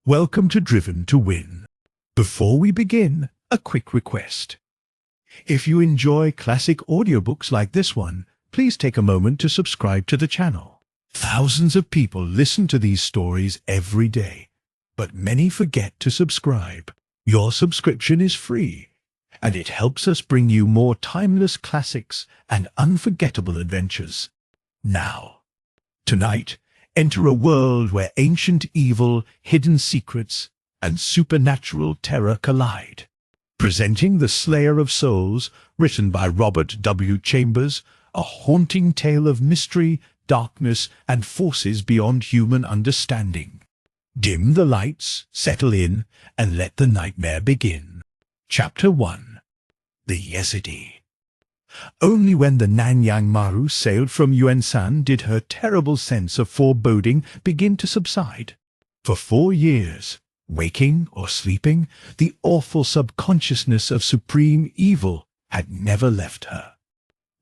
Welcome to Driven to Win. Before we begin, a quick request. If you enjoy classic audiobooks like this one, please take a moment to subscribe to the channel. Thousands of people listen to these stories every day, but many forget to subscribe. Your subscription is free, and it helps us bring you more timeless classics and unforgettable adventures. Now, tonight, enter a world where ancient evil, hidden secrets, and supernatural terror collide. Presenting The Slayer of Souls, written by Robert W. Chambers, a haunting tale of mystery, darkness, and forces beyond human understanding. Dim the lights, settle in, and let the nightmare begin. Chapter 1. The Yezidi. Only when the Nanyang Maru sailed from Yuansan did her terrible sense of foreboding begin to subside. For 4 years, waking or sleeping, the awful subconsciousness of supreme evil had never left her.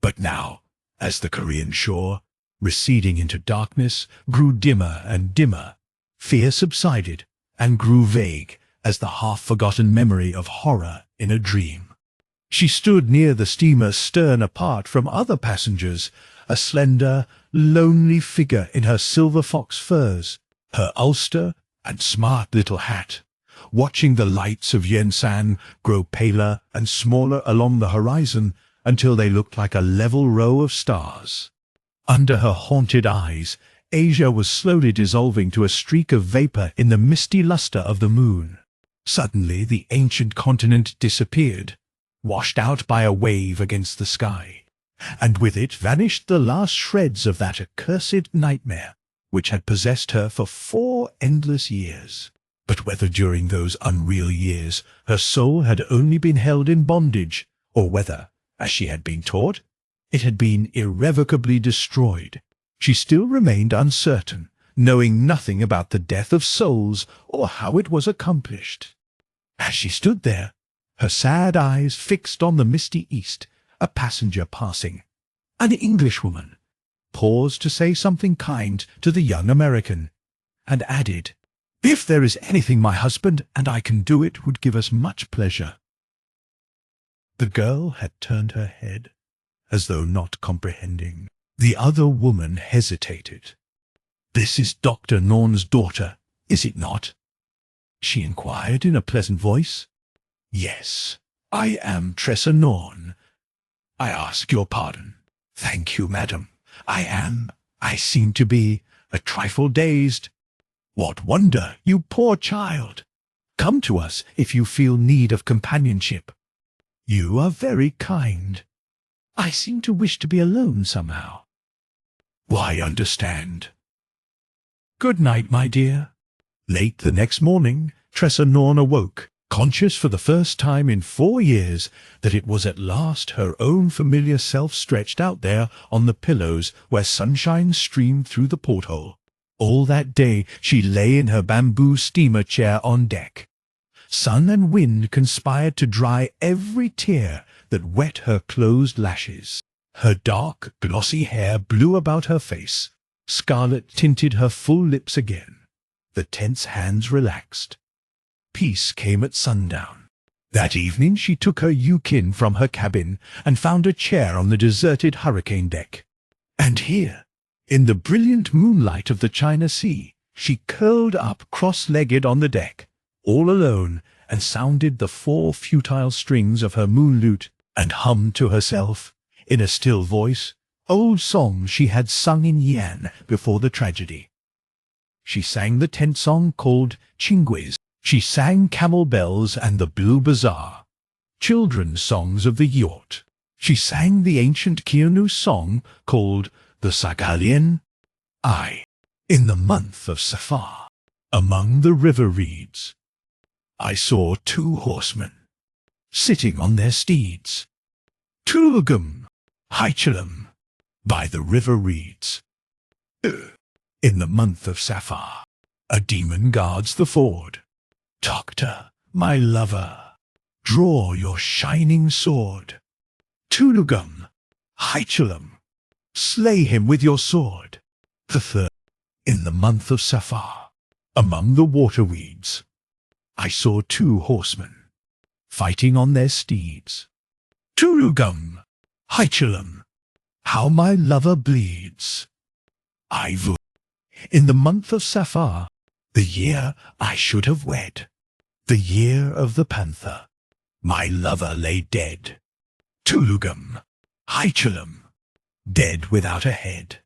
But now, as the Korean shore, receding into darkness, grew dimmer and dimmer, fear subsided and grew vague as the half-forgotten memory of horror in a dream. She stood near the steamer's stern apart from other passengers, a slender, lonely figure in her silver fox furs, her ulster and smart little hat, watching the lights of Yuansan grow paler and smaller along the horizon until they looked like a level row of stars. Under her haunted eyes, Asia was slowly dissolving to a streak of vapor in the misty luster of the moon. Suddenly the ancient continent disappeared, washed out by a wave against the sky, and with it vanished the last shreds of that accursed nightmare which had possessed her for 4 endless years. But whether during those unreal years her soul had only been held in bondage, or whether, as she had been taught, it had been irrevocably destroyed, she still remained uncertain, knowing nothing about the death of souls or how it was accomplished. As she stood there, her sad eyes fixed on the misty east, a passenger passing, an Englishwoman, paused to say something kind to the young American, and added, "If there is anything my husband and I can do, it would give us much pleasure." The girl had turned her head, as though not comprehending. The other woman hesitated. "This is Dr. Norn's daughter, is it not?" she inquired in a pleasant voice. "Yes, I am Tressa Norn. I ask your pardon." "Thank you, madam. I seem to be a trifle dazed." "What wonder, you poor child! Come to us if you feel need of companionship." "You are very kind. I seem to wish to be alone somehow." "Why, understand." "Good night, my dear." Late the next morning, Tressa Norn awoke, conscious for the first time in 4 years that it was at last her own familiar self stretched out there on the pillows where sunshine streamed through the porthole. All that day she lay in her bamboo steamer chair on deck. Sun and wind conspired to dry every tear that wet her closed lashes. Her dark, glossy hair blew about her face. Scarlet tinted her full lips again. The tense hands relaxed. Peace came at sundown. That evening she took her yukin from her cabin and found a chair on the deserted hurricane deck. And here, in the brilliant moonlight of the China Sea, she curled up cross-legged on the deck, all alone, and sounded the 4 futile strings of her moon lute and hummed to herself, in a still voice, old songs she had sung in Yan before the tragedy. She sang the tent song called Chingwes. She sang Camel Bells and the Blue Bazaar, children's songs of the Yort. She sang the ancient Kionu song called the Sagalian. In the month of Safar, among the river reeds, I saw 2 horsemen, sitting on their steeds, Tulugum, Hychalam, by the river reeds. In the month of Safar, a demon guards the ford. Doctor, my lover, draw your shining sword. Tulugum, Hychalam, slay him with your sword. The third, in the month of Safar, Among the waterweeds, I saw two horsemen, fighting on their steeds. Turugum, Hychelum, how my lover bleeds. I would, in the month of Safar, the year I should have wed, the year of the panther, my lover lay dead. Tulugum, Hychelum, dead without a head.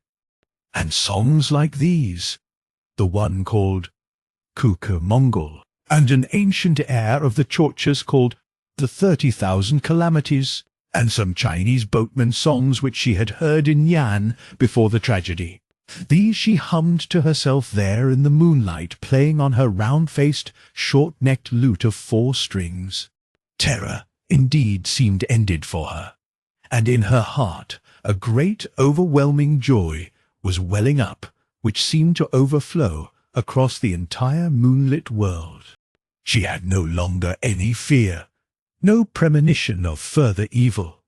And songs like these, the one called Kuka Mongol, and an ancient air of the Chorchas called The 30,000 Calamities, and some Chinese boatman songs which she had heard in Yan before the tragedy. These she hummed to herself there in the moonlight, playing on her round-faced, short-necked lute of 4 strings. Terror, indeed, seemed ended for her, and in her heart a great, overwhelming joy was welling up, which seemed to overflow across the entire moonlit world. She had no longer any fear, no premonition of further evil.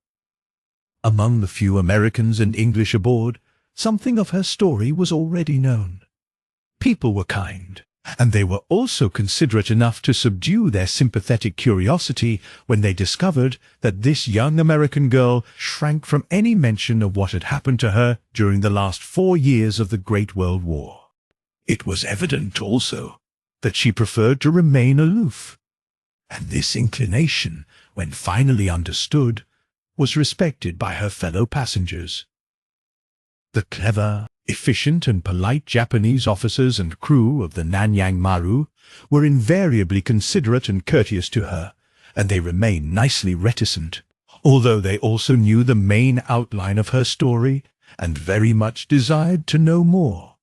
Among the few Americans and English aboard, something of her story was already known. People were kind, and they were also considerate enough to subdue their sympathetic curiosity when they discovered that this young American girl shrank from any mention of what had happened to her during the last 4 years of the Great World War. It was evident also that she preferred to remain aloof, and this inclination, when finally understood, was respected by her fellow passengers. The clever, efficient and polite Japanese officers and crew of the Nanyang Maru were invariably considerate and courteous to her, and they remained nicely reticent, although they also knew the main outline of her story and very much desired to know more.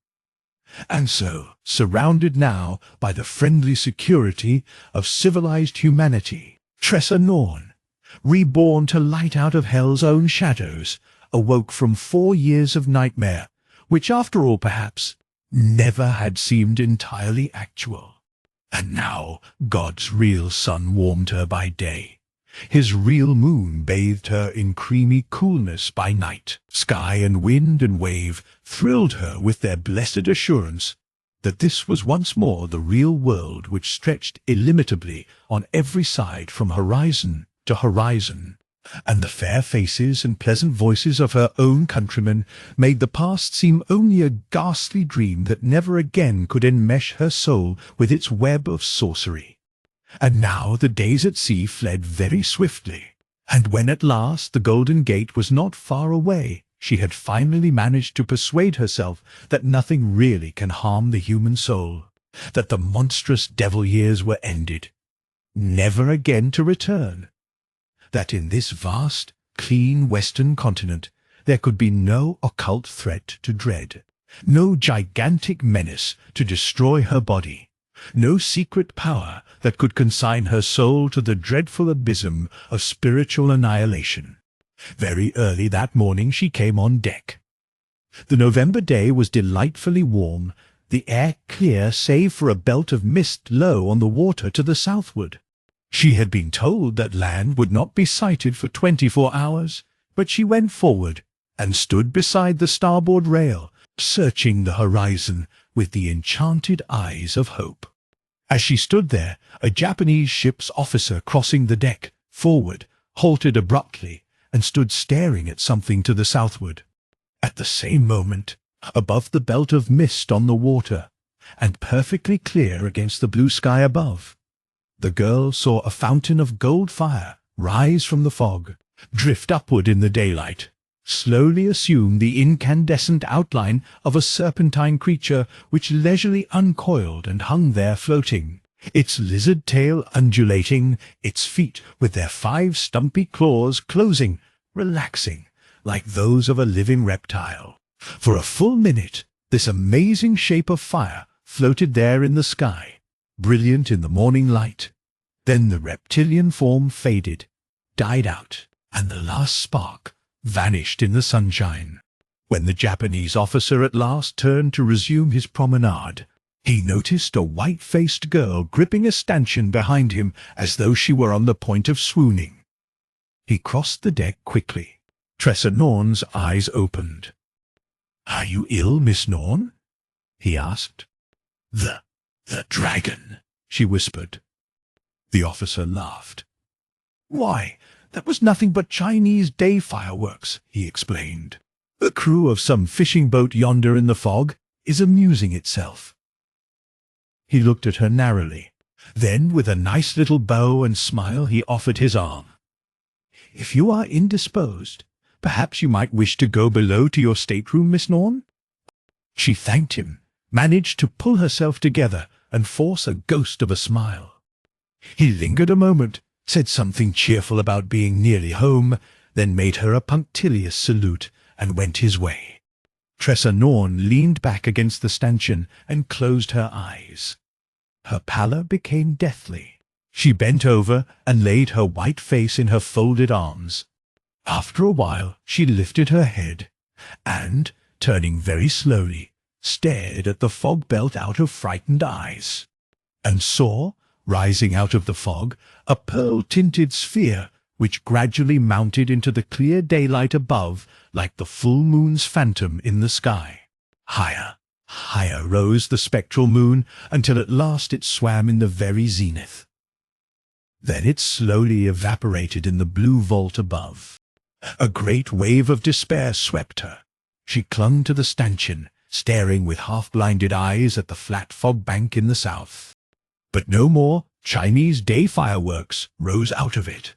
And so, surrounded now by the friendly security of civilized humanity, Tressa Norn, reborn to light out of hell's own shadows, awoke from 4 years of nightmare, which after all perhaps never had seemed entirely actual. And now God's real sun warmed her by day. His real moon bathed her in creamy coolness by night. Sky and wind and wave thrilled her with their blessed assurance that this was once more the real world which stretched illimitably on every side from horizon to horizon. And the fair faces and pleasant voices of her own countrymen made the past seem only a ghastly dream that never again could enmesh her soul with its web of sorcery. And now the days at sea fled very swiftly, and when at last the Golden Gate was not far away, she had finally managed to persuade herself that nothing really can harm the human soul, that the monstrous devil years were ended, never again to return, that in this vast, clean western continent there could be no occult threat to dread, no gigantic menace to destroy her body, no secret power that could consign her soul to the dreadful abysm of spiritual annihilation. Very early that morning she came on deck. The November day was delightfully warm, the air clear save for a belt of mist low on the water to the southward. She had been told that land would not be sighted for 24 hours, but she went forward and stood beside the starboard rail, searching the horizon with the enchanted eyes of hope. As she stood there, a Japanese ship's officer crossing the deck, forward, halted abruptly and stood staring at something to the southward. At the same moment, above the belt of mist on the water, and perfectly clear against the blue sky above, the girl saw a fountain of gold fire rise from the fog, drift upward in the daylight, slowly assume the incandescent outline of a serpentine creature which leisurely uncoiled and hung there floating, its lizard tail undulating, its feet with their 5 stumpy claws closing, relaxing, like those of a living reptile. For a full minute, this amazing shape of fire floated there in the sky, brilliant in the morning light. Then the reptilian form faded, died out, and the last spark vanished in the sunshine. When the Japanese officer at last turned to resume his promenade, he noticed a white-faced girl gripping a stanchion behind him as though she were on the point of swooning. He crossed the deck quickly. Tressa Norn's eyes opened. "Are you ill, Miss Norn?" he asked. The "The dragon," she whispered. The officer laughed. "Why, that was nothing but Chinese day fireworks," he explained. "The crew of some fishing boat yonder in the fog is amusing itself." He looked at her narrowly. Then, with a nice little bow and smile, he offered his arm. "If you are indisposed, perhaps you might wish to go below to your stateroom, Miss Norn?" She thanked him, managed to pull herself together and force a ghost of a smile. He lingered a moment, said something cheerful about being nearly home, then made her a punctilious salute and went his way. Tressa Norn leaned back against the stanchion and closed her eyes. Her pallor became deathly. She bent over and laid her white face in her folded arms. After a while she lifted her head and, turning very slowly, stared at the fog belt out of frightened eyes, and saw, rising out of the fog, a pearl-tinted sphere which gradually mounted into the clear daylight above like the full moon's phantom in the sky. Higher, higher rose the spectral moon until at last it swam in the very zenith. Then it slowly evaporated in the blue vault above. A great wave of despair swept her. She clung to the stanchion, staring with half-blinded eyes at the flat fog bank in the south. But no more Chinese day fireworks rose out of it,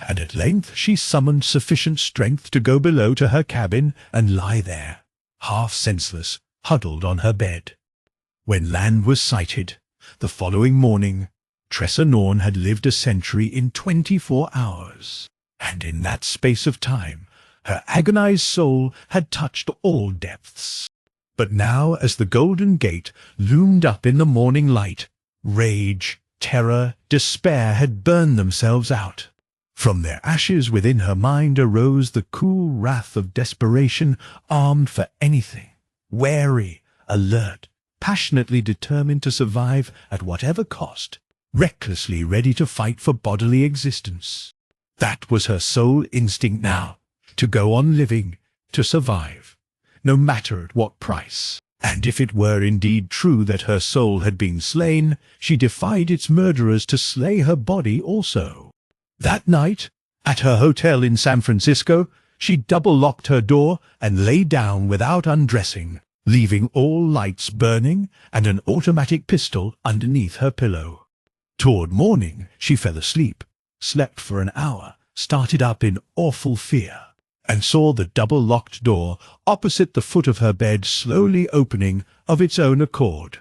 and at length she summoned sufficient strength to go below to her cabin and lie there, half senseless, huddled on her bed. When land was sighted, the following morning, Tressa Norn had lived a century in 24 hours, and in that space of time her agonized soul had touched all depths. But now, as the Golden Gate loomed up in the morning light, rage, terror, despair had burned themselves out. From their ashes within her mind arose the cool wrath of desperation, armed for anything, wary, alert, passionately determined to survive at whatever cost, recklessly ready to fight for bodily existence. That was her sole instinct now, to go on living, to survive, no matter at what price. And if it were indeed true that her soul had been slain, she defied its murderers to slay her body also. That night, at her hotel in San Francisco, she double-locked her door and lay down without undressing, leaving all lights burning and an automatic pistol underneath her pillow. Toward morning, she fell asleep, slept for an hour, started up in awful fear, and saw the double-locked door opposite the foot of her bed slowly opening of its own accord.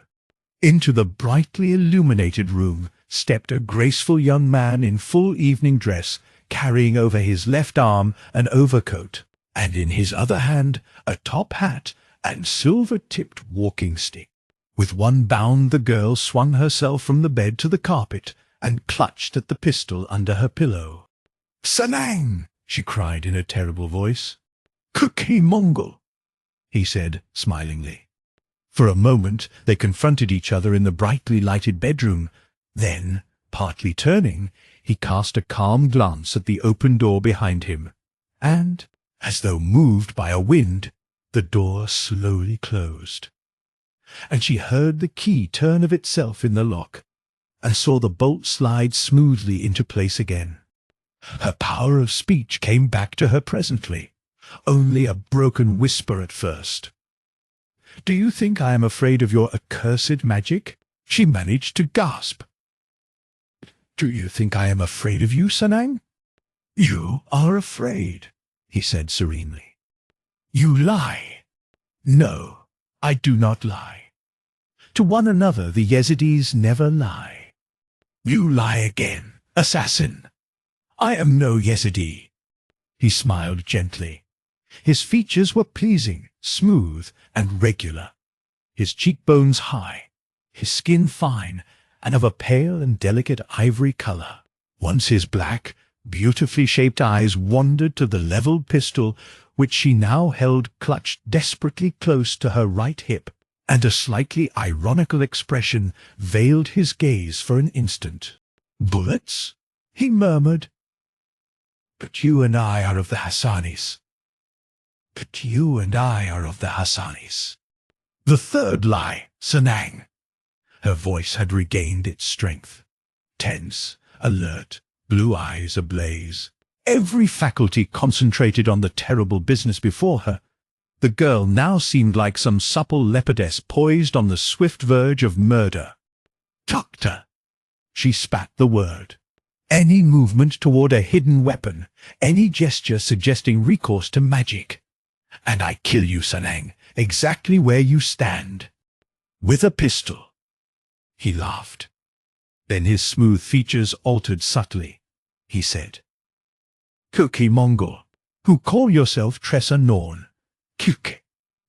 Into the brightly illuminated room stepped a graceful young man in full evening dress, carrying over his left arm an overcoat, and in his other hand a top hat and silver-tipped walking stick. With one bound the girl swung herself from the bed to the carpet and clutched at the pistol under her pillow. "Sanang!" she cried in a terrible voice. "Cookie Mongol," he said smilingly. For a moment they confronted each other in the brightly lighted bedroom. Then, partly turning, he cast a calm glance at the open door behind him, and, as though moved by a wind, the door slowly closed. And she heard the key turn of itself in the lock, and saw the bolt slide smoothly into place again. Her power of speech came back to her presently, only a broken whisper at first. "Do you think I am afraid of your accursed magic?" she managed to gasp. "Do you think I am afraid of you, Sanang?" "You are afraid," he said serenely. "You lie." "No, I do not lie. To one another the Yezidis never lie." "You lie again, assassin." "I am no Yezidi." He smiled gently. His features were pleasing, smooth, and regular, his cheekbones high, his skin fine, and of a pale and delicate ivory color. Once his black, beautifully shaped eyes wandered to the levelled pistol which she now held clutched desperately close to her right hip, and a slightly ironical expression veiled his gaze for an instant. "Bullets?" he murmured. "But you and I are of the Hassanis." "But you and I are of the Hassanis." "The third lie, Sanang." Her voice had regained its strength. Tense, alert, blue eyes ablaze, every faculty concentrated on the terrible business before her. The girl now seemed like some supple leopardess poised on the swift verge of murder. "Doctor!" She spat the word. Any movement toward a hidden weapon, any gesture suggesting recourse to magic. "And I kill you, Sanang, exactly where you stand. With a pistol." He laughed. Then his smooth features altered subtly. He said, "Kuki Mongol, who call yourself Tressa Norn. Kuki,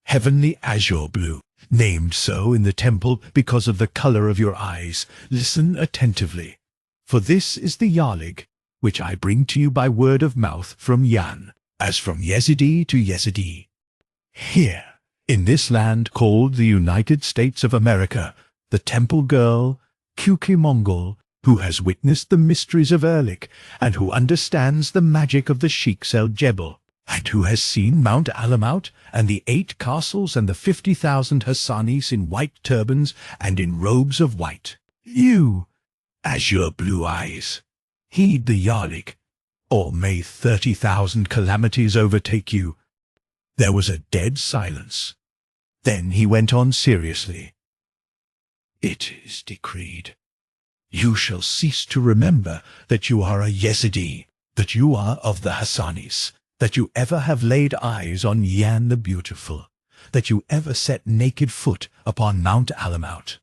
heavenly azure blue, named so in the temple because of the color of your eyes. Listen attentively, for this is the Yarlig, which I bring to you by word of mouth from Yan, as from Yezidi to Yezidi. Here, in this land called the United States of America, the temple girl, Kuki Mongol, who has witnessed the mysteries of Erlik, and who understands the magic of the Sheiks el Jebel, and who has seen Mount Alamout and the 8 castles and the 50,000 Hassanis in white turbans and in robes of white. You, azure blue eyes, heed the Yarlig, or may 30,000 calamities overtake you." There was a dead silence. Then he went on seriously. "It is decreed. You shall cease to remember that you are a Yezidi, that you are of the Hassanis, that you ever have laid eyes on Yan the Beautiful, that you ever set naked foot upon Mount Alamout.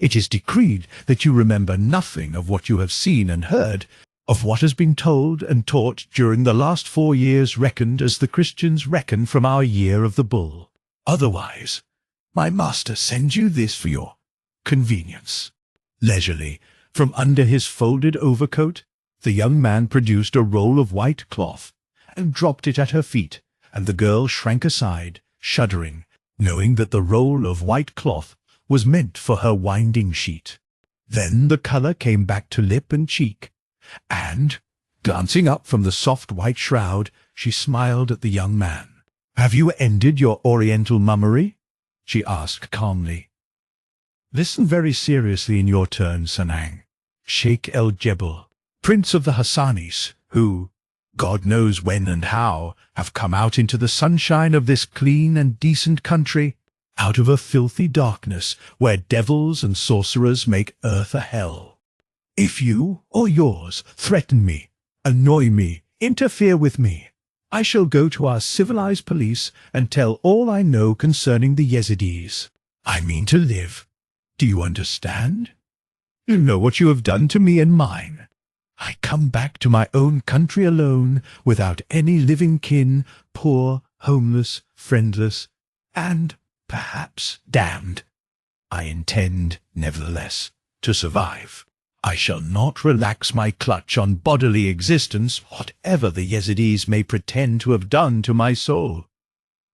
It is decreed that you remember nothing of what you have seen and heard, of what has been told and taught during the last 4 years reckoned as the Christians reckon from our year of the bull. Otherwise, my master sends you this for your convenience." Leisurely, from under his folded overcoat, the young man produced a roll of white cloth and dropped it at her feet, and the girl shrank aside, shuddering, knowing that the roll of white cloth was meant for her winding sheet. Then the color came back to lip and cheek, and, glancing up from the soft white shroud, she smiled at the young man. "Have you ended your oriental mummery?" she asked calmly. "Listen very seriously in your turn, Sanang. Sheikh el Jebel, prince of the Hassanis, who, God knows when and how, have come out into the sunshine of this clean and decent country, out of a filthy darkness where devils and sorcerers make earth a hell. If you or yours threaten me, annoy me, interfere with me, I shall go to our civilized police and tell all I know concerning the Yezidis. I mean to live. Do you understand? You know what you have done to me and mine. I come back to my own country alone, without any living kin, poor, homeless, friendless, and, perhaps, damned. I intend, nevertheless, to survive. I shall not relax my clutch on bodily existence, whatever the Yezidis may pretend to have done to my soul.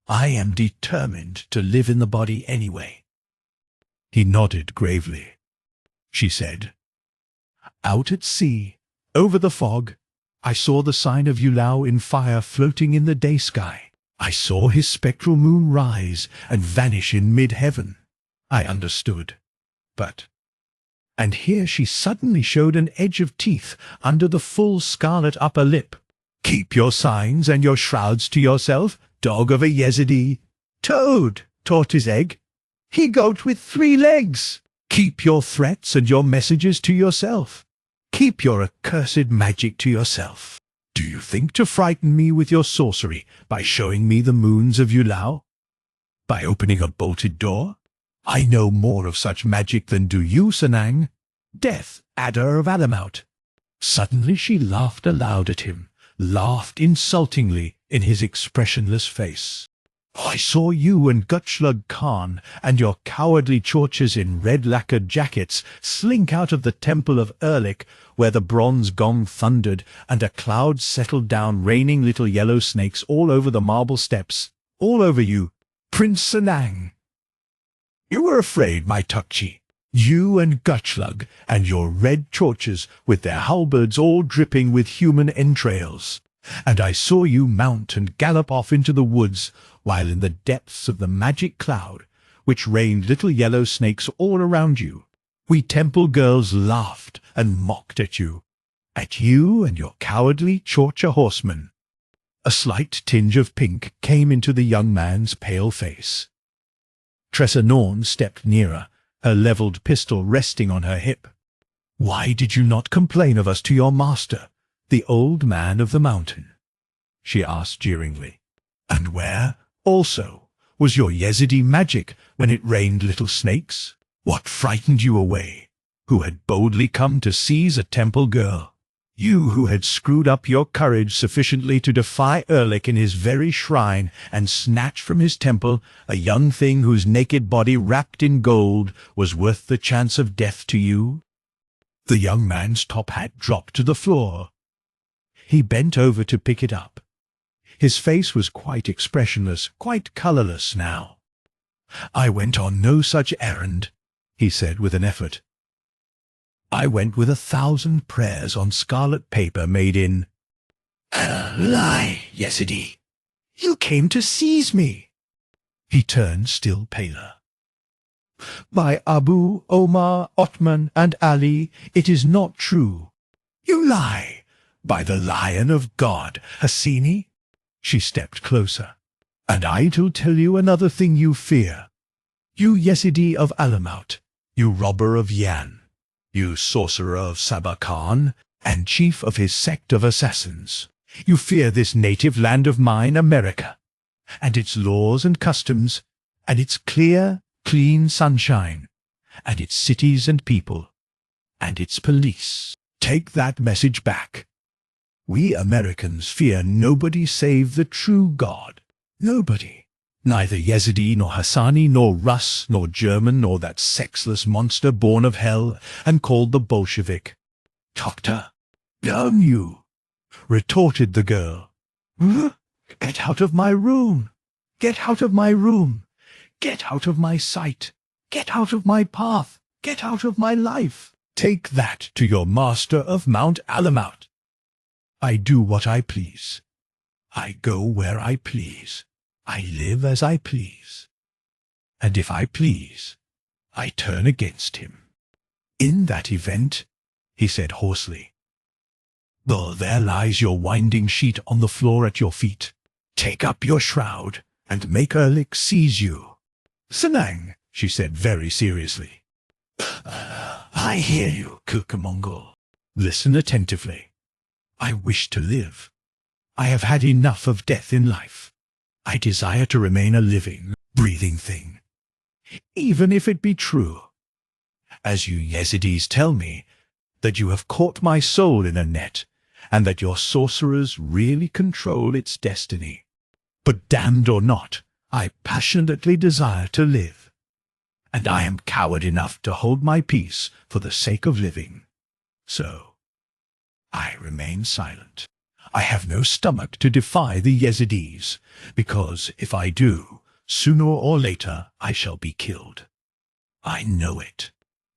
I am determined to live in the body anyway." He nodded gravely. She said, "Out at sea, over the fog, I saw the sign of Yulau in fire floating in the day sky. I saw his spectral moon rise and vanish in mid-heaven. I understood. But—" and here she suddenly showed an edge of teeth under the full scarlet upper lip. "Keep your signs and your shrouds to yourself, dog of a Yezidi. Toad, tortoise egg. He-goat with 3 legs. Keep your threats and your messages to yourself. Keep your accursed magic to yourself. Do you think to frighten me with your sorcery by showing me the moons of Yulau? By opening a bolted door? I know more of such magic than do you, Sanang. Death, adder of Alamout." Suddenly she laughed aloud at him, laughed insultingly in his expressionless face. "I saw you and Gutchlug Khan and your cowardly Chorches in red-lacquered jackets slink out of the temple of Erlik, where the bronze gong thundered and a cloud settled down, raining little yellow snakes all over the marble steps, all over you, Prince Sanang. You were afraid, my Tukchi, you and Gutchlug and your red Chorches with their halberds all dripping with human entrails. And I saw you mount and gallop off into the woods, while in the depths of the magic cloud, which rained little yellow snakes all around you, We temple girls laughed and mocked at you and your cowardly Chorcha horsemen. A slight tinge of pink came into the young man's pale face. Tressa Norn stepped nearer, her levelled pistol resting on her hip. "Why did you not complain of us to your master, the old man of the mountain?" she asked jeeringly. "And where, also, was your Yezidi magic when it rained little snakes? What frightened you away, who had boldly come to seize a temple girl? You who had screwed up your courage sufficiently to defy Erlik in his very shrine and snatch from his temple a young thing whose naked body wrapped in gold was worth the chance of death to you?" The young man's top hat dropped to the floor. He bent over to pick it up. His face was quite expressionless, quite colourless now. "I went on no such errand," he said with an effort. "I went with 1,000 prayers on scarlet paper made in—" "Lie, Yezidi. You came to seize me." He turned still paler. "By Abu, Omar, Otman, and Ali, it is not true." "You lie! By the Lion of God, Hassini." She stepped closer. "And I'll tell you another thing you fear. You Yezidi of Alamout, you robber of Yan, you sorcerer of Sabakan, and chief of his sect of assassins. You fear this native land of mine, America, and its laws and customs, and its clear, clean sunshine, and its cities and people, and its police. Take that message back. We Americans fear nobody save the true God. Nobody. Neither Yezidi, nor Hassani, nor Russ, nor German, nor that sexless monster born of hell and called the Bolshevik." "Doctor, damn you!" retorted the girl. "Get out of my room! Get out of my room! Get out of my sight! Get out of my path! Get out of my life! Take that to your master of Mount Alamout. I do what I please. I go where I please. I live as I please. And if I please, I turn against him. In that event," he said hoarsely, "though there lies your winding sheet on the floor at your feet, take up your shroud and make Erlik seize you." "Sanang," she said very seriously. "I hear you, Kuka-Mongol. Listen attentively. I wish to live. I have had enough of death in life. I desire to remain a living, breathing thing, even if it be true, as you Yezidis tell me, that you have caught my soul in a net, and that your sorcerers really control its destiny. But damned or not, I passionately desire to live, and I am coward enough to hold my peace for the sake of living. So I remain silent. I have no stomach to defy the Yezidis, because if I do, sooner or later I shall be killed. I know it.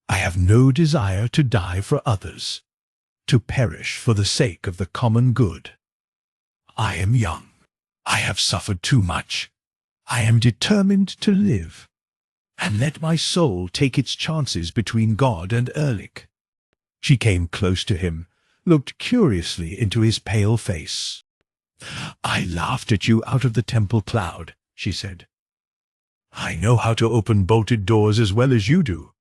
I have no desire to die for others, to perish for the sake of the common good. I am young. I have suffered too much. I am determined to live, and let my soul take its chances between God and Erlik." She came close to him, looked curiously into his pale face. "I laughed at you out of the temple cloud," she said. "I know how to open bolted doors as well as you do,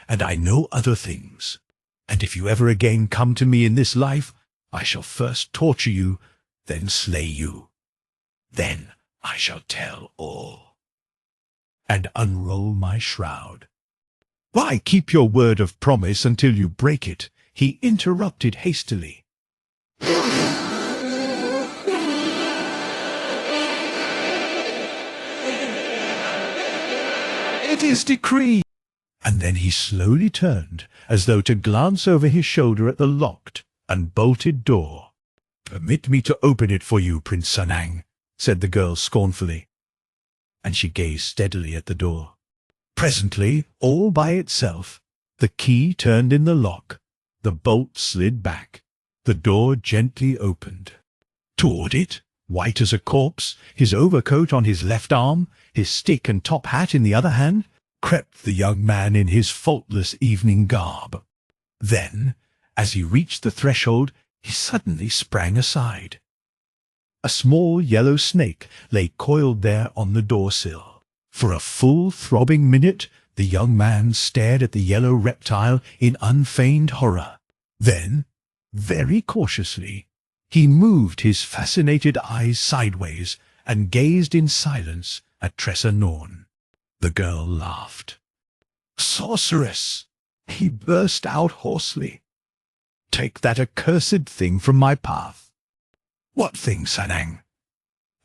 and I know other things. And if you ever again come to me in this life, I shall first torture you, then slay you. Then I shall tell all, and unroll my shroud." "Why keep your word of promise until you break it?" he interrupted hastily. "It is decreed." And then he slowly turned, as though to glance over his shoulder at the locked and bolted door. "Permit me to open it for you, Prince Sanang," said the girl scornfully, and she gazed steadily at the door. Presently, all by itself, the key turned in the lock, the bolt slid back, the door gently opened. Toward it, white as a corpse, his overcoat on his left arm, his stick and top hat in the other hand, crept the young man in his faultless evening garb. Then, as he reached the threshold, he suddenly sprang aside. A small yellow snake lay coiled there on the doorsill. For a full throbbing minute, the young man stared at the yellow reptile in unfeigned horror. Then, very cautiously, he moved his fascinated eyes sideways and gazed in silence at Tressa Norn. The girl laughed. "Sorceress!" he burst out hoarsely. "Take that accursed thing from my path." "What thing, Sanang?"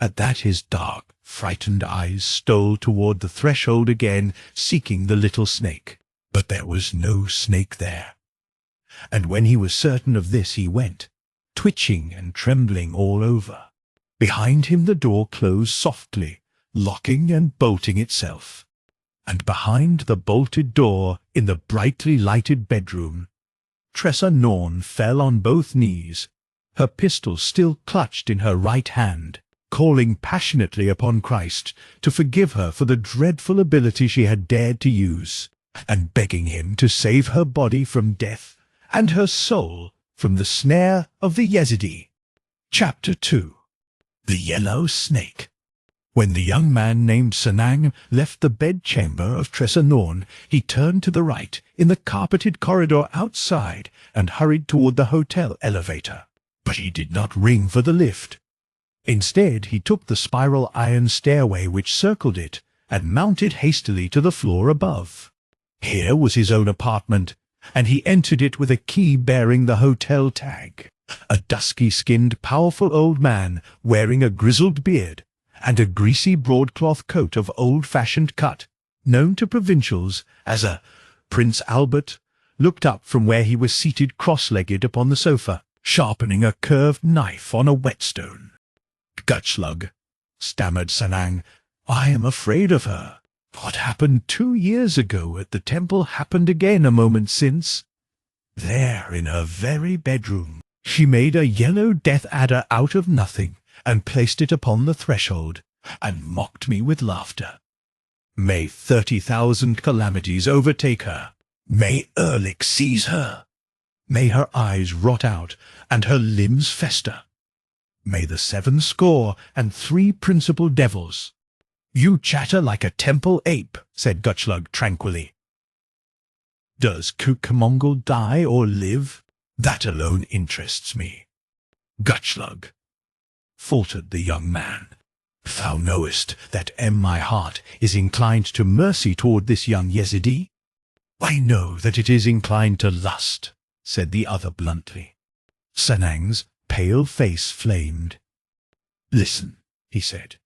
At that his dark, frightened eyes stole toward the threshold again, seeking the little snake. But there was no snake there. And when he was certain of this, he went, twitching and trembling all over. Behind him the door closed softly, locking and bolting itself. And behind the bolted door, in the brightly lighted bedroom, Tressa Norn fell on both knees, her pistol still clutched in her right hand, calling passionately upon Christ to forgive her for the dreadful ability she had dared to use, and begging him to save her body from death and her soul from the snare of the Yezidi. Chapter 2. The Yellow Snake. When the young man named Sanang left the bedchamber of Tressa Norn, he turned to the right in the carpeted corridor outside and hurried toward the hotel elevator. But he did not ring for the lift. Instead, he took the spiral iron stairway which circled it and mounted hastily to the floor above. Here was his own apartment, and he entered it with a key bearing the hotel tag. A dusky-skinned, powerful old man wearing a grizzled beard and a greasy broadcloth coat of old-fashioned cut, known to provincials as a Prince Albert, looked up from where he was seated cross-legged upon the sofa, sharpening a curved knife on a whetstone. "Gutchlug," stammered Sanang, "I am afraid of her. What happened 2 years ago at the temple happened again a moment since. There, in her very bedroom, she made a yellow death adder out of nothing and placed it upon the threshold, and mocked me with laughter. May 30,000 calamities overtake her. May Ehrlich seize her. May her eyes rot out and her limbs fester. May the 73 principal devils—" "You chatter like a temple ape," said Gutchlug tranquilly. "Does Cucamongal die or live? That alone interests me." "Gutchlug," faltered the young man, "thou knowest that my heart is inclined to mercy toward this young Yezidi?" "I know that it is inclined to lust," said the other bluntly. Sanang's pale face flamed. "Listen," he said.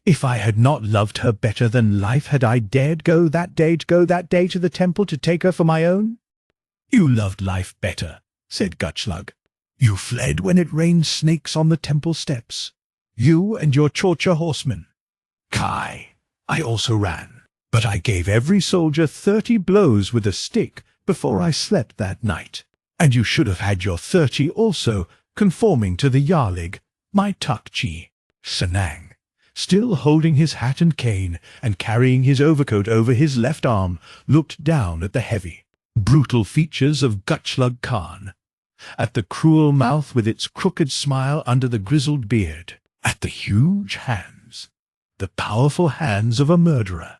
"If I had not loved her better than life, had I dared go that day to the temple to take her for my own?" "You loved life better," said Gutchlug. "You fled when it rained snakes on the temple steps. You and your Chorcha horsemen. Kai, I also ran, but I gave every soldier 30 blows with a stick before I slept that night. And you should have had your 30 also, conforming to the Yarlig, my Tukchi." Sanang, still holding his hat and cane and carrying his overcoat over his left arm, looked down at the heavy, brutal features of Gutchlug Khan, at the cruel mouth with its crooked smile under the grizzled beard, at the huge hands, the powerful hands of a murderer,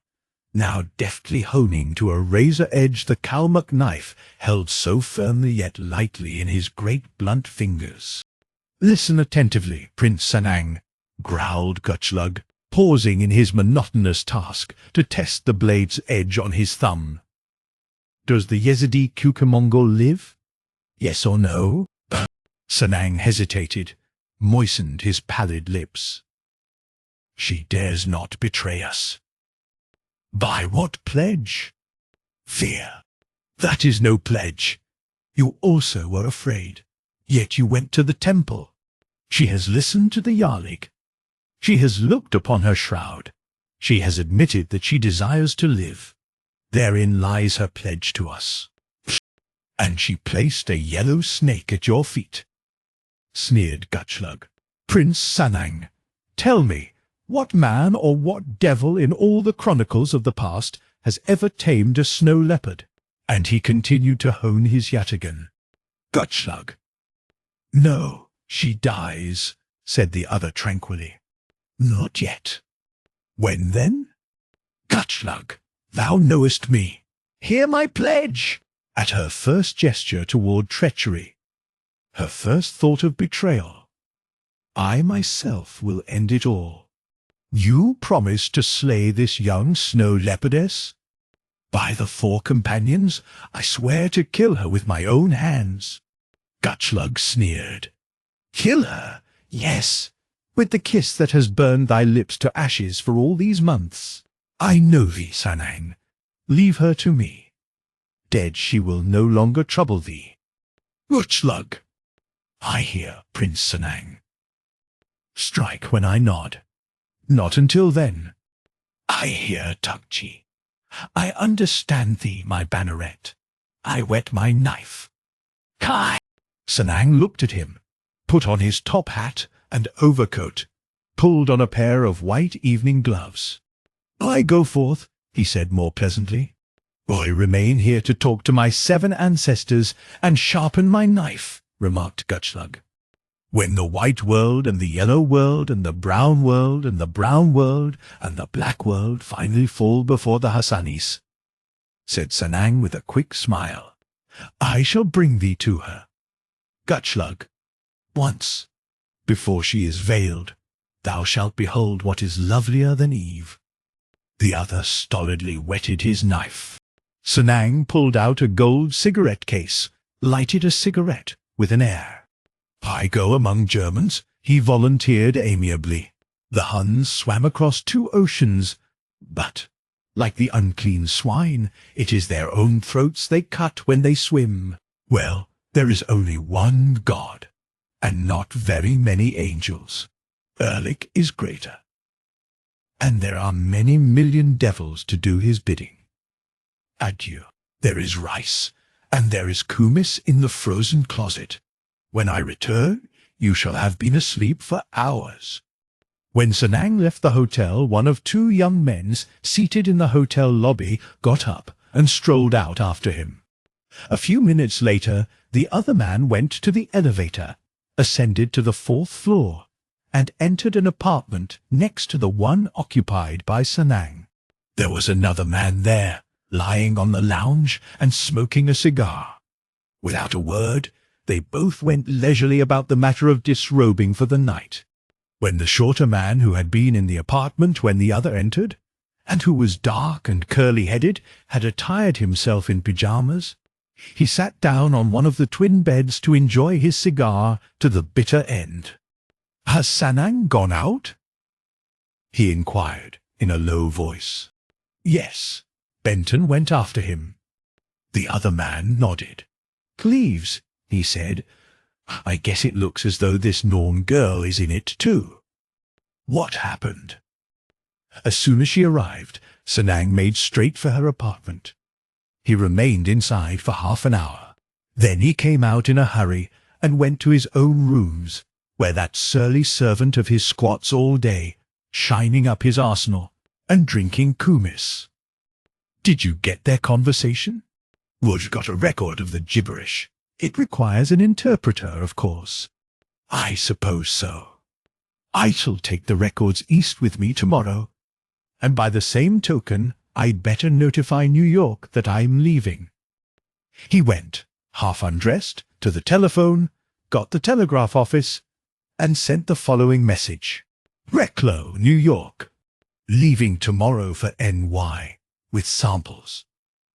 now deftly honing to a razor edge the Kalmuck knife held so firmly yet lightly in his great blunt fingers. "Listen attentively, Prince Sanang," growled Gutchlug, pausing in his monotonous task to test the blade's edge on his thumb. "Does the Yezidi Cucamongal live? Yes or no?" Sanang hesitated, moistened his pallid lips. "She dares not betray us." "By what pledge?" "Fear." "That is no pledge. You also were afraid, yet you went to the temple. She has listened to the Yarlig. She has looked upon her shroud. She has admitted that she desires to live. Therein lies her pledge to us. And she placed a yellow snake at your feet," sneered Gutchlug. "Prince Sanang, tell me, what man or what devil in all the chronicles of the past has ever tamed a snow leopard. And he continued to hone his yataghan. Gutschlag. No, she dies, said the other tranquilly. Not yet. When then? Gutschlag, thou knowest me. Hear my pledge. At her first gesture toward treachery, her first thought of betrayal, I myself will end it all. You promise to slay this young snow leopardess? By the four companions, I swear to kill her with my own hands. Gutschlag sneered. Kill her? Yes, with the kiss that has burned thy lips to ashes for all these months. I know thee, Sanang. Leave her to me. Dead she will no longer trouble thee. Gutschlag. I hear, Prince Sanang. Strike when I nod. Not until then. I hear, Tukchi. I understand thee, my banneret. I whet my knife. Kai! Sanang looked at him, put on his top hat and overcoat, pulled on a pair of white evening gloves. I go forth, he said more pleasantly. I remain here to talk to my 7 ancestors and sharpen my knife, remarked Gutschlag. When the white world and the yellow world and the brown world and the brown world and the black world finally fall before the Hassanis, said Sanang with a quick smile, I shall bring thee to her. Gutschlag, once, before she is veiled, thou shalt behold what is lovelier than Eve. The other stolidly whetted his knife. Sanang pulled out a gold cigarette case, lighted a cigarette with an air. I go among Germans, he volunteered amiably. The Huns swam across 2 oceans, but, like the unclean swine, it is their own throats they cut when they swim. Well, there is only one God, and not very many angels. Erlich is greater. And there are many million devils to do his bidding. Adieu. There is rice, and there is kumis in the frozen closet. When I return, you shall have been asleep for hours. When Sanang left the hotel, one of 2 young men seated in the hotel lobby got up and strolled out after him. A few minutes later, the other man went to the elevator, ascended to the 4th floor, and entered an apartment next to the one occupied by Sanang. There was another man there, lying on the lounge and smoking a cigar. Without a word, they both went leisurely about the matter of disrobing for the night. When the shorter man who had been in the apartment when the other entered, and who was dark and curly-headed, had attired himself in pyjamas, he sat down on one of the twin beds to enjoy his cigar to the bitter end. "Has Sanang gone out?" he inquired in a low voice. "Yes." Benton went after him. The other man nodded. "Cleves," he said, "I guess it looks as though this Norn girl is in it too. What happened?" As soon as she arrived, Sanang made straight for her apartment. He remained inside for half an hour. Then he came out in a hurry and went to his own rooms, where that surly servant of his squats all day, shining up his arsenal and drinking kumis. "Did you get their conversation?" "Would got a record of the gibberish. It requires an interpreter, of course." "I suppose so. I shall take the records east with me tomorrow, and by the same token I'd better notify New York that I'm leaving." He went, half undressed, to the telephone, got the telegraph office, and sent the following message. "Recklow, New York. Leaving tomorrow for NY, with samples.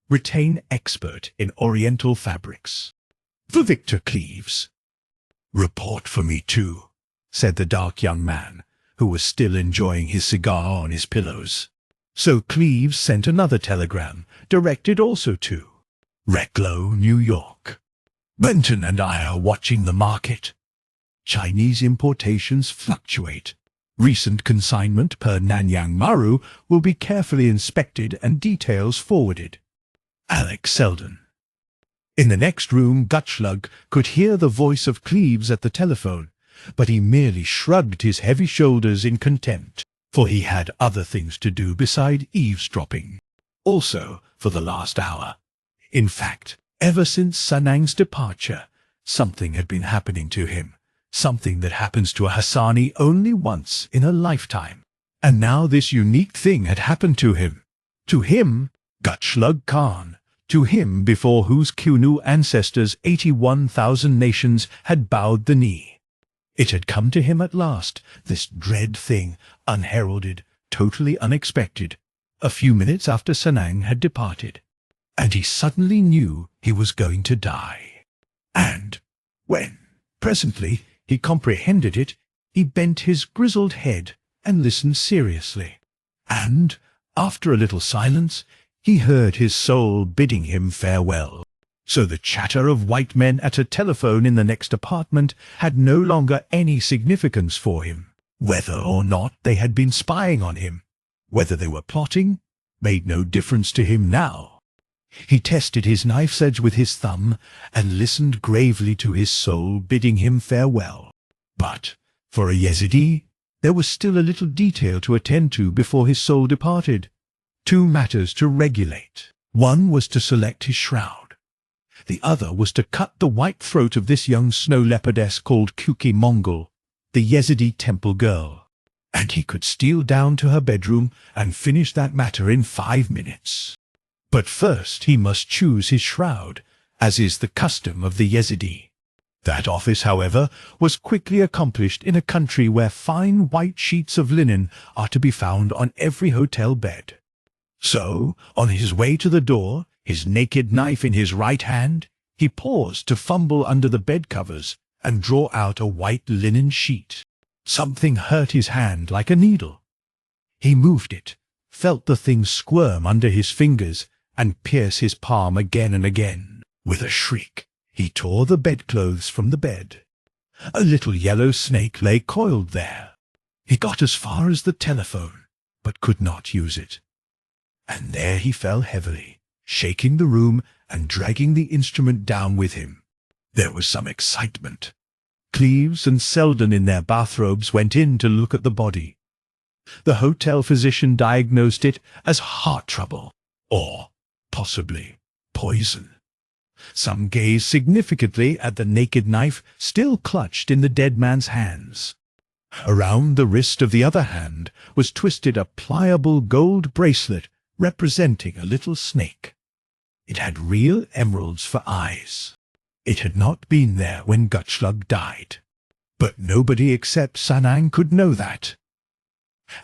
Retain expert in Oriental fabrics. For Victor Cleves." "Report for me too," said the dark young man, who was still enjoying his cigar on his pillows. So Cleves sent another telegram, directed also to Recklow, New York. "Benton and I are watching the market. Chinese importations fluctuate. Recent consignment per Nanyang Maru will be carefully inspected and details forwarded. Alex Selden." In the next room, Gutschlag could hear the voice of Cleves at the telephone, but he merely shrugged his heavy shoulders in contempt, for he had other things to do beside eavesdropping. also for the last hour. In fact, ever since Sanang's departure, something had been happening to him, something that happens to a Hassani only once in a lifetime. And now this unique thing had happened to him. To him, Gutschlug Khan, to him before whose Kunu ancestors 81,000 nations had bowed the knee. It had come to him at last, this dread thing, unheralded, totally unexpected, a few minutes after Sanang had departed. And he suddenly knew he was going to die. And when, presently, he comprehended it, he bent his grizzled head and listened seriously. And, after a little silence, he heard his soul bidding him farewell. So the chatter of white men at a telephone in the next apartment had no longer any significance for him. Whether or not they had been spying on him, whether they were plotting, made no difference to him now. He tested his knife's edge with his thumb and listened gravely to his soul bidding him farewell. But, for a Yezidi, there was still a little detail to attend to before his soul departed. 2 matters to regulate. One was to select his shroud. The other was to cut the white throat of this young snow leopardess called Kuki Mongol, the Yezidi temple girl. And he could steal down to her bedroom and finish that matter in 5 minutes. But first he must choose his shroud, as is the custom of the Yezidi. That office, however, was quickly accomplished in a country where fine white sheets of linen are to be found on every hotel bed. So, on his way to the door, his naked knife in his right hand, he paused to fumble under the bed covers and draw out a white linen sheet. Something hurt his hand like a needle. He moved it, felt the thing squirm under his fingers and pierce his palm again and again. With a shriek, he tore the bedclothes from the bed. A little yellow snake lay coiled there. He got as far as the telephone, but could not use it. And there he fell heavily, shaking the room and dragging the instrument down with him. There was some excitement. Cleves and Selden in their bathrobes went in to look at the body. The hotel physician diagnosed it as heart trouble, or possibly poison. Some gazed significantly at the naked knife still clutched in the dead man's hands. Around the wrist of the other hand was twisted a pliable gold bracelet representing a little snake. It had real emeralds for eyes. It had not been there when Gutschlug died. But nobody except Sanang could know that.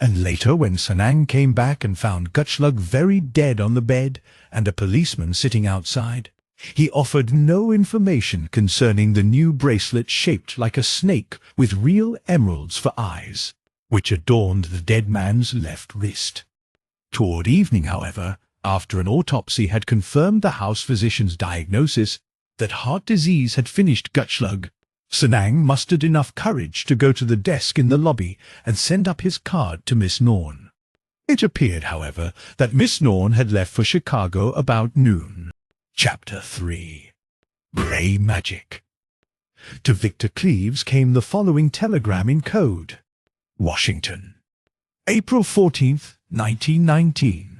And later, when Sanang came back and found Gutschlug very dead on the bed and a policeman sitting outside, he offered no information concerning the new bracelet shaped like a snake with real emeralds for eyes, which adorned the dead man's left wrist. Toward evening, however, after an autopsy had confirmed the house physician's diagnosis that heart disease had finished Gutschlug, Sanang mustered enough courage to go to the desk in the lobby and send up his card to Miss Norn. It appeared, however, that Miss Norn had left for Chicago about noon. Chapter 3. Grey Magic. To Victor Cleves came the following telegram in code. Washington, April 14th, 1919.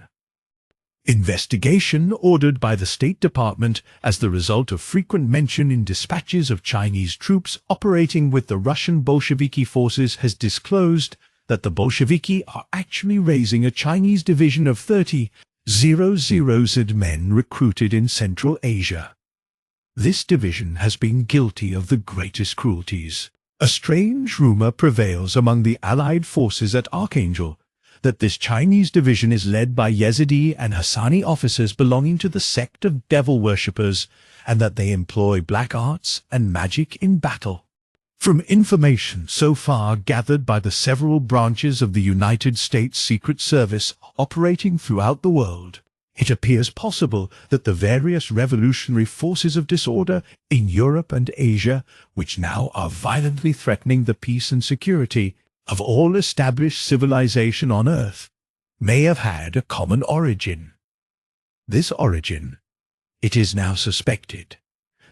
Investigation ordered by the State Department as the result of frequent mention in dispatches of Chinese troops operating with the Russian Bolsheviki forces has disclosed that the Bolsheviki are actually raising a Chinese division of 30,000 men recruited in Central Asia. This division has been guilty of the greatest cruelties. A strange rumor prevails among the Allied forces at Archangel that this Chinese division is led by Yezidi and Hassani officers belonging to the sect of devil worshippers, and that they employ black arts and magic in battle. From information so far gathered by the several branches of the United States Secret Service operating throughout the world, it appears possible that the various revolutionary forces of disorder in Europe and Asia, which now are violently threatening the peace and security of all established civilization on Earth, may have had a common origin. This origin, it is now suspected,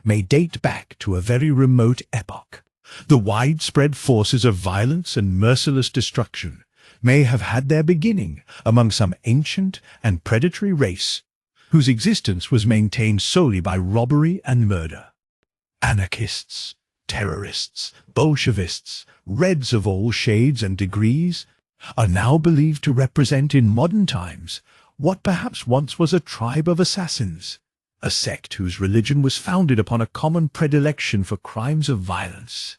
may date back to a very remote epoch. The widespread forces of violence and merciless destruction, may have had their beginning among some ancient and predatory race whose existence was maintained solely by robbery and murder. Anarchists, terrorists, Bolshevists, Reds of all shades and degrees, are now believed to represent in modern times what perhaps once was a tribe of assassins, a sect whose religion was founded upon a common predilection for crimes of violence.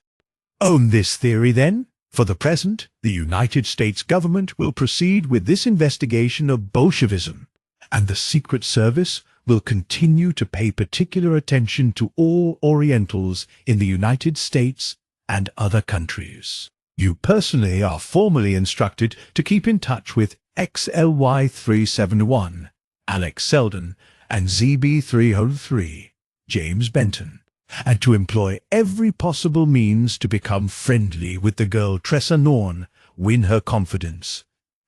Own this theory, then. For the present, the United States government will proceed with this investigation of Bolshevism, and the Secret Service will continue to pay particular attention to all Orientals in the United States and other countries. You personally are formally instructed to keep in touch with XLY371, Alex Selden, and ZB303, James Benton, and to employ every possible means to become friendly with the girl Tressa Norn, win her confidence,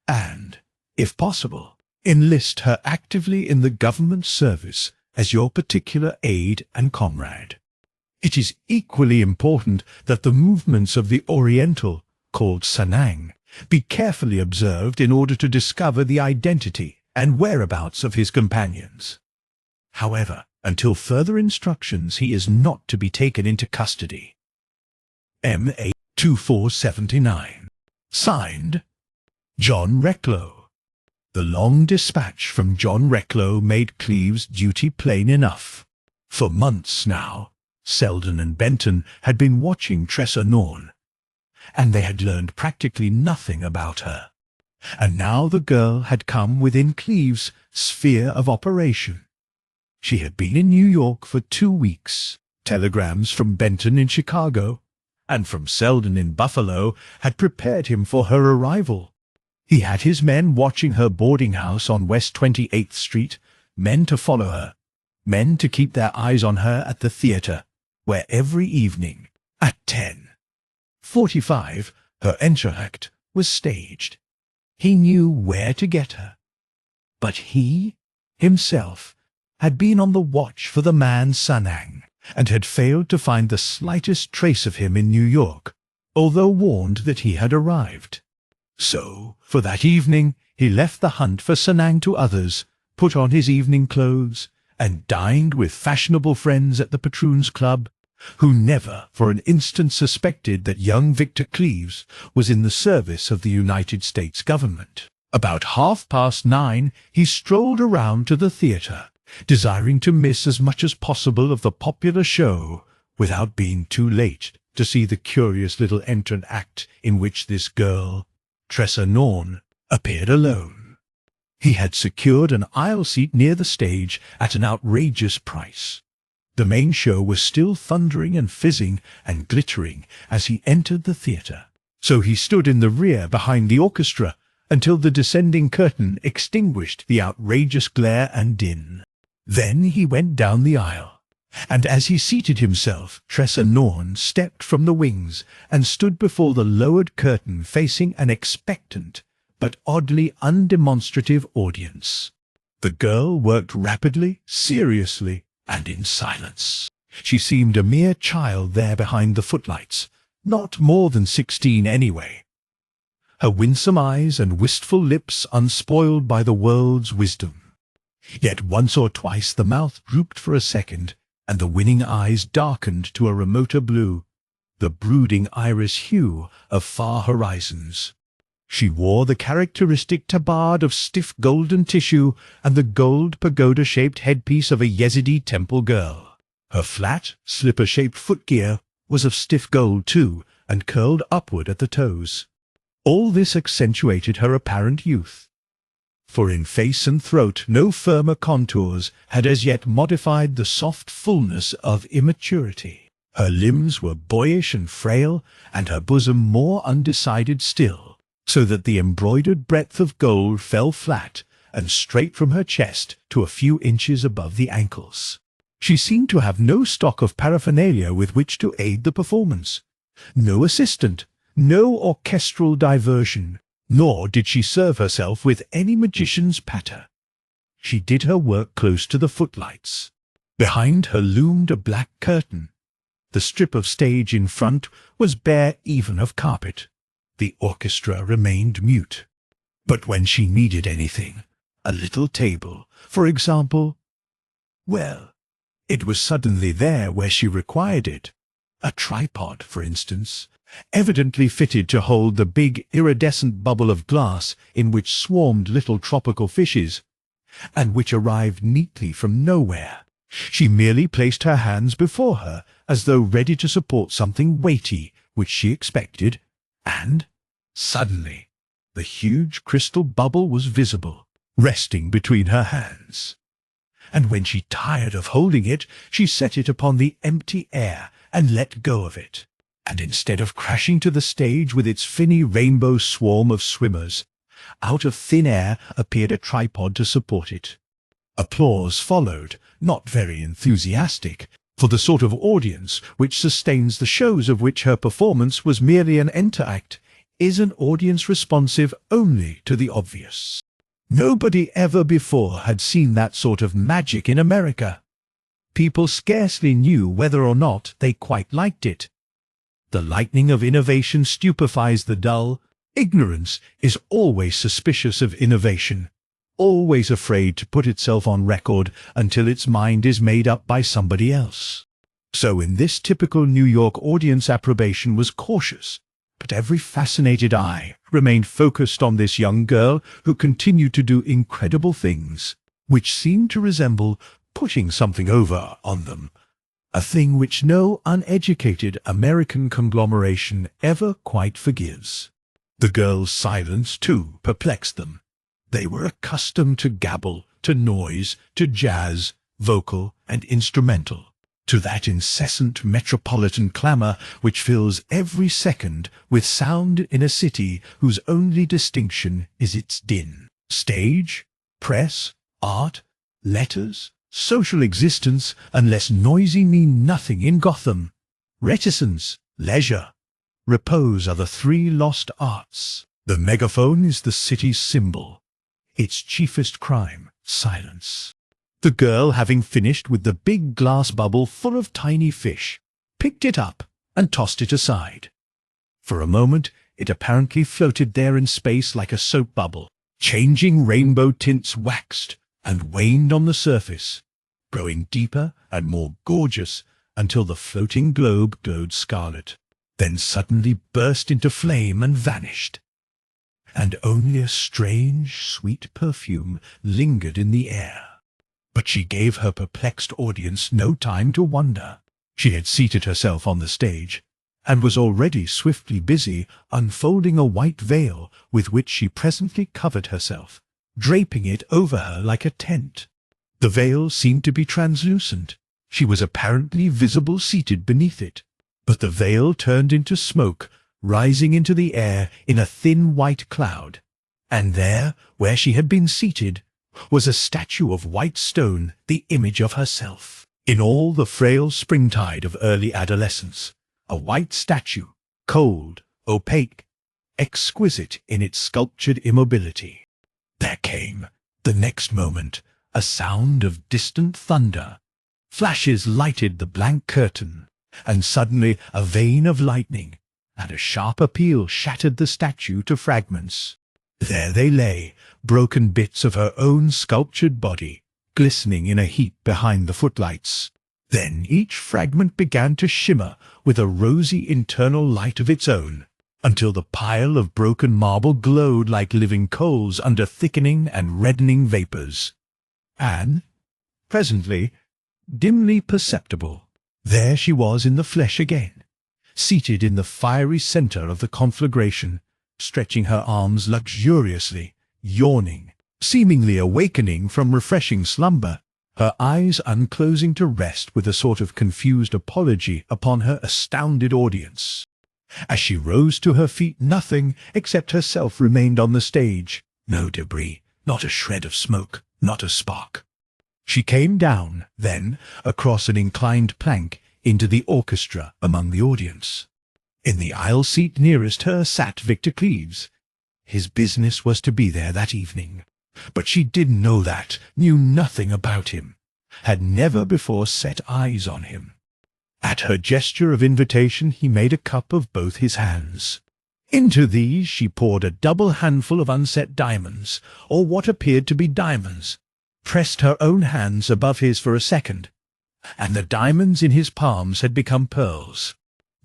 and, if possible, enlist her actively in the government service as your particular aide and comrade. It is equally important that the movements of the Oriental, called Sanang, be carefully observed in order to discover the identity and whereabouts of his companions. However, until further instructions, he is not to be taken into custody. M.A. 2479. Signed, John Recklow. The long dispatch from John Recklow made Cleve's duty plain enough. For months now, Selden and Benton had been watching Tressa Norn, and they had learned practically nothing about her. And now the girl had come within Cleve's sphere of operation. She had been in New York for 2 weeks. Telegrams from Benton in Chicago and from Selden in Buffalo had prepared him for her arrival. He had his men watching her boarding house on West 28th Street, men to follow her, men to keep their eyes on her at the theater, where every evening, at 10:45, her entr'acte was staged. He knew where to get her. But he, himself, had been on the watch for the man Sanang, and had failed to find the slightest trace of him in New York, although warned that he had arrived. So, for that evening, he left the hunt for Sanang to others, put on his evening clothes, and dined with fashionable friends at the Patroons Club, who never for an instant suspected that young Victor Cleves was in the service of the United States government. About 9:30, he strolled around to the theater, desiring to miss as much as possible of the popular show without being too late to see the curious little entrant act in which this girl, Tressa Norn, appeared alone. He had secured an aisle seat near the stage at an outrageous price. The main show was still thundering and fizzing and glittering as he entered the theater, so he stood in the rear behind the orchestra until the descending curtain extinguished the outrageous glare and din. Then he went down the aisle, and as he seated himself, Tressa Norn stepped from the wings and stood before the lowered curtain facing an expectant but oddly undemonstrative audience. The girl worked rapidly, seriously, and in silence. She seemed a mere child there behind the footlights, not more than 16 anyway. Her winsome eyes and wistful lips unspoiled by the world's wisdom. Yet once or twice the mouth drooped for a second, and the winning eyes darkened to a remoter blue, the brooding iris hue of far horizons. She wore the characteristic tabard of stiff golden tissue and the gold pagoda-shaped headpiece of a Yezidi temple girl. Her flat, slipper-shaped footgear was of stiff gold too, and curled upward at the toes. All this accentuated her apparent youth, for in face and throat no firmer contours had as yet modified the soft fullness of immaturity. Her limbs were boyish and frail, and her bosom more undecided still, so that the embroidered breadth of gold fell flat and straight from her chest to a few inches above the ankles. She seemed to have no stock of paraphernalia with which to aid the performance, no assistant, no orchestral diversion, nor did she serve herself with any magician's patter. She did her work close to the footlights. Behind her loomed a black curtain. The strip of stage in front was bare even of carpet. The orchestra remained mute. But when she needed anything, a little table, for example, well, it was suddenly there where she required it. A tripod, for instance, evidently fitted to hold the big iridescent bubble of glass in which swarmed little tropical fishes, and which arrived neatly from nowhere. She merely placed her hands before her, as though ready to support something weighty which she expected, and, suddenly, the huge crystal bubble was visible, resting between her hands. And when she tired of holding it, she set it upon the empty air and let go of it. And instead of crashing to the stage with its finny rainbow swarm of swimmers, out of thin air appeared a tripod to support it. Applause followed, not very enthusiastic, for the sort of audience which sustains the shows of which her performance was merely an entr'acte is an audience responsive only to the obvious. Nobody ever before had seen that sort of magic in America. People scarcely knew whether or not they quite liked it. The lightning of innovation stupefies the dull. Ignorance is always suspicious of innovation, always afraid to put itself on record until its mind is made up by somebody else. So in this typical New York audience, approbation was cautious, but every fascinated eye remained focused on this young girl who continued to do incredible things, which seemed to resemble pushing something over on them, a thing which no uneducated American conglomeration ever quite forgives. The girl's silence, too, perplexed them. They were accustomed to gabble, to noise, to jazz, vocal and instrumental, to that incessant metropolitan clamour which fills every second with sound in a city whose only distinction is its din. Stage, press, art, letters, social existence, unless noisy, mean nothing in Gotham. Reticence, leisure, repose are the three lost arts. The megaphone is the city's symbol, its chiefest crime, silence. The girl, having finished with the big glass bubble full of tiny fish, picked it up and tossed it aside. For a moment it apparently floated there in space like a soap bubble. Changing rainbow tints waxed and waned on the surface, growing deeper and more gorgeous until the floating globe glowed scarlet, then suddenly burst into flame and vanished. And only a strange, sweet perfume lingered in the air. But she gave her perplexed audience no time to wonder. She had seated herself on the stage, and was already swiftly busy unfolding a white veil with which she presently covered herself, draping it over her like a tent. The veil seemed to be translucent. She was apparently visible seated beneath it, but the veil turned into smoke, rising into the air in a thin white cloud, and there, where she had been seated, was a statue of white stone, the image of herself. In all the frail springtide of early adolescence, a white statue, cold, opaque, exquisite in its sculptured immobility. There came, the next moment, a sound of distant thunder. Flashes lighted the blank curtain, and suddenly a vein of lightning, and a sharper peal shattered the statue to fragments. There they lay, broken bits of her own sculptured body, glistening in a heap behind the footlights. Then each fragment began to shimmer with a rosy internal light of its own, until the pile of broken marble glowed like living coals under thickening and reddening vapours. And, presently, dimly perceptible, there she was in the flesh again, seated in the fiery centre of the conflagration, stretching her arms luxuriously, yawning, seemingly awakening from refreshing slumber, her eyes unclosing to rest with a sort of confused apology upon her astounded audience. As she rose to her feet, nothing except herself remained on the stage. No debris, not a shred of smoke, not a spark. She came down, then, across an inclined plank into the orchestra among the audience. In the aisle seat nearest her sat Victor Cleves. His business was to be there that evening, but she didn't know that, knew nothing about him, had never before set eyes on him. At her gesture of invitation he made a cup of both his hands. Into these she poured a double handful of unset diamonds, or what appeared to be diamonds, pressed her own hands above his for a second, and the diamonds in his palms had become pearls.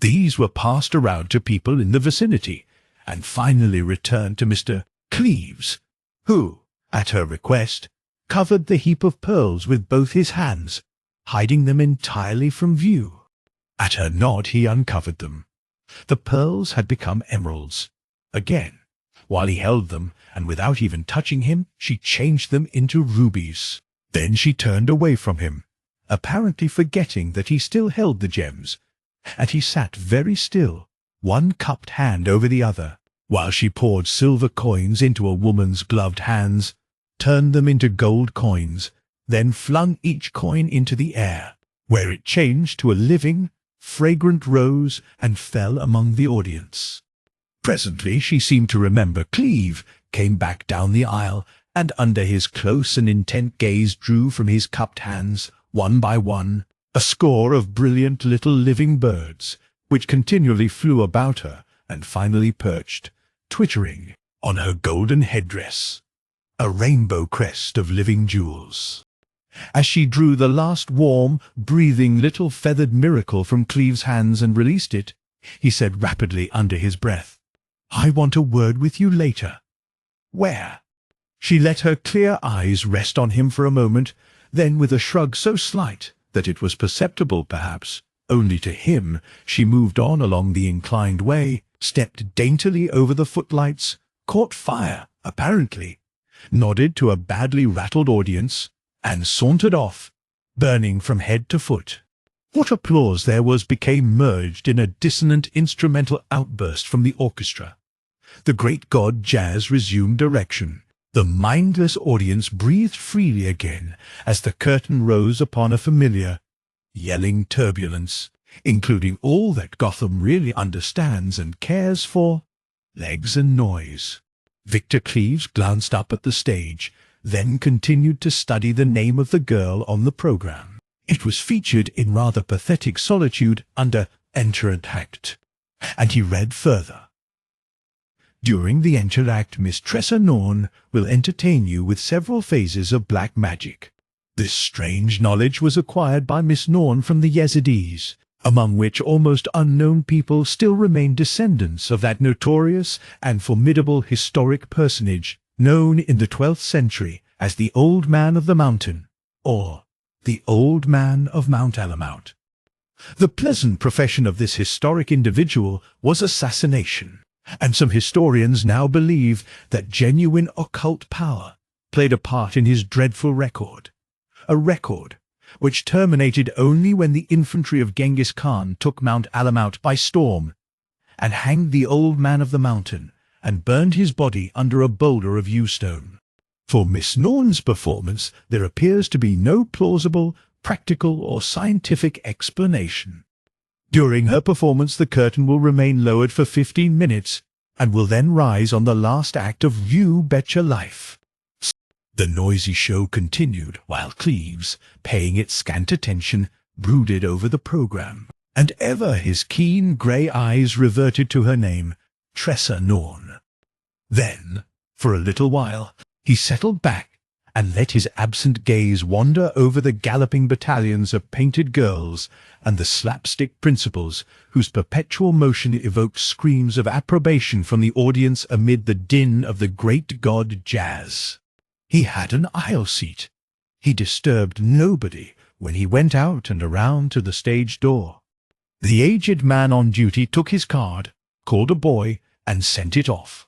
These were passed around to people in the vicinity, and finally returned to Mr. Cleves, who, at her request, covered the heap of pearls with both his hands, hiding them entirely from view. At her nod he uncovered them. The pearls had become emeralds. Again, while he held them, and without even touching him, she changed them into rubies. Then she turned away from him, apparently forgetting that he still held the gems, and he sat very still, one cupped hand over the other, while she poured silver coins into a woman's gloved hands, turned them into gold coins, then flung each coin into the air, where it changed to a living, fragrant rose and fell among the audience. Presently she seemed to remember Cleve, came back down the aisle, and under his close and intent gaze drew from his cupped hands, one by one, a score of brilliant little living birds, which continually flew about her and finally perched, twittering, on her golden headdress, a rainbow crest of living jewels. As she drew the last warm, breathing little feathered miracle from Cleve's hands and released it, he said rapidly under his breath, "I want a word with you later." "Where?" She let her clear eyes rest on him for a moment, then with a shrug so slight that it was perceptible perhaps only to him, she moved on along the inclined way, stepped daintily over the footlights, caught fire, apparently, nodded to a badly rattled audience, and sauntered off, burning from head to foot. What applause there was became merged in a dissonant instrumental outburst from the orchestra. The great god Jazz resumed direction. The mindless audience breathed freely again as the curtain rose upon a familiar, yelling turbulence, including all that Gotham really understands and cares for, legs and noise. Victor Cleves glanced up at the stage, then continued to study the name of the girl on the program. It was featured in rather pathetic solitude under Entrant Act, and he read further. During the Entrant Act, Miss Tressa Norn will entertain you with several phases of black magic. This strange knowledge was acquired by Miss Norn from the Yazidis, among which almost unknown people still remain descendants of that notorious and formidable historic personage known in the 12th century as the Old Man of the Mountain, or the Old Man of Mount Alamout. The pleasant profession of this historic individual was assassination, and some historians now believe that genuine occult power played a part in his dreadful record, a record which terminated only when the infantry of Genghis Khan took Mount Alamout by storm and hanged the Old Man of the Mountain and burned his body under a boulder of yew-stone. For Miss Norn's performance there appears to be no plausible, practical or scientific explanation. During her performance the curtain will remain lowered for 15 minutes and will then rise on the last act of You Betcha Life. The noisy show continued while Cleves, paying it scant attention, brooded over the program, and ever his keen grey eyes reverted to her name, Tressa Norn. Then, for a little while, he settled back and let his absent gaze wander over the galloping battalions of painted girls and the slapstick principals whose perpetual motion evoked screams of approbation from the audience amid the din of the great god Jazz. He had an aisle seat. He disturbed nobody when he went out and around to the stage door. The aged man on duty took his card, called a boy, and sent it off.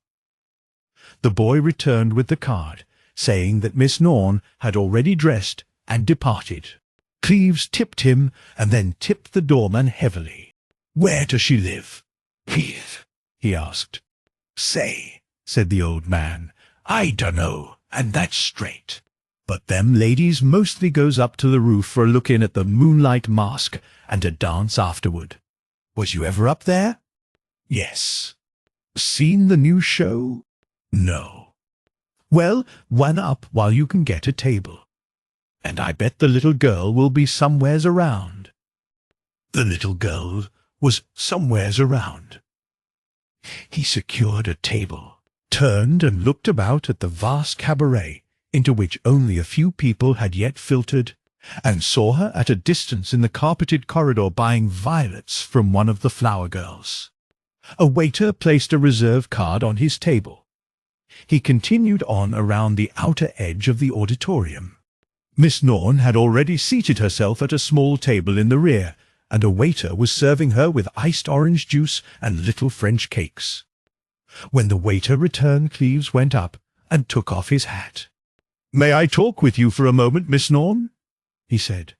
The boy returned with the card, saying that Miss Norn had already dressed and departed. Cleves tipped him and then tipped the doorman heavily. "Where does she live?" "Here," he asked. "Say," said the old man, "I dunno, and that's straight. But them ladies mostly goes up to the roof for a look in at the Moonlight Masque and a dance afterward. Was you ever up there?" "Yes." "Seen the new show?" "No." "Well, one up while you can get a table. And I bet the little girl will be somewheres around." The little girl was somewheres around. He secured a table, turned and looked about at the vast cabaret into which only a few people had yet filtered, and saw her at a distance in the carpeted corridor buying violets from one of the flower girls. A waiter placed a reserve card on his table. He continued on around the outer edge of the auditorium. Miss Norn had already seated herself at a small table in the rear, and a waiter was serving her with iced orange juice and little French cakes. When the waiter returned, Cleves went up and took off his hat. "May I talk with you for a moment, Miss Norn?" he said.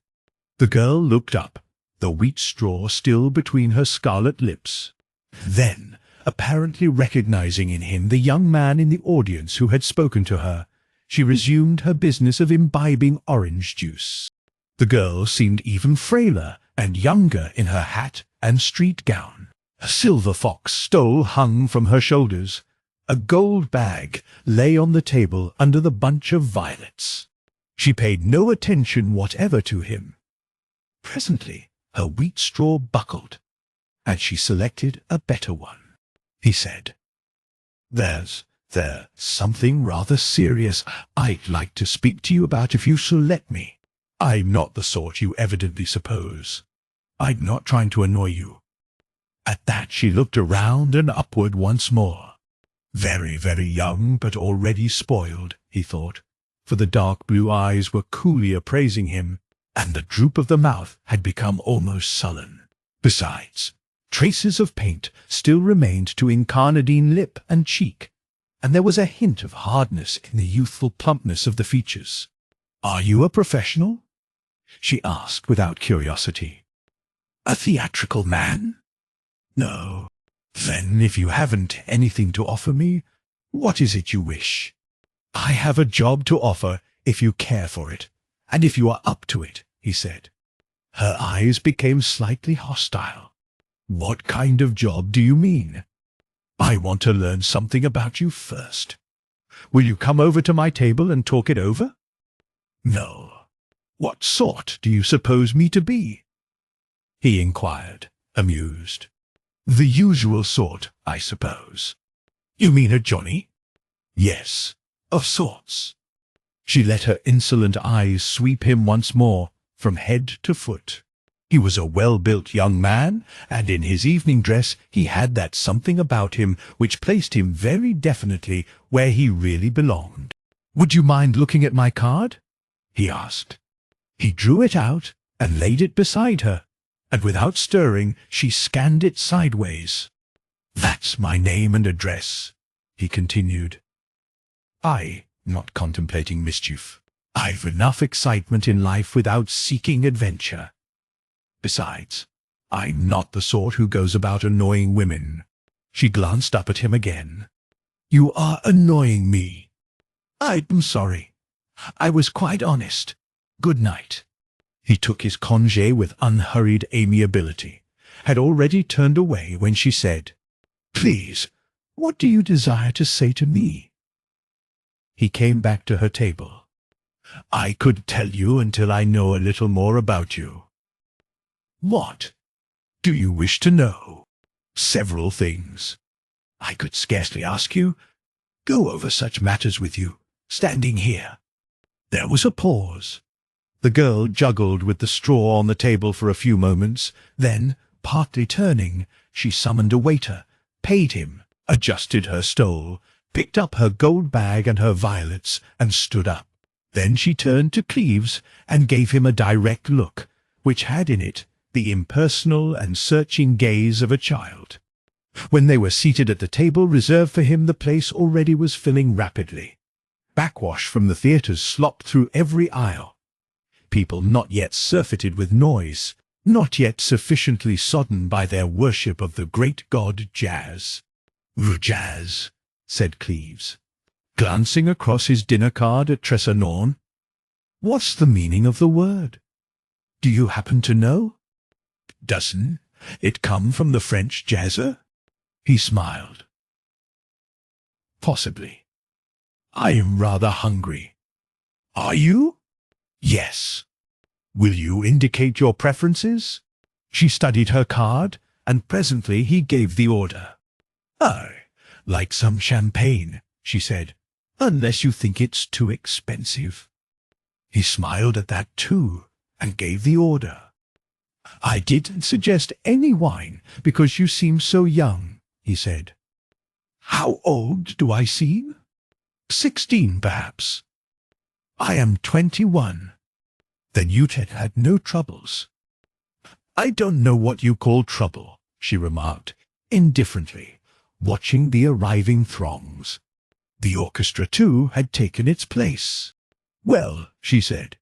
The girl looked up, the wheat straw still between her scarlet lips. Then, apparently recognizing in him the young man in the audience who had spoken to her, she resumed her business of imbibing orange juice. The girl seemed even frailer and younger in her hat and street gown. A silver fox stole hung from her shoulders. A gold bag lay on the table under the bunch of violets. She paid no attention whatever to him. Presently her wheat straw buckled, and she selected a better one. He said, There's something rather serious I'd like to speak to you about if you shall let me. I'm not the sort you evidently suppose. I'm not trying to annoy you." At that she looked around and upward once more. Very, very young, but already spoiled, he thought, for the dark blue eyes were coolly appraising him, and the droop of the mouth had become almost sullen. Besides, traces of paint still remained to incarnadine lip and cheek, and there was a hint of hardness in the youthful plumpness of the features. "Are you a professional?" she asked without curiosity. "A theatrical man?" "No." "Then, if you haven't anything to offer me, what is it you wish?" "I have a job to offer if you care for it, and if you are up to it," he said. Her eyes became slightly hostile. "What kind of job do you mean?" "I want to learn something about you first. Will you come over to my table and talk it over?" "No." "What sort do you suppose me to be?" he inquired, amused. "The usual sort, I suppose." "You mean a Johnny?" "Yes, of sorts." She let her insolent eyes sweep him once more, from head to foot. He was a well-built young man, and in his evening dress he had that something about him which placed him very definitely where he really belonged. "Would you mind looking at my card?" he asked. He drew it out and laid it beside her, and without stirring she scanned it sideways. "That's my name and address," he continued. "I'm not contemplating mischief. I've enough excitement in life without seeking adventure. Besides, I'm not the sort who goes about annoying women." She glanced up at him again. "You are annoying me." "I'm sorry. I was quite honest. Good night." He took his congé with unhurried amiability, had already turned away when she said, "Please, what do you desire to say to me?" He came back to her table. "I could tell you until I know a little more about you." "What do you wish to know?" "Several things. I could scarcely ask you, go over such matters with you, standing here." There was a pause. The girl juggled with the straw on the table for a few moments, then, partly turning, she summoned a waiter, paid him, adjusted her stole, picked up her gold bag and her violets, and stood up. Then she turned to Cleves and gave him a direct look, which had in it the impersonal and searching gaze of a child. When they were seated at the table reserved for him, the place already was filling rapidly. Backwash from the theatres slopped through every aisle. People not yet surfeited with noise, not yet sufficiently sodden by their worship of the great god Jazz. "Jazz," said Cleves, glancing across his dinner card at Tressa Norn. "What's the meaning of the word? Do you happen to know? Doesn't it come from the French jazzer?" He smiled. "Possibly. I am rather hungry." "Are you?" "Yes." "Will you indicate your preferences?" She studied her card, and presently he gave the order. "I like some champagne," she said, "unless you think it's too expensive." He smiled at that too, and gave the order. "I didn't suggest any wine because you seem so young," he said. "How old do I seem?" 16, perhaps." "I am 21. Then you'd had no troubles." "I don't know what you call trouble," she remarked, indifferently, watching the arriving throngs. The orchestra, too, had taken its place. "Well," she said,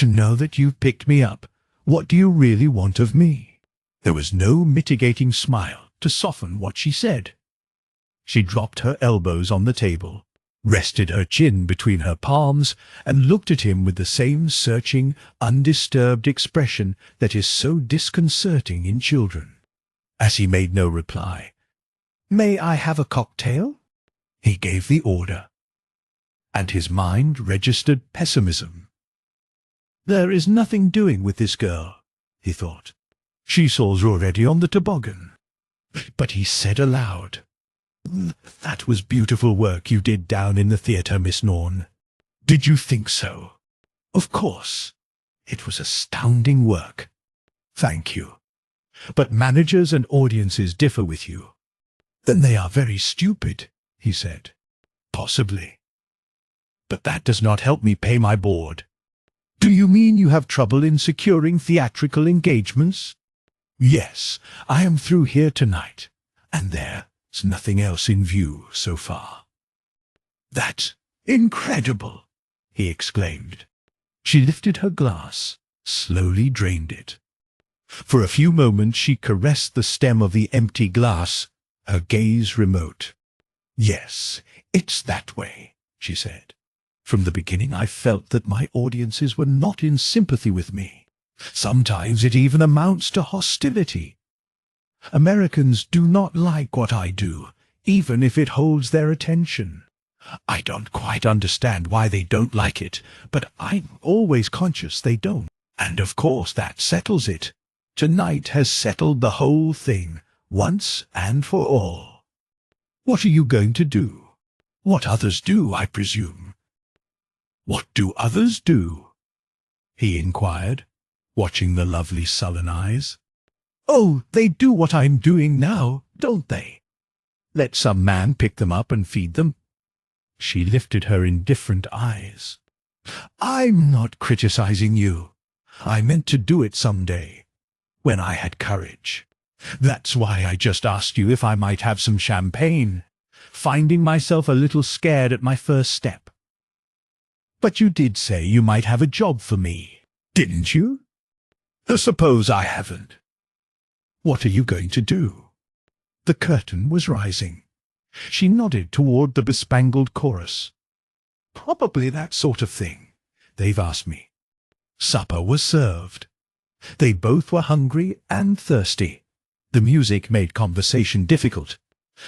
"now that you've picked me up, what do you really want of me?" There was no mitigating smile to soften what she said. She dropped her elbows on the table, rested her chin between her palms, and looked at him with the same searching, undisturbed expression that is so disconcerting in children. As he made no reply, "May I have a cocktail?" he gave the order, and his mind registered pessimism. "There is nothing doing with this girl," he thought. "She's already on the toboggan." But he said aloud, "That was beautiful work you did down in the theatre, Miss Norn." "Did you think so?" "Of course. It was astounding work." "Thank you. But managers and audiences differ with you." "Then they are very stupid," he said. "Possibly. But that does not help me pay my board." "Do you mean you have trouble in securing theatrical engagements?" "Yes, I am through here tonight, and there's nothing else in view so far." "That's incredible!" he exclaimed. She lifted her glass, slowly drained it. For a few moments she caressed the stem of the empty glass, her gaze remote. "Yes, it's that way," she said. "From the beginning I felt that my audiences were not in sympathy with me. Sometimes it even amounts to hostility. Americans do not like what I do, even if it holds their attention. I don't quite understand why they don't like it, but I'm always conscious they don't. And of course that settles it. Tonight has settled the whole thing, once and for all." "What are you going to do?" "What others do, I presume." "What do others do?" he inquired, watching the lovely sullen eyes. "Oh, they do what I'm doing now, don't they? Let some man pick them up and feed them." She lifted her indifferent eyes. "I'm not criticizing you. I meant to do it some day, when I had courage. That's why I just asked you if I might have some champagne, finding myself a little scared at my first step." "But you did say you might have a job for me, didn't you?" "Suppose I haven't. What are you going to do?" The curtain was rising. She nodded toward the bespangled chorus. "Probably that sort of thing. They've asked me." Supper was served. They both were hungry and thirsty. The music made conversation difficult,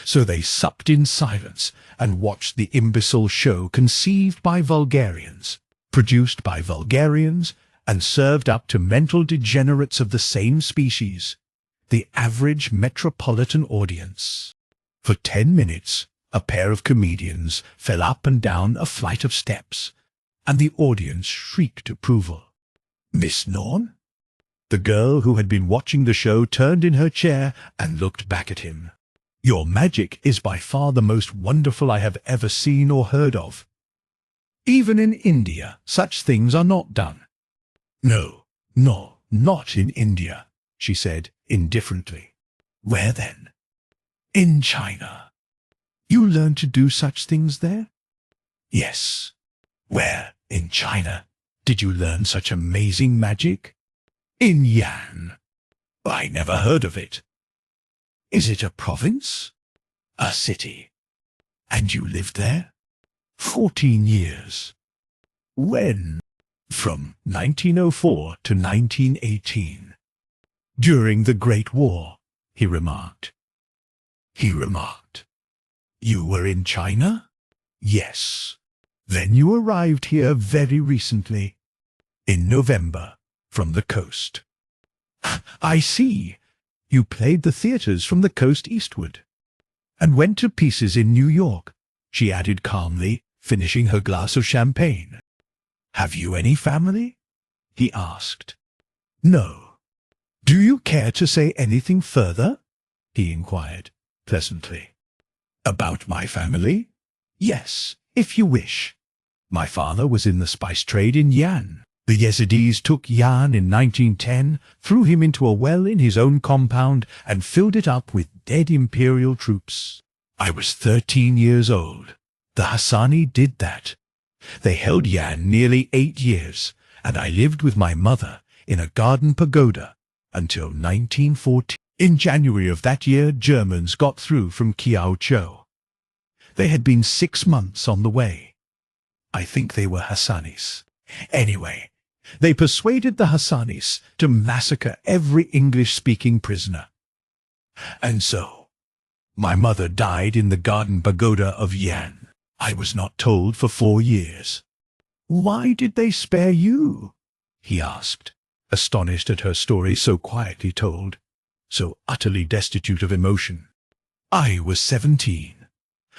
so they supped in silence and watched the imbecile show conceived by vulgarians, produced by vulgarians, and served up to mental degenerates of the same species, the average metropolitan audience. For 10 minutes, a pair of comedians fell up and down a flight of steps, and the audience shrieked approval. "Miss Norn?" The girl who had been watching the show turned in her chair and looked back at him. "Your magic is by far the most wonderful I have ever seen or heard of. Even in India, such things are not done." No, not in India," she said indifferently. "Where then?" "In China." "You learned to do such things there?" "Yes." "Where in China did you learn such amazing magic?" "In Yan." "I never heard of it." "Is it a province?" "A city." "And you lived there?" 14 years. "When?" "From 1904 to 1918. "During the Great War," he remarked. "You were in China?" "Yes." "Then you arrived here very recently?" "In November, from the coast." "I see. You played the theatres from the coast eastward." and went to pieces in New York, she added calmly, finishing her glass of champagne. Have you any family? He asked. No. Do you care to say anything further? He inquired, pleasantly. About my family? Yes, if you wish. My father was in the spice trade in Yan. The Yazidis took Yan in 1910, threw him into a well in his own compound, and filled it up with dead imperial troops. I was 13 years old. The Hassani did that. They held Yan nearly 8 years, and I lived with my mother in a garden pagoda until 1914. In January of that year, Germans got through from Kiaochou. They had been 6 months on the way. I think they were Hassanis. Anyway, they persuaded the Hassanis to massacre every English-speaking prisoner. And so, my mother died in the garden pagoda of Yan. I was not told for 4 years. Why did they spare you? He asked, astonished at her story so quietly told, so utterly destitute of emotion. I was 17.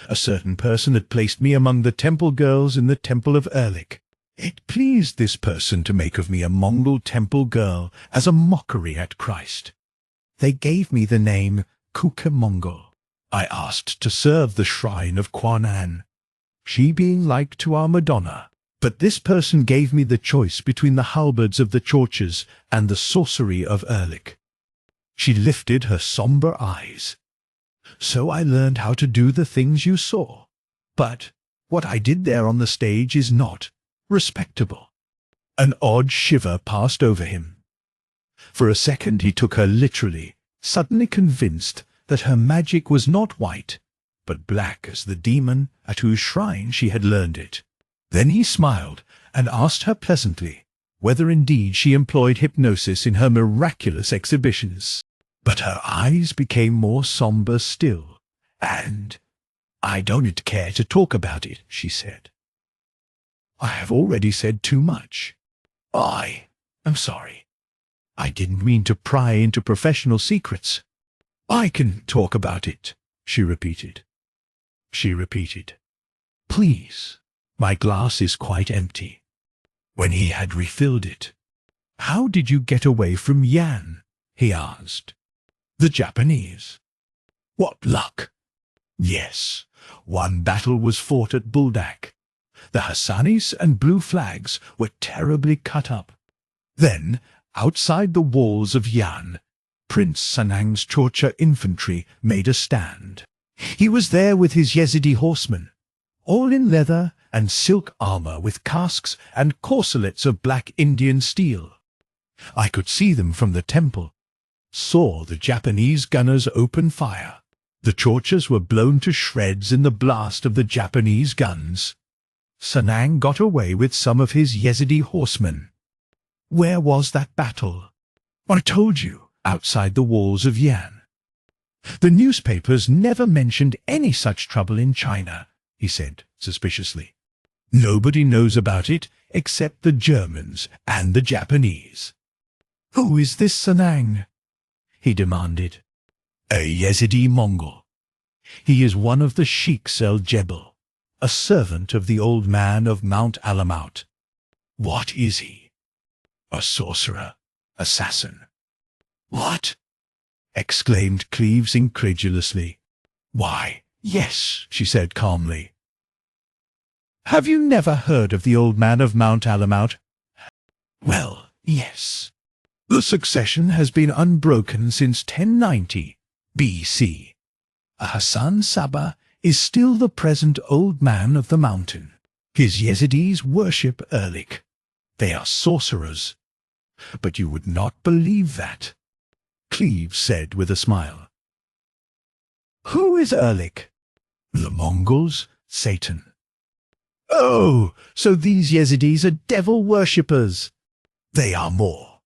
A certain person had placed me among the temple girls in the temple of Erlik. It pleased this person to make of me a Mongol temple girl as a mockery at Christ. They gave me the name Kuka Mongol. I asked to serve the shrine of Kwanan, she being like to our Madonna. But this person gave me the choice between the halberds of the churches and the sorcery of Erlik. She lifted her somber eyes. So I learned how to do the things you saw. But what I did there on the stage is not respectable. An odd shiver passed over him. For a second he took her literally, suddenly convinced that her magic was not white, but black as the demon at whose shrine she had learned it. Then he smiled and asked her pleasantly whether indeed she employed hypnosis in her miraculous exhibitions. But her eyes became more somber still, and, I don't care to talk about it, she said. I have already said too much. I am sorry. I didn't mean to pry into professional secrets. I can talk about it, she repeated. Please, my glass is quite empty. When he had refilled it, how did you get away from Yan? He asked. The Japanese. What luck! Yes, one battle was fought at Buldak. The Hassanis and blue flags were terribly cut up. Then, outside the walls of Yan, Prince Sanang's Chorcha infantry made a stand. He was there with his Yazidi horsemen, all in leather and silk armor with casques and corselets of black Indian steel. I could see them from the temple, saw the Japanese gunners open fire. The Chorchas were blown to shreds in the blast of the Japanese guns. Sanang got away with some of his Yazidi horsemen. Where was that battle? I told you, outside the walls of Yan. The newspapers never mentioned any such trouble in China, he said suspiciously. Nobody knows about it except the Germans and the Japanese. Who is this Sanang? He demanded. A Yazidi Mongol. He is one of the Sheikhs el-Jebel, a servant of the old man of Mount Alamout. What is he? A sorcerer, assassin. What? Exclaimed Cleves incredulously. Why, yes, she said calmly. Have you never heard of the old man of Mount Alamout? Well, yes. The succession has been unbroken since 1090 B.C. Hassan Sabah is still the present old man of the mountain. His Yazidis worship Erlik. They are sorcerers. But you would not believe that, Cleves said with a smile. Who is Erlik? The Mongols, Satan. Oh, so these Yazidis are devil worshippers. They are more.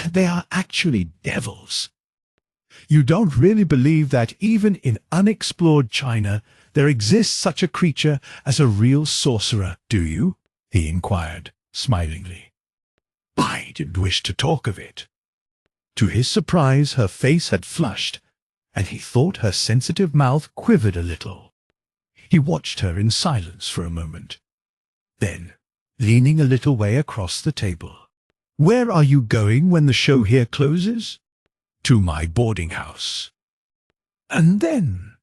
They are actually devils. You don't really believe that even in unexplored China there exists such a creature as a real sorcerer, do you? He inquired, smilingly. I didn't wish to talk of it. To his surprise, her face had flushed, and he thought her sensitive mouth quivered a little. He watched her in silence for a moment. Then, leaning a little way across the table, "Where are you going when the show here closes?" "To my boarding house." "And then?"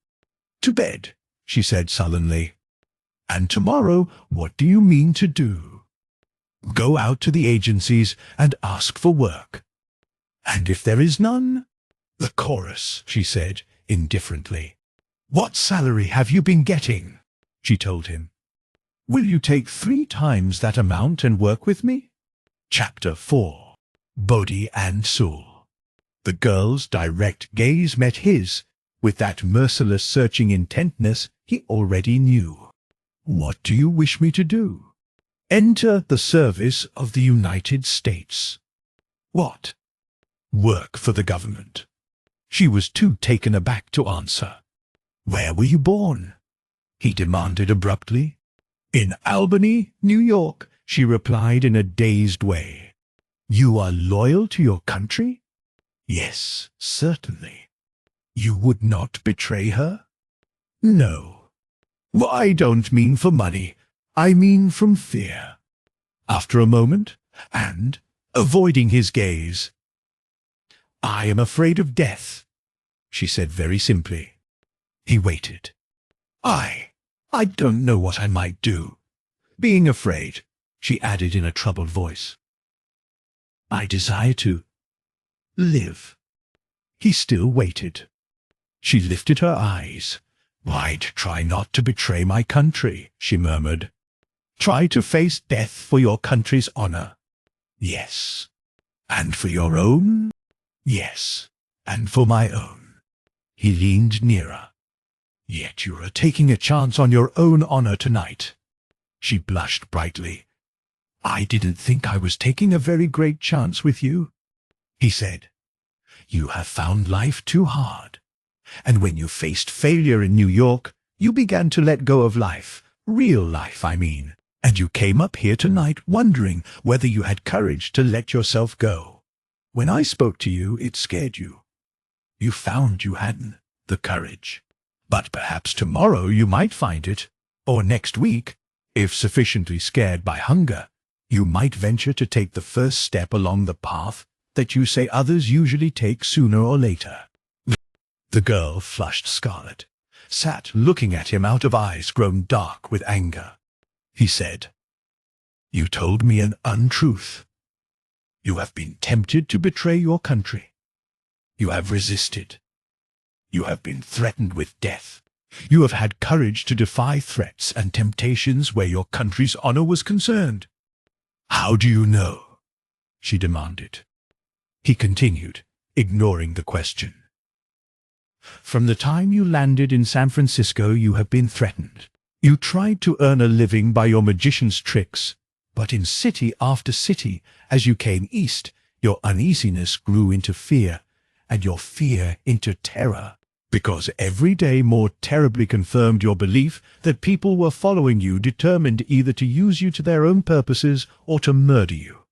"To bed," she said sullenly. "And tomorrow, what do you mean to do?" "Go out to the agencies and ask for work." "And if there is none?" "The chorus," she said indifferently. "What salary have you been getting?" she told him. "Will you take 3 times that amount and work with me?" Chapter 4. Body and Soul. The girl's direct gaze met his, with that merciless searching intentness he already knew. "What do you wish me to do?" "Enter the service of the United States." "What?" "Work for the government." She was too taken aback to answer. "Where were you born?" he demanded abruptly. "In Albany, New York," she replied in a dazed way. "You are loyal to your country?" "Yes, certainly." "You would not betray her?" "No." "I don't mean for money. I mean from fear." After a moment, and, avoiding his gaze, "I am afraid of death," she said very simply. He waited. I don't know what I might do." "Being afraid," she added in a troubled voice. "I desire to live." He still waited. She lifted her eyes. "I'd try not to betray my country," she murmured. "Try to face death for your country's honor." "Yes." "And for your own?" "Yes, and for my own." He leaned nearer. "Yet you are taking a chance on your own honor tonight." She blushed brightly. "I didn't think I was taking a very great chance with you," he said. "You have found life too hard. And when you faced failure in New York, you began to let go of life, real life, I mean, and you came up here tonight wondering whether you had courage to let yourself go. When I spoke to you, it scared you. You found you hadn't the courage. But perhaps tomorrow you might find it, or next week, if sufficiently scared by hunger, you might venture to take the first step along the path that you say others usually take sooner or later." The girl, flushed scarlet, sat looking at him out of eyes grown dark with anger. He said, "You told me an untruth. You have been tempted to betray your country. You have resisted. You have been threatened with death. You have had courage to defy threats and temptations where your country's honor was concerned." "How do you know?" she demanded. He continued, ignoring the question. "From the time you landed in San Francisco, you have been threatened. You tried to earn a living by your magician's tricks, but in city after city, as you came east, your uneasiness grew into fear, and your fear into terror, because every day more terribly confirmed your belief that people were following you, determined either to use you to their own purposes or to murder you."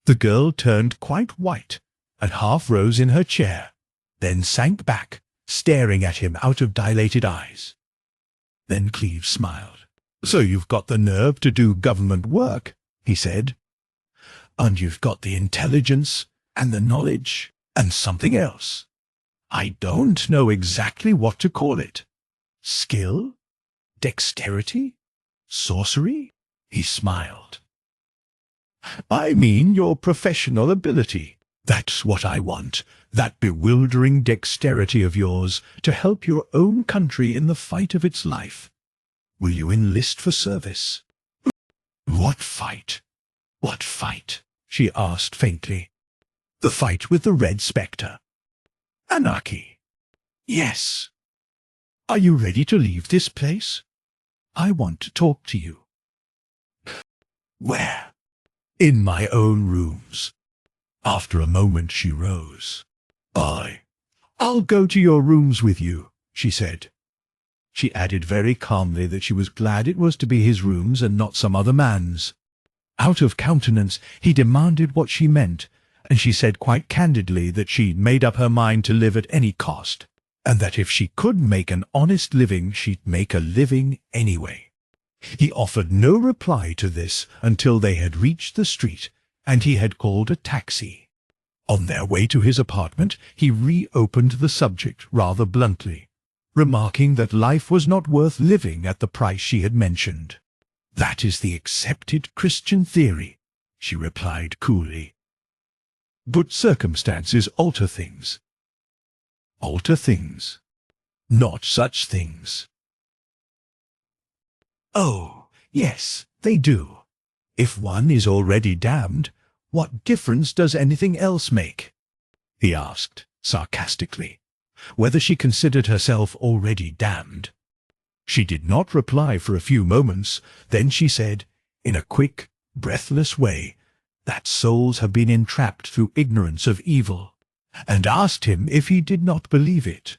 The girl turned quite white and half rose in her chair, then sank back, staring at him out of dilated eyes. Then Cleve smiled. "So you've got the nerve to do government work," he said. "And you've got the intelligence and the knowledge and something else. I don't know exactly what to call it. Skill? Dexterity? Sorcery?" He smiled. "I mean your professional ability. That's what I want, that bewildering dexterity of yours to help your own country in the fight of its life. Will you enlist for service?" "What fight? What fight?" she asked faintly. "The fight with the Red Spectre." "Anarchy?" "Yes." "Are you ready to leave this place? I want to talk to you." "Where?" "In my own rooms." After a moment she rose. I'll go to your rooms with you," she said. She added very calmly that she was glad it was to be his rooms and not some other man's. Out of countenance, he demanded what she meant, and she said quite candidly that she'd made up her mind to live at any cost. and that if she could make an honest living, she'd make a living anyway. He offered no reply to this until they had reached the street, and he had called a taxi. On their way to his apartment, he reopened the subject rather bluntly, remarking that life was not worth living at the price she had mentioned. "That is the accepted Christian theory," she replied coolly. "But circumstances alter things." "Alter things? Not such things." "Oh, yes, they do. If one is already damned, what difference does anything else make?" he asked sarcastically, whether she considered herself already damned. She did not reply for a few moments. Then she said, in a quick, breathless way, that souls have been entrapped through ignorance of evil, and asked him if he did not believe it.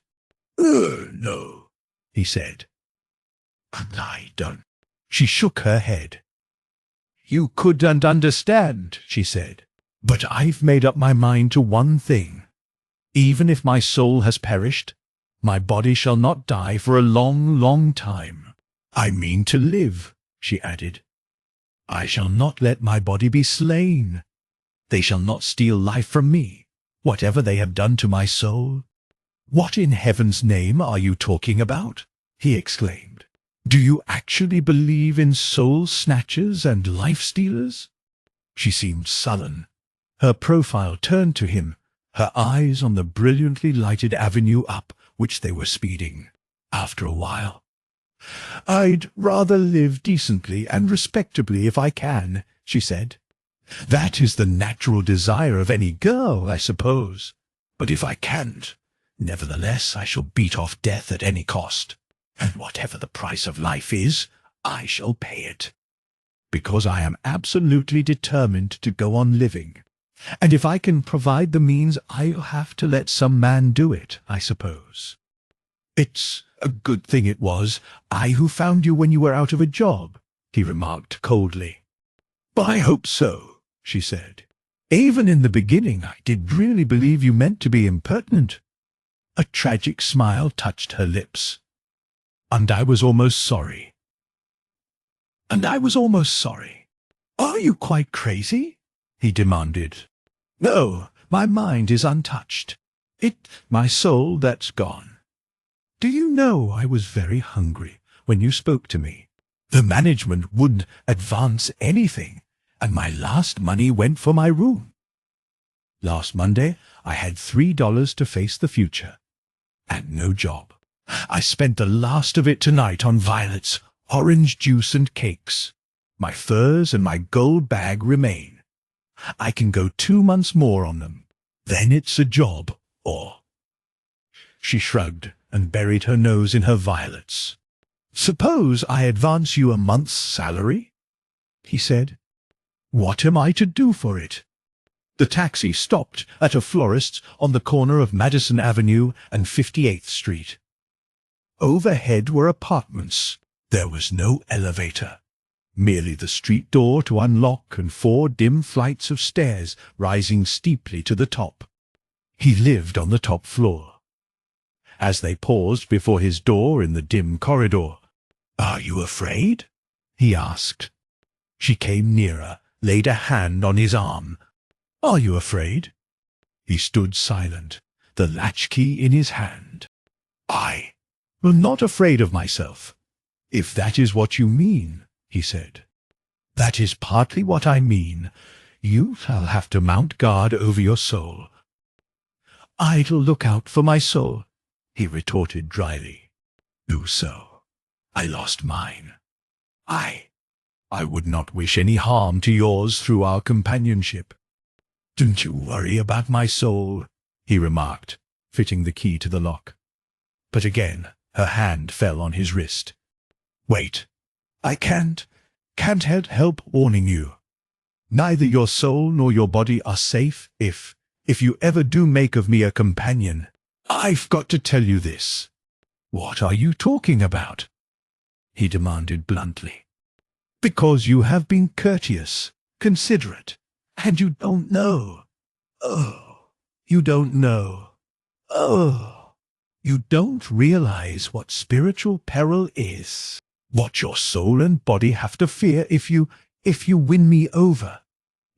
No," he said. "I don't." She shook her head. "You couldn't understand," she said. "But I've made up my mind to one thing. Even if my soul has perished, my body shall not die for a long, long time. I mean to live," she added. "I shall not let my body be slain. They shall not steal life from me, whatever they have done to my soul." "What in heaven's name are you talking about?" he exclaimed. "Do you actually believe in soul snatchers and life stealers?" She seemed sullen. Her profile turned to him, her eyes on the brilliantly lighted avenue up which they were speeding. After a while, "I'd rather live decently and respectably if I can," she said. "That is the natural desire of any girl, I suppose. But if I can't, nevertheless I shall beat off death at any cost. And whatever the price of life is, I shall pay it. Because I am absolutely determined to go on living. And if I can provide the means, I'll have to let some man do it, I suppose. It's a good thing it was I who found you when you were out of a job," he remarked coldly. "I hope so," she said. "Even in the beginning I did really believe you meant to be impertinent." A tragic smile touched her lips. "And I was almost sorry." "And I was almost sorry. Are you quite crazy?" he demanded. "No, my mind is untouched. It's my soul that's gone. Do you know I was very hungry when you spoke to me? The management wouldn't advance anything, and my last money went for my room. Last Monday I had $3 to face the future, and no job. I spent the last of it tonight on violets, orange juice and cakes. My furs and my gold bag remain. I can go 2 months more on them. Then it's a job, or—" She shrugged and buried her nose in her violets. "Suppose I advance you a month's salary?" he said. "What am I to do for it?" The taxi stopped at a florist's on the corner of Madison Avenue and 58th Street. Overhead were apartments. There was no elevator. Merely the street door to unlock and 4 dim flights of stairs rising steeply to the top. He lived on the top floor. As they paused before his door in the dim corridor, "Are you afraid?" he asked. She came nearer, laid a hand on his arm. "Are you afraid?" He stood silent, the latchkey in his hand. "I am not afraid of myself, if that is what you mean," he said. "That is partly what I mean. You shall have to mount guard over your soul." "I'll look out for my soul," he retorted dryly. "Do so. I lost mine. I would not wish any harm to yours through our companionship." "Don't you worry about my soul," he remarked, fitting the key to the lock. But again her hand fell on his wrist. "Wait. I can't help warning you. Neither your soul nor your body are safe if you ever do make of me a companion. I've got to tell you this." "What are you talking about?" he demanded bluntly. "Because you have been courteous, considerate, and you don't know. Oh, you don't know. Oh." You don't realize what spiritual peril is, what your soul and body have to fear if you win me over,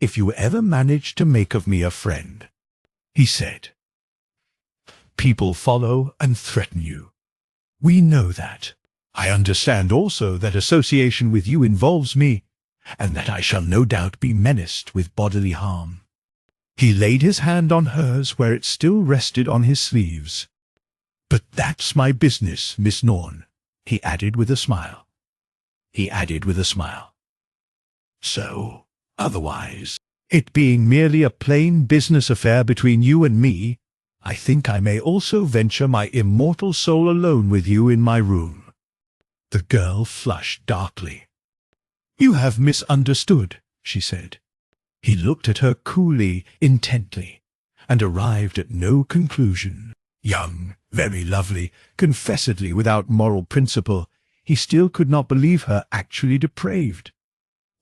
if you ever manage to make of me a friend," he said. "People follow and threaten you. We know that. I understand also that association with you involves me, and that I shall no doubt be menaced with bodily harm." He laid his hand on hers where it still rested on his sleeves. "But that's my business, Miss Norn," he added with a smile. "So, otherwise, it being merely a plain business affair between you and me, I think I may also venture my immortal soul alone with you in my room." The girl flushed darkly. "You have misunderstood," she said. He looked at her coolly, intently, and arrived at no conclusion. Young, very lovely, confessedly without moral principle, he still could not believe her actually depraved.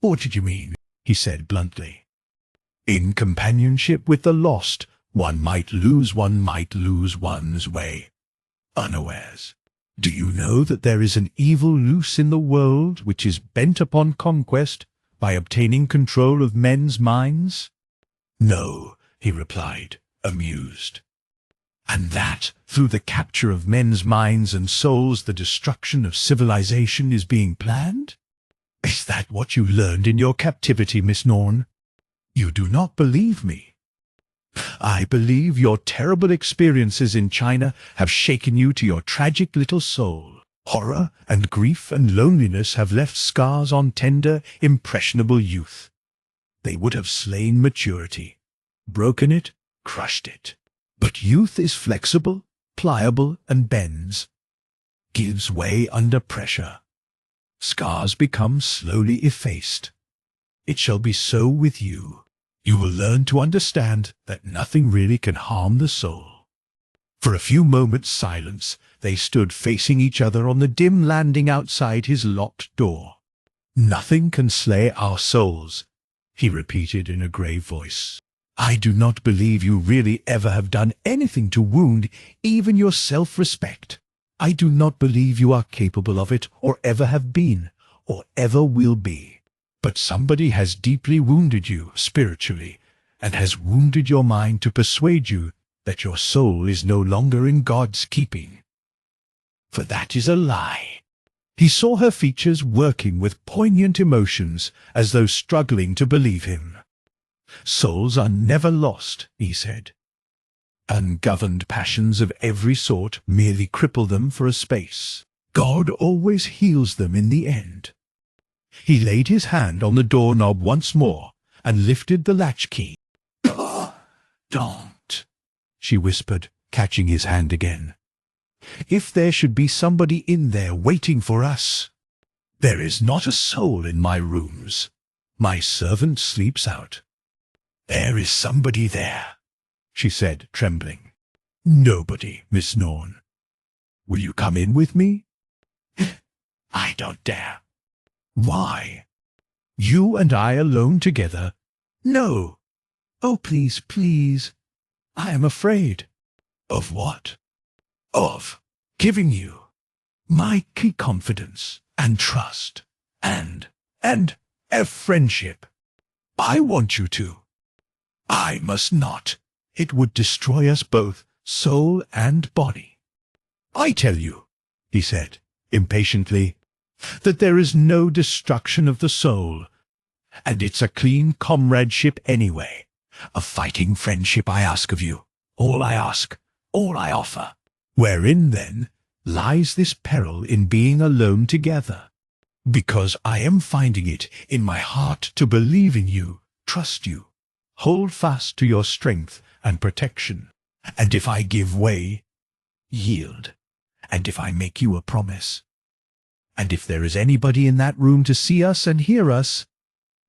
"What did you mean?" he said bluntly. "In companionship with the lost, one might lose one's way, unawares. Do you know that there is an evil loose in the world which is bent upon conquest by obtaining control of men's minds?" "No," he replied, amused. "And that, through the capture of men's minds and souls, the destruction of civilization is being planned? Is that what you learned in your captivity, Miss Norn? You do not believe me. I believe your terrible experiences in China have shaken you to your tragic little soul. Horror and grief and loneliness have left scars on tender, impressionable youth. They would have slain maturity, broken it, crushed it. But youth is flexible, pliable, and bends, gives way under pressure. Scars become slowly effaced. It shall be so with you. You will learn to understand that nothing really can harm the soul." For a few moments' silence, they stood facing each other on the dim landing outside his locked door. "Nothing can slay our souls," he repeated in a grave voice. "I do not believe you really ever have done anything to wound even your self-respect. I do not believe you are capable of it, or ever have been, or ever will be. But somebody has deeply wounded you spiritually, and has wounded your mind to persuade you that your soul is no longer in God's keeping. For that is a lie." He saw her features working with poignant emotions, as though struggling to believe him. "Souls are never lost," he said. "Ungoverned passions of every sort merely cripple them for a space. God always heals them in the end." He laid his hand on the doorknob once more and lifted the latchkey. "Don't," she whispered, catching his hand again. "If there should be somebody in there waiting for us. There is not a soul in my rooms. My servant sleeps out. There is somebody there," she said, trembling. "Nobody, Miss Norn. Will you come in with me?" "I don't dare." "Why? You and I alone together?" "No." "Oh, please, please. I am afraid." "Of what?" "Of giving you my key confidence and trust and a friendship. I want you to." "I must not. It would destroy us both, soul and body." "I tell you," he said, impatiently, "that there is no destruction of the soul, and it's a clean comradeship anyway. A fighting friendship I ask of you. All I ask, all I offer. Wherein, then, lies this peril in being alone together? Because I am finding it in my heart to believe in you, trust you, hold fast to your strength and protection. And if I give way, yield. And if I make you a promise, and if there is anybody in that room to see us and hear us,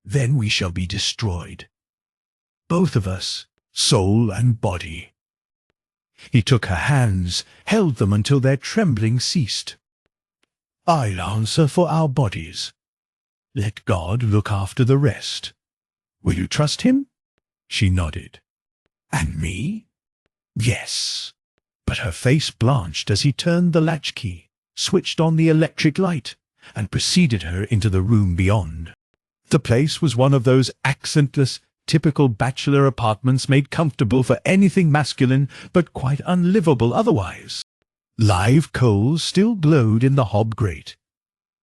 then we shall be destroyed. Both of us, soul and body." He took her hands, held them until their trembling ceased. "I'll answer for our bodies. Let God look after the rest. Will you trust him?" She nodded. "And me?" "Yes. But her face blanched as he turned the latchkey, switched on the electric light, and preceded her into the room beyond. The place was one of those accentless, typical bachelor apartments made comfortable for anything masculine but quite unlivable otherwise. Live coals still glowed in the hob grate.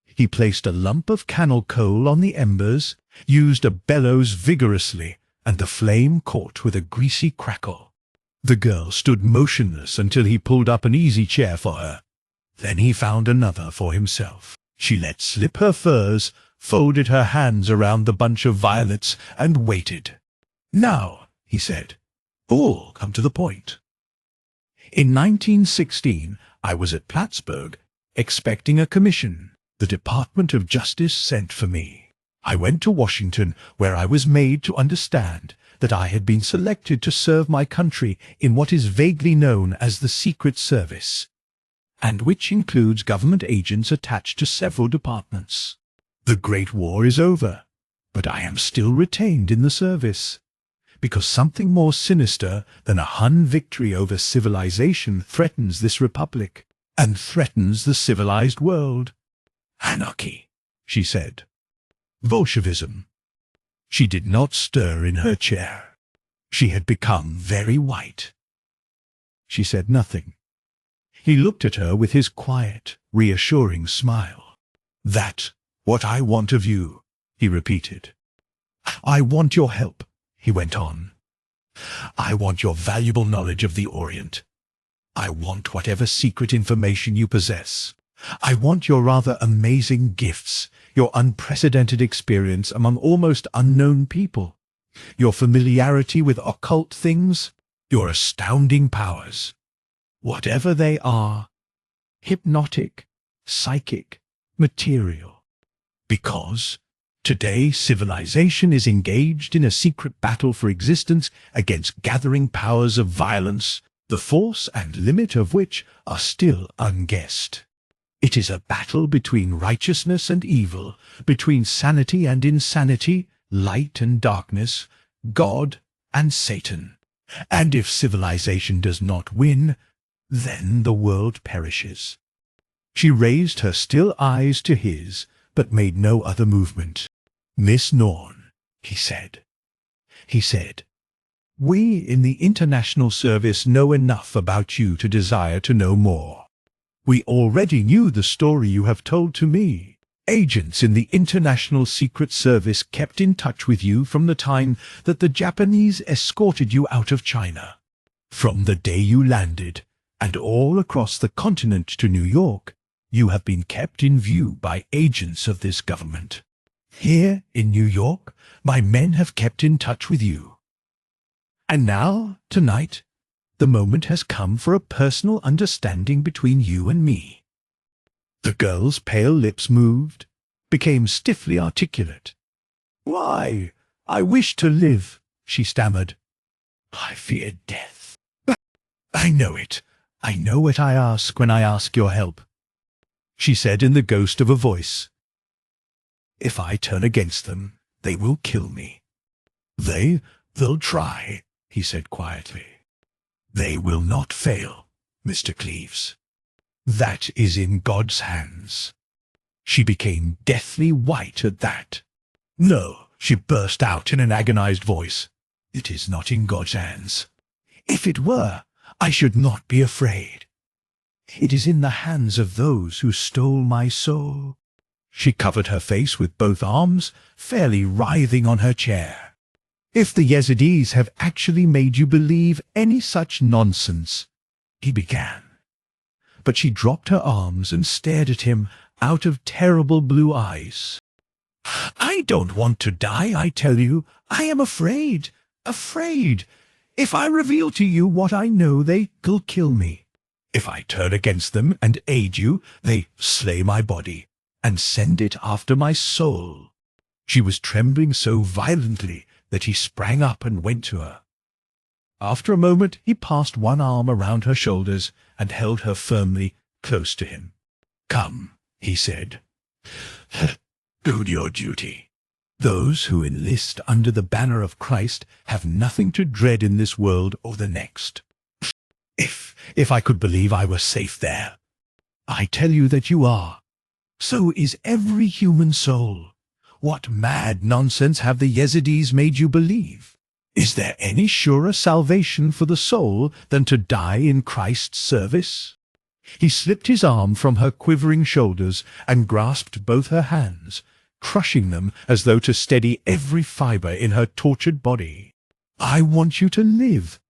He placed a lump of cannel coal on the embers, used a bellows vigorously, and the flame caught with a greasy crackle. The girl stood motionless until he pulled up an easy chair for her. Then he found another for himself. She let slip her furs, folded her hands around the bunch of violets, and waited. "Now," he said, "all come to the point. In 1916, I was at Plattsburgh, expecting a commission. The Department of Justice sent for me. I went to Washington, where I was made to understand that I had been selected to serve my country in what is vaguely known as the Secret Service, and which includes government agents attached to several departments. The Great War is over, but I am still retained in the service, because something more sinister than a Hun victory over civilization threatens this republic, and threatens the civilized world. Anarchy, she said. Bolshevism. She did not stir in her chair. She had become very white. She said nothing. He looked at her with his quiet, reassuring smile. "That's what I want of you," he repeated. "I want your help," he went on. "I want your valuable knowledge of the Orient. I want whatever secret information you possess. I want your rather amazing gifts, your unprecedented experience among almost unknown people, your familiarity with occult things, your astounding powers. Whatever they are, hypnotic, psychic, material. Because today civilization is engaged in a secret battle for existence against gathering powers of violence, the force and limit of which are still unguessed. It is a battle between righteousness and evil, between sanity and insanity, light and darkness, God and Satan. And if civilization does not win, then the world perishes." She raised her still eyes to his, but made no other movement. "Miss Norn," he said. "We in the international service know enough about you to desire to know more. We already knew the story you have told to me. Agents in the International Secret Service kept in touch with you from the time that the Japanese escorted you out of China. From the day you landed, and all across the continent to New York, you have been kept in view by agents of this government. Here in New York, my men have kept in touch with you. And now, tonight, the moment has come for a personal understanding between you and me." The girl's pale lips moved, became stiffly articulate. "Why, I wish to live," she stammered. "I fear death." "I know it. I know what I ask when I ask your help," she said in the ghost of a voice. "If I turn against them, they will kill me." They'll try," he said quietly. "They will not fail, Mr. Cleves. That is in God's hands." She became deathly white at that. "No," she burst out in an agonized voice. "It is not in God's hands. If it were, I should not be afraid. It is in the hands of those who stole my soul." She covered her face with both arms, fairly writhing on her chair. "If the Yazidis have actually made you believe any such nonsense," he began. But she dropped her arms and stared at him out of terrible blue eyes. "I don't want to die, I tell you. I am afraid. If I reveal to you what I know, they'll kill me. If I turn against them and aid you, they slay my body and send it after my soul." She was trembling so violently that he sprang up and went to her. After a moment he passed one arm around her shoulders and held her firmly close to him. "Come," he said. "Do your duty. Those who enlist under the banner of Christ have nothing to dread in this world or the next. If I could believe I were safe there. I tell you that you are. So is every human soul. What mad nonsense have the Yazidis made you believe? Is there any surer salvation for the soul than to die in Christ's service? He slipped his arm from her quivering shoulders and grasped both her hands, crushing them as though to steady every fibre in her tortured body. I want you to live.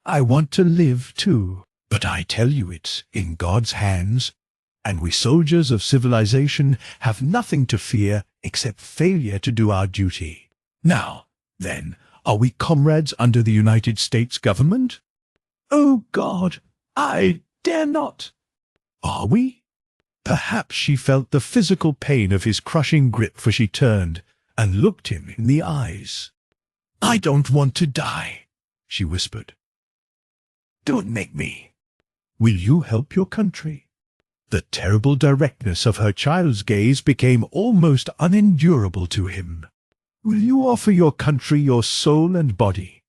I want to live too. But I tell you it's in God's hands, and we soldiers of civilization have nothing to fear except failure to do our duty. Now, then, are we comrades under the United States government? Oh God, I dare not. Are we? Perhaps she felt the physical pain of his crushing grip, for she turned and looked him in the eyes. I don't want to die, she whispered. Don't make me. Will you help your country? The terrible directness of her child's gaze became almost unendurable to him. Will you offer your country your soul and body?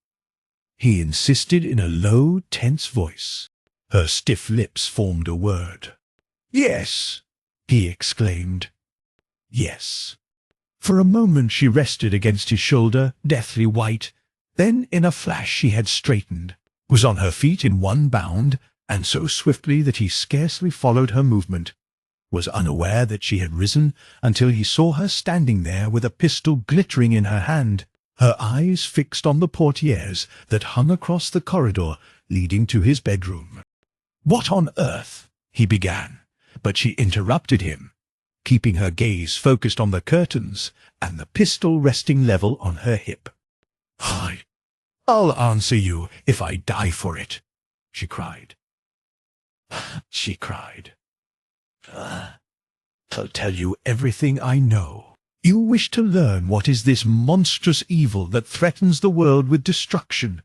He insisted in a low, tense voice. Her stiff lips formed a word. Yes, he exclaimed. Yes. For a moment she rested against his shoulder, deathly white. Then in a flash she had straightened, was on her feet in one bound, and so swiftly that he scarcely followed her movement, was unaware that she had risen until he saw her standing there with a pistol glittering in her hand, her eyes fixed on the portieres that hung across the corridor leading to his bedroom. What on earth? He began, but she interrupted him, keeping her gaze focused on the curtains and the pistol resting level on her hip. I'll answer you if I die for it, she cried. She cried. I'll tell you everything I know. You wish to learn what is this monstrous evil that threatens the world with destruction,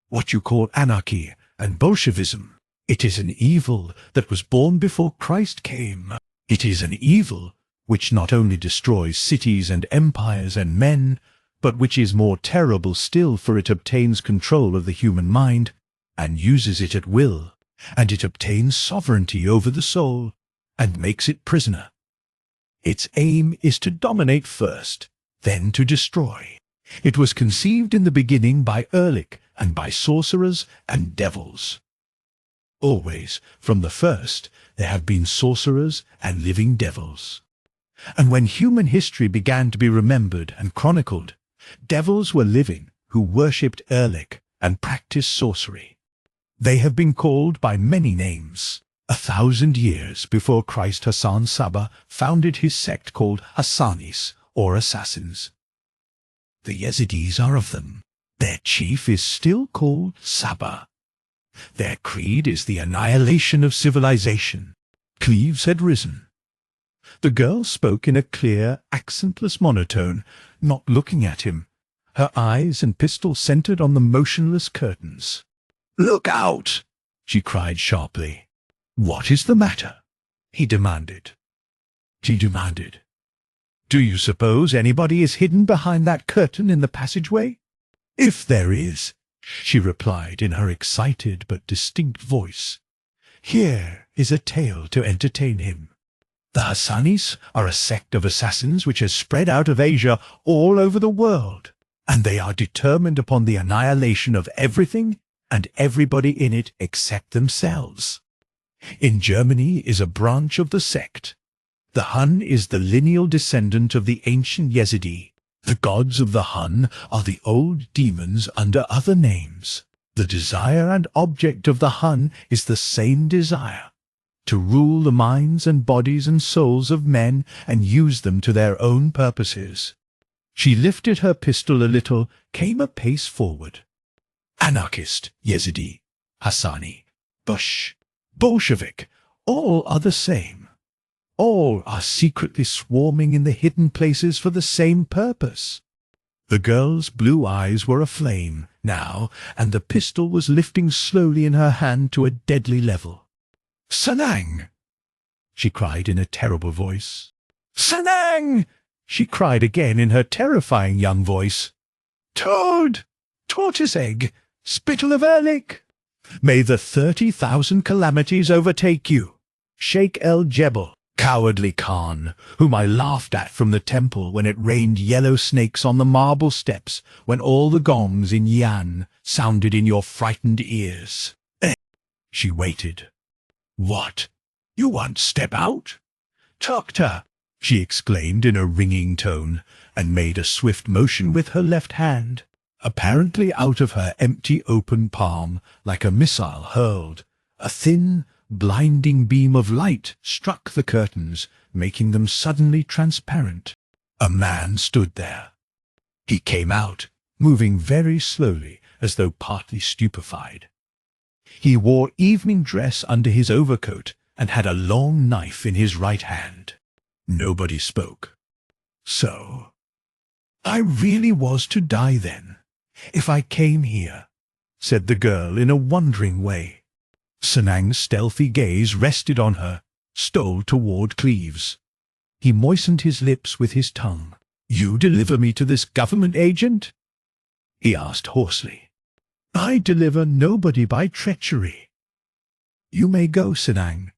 what you call anarchy and Bolshevism. It is an evil that was born before Christ came. It is an evil which not only destroys cities and empires and men, but which is more terrible still, for it obtains control of the human mind and uses it at will, and it obtains sovereignty over the soul and makes it prisoner. Its aim is to dominate first, then to destroy. It was conceived in the beginning by Ehrlich and by sorcerers and devils. Always, from the first, there have been sorcerers and living devils. And when human history began to be remembered and chronicled, devils were living who worshipped Ehrlich and practiced sorcery. They have been called by many names. 1,000 years before Christ, Hassan Sabbah founded his sect called Hassanis, or Assassins. The Yazidis are of them. Their chief is still called Sabbah. Their creed is the annihilation of civilization. Cleves had risen. The girl spoke in a clear, accentless monotone, not looking at him, her eyes and pistol centered on the motionless curtains. "Look out!" she cried sharply. "What is the matter?" he demanded. She demanded. "Do you suppose anybody is hidden behind that curtain in the passageway?" "If there is," she replied in her excited but distinct voice, "here is a tale to entertain him. The Hassanis are a sect of assassins which has spread out of Asia all over the world, and they are determined upon the annihilation of everything and everybody in it except themselves. In Germany is a branch of the sect. The Hun is the lineal descendant of the ancient Yazidi. The gods of the Hun are the old demons under other names. The desire and object of the Hun is the same desire, to rule the minds and bodies and souls of men and use them to their own purposes." She lifted her pistol a little, came a pace forward. "Anarchist, Yazidi, Hassani, Bush, Bolshevik, all are the same. All are secretly swarming in the hidden places for the same purpose." The girl's blue eyes were aflame now, and the pistol was lifting slowly in her hand to a deadly level. "Sanang!" she cried in a terrible voice. "Sanang!" she cried again in her terrifying young voice. "Toad! Tortoise egg! Spittle of Ehrlich! May the 30,000 calamities overtake you, Sheikh el-Jebel, cowardly Khan, whom I laughed at from the temple when it rained yellow snakes on the marble steps when all the gongs in Yan sounded in your frightened ears. She waited. What? You won't step out? Doctor, she exclaimed in a ringing tone, and made a swift motion with her left hand. Apparently out of her empty open palm, like a missile hurled, a thin, blinding beam of light struck the curtains, making them suddenly transparent. A man stood there. He came out, moving very slowly, as though partly stupefied. He wore evening dress under his overcoat and had a long knife in his right hand. Nobody spoke. So, I really was to die then, if I came here, said the girl in a wondering way. Sanang's stealthy gaze rested on her, stole toward Cleves. He moistened his lips with his tongue. You deliver me to this government agent? He asked hoarsely. I deliver nobody by treachery. You may go, Sanang.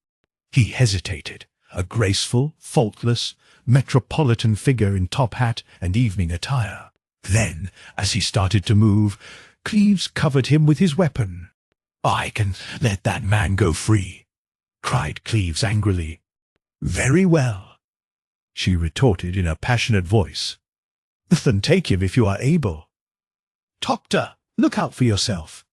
He hesitated, a graceful, faultless, metropolitan figure in top hat and evening attire. Then, as he started to move, Cleves covered him with his weapon. I can let that man go free, cried Cleves angrily. Very well, she retorted in a passionate voice. Then take him if you are able. Doctor, look out for yourself.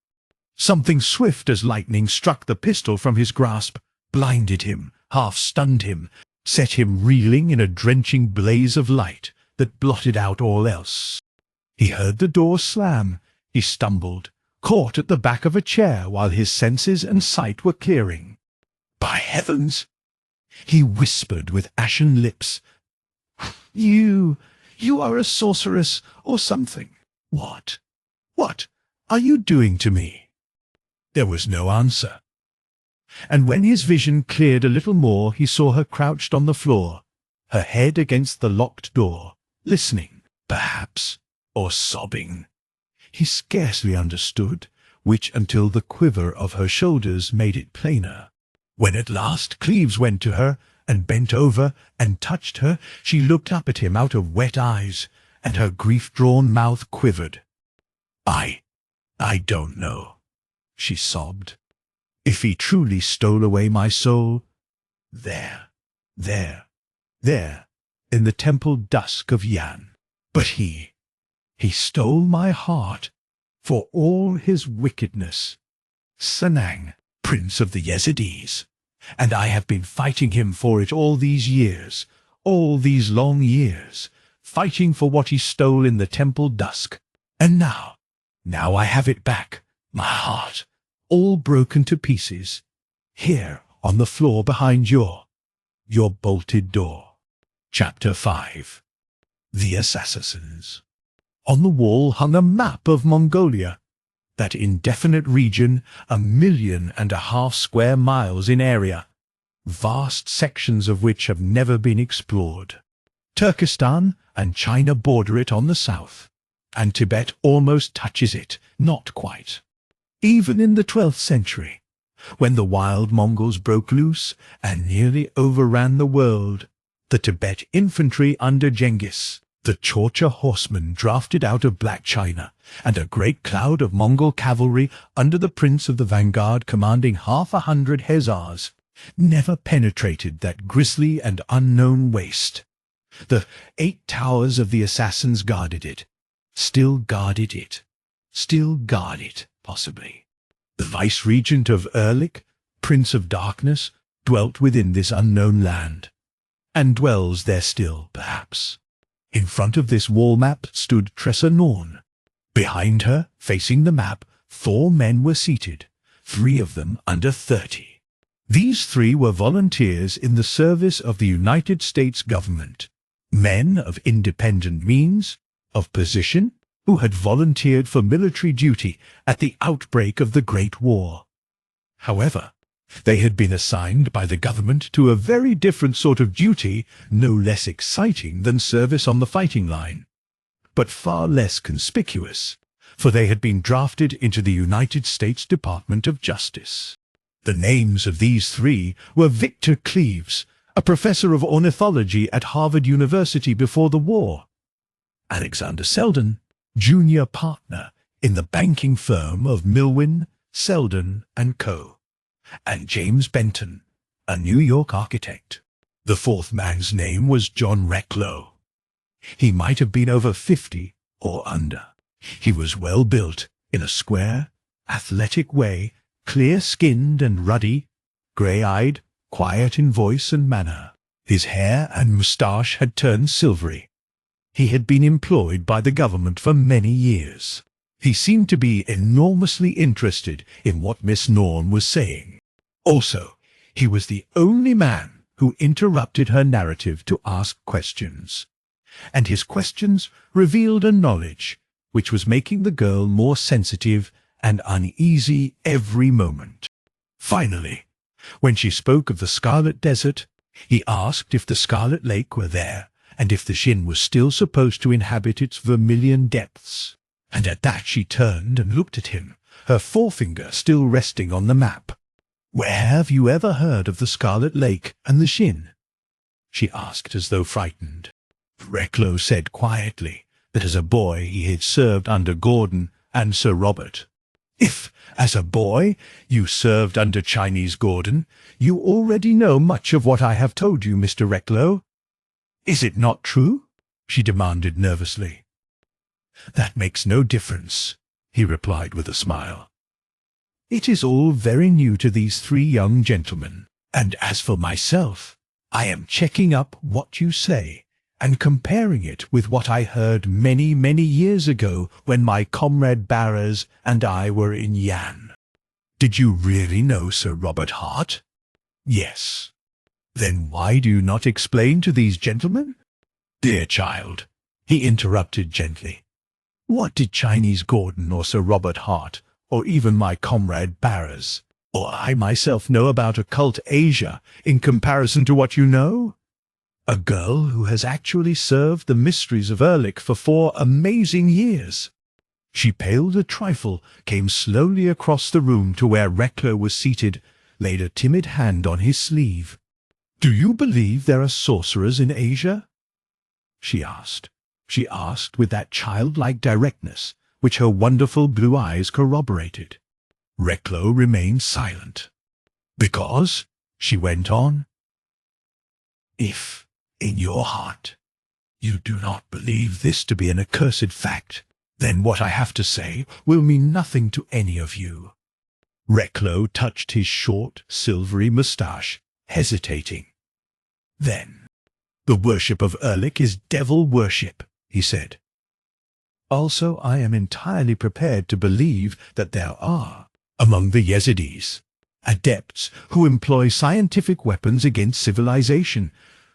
Something swift as lightning struck the pistol from his grasp, blinded him, half-stunned him, set him reeling in a drenching blaze of light that blotted out all else. He heard the door slam. He stumbled, caught at the back of a chair while his senses and sight were clearing. By heavens! He whispered with ashen lips. You are a sorceress or something. What are you doing to me? There was no answer. And when his vision cleared a little more, he saw her crouched on the floor, her head against the locked door, listening, perhaps, or sobbing. He scarcely understood, which until the quiver of her shoulders made it plainer. When at last Cleves went to her, and bent over, and touched her, she looked up at him out of wet eyes, and her grief-drawn mouth quivered. I don't know, she sobbed. If he truly stole away my soul, there, in the temple dusk of Yan. But he stole my heart, for all his wickedness. Sanang, prince of the Yazidis, and I have been fighting him for it all these years, all these long years, fighting for what he stole in the temple dusk. And now I have it back, my heart, all broken to pieces, here on the floor behind your bolted door. Chapter 5. The Assassins. On the wall hung a map of Mongolia, that indefinite region 1.5 million square miles in area, vast sections of which have never been explored. Turkestan and China border it on the south, and Tibet almost touches it, not quite. Even in the 12th century, when the wild Mongols broke loose and nearly overran the world, the Tibet infantry under Genghis, the Chorcha horsemen drafted out of Black China, and a great cloud of Mongol cavalry under the prince of the vanguard commanding 100 Hussars, never penetrated that grisly and unknown waste. The 8 towers of the assassins guarded it, still guard it, possibly. The vice-regent of Erlik, prince of darkness, dwelt within this unknown land, and dwells there still, perhaps. In front of this wall map stood Tressa Norn. Behind her, facing the map, 4 men were seated, 3 of them under 30. These 3 were volunteers in the service of the United States government, men of independent means, of position, who had volunteered for military duty at the outbreak of the Great War. However, they had been assigned by the government to a very different sort of duty, no less exciting than service on the fighting line, but far less conspicuous, for they had been drafted into the United States Department of Justice. The names of these three were Victor Cleves, a professor of ornithology at Harvard University before the war; Alexander Selden, junior partner in the banking firm of Milwin, Selden and Co., and James Benton, a New York architect. The fourth man's name was John Recklow. He might have been over 50 or under. He was well built, in a square, athletic way, clear-skinned and ruddy, grey-eyed, quiet in voice and manner. His hair and moustache had turned silvery. He had been employed by the government for many years. He seemed to be enormously interested in what Miss Norn was saying. Also, he was the only man who interrupted her narrative to ask questions, and his questions revealed a knowledge which was making the girl more sensitive and uneasy every moment. Finally, when she spoke of the Scarlet Desert, he asked if the Scarlet Lake were there, and if the Shin was still supposed to inhabit its vermilion depths. And at that she turned and looked at him, her forefinger still resting on the map. "Where have you ever heard of the Scarlet Lake and the Shin?" she asked as though frightened. Recklow said quietly that as a boy he had served under Gordon and Sir Robert. "If, as a boy, you served under Chinese Gordon, you already know much of what I have told you, Mr. Recklow. Is it not true?" she demanded nervously. "That makes no difference," he replied with a smile. "It is all very new to these three young gentlemen, and as for myself, I am checking up what you say and comparing it with what I heard many, many years ago when my comrade Barras and I were in Yan." "Did you really know Sir Robert Hart?" "Yes." "Then why do you not explain to these gentlemen?" "Dear child," he interrupted gently, "what did Chinese Gordon or Sir Robert Hart, or even my comrade Barras, or I myself know about occult Asia in comparison to what you know? A girl who has actually served the mysteries of Erlik for 4 amazing years." She paled a trifle, came slowly across the room to where Recklow was seated, laid a timid hand on his sleeve. "Do you believe there are sorcerers in Asia?" she asked. She asked with that childlike directness which her wonderful blue eyes corroborated. Recklow remained silent. "Because," she went on, "if, in your heart, you do not believe this to be an accursed fact, then what I have to say will mean nothing to any of you." Recklow touched his short, silvery moustache, hesitating. "Then, the worship of Erlik is devil worship," he said. "Also, I am entirely prepared to believe that there are, among the Yezidis, adepts who employ scientific weapons against civilization,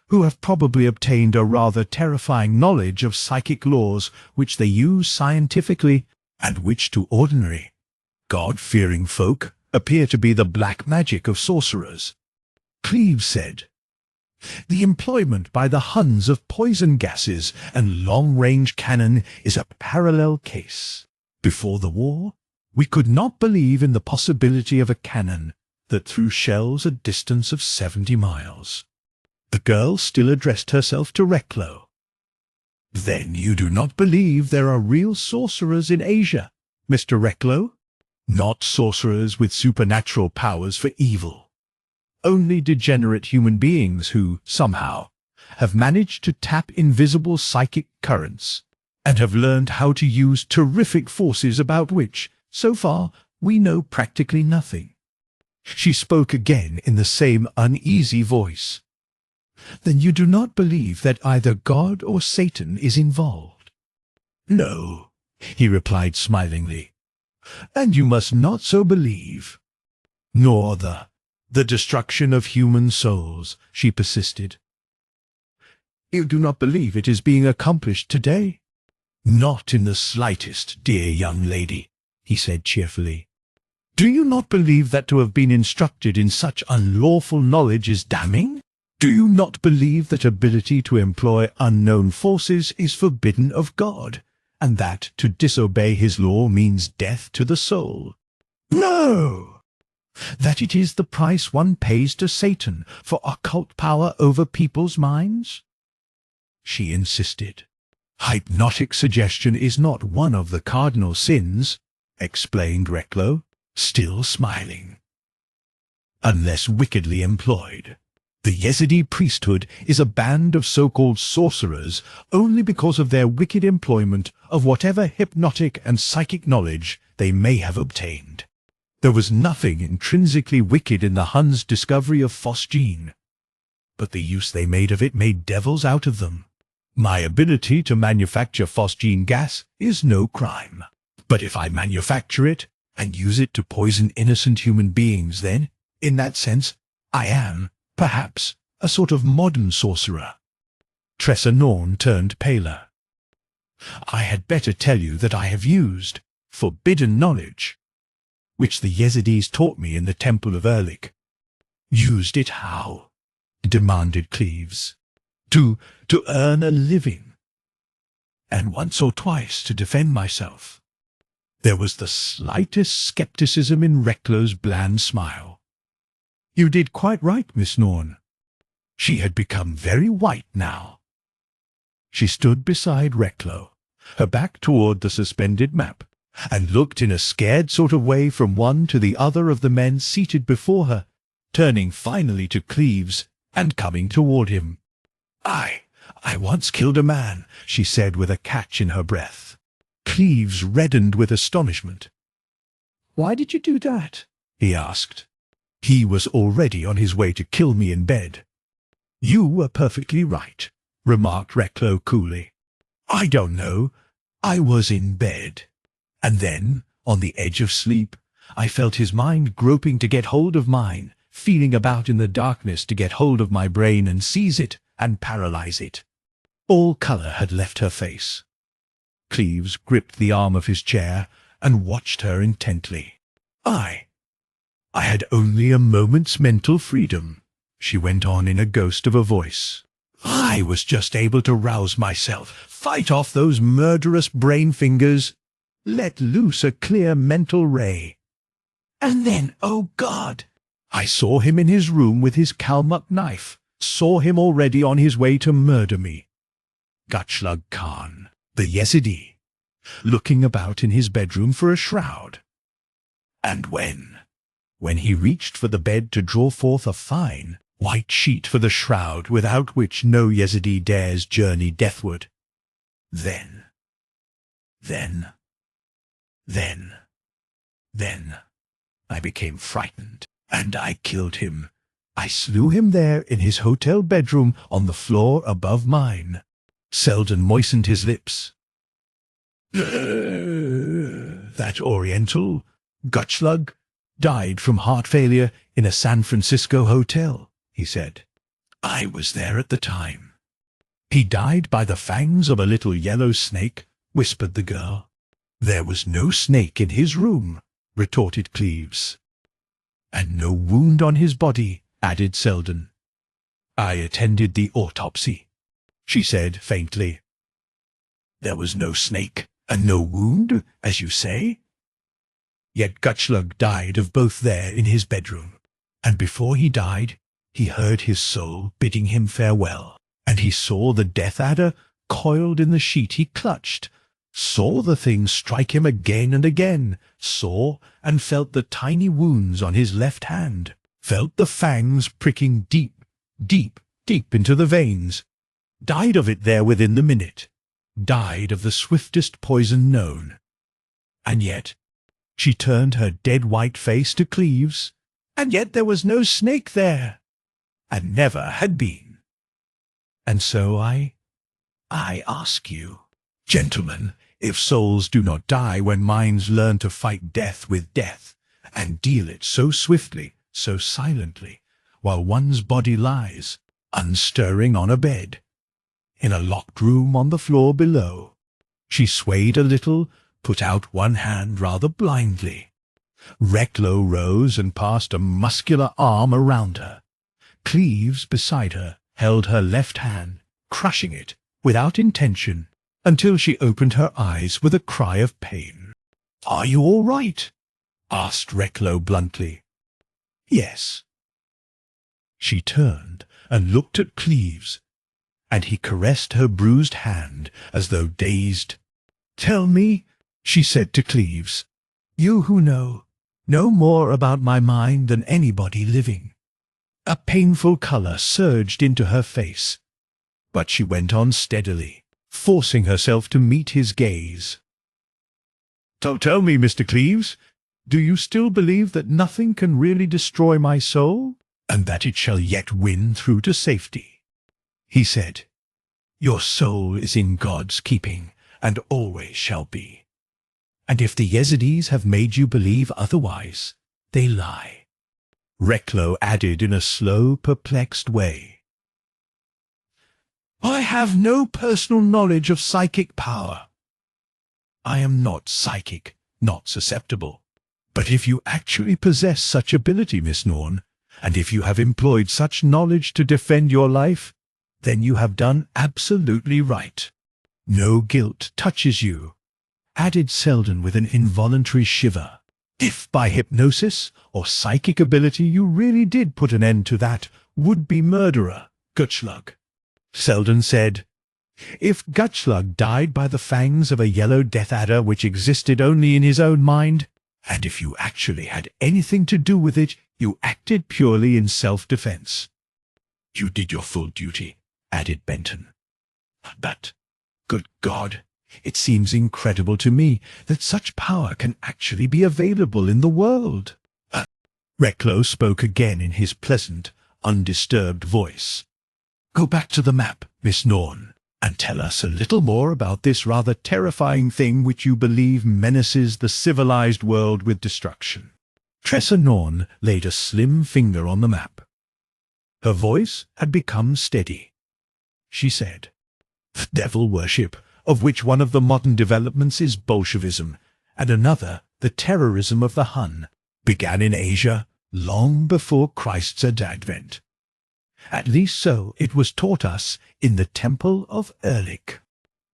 who have probably obtained a rather terrifying knowledge of psychic laws which they use scientifically, and which to ordinary, God-fearing folk appear to be the black magic of sorcerers." Cleves said, "The employment by the Huns of poison gases and long-range cannon is a parallel case. Before the war, we could not believe in the possibility of a cannon that threw shells a distance of 70 miles. The girl still addressed herself to Recklow. "Then you do not believe there are real sorcerers in Asia, Mr. Recklow? Not sorcerers with supernatural powers for evil. Only degenerate human beings who, somehow, have managed to tap invisible psychic currents, and have learned how to use terrific forces about which, so far, we know practically nothing." She spoke again in the same uneasy voice. "Then you do not believe that either God or Satan is involved?" "No," he replied smilingly. "And you must not so believe." "Nor the destruction of human souls," she persisted. "You do not believe it is being accomplished today?" "Not in the slightest, dear young lady," he said cheerfully. "Do you not believe that to have been instructed in such unlawful knowledge is damning? Do you not believe that ability to employ unknown forces is forbidden of God, and that to disobey his law means death to the soul. No! That it is the price one pays to Satan for occult power over people's minds? She insisted. Hypnotic suggestion is not one of the cardinal sins, explained Recklow, still smiling. Unless wickedly employed. The Yezidi priesthood is a band of so-called sorcerers only because of their wicked employment of whatever hypnotic and psychic knowledge they may have obtained. There was nothing intrinsically wicked in the Huns' discovery of phosgene, but the use they made of it made devils out of them. My ability to manufacture phosgene gas is no crime, but if I manufacture it and use it to poison innocent human beings, then, in that sense, I am, perhaps, a sort of modern sorcerer. Tressa Norn turned paler. I had better tell you that I have used forbidden knowledge, which the Yezidis taught me in the Temple of Erlik. Used it how? Demanded Cleves. To earn a living. And once or twice to defend myself. There was the slightest skepticism in Recklow's bland smile. You did quite right, Miss Norn. She had become very white now. She stood beside Recklow, her back toward the suspended map, and looked in a scared sort of way from one to the other of the men seated before her, turning finally to Cleves and coming toward him. I once killed a man, she said with a catch in her breath. Cleves reddened with astonishment. Why did you do that? He asked. He was already on his way to kill me in bed. You were perfectly right, remarked Recklow coolly. I don't know. I was in bed. And then, on the edge of sleep, I felt his mind groping to get hold of mine, feeling about in the darkness to get hold of my brain and seize it and paralyze it. All colour had left her face. Cleves gripped the arm of his chair and watched her intently. I had only a moment's mental freedom, she went on in a ghost of a voice. I was just able to rouse myself, fight off those murderous brain fingers, let loose a clear mental ray. And then, oh God, I saw him in his room with his Kalmuck knife, saw him already on his way to murder me. Gotchlug Khan, the Yezidi, looking about in his bedroom for a shroud. And when he reached for the bed to draw forth a fine, white sheet for the shroud without which no Yezidi dares journey deathward, then I became frightened, and I killed him. I slew him there in his hotel bedroom on the floor above mine. Selden moistened his lips. That Oriental, Gotchlug, died from heart failure in a San Francisco hotel, he said. I was there at the time. He died by the fangs of a little yellow snake, whispered the girl. There was no snake in his room, retorted Cleves. And no wound on his body, added Selden. I attended the autopsy, she said faintly. There was no snake, and no wound, as you say? Yet Gotchlug died of both there in his bedroom, and before he died, he heard his soul bidding him farewell, and he saw the death adder coiled in the sheet he clutched, saw the thing strike him again and again, saw and felt the tiny wounds on his left hand, felt the fangs pricking deep, deep, deep into the veins, died of it there within the minute, died of the swiftest poison known. And yet, she turned her dead white face to Cleves, and yet there was no snake there, and never had been. And so I ask you, gentlemen, if souls do not die when minds learn to fight death with death, and deal it so swiftly, so silently, while one's body lies, unstirring on a bed, in a locked room on the floor below. She swayed a little, put out one hand rather blindly. Recklow rose and passed a muscular arm around her. Cleves, beside her, held her left hand, crushing it, without intention, until she opened her eyes with a cry of pain. "Are you all right?" asked Recklow bluntly. "Yes." She turned and looked at Cleves, and he caressed her bruised hand as though dazed. "Tell me," she said to Cleves, "you who know more about my mind than anybody living." A painful color surged into her face, but she went on steadily, forcing herself to meet his gaze. "So tell me, Mr. Cleves, do you still believe that nothing can really destroy my soul, and that it shall yet win through to safety?" He said, "Your soul is in God's keeping, and always shall be. And if the Yazidis have made you believe otherwise, they lie." Recklow added in a slow, perplexed way, "I have no personal knowledge of psychic power. I am not psychic, not susceptible. But if you actually possess such ability, Miss Norn, and if you have employed such knowledge to defend your life, then you have done absolutely right. No guilt touches you," added Selden with an involuntary shiver. "If by hypnosis or psychic ability you really did put an end to that would-be murderer, Gutschlug," Selden said, "if Gutschlug died by the fangs of a yellow death adder which existed only in his own mind, and if you actually had anything to do with it, you acted purely in self-defense." "You did your full duty," added Benton. "But, good God, it seems incredible to me that such power can actually be available in the world." Recklow spoke again in his pleasant, undisturbed voice. "Go back to the map, Miss Norn, and tell us a little more about this rather terrifying thing which you believe menaces the civilized world with destruction." Tressa Norn laid a slim finger on the map. Her voice had become steady. She said, "Devil worship, of which one of the modern developments is Bolshevism, and another, the terrorism of the Hun, began in Asia long before Christ's advent. At least so it was taught us in the Temple of Erlik.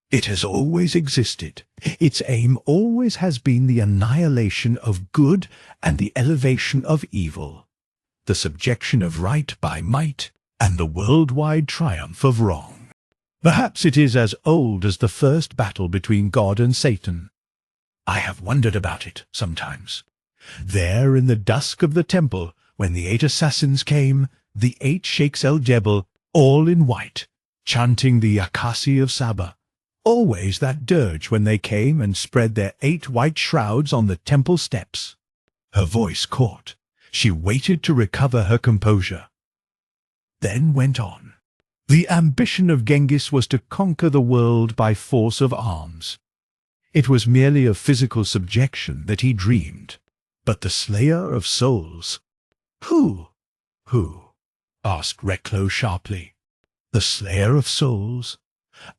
It has always existed. Its aim always has been the annihilation of good and the elevation of evil, the subjection of right by might, and the worldwide triumph of wrong. Perhaps it is as old as the first battle between God and Satan. I have wondered about it sometimes. There in the dusk of the temple, when the 8 assassins came, the 8 Sheikhs el-Jebel, all in white, chanting the Akasi of Saba, always that dirge when they came and spread their 8 white shrouds on the temple steps." Her voice caught. She waited to recover her composure, then went on. "The ambition of Genghis was to conquer the world by force of arms. It was merely of physical subjection that he dreamed. But the slayer of souls—" "Who?" asked Recklow sharply. "The slayer of souls,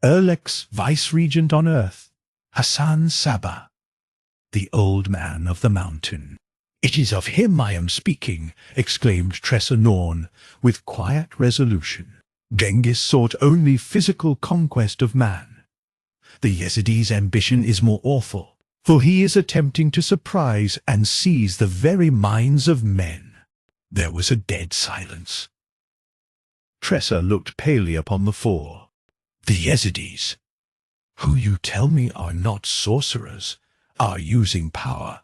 Erlek's vice-regent on earth, Hassan Saba, the old man of the mountain." "It is of him I am speaking," exclaimed Tressa Norn with quiet resolution. "Genghis sought only physical conquest of man. The Yazid's ambition is more awful, for he is attempting to surprise and seize the very minds of men." There was a dead silence. Tressa looked palely upon the 4. "The Yazidis, who you tell me are not sorcerers, are using power,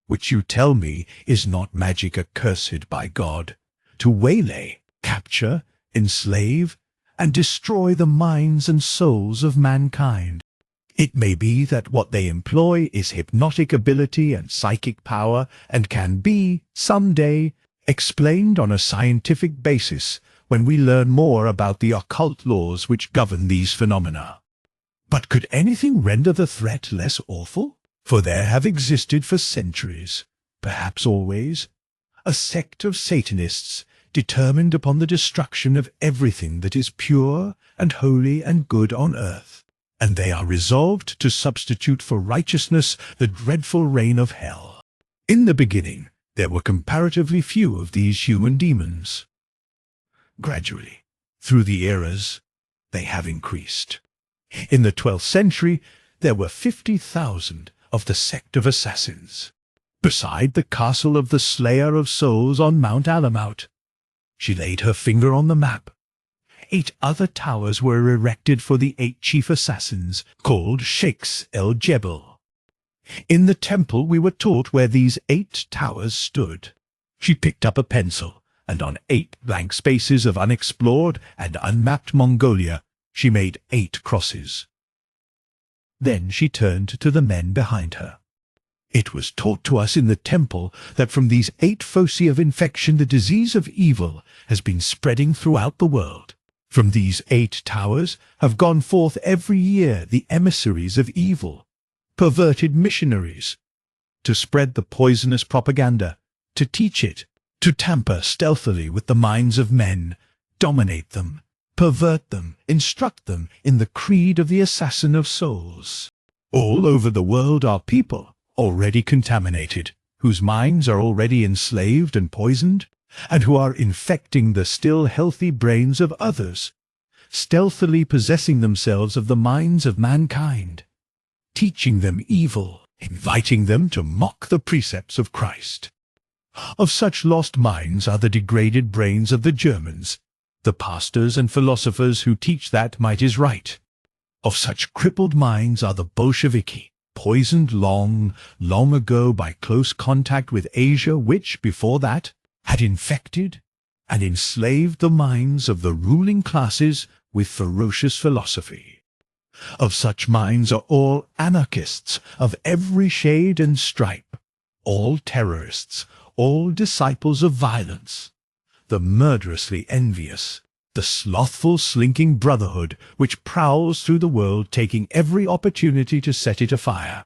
which you tell me is not magic accursed by God, to waylay, capture, enslave, and destroy the minds and souls of mankind. It may be that what they employ is hypnotic ability and psychic power, and can be, someday, explained on a scientific basis when we learn more about the occult laws which govern these phenomena. But could anything render the threat less awful? For there have existed for centuries, perhaps always, a sect of Satanists determined upon the destruction of everything that is pure and holy and good on earth, and they are resolved to substitute for righteousness the dreadful reign of hell. In the beginning, there were comparatively few of these human demons. Gradually, through the eras, they have increased. In the 12th century, there were 50,000 of the sect of assassins, beside the castle of the Slayer of Souls on Mount Alamout. She laid her finger on the map. 8 other towers were erected for the 8 chief assassins, called Sheikhs el-Jebel. In the temple we were taught where these 8 towers stood. She picked up a pencil, and on 8 blank spaces of unexplored and unmapped Mongolia, she made 8 crosses. Then she turned to the men behind her. It was taught to us in the temple that from these 8 foci of infection the disease of evil has been spreading throughout the world. From these 8 towers have gone forth every year the emissaries of evil, perverted missionaries, to spread the poisonous propaganda, to teach it, to tamper stealthily with the minds of men, dominate them, pervert them, instruct them in the creed of the assassin of souls. All over the world are people, already contaminated, whose minds are already enslaved and poisoned, and who are infecting the still healthy brains of others, stealthily possessing themselves of the minds of mankind, teaching them evil, inviting them to mock the precepts of Christ. Of such lost minds are the degraded brains of the Germans, the pastors and philosophers who teach that might is right. Of such crippled minds are the Bolsheviki, poisoned long, long ago by close contact with Asia, which, before that, had infected and enslaved the minds of the ruling classes with ferocious philosophy. Of such minds are all anarchists of every shade and stripe, all terrorists, all disciples of violence, the murderously envious, the slothful slinking brotherhood which prowls through the world taking every opportunity to set it afire,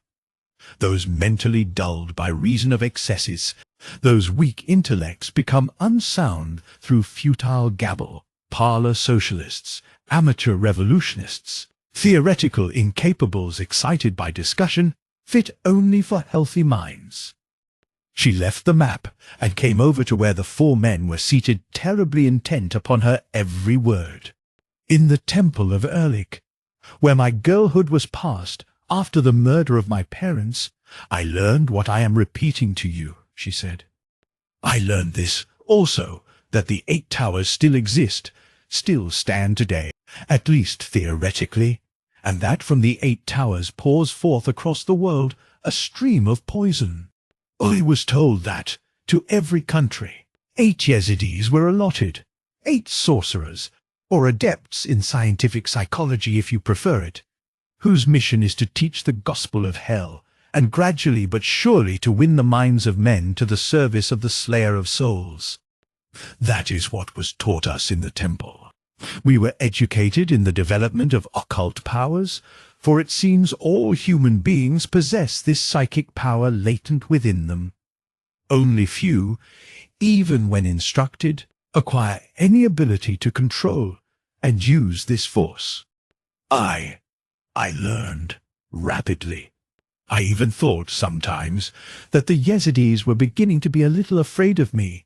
those mentally dulled by reason of excesses, those weak intellects become unsound through futile gabble, parlor socialists, amateur revolutionists, theoretical incapables excited by discussion, fit only for healthy minds. She left the map and came over to where the 4 men were seated terribly intent upon her every word. In the temple of Erlik, where my girlhood was passed after the murder of my parents, I learned what I am repeating to you, she said. I learned this also, that the 8 towers still exist, still stand today, at least theoretically, and that from the 8 towers pours forth across the world a stream of poison. I was told that, to every country, 8 Yezidis were allotted, 8 sorcerers, or adepts in scientific psychology if you prefer it, whose mission is to teach the gospel of hell, and gradually but surely to win the minds of men to the service of the Slayer of Souls. That is what was taught us in the temple. We were educated in the development of occult powers, for it seems all human beings possess this psychic power latent within them. Only few, even when instructed, acquire any ability to control and use this force. I learned rapidly. I even thought sometimes that the Yezidis were beginning to be a little afraid of me.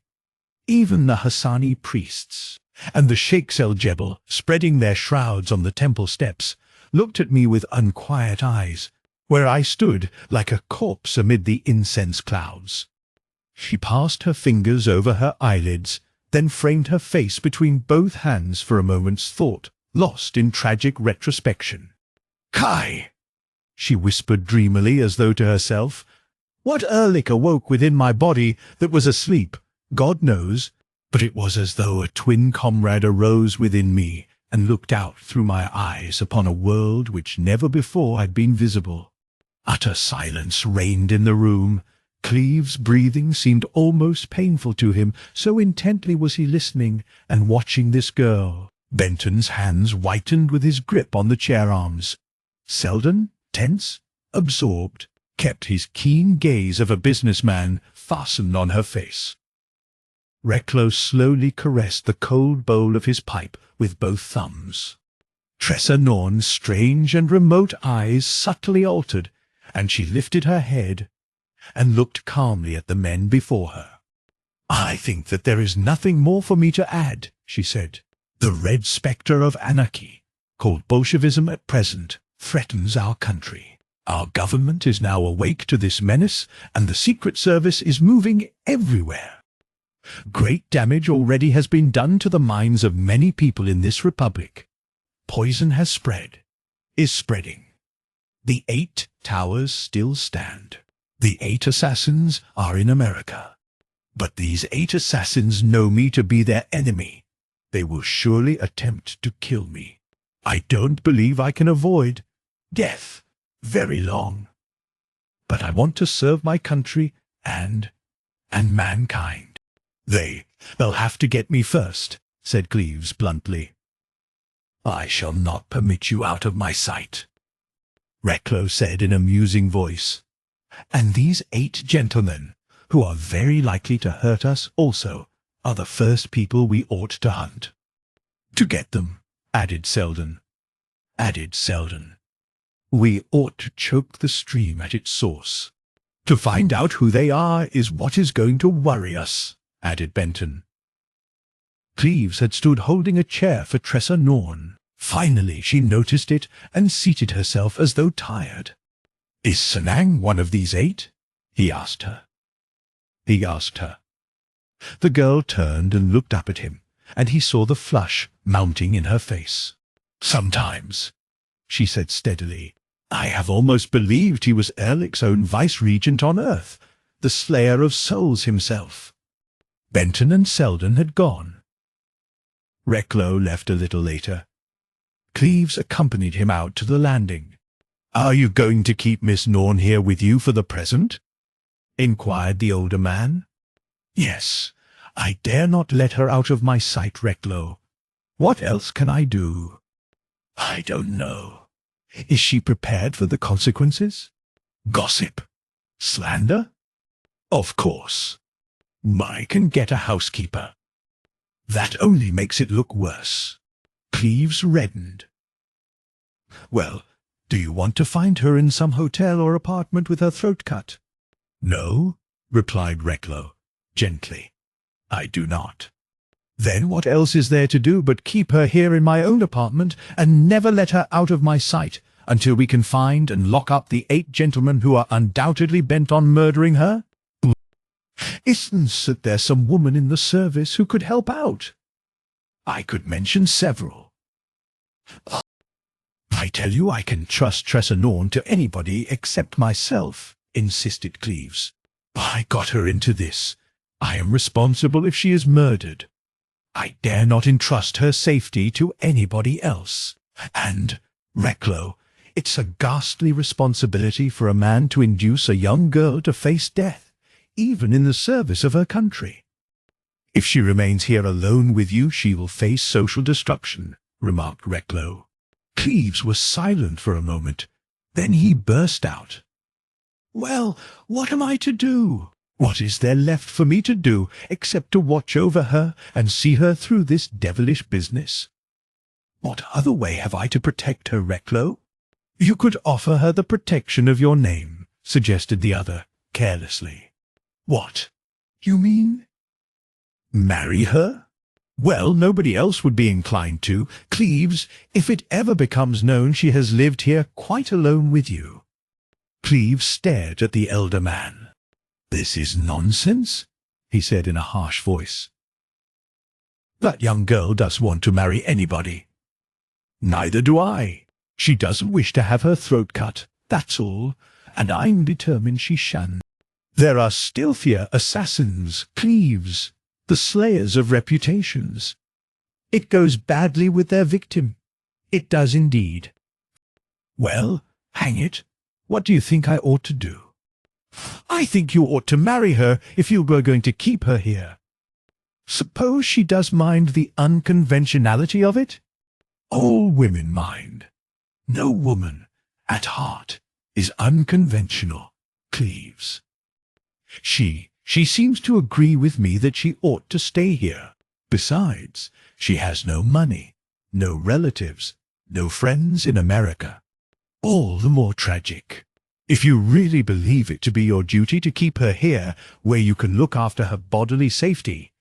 Even the Hassani priests and the Sheikhs el-Jebel, spreading their shrouds on the temple steps, looked at me with unquiet eyes, where I stood like a corpse amid the incense clouds. She passed her fingers over her eyelids, then framed her face between both hands for a moment's thought, lost in tragic retrospection. Kai! She whispered dreamily as though to herself. What Erlik awoke within my body that was asleep, God knows, but it was as though a twin comrade arose within me and looked out through my eyes upon a world which never before had been visible. Utter silence reigned in the room. Cleve's breathing seemed almost painful to him, so intently was he listening and watching this girl. Benton's hands whitened with his grip on the chair arms. Selden, tense, absorbed, kept his keen gaze of a businessman fastened on her face. Recklow slowly caressed the cold bowl of his pipe with both thumbs. Tressa Norn's strange and remote eyes subtly altered, and she lifted her head and looked calmly at the men before her. I think that there is nothing more for me to add, she said. The Red Spectre of Anarchy, called Bolshevism at present, threatens our country. Our government is now awake to this menace, and the Secret Service is moving everywhere. Great damage already has been done to the minds of many people in this republic. Poison has spread, is spreading. The 8 towers still stand. The 8 assassins are in America. But these 8 assassins know me to be their enemy. They will surely attempt to kill me. I don't believe I can avoid death very long. But I want to serve my country and mankind. They'll have to get me first, said Cleves bluntly. I shall not permit you out of my sight, Recklow said in a musing voice. And these 8 gentlemen, who are very likely to hurt us also, are the first people we ought to hunt. To get them, added Selden. We ought to choke the stream at its source. To find out who they are is what is going to worry us, added Benton. Cleves had stood holding a chair for Tressa Norn. Finally she noticed it and seated herself as though tired. Is Sanang one of these 8? He asked her. The girl turned and looked up at him, and he saw the flush mounting in her face. Sometimes, she said steadily, I have almost believed he was Ehrlich's own vice-regent on Earth, the slayer of souls himself. Benton and Selden had gone. Recklow left a little later. Cleves accompanied him out to the landing. Are you going to keep Miss Norn here with you for the present? Inquired the older man. Yes, I dare not let her out of my sight, Recklow. What else can I do? I don't know. Is she prepared for the consequences? Gossip? Slander? Of course. I can get a housekeeper. That only makes it look worse. Cleves reddened. Well, do you want to find her in some hotel or apartment with her throat cut? No, replied Recklow, gently. I do not. Then what else is there to do but keep her here in my own apartment and never let her out of my sight until we can find and lock up the 8 gentlemen who are undoubtedly bent on murdering her? Isn't there some woman in the service who could help out? I could mention several. I tell you I can trust Tressa Norn to anybody except myself, insisted Cleves. I got her into this. I am responsible if she is murdered. I dare not entrust her safety to anybody else. And, Recklow, it's a ghastly responsibility for a man to induce a young girl to face death, even in the service of her country. If she remains here alone with you, she will face social destruction, remarked Recklow. Cleves was silent for a moment. Then he burst out. Well, what am I to do? What is there left for me to do except to watch over her and see her through this devilish business? What other way have I to protect her, Recklow? You could offer her the protection of your name, suggested the other, carelessly. What? You mean? Marry her? Well, nobody else would be inclined to. Cleves, if it ever becomes known she has lived here quite alone with you. Cleves stared at the elder man. This is nonsense, he said in a harsh voice. That young girl does want to marry anybody. Neither do I. She doesn't wish to have her throat cut, that's all, and I'm determined she shan't. There are stealthier assassins, Cleves, the slayers of reputations. It goes badly with their victim. It does indeed. Well, hang it, what do you think I ought to do? I think you ought to marry her if you were going to keep her here. Suppose she does mind the unconventionality of it? All women mind. No woman, at heart, is unconventional, Cleves. She seems to agree with me that she ought to stay here. Besides, she has no money, no relatives, no friends in America. All the more tragic. If you really believe it to be your duty to keep her here where you can look after her bodily safety,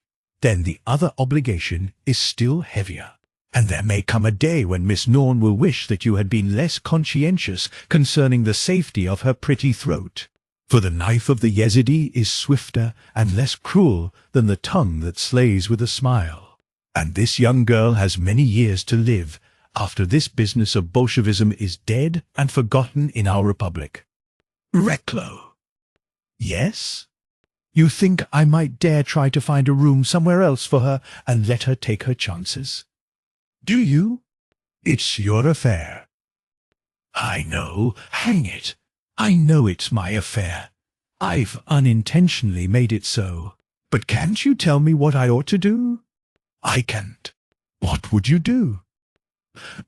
then the other obligation is still heavier. And there may come a day when Miss Norn will wish that you had been less conscientious concerning the safety of her pretty throat. For the knife of the Yezidi is swifter and less cruel than the tongue that slays with a smile. And this young girl has many years to live after this business of Bolshevism is dead and forgotten in our republic. Recklow. Yes? You think I might dare try to find a room somewhere else for her and let her take her chances? Do you? It's your affair. I know. Hang it. I know it's my affair. I've unintentionally made it so. But can't you tell me what I ought to do? I can't. What would you do?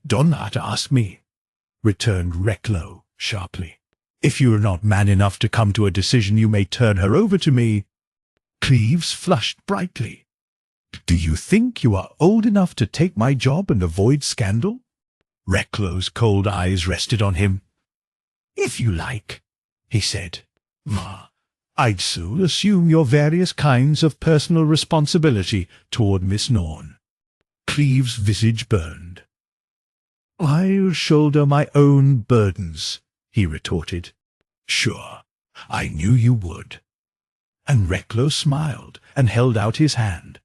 Don't not ask me, returned Recklow sharply. If you are not man enough to come to a decision, you may turn her over to me. Cleves flushed brightly. Do you think you are old enough to take my job and avoid scandal? Recklow's cold eyes rested on him. If you like, he said. I'd soon assume your various kinds of personal responsibility toward Miss Norn. Cleves' visage burned. I'll shoulder my own burdens, he retorted. Sure, I knew you would. And Recklow smiled and held out his hand.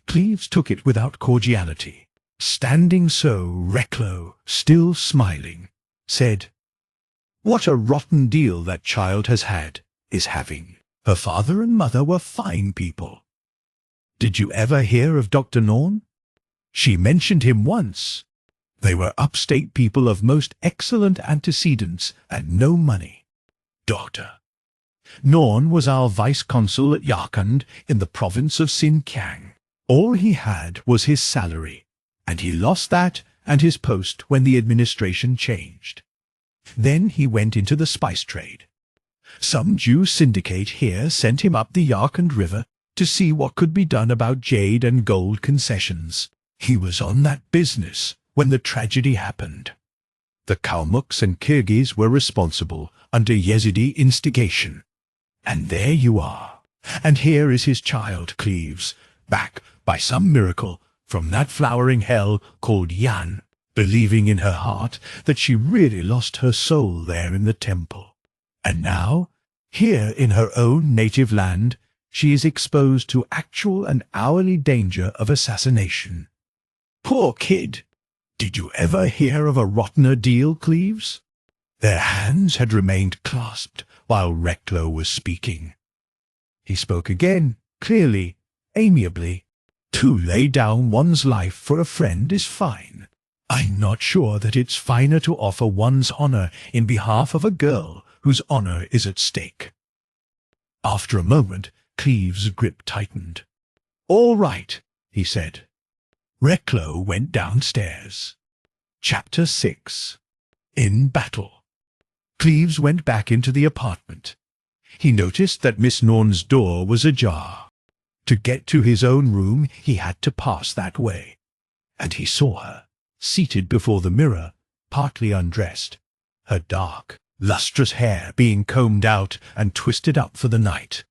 Cleves took it without cordiality. Standing so, Recklow, still smiling, said, What a rotten deal that child has had, is having. Her father and mother were fine people. Did you ever hear of Dr. Norn? She mentioned him once. They were upstate people of most excellent antecedents and no money. Doctor. Norn was our vice-consul at Yarkand in the province of Xinjiang. All he had was his salary, and he lost that and his post when the administration changed. Then he went into the spice trade. Some Jew syndicate here sent him up the Yarkand River to see what could be done about jade and gold concessions. He was on that business when the tragedy happened. The Kalmuks and Kyrgyz were responsible under Yezidi instigation. And there you are. And here is his child, Cleves, back, by some miracle, from that flowering hell called Yan, believing in her heart that she really lost her soul there in the temple. And now, here in her own native land, she is exposed to actual and hourly danger of assassination. Poor kid! Did you ever hear of a rottener deal, Cleves? Their hands had remained clasped while Recklow was speaking. He spoke again, clearly, amiably. To lay down one's life for a friend is fine. I'm not sure that it's finer to offer one's honor in behalf of a girl whose honor is at stake. After a moment, Cleves' grip tightened. All right, he said. Recklow went downstairs. Chapter 6. In Battle. Cleves went back into the apartment. He noticed that Miss Norn's door was ajar. To get to his own room, he had to pass that way. And he saw her, seated before the mirror, partly undressed, her dark, lustrous hair being combed out and twisted up for the night.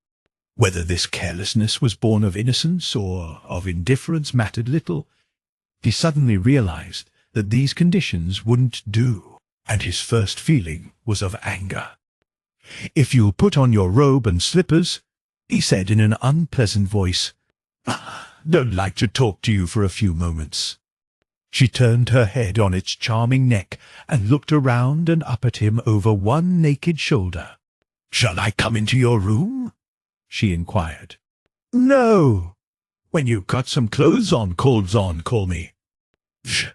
Whether this carelessness was born of innocence or of indifference mattered little. He suddenly realized that these conditions wouldn't do, and his first feeling was of anger. If you'll put on your robe and slippers, he said in an unpleasant voice, don't like to talk to you for a few moments. She turned her head on its charming neck and looked around and up at him over one naked shoulder. Shall I come into your room? She inquired. No. When you've got some clothes on, call me. Shh.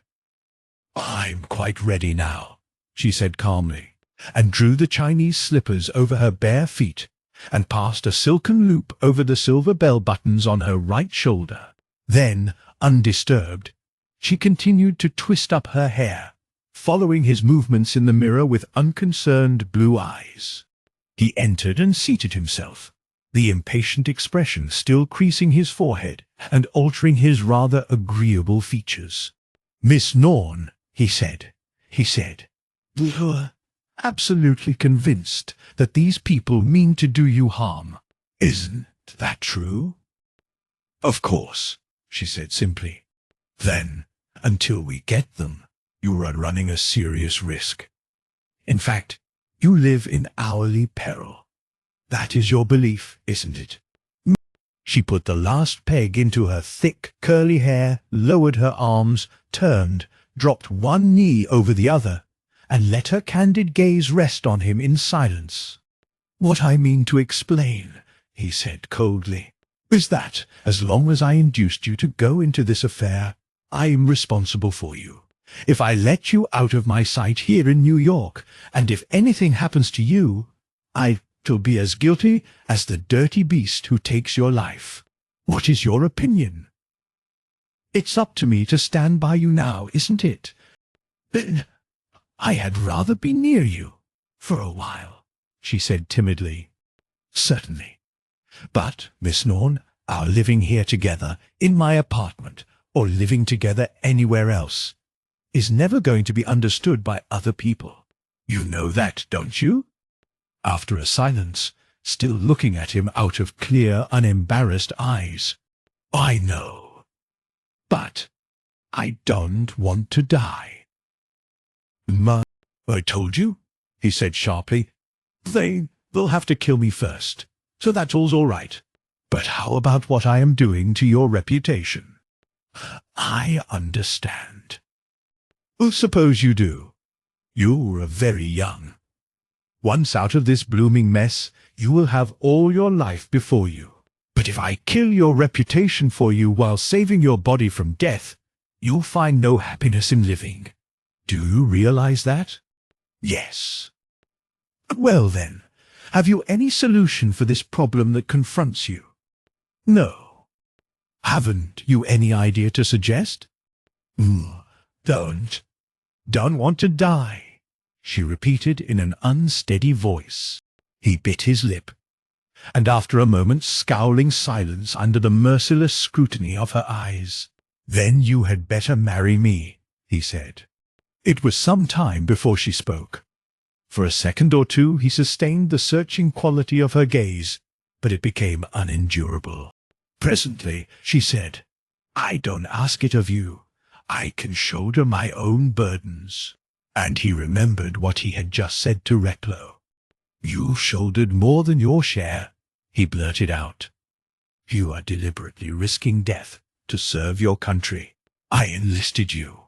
I'm quite ready now, she said calmly, and drew the Chinese slippers over her bare feet and passed a silken loop over the silver bell buttons on her right shoulder. Then, undisturbed, she continued to twist up her hair, following his movements in the mirror with unconcerned blue eyes. He entered and seated himself, the impatient expression still creasing his forehead and altering his rather agreeable features. Miss Norn, he said, you're absolutely convinced that these people mean to do you harm. Isn't that true? Of course, she said simply. Then, Until we get them, you are running a serious risk. In fact, you live in hourly peril. That is your belief, isn't it? She put the last peg into her thick, curly hair, lowered her arms, turned, dropped one knee over the other, and let her candid gaze rest on him in silence. "What I mean to explain," he said coldly, "is that as long as I induced you to go into this affair, I am responsible for you. If I let you out of my sight here in New York, and if anything happens to you, I shall be as guilty as the dirty beast who takes your life. What is your opinion? It's up to me to stand by you now, isn't it? But I had rather be near you for a while," she said timidly. "Certainly. But, Miss Norn, our living here together, in my apartment, or living together anywhere else, is never going to be understood by other people. You know that, don't you?" After a silence, still looking at him out of clear, unembarrassed eyes. "I know. But I don't want to die." "I told you," he said sharply. They'll have to kill me first, so that's all right. But how about what I am doing to your reputation?" "I understand." "Well, suppose you do. You're very young. Once out of this blooming mess, you will have all your life before you. But if I kill your reputation for you while saving your body from death, you'll find no happiness in living. Do you realize that?" "Yes." "Well then, have you any solution for this problem that confronts you?" "No." "Haven't you any idea to suggest?" Don't want to die," she repeated in an unsteady voice. He bit his lip, and after a moment's scowling silence under the merciless scrutiny of her eyes, "Then you had better marry me," he said. It was some time before she spoke. For a second or two he sustained the searching quality of her gaze, but it became unendurable. Presently she said, "I don't ask it of you. I can shoulder my own burdens." And he remembered what he had just said to Recklow. "You shouldered more than your share," he blurted out. "You are deliberately risking death to serve your country. I enlisted you.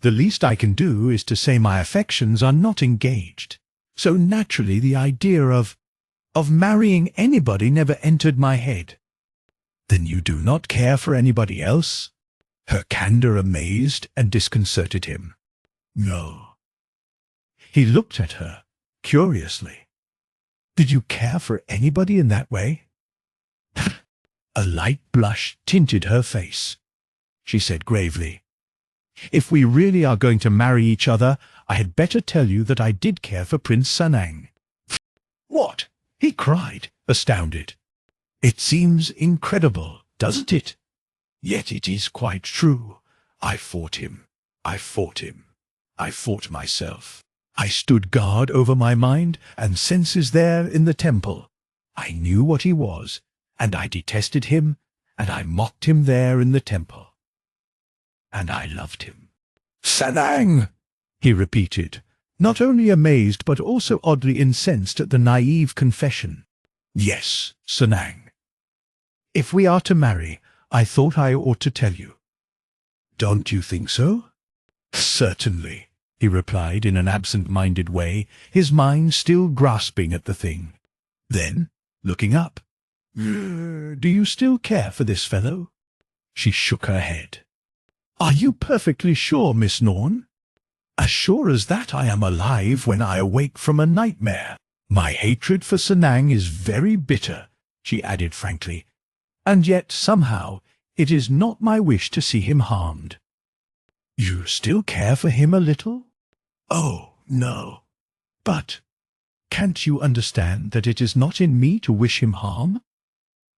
The least I can do is to say my affections are not engaged. So naturally the idea of marrying anybody never entered my head." "Then you do not care for anybody else?" Her candor amazed and disconcerted him. "No." He looked at her curiously. "Did you care for anybody in that way?" A light blush tinted her face. She said gravely, "If we really are going to marry each other, I had better tell you that I did care for Prince Sanang." "What?" he cried, astounded. "It seems incredible, doesn't it? Yet it is quite true. I fought him. I fought myself. I stood guard over my mind and senses there in the temple. I knew what he was, and I detested him, and I mocked him there in the temple. And I loved him." "Sanang!" he repeated, not only amazed but also oddly incensed at the naive confession. "Yes, Sanang. If we are to marry, I thought I ought to tell you." "Don't you think so?" "Certainly," he replied in an absent-minded way, his mind still grasping at the thing. Then, looking up, "Do you still care for this fellow?" She shook her head. "Are you perfectly sure, Miss Norn?" "As sure as that I am alive when I awake from a nightmare. My hatred for Sanang is very bitter," she added frankly, "and yet, somehow, it is not my wish to see him harmed." "You still care for him a little?" "Oh, no. But can't you understand that it is not in me to wish him harm?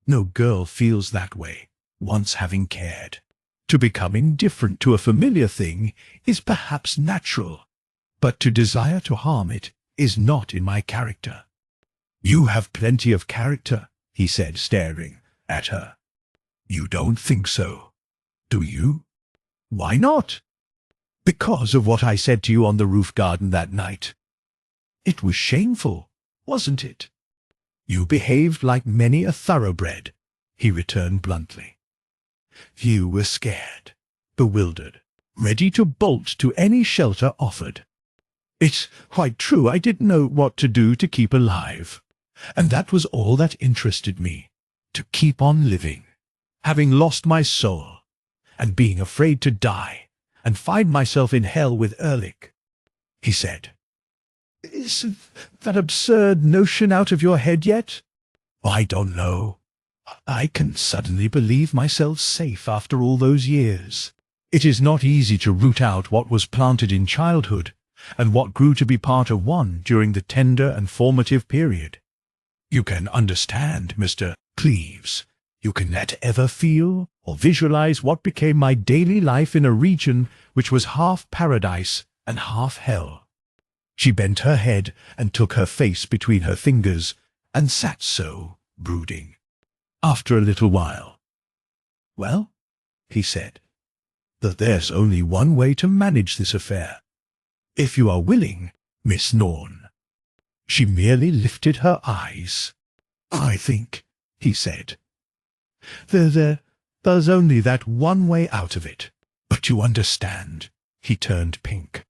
No girl feels that way, once having cared. To become indifferent to a familiar thing is perhaps natural, but to desire to harm it is not in my character." "You have plenty of character," he said, staring at her. "You don't think so, do you?" Why not? Because of what I said to you on the roof garden that night. It was shameful, wasn't it? You behaved like many a thoroughbred, he returned bluntly. You were scared, bewildered, ready to bolt to any shelter offered. It's quite true I didn't know what to do to keep alive, and that was all that interested me, to keep on living, having lost my soul, and being afraid to die, and find myself in hell with Ehrlich, he said. Is that absurd notion out of your head yet? I don't know. I can suddenly believe myself safe after all those years. It is not easy to root out what was planted in childhood, and what grew to be part of one during the tender and formative period. You can understand, Mr. Cleves. You can not ever feel or visualize what became my daily life in a region which was half paradise and half hell. She bent her head and took her face between her fingers, and sat so, brooding. After a little while, "Well," he said, "that there's only one way to manage this affair. If you are willing, Miss Norn." She merely lifted her eyes. "I think," he said, there's only that one way out of it. But you understand." He turned pink.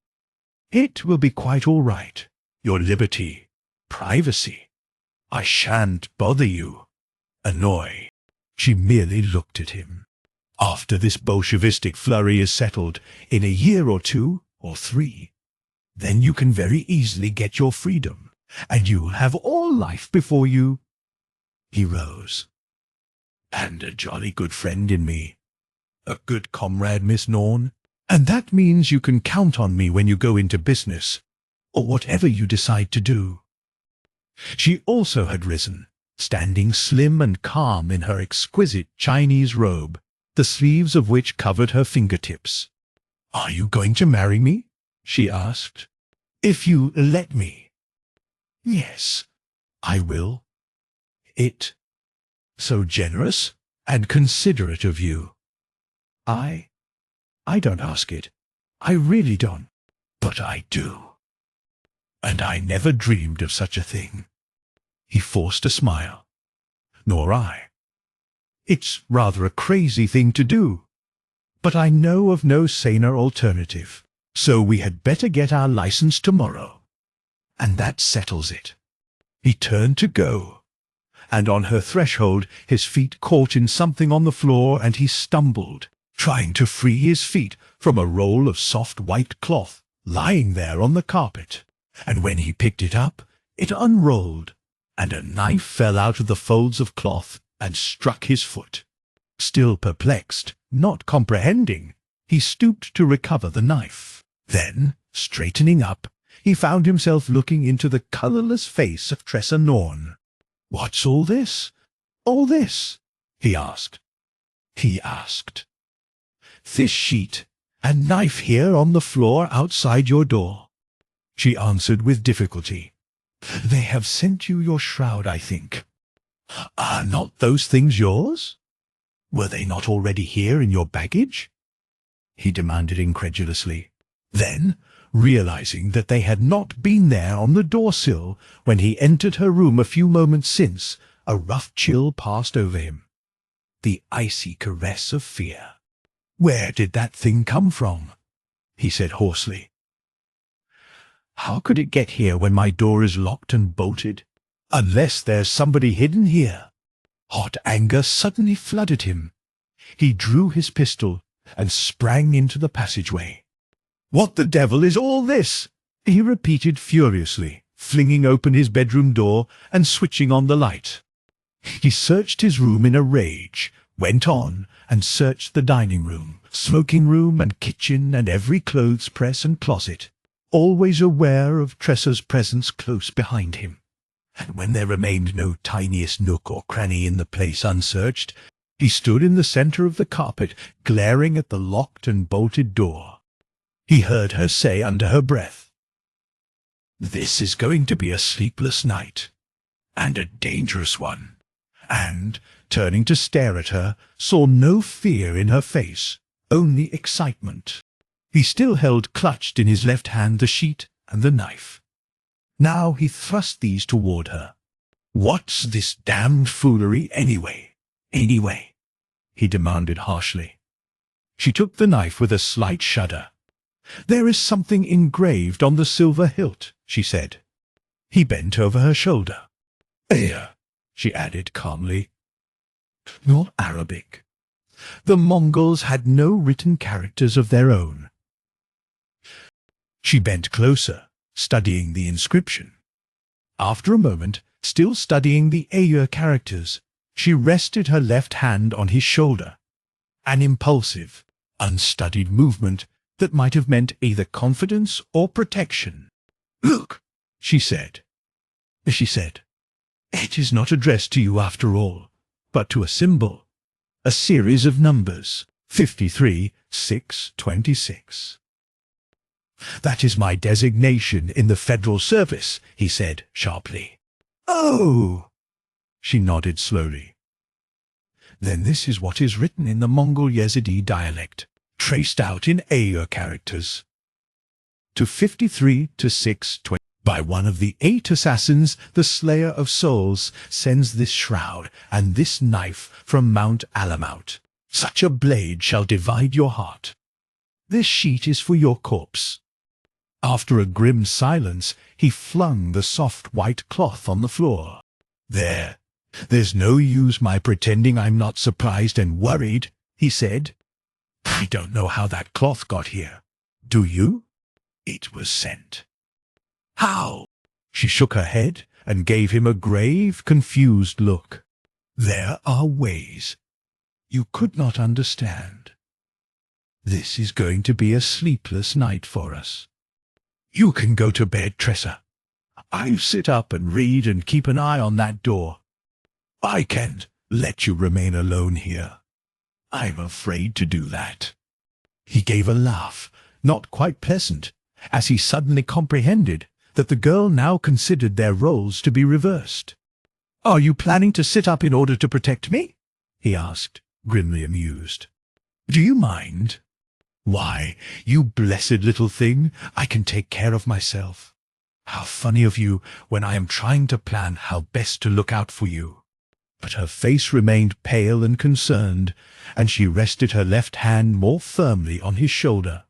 "It will be quite all right. Your liberty, privacy. I shan't bother you, annoy." She merely looked at him. "After this Bolshevistic flurry is settled, in a year or 2 or 3, then you can very easily get your freedom, and you'll have all life before you." He rose. "And a jolly good friend in me. A good comrade, Miss Norn. And that means you can count on me when you go into business, or whatever you decide to do." She also had risen, standing slim and calm in her exquisite Chinese robe, the sleeves of which covered her fingertips. "Are you going to marry me?" she asked. "If you let me." "Yes, I will." "It so generous and considerate of you." I don't ask it. I really don't. But I do. And I never dreamed of such a thing." He forced a smile. "Nor I. It's rather a crazy thing to do. But I know of no saner alternative. So we had better get our license tomorrow. And that settles it." He turned to go, and on her threshold his feet caught in something on the floor, and he stumbled, trying to free his feet from a roll of soft white cloth lying there on the carpet. And when he picked it up, it unrolled, and a knife fell out of the folds of cloth and struck his foot. Still perplexed, not comprehending, he stooped to recover the knife. Then, straightening up, he found himself looking into the colourless face of Tressa Norn. "What's all this? All this?" he asked. "This sheet and knife here on the floor outside your door," she answered with difficulty. "They have sent you your shroud, I think. Are not those things yours? Were they not already here in your baggage?" he demanded incredulously. Then, realizing that they had not been there on the doorsill when he entered her room a few moments since, a rough chill passed over him. The icy caress of fear. "Where did that thing come from?" he said hoarsely. "How could it get here when my door is locked and bolted? Unless there's somebody hidden here." Hot anger suddenly flooded him. He drew his pistol and sprang into the passageway. "What the devil is all this?" he repeated furiously, flinging open his bedroom door and switching on the light. He searched his room in a rage, went on and searched the dining room, smoking room and kitchen and every clothes press and closet, always aware of Tressa's presence close behind him. And when there remained no tiniest nook or cranny in the place unsearched, he stood in the centre of the carpet, glaring at the locked and bolted door. He heard her say under her breath, "This is going to be a sleepless night, and a dangerous one," and, turning to stare at her, saw no fear in her face, only excitement. He still held clutched in his left hand the sheet and the knife. Now he thrust these toward her. "What's this damned foolery anyway? Anyway?" he demanded harshly. She took the knife with a slight shudder. "There is something engraved on the silver hilt," she said. He bent over her shoulder. "Here," she added calmly. "Not Arabic." The Mongols had no written characters of their own. She bent closer, studying the inscription. After a moment, still studying the Ayur characters, she rested her left hand on his shoulder. An impulsive, unstudied movement that might have meant either confidence or protection. "Look," she said. "It is not addressed to you after all, but to a symbol, a series of numbers, 53, 6, 26. "That is my designation in the Federal Service," he said sharply. "Oh!" She nodded slowly. "Then this is what is written in the Mongol Yazidi dialect, traced out in Ayur characters. To 53 to 620. By one of the 8 assassins, the Slayer of Souls sends this shroud and this knife from Mount Alamout. Such a blade shall divide your heart. This sheet is for your corpse." After a grim silence, he flung the soft white cloth on the floor. There's no use my pretending I'm not surprised and worried," he said. "I don't know how that cloth got here. Do you?" "It was sent." "How?" She shook her head and gave him a grave, confused look. "There are ways. You could not understand. This is going to be a sleepless night for us. You can go to bed, Tressa. I'll sit up and read and keep an eye on that door. I can't let you remain alone here. I'm afraid to do that." He gave a laugh, not quite pleasant, as he suddenly comprehended that the girl now considered their roles to be reversed. "Are you planning to sit up in order to protect me?" he asked, grimly amused. "Do you mind?" "Why, you blessed little thing, I can take care of myself. How funny of you when I am trying to plan how best to look out for you." But her face remained pale and concerned, and she rested her left hand more firmly on his shoulder.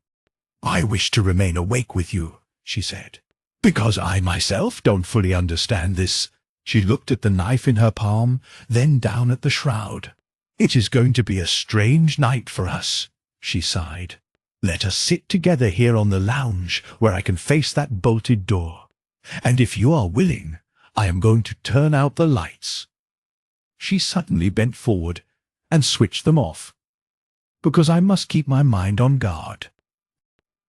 "I wish to remain awake with you," she said, "because I myself don't fully understand this." She looked at the knife in her palm, then down at the shroud. "It is going to be a strange night for us," she sighed. "Let us sit together here on the lounge where I can face that bolted door. And if you are willing, I am going to turn out the lights." She suddenly bent forward and switched them off. "Because I must keep my mind on guard."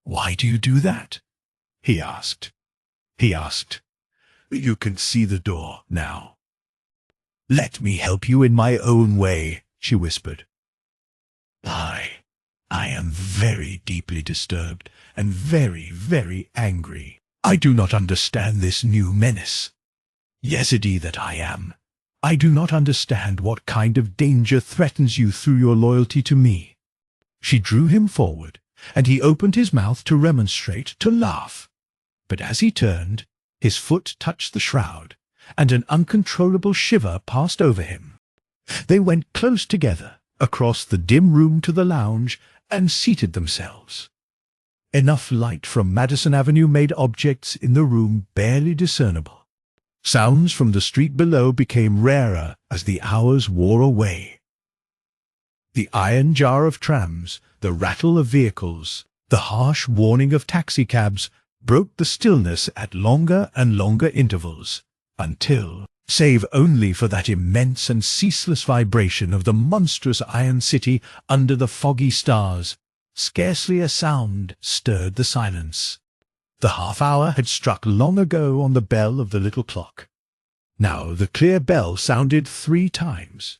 "Why do you do that?" he asked. "You can see the door now." "Let me help you in my own way," she whispered. I am very deeply disturbed and very, very angry. I do not understand this new menace. Yazidi that I am, I do not understand what kind of danger threatens you through your loyalty to me." She drew him forward, and he opened his mouth to remonstrate, to laugh. But as he turned, his foot touched the shroud, and an uncontrollable shiver passed over him. They went close together, across the dim room to the lounge, and seated themselves. Enough light from Madison Avenue made objects in the room barely discernible. Sounds from the street below became rarer as the hours wore away. The iron jar of trams, the rattle of vehicles, the harsh warning of taxicabs broke the stillness at longer and longer intervals, until, save only for that immense and ceaseless vibration of the monstrous iron city under the foggy stars, scarcely a sound stirred the silence. The half-hour had struck long ago on the bell of the little clock. Now the clear bell sounded 3 times.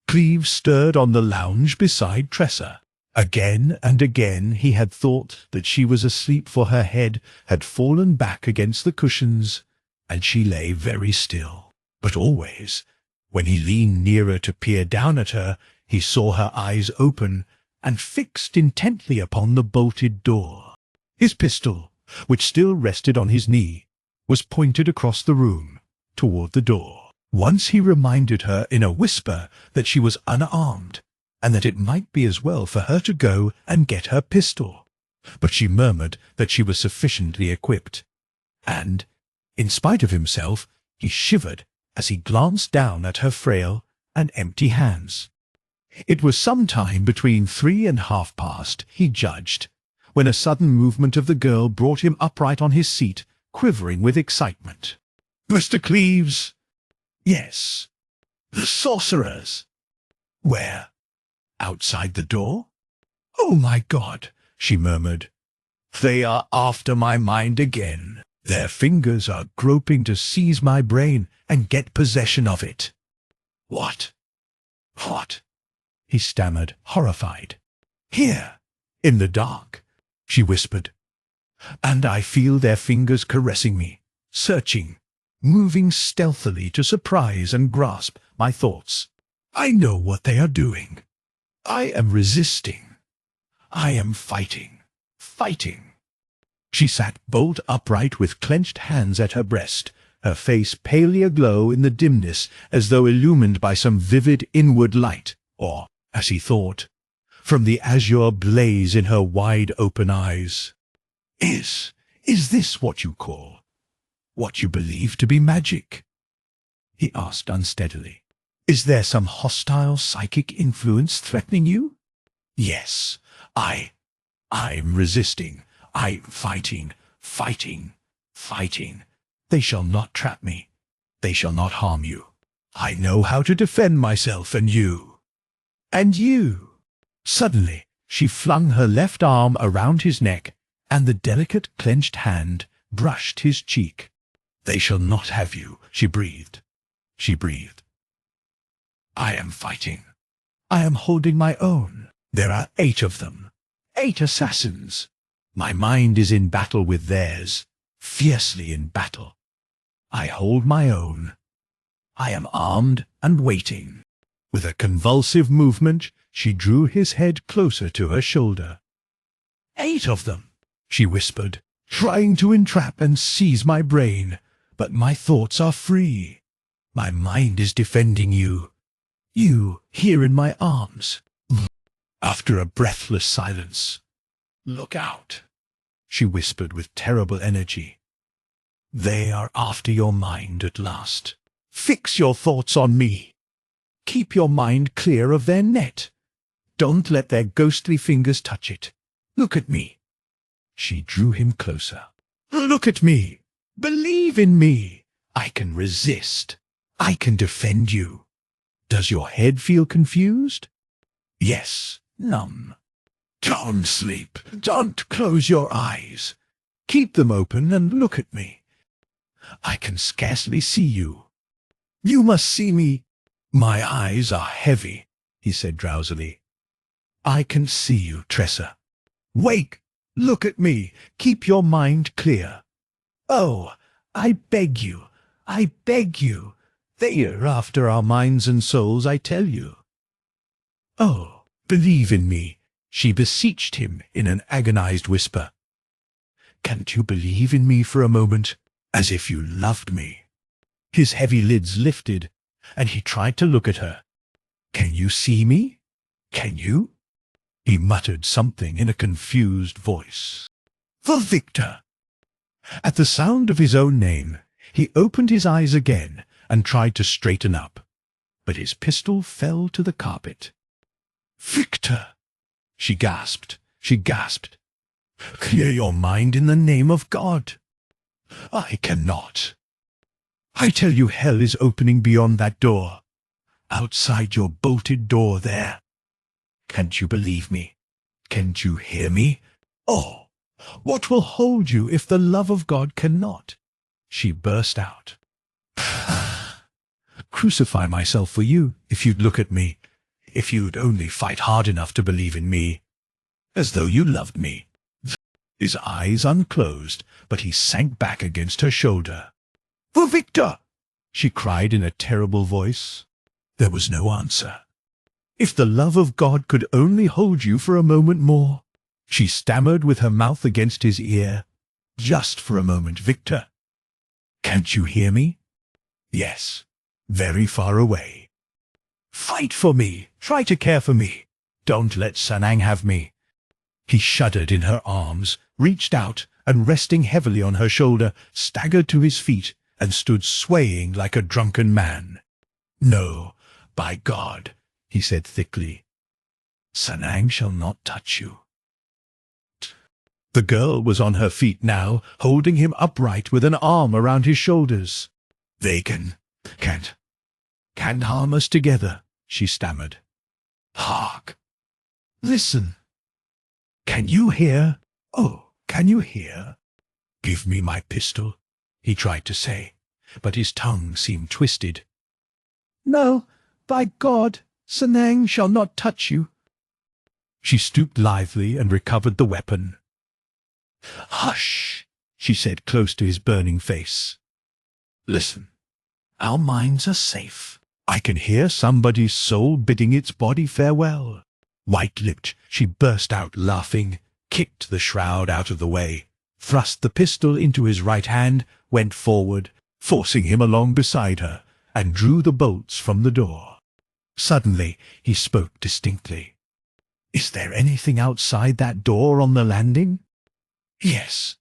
Cleve stirred on the lounge beside Tressa. Again and again he had thought that she was asleep, for her head had fallen back against the cushions, and she lay very still. But always, when he leaned nearer to peer down at her, he saw her eyes open and fixed intently upon the bolted door. His pistol, which still rested on his knee, was pointed across the room, toward the door. Once he reminded her in a whisper that she was unarmed, and that it might be as well for her to go and get her pistol. But she murmured that she was sufficiently equipped, and, in spite of himself, he shivered as he glanced down at her frail and empty hands. It was some time between 3 and past, he judged, when a sudden movement of the girl brought him upright on his seat, quivering with excitement. "Mr. Cleves?" "Yes." "The sorcerers?" "Where? Outside the door?" "Oh, my God," she murmured. "They are after my mind again. Their fingers are groping to seize my brain and get possession of it." "What? What?" he stammered, horrified. "Here, in the dark," she whispered. "And I feel their fingers caressing me, searching, moving stealthily to surprise and grasp my thoughts. I know what they are doing. I am resisting. I am fighting, fighting." She sat bolt upright with clenched hands at her breast, her face palely aglow in the dimness as though illumined by some vivid inward light, or, as he thought, from the azure blaze in her wide-open eyes. Is this what you call, what you believe to be magic?" he asked unsteadily. "Is there some hostile psychic influence threatening you?" "Yes, I'm resisting. I'm fighting, fighting, fighting. They shall not trap me. They shall not harm you. I know how to defend myself and you. And you." Suddenly, she flung her left arm around his neck, and the delicate clenched hand brushed his cheek. "They shall not have you," she breathed. She breathed. "I am fighting. I am holding my own. There are 8 of them. 8 assassins. My mind is in battle with theirs, fiercely in battle. I hold my own. I am armed and waiting." With a convulsive movement, she drew his head closer to her shoulder. 8 of them," she whispered, "trying to entrap and seize my brain, but my thoughts are free. My mind is defending you. You, here in my arms." After a breathless silence, "Look out," she whispered with terrible energy. "They are after your mind at last. Fix your thoughts on me. Keep your mind clear of their net. Don't let their ghostly fingers touch it. Look at me." She drew him closer. "Look at me. Believe in me. I can resist. I can defend you. Does your head feel confused?" "Yes, numb." "Don't sleep. Don't close your eyes. Keep them open and look at me. I can scarcely see you. You must see me." "My eyes are heavy," he said drowsily. "I can see you, Tressa. Wake! Look at me. Keep your mind clear. Oh, I beg you. I beg you. They are after our minds and souls, I tell you." "Oh, believe in me," she beseeched him in an agonized whisper. "Can't you believe in me for a moment, as if you loved me?" His heavy lids lifted, and he tried to look at her. "Can you see me? Can you?" He muttered something in a confused voice. "For Victor!" At the sound of his own name, he opened his eyes again and tried to straighten up, but his pistol fell to the carpet. "Victor!" She gasped. "Clear your mind in the name of God." "I cannot. I tell you hell is opening beyond that door, outside your bolted door there. Can't you believe me? Can't you hear me? Oh, what will hold you if the love of God cannot?" She burst out. "Crucify myself for you if you'd look at me, if you'd only fight hard enough to believe in me, as though you loved me." His eyes unclosed, but he sank back against her shoulder. "For Victor!" she cried in a terrible voice. There was no answer. If the love of God could only hold you for a moment more. She stammered with her mouth against his ear. Just for a moment, Victor. Can't you hear me? Yes, very far away. Fight for me. Try to care for me. Don't let Sanang have me. He shuddered in her arms, reached out, and resting heavily on her shoulder, staggered to his feet and stood swaying like a drunken man. No, by God, he said thickly. Sanang shall not touch you. The girl was on her feet now, holding him upright with an arm around his shoulders. They can't harm us together, she stammered. Hark! Listen! Can you hear? Oh, can you hear? Give me my pistol, he tried to say, but his tongue seemed twisted. No, by God, Sanang shall not touch you. She stooped lithely and recovered the weapon. Hush, she said close to his burning face. Listen, our minds are safe. I can hear somebody's soul bidding its body farewell. White-lipped, she burst out laughing, kicked the shroud out of the way, thrust the pistol into his right hand, went forward, forcing him along beside her, and drew the bolts from the door. Suddenly, he spoke distinctly. Is there anything outside that door on the landing? Yes.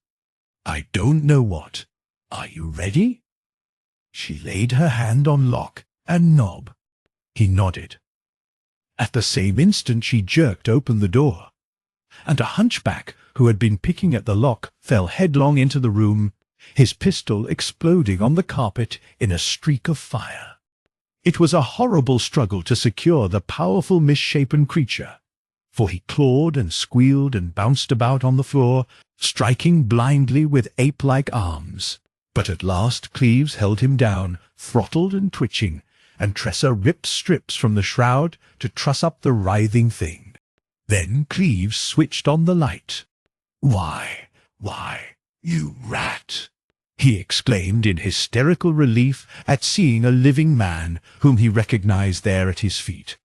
I don't know what. Are you ready? She laid her hand on lock and knob. He nodded. At the same instant she jerked open the door, and a hunchback who had been picking at the lock fell headlong into the room, his pistol exploding on the carpet in a streak of fire. It was a horrible struggle to secure the powerful misshapen creature, for he clawed and squealed and bounced about on the floor, striking blindly with ape-like arms. But at last Cleves held him down, throttled and twitching, and Tressa ripped strips from the shroud to truss up the writhing thing. Then Cleves switched on the light. Why, you rat! He exclaimed in hysterical relief at seeing a living man whom he recognized there at his feet.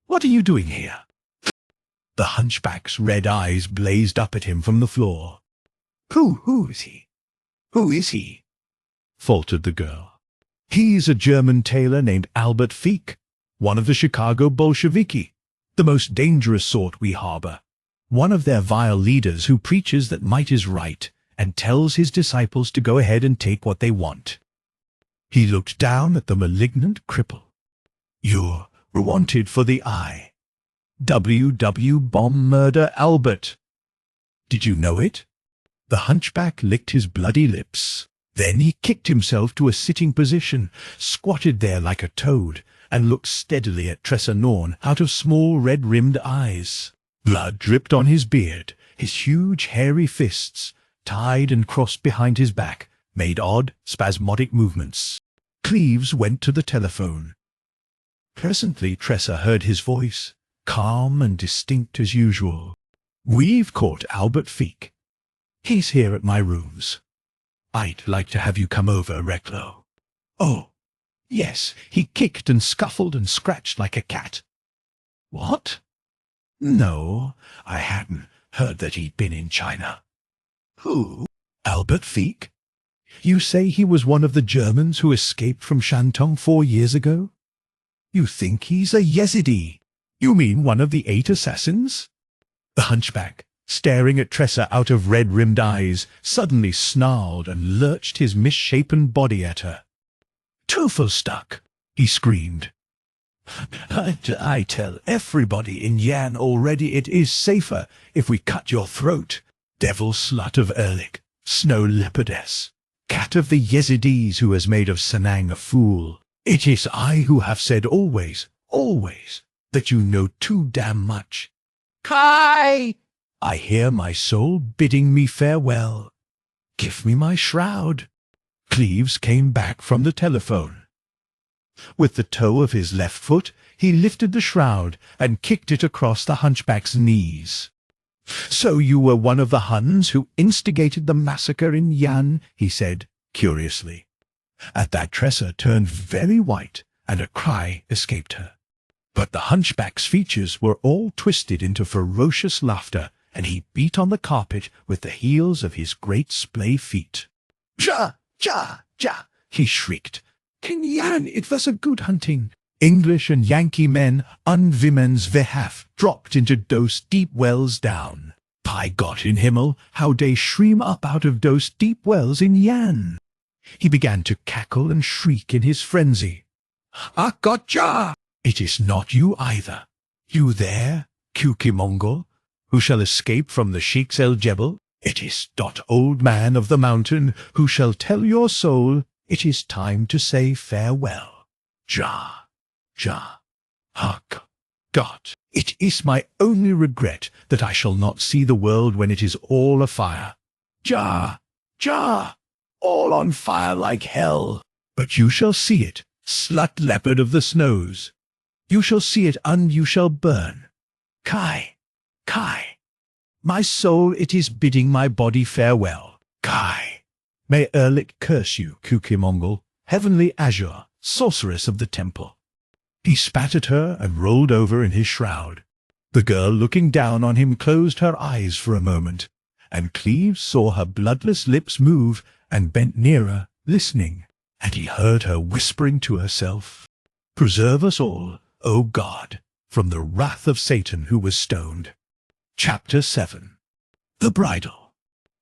What are you doing here? The hunchback's red eyes blazed up at him from the floor. Who is he? Who is he? Faltered the girl. He's a German tailor named Albert Fieck, one of the Chicago Bolsheviki, the most dangerous sort we harbor, one of their vile leaders who preaches that might is right and tells his disciples to go ahead and take what they want. He looked down at the malignant cripple. You're wanted for the eye. W. Bomb Murder Albert. Did you know it? The hunchback licked his bloody lips. Then he kicked himself to a sitting position, squatted there like a toad, and looked steadily at Tressa Norn out of small red-rimmed eyes. Blood dripped on his beard. His huge hairy fists, tied and crossed behind his back, made odd, spasmodic movements. Cleves went to the telephone. Presently Tressa heard his voice, calm and distinct as usual. We've caught Albert Fieck. He's here at my rooms. I'd like to have you come over, Reclo. Oh, yes, he kicked and scuffled and scratched like a cat. What? No, I hadn't heard that he'd been in China. Who? Albert Fieck? You say he was one of the Germans who escaped from Shantung 4 years ago? You think he's a Yezidi? You mean one of the 8 assassins? The hunchback, staring at Tressa out of red-rimmed eyes, suddenly snarled and lurched his misshapen body at her. Teufelsstuck! He screamed. I tell everybody in Yan already it is safer if we cut your throat. Devil slut of Erlik, snow leopardess, cat of the Yezidis who has made of Sanang a fool. It is I who have said always, that you know too damn much. Kai! I hear my soul bidding me farewell. Give me my shroud. Cleves came back from the telephone. With the toe of his left foot, he lifted the shroud and kicked it across the hunchback's knees. So you were one of the Huns who instigated the massacre in Yan, he said, curiously. At that Tressa turned very white, and a cry escaped her. But the hunchback's features were all twisted into ferocious laughter, and he beat on the carpet with the heels of his great splay feet. "Ja, ja, ja!" he shrieked. "King Jan, it was a good hunting." English and Yankee men on women's behalf dropped into those deep wells down. By Gott in Himmel, how they scream up out of those deep wells in Jan. He began to cackle and shriek in his frenzy. "Ah, gotcha! It is not you either. You there, Mongol, who shall escape from the Sheikh's El Jebel? It is dot old man of the mountain who shall tell your soul it is time to say farewell. Ja, ja, hark, God, it is my only regret that I shall not see the world when it is all afire. Ja, ja, all on fire like hell. But you shall see it, slut leopard of the snows. You shall see it and you shall burn. Kai, Kai, my soul it is bidding my body farewell. Kai, may Erlik curse you, Mongol, heavenly azure, sorceress of the temple." He spat at her and rolled over in his shroud. The girl looking down on him closed her eyes for a moment, and Cleves saw her bloodless lips move and bent nearer, listening, and he heard her whispering to herself, "Preserve us all, O God, from the wrath of Satan who was stoned." Chapter 7. The Bridal.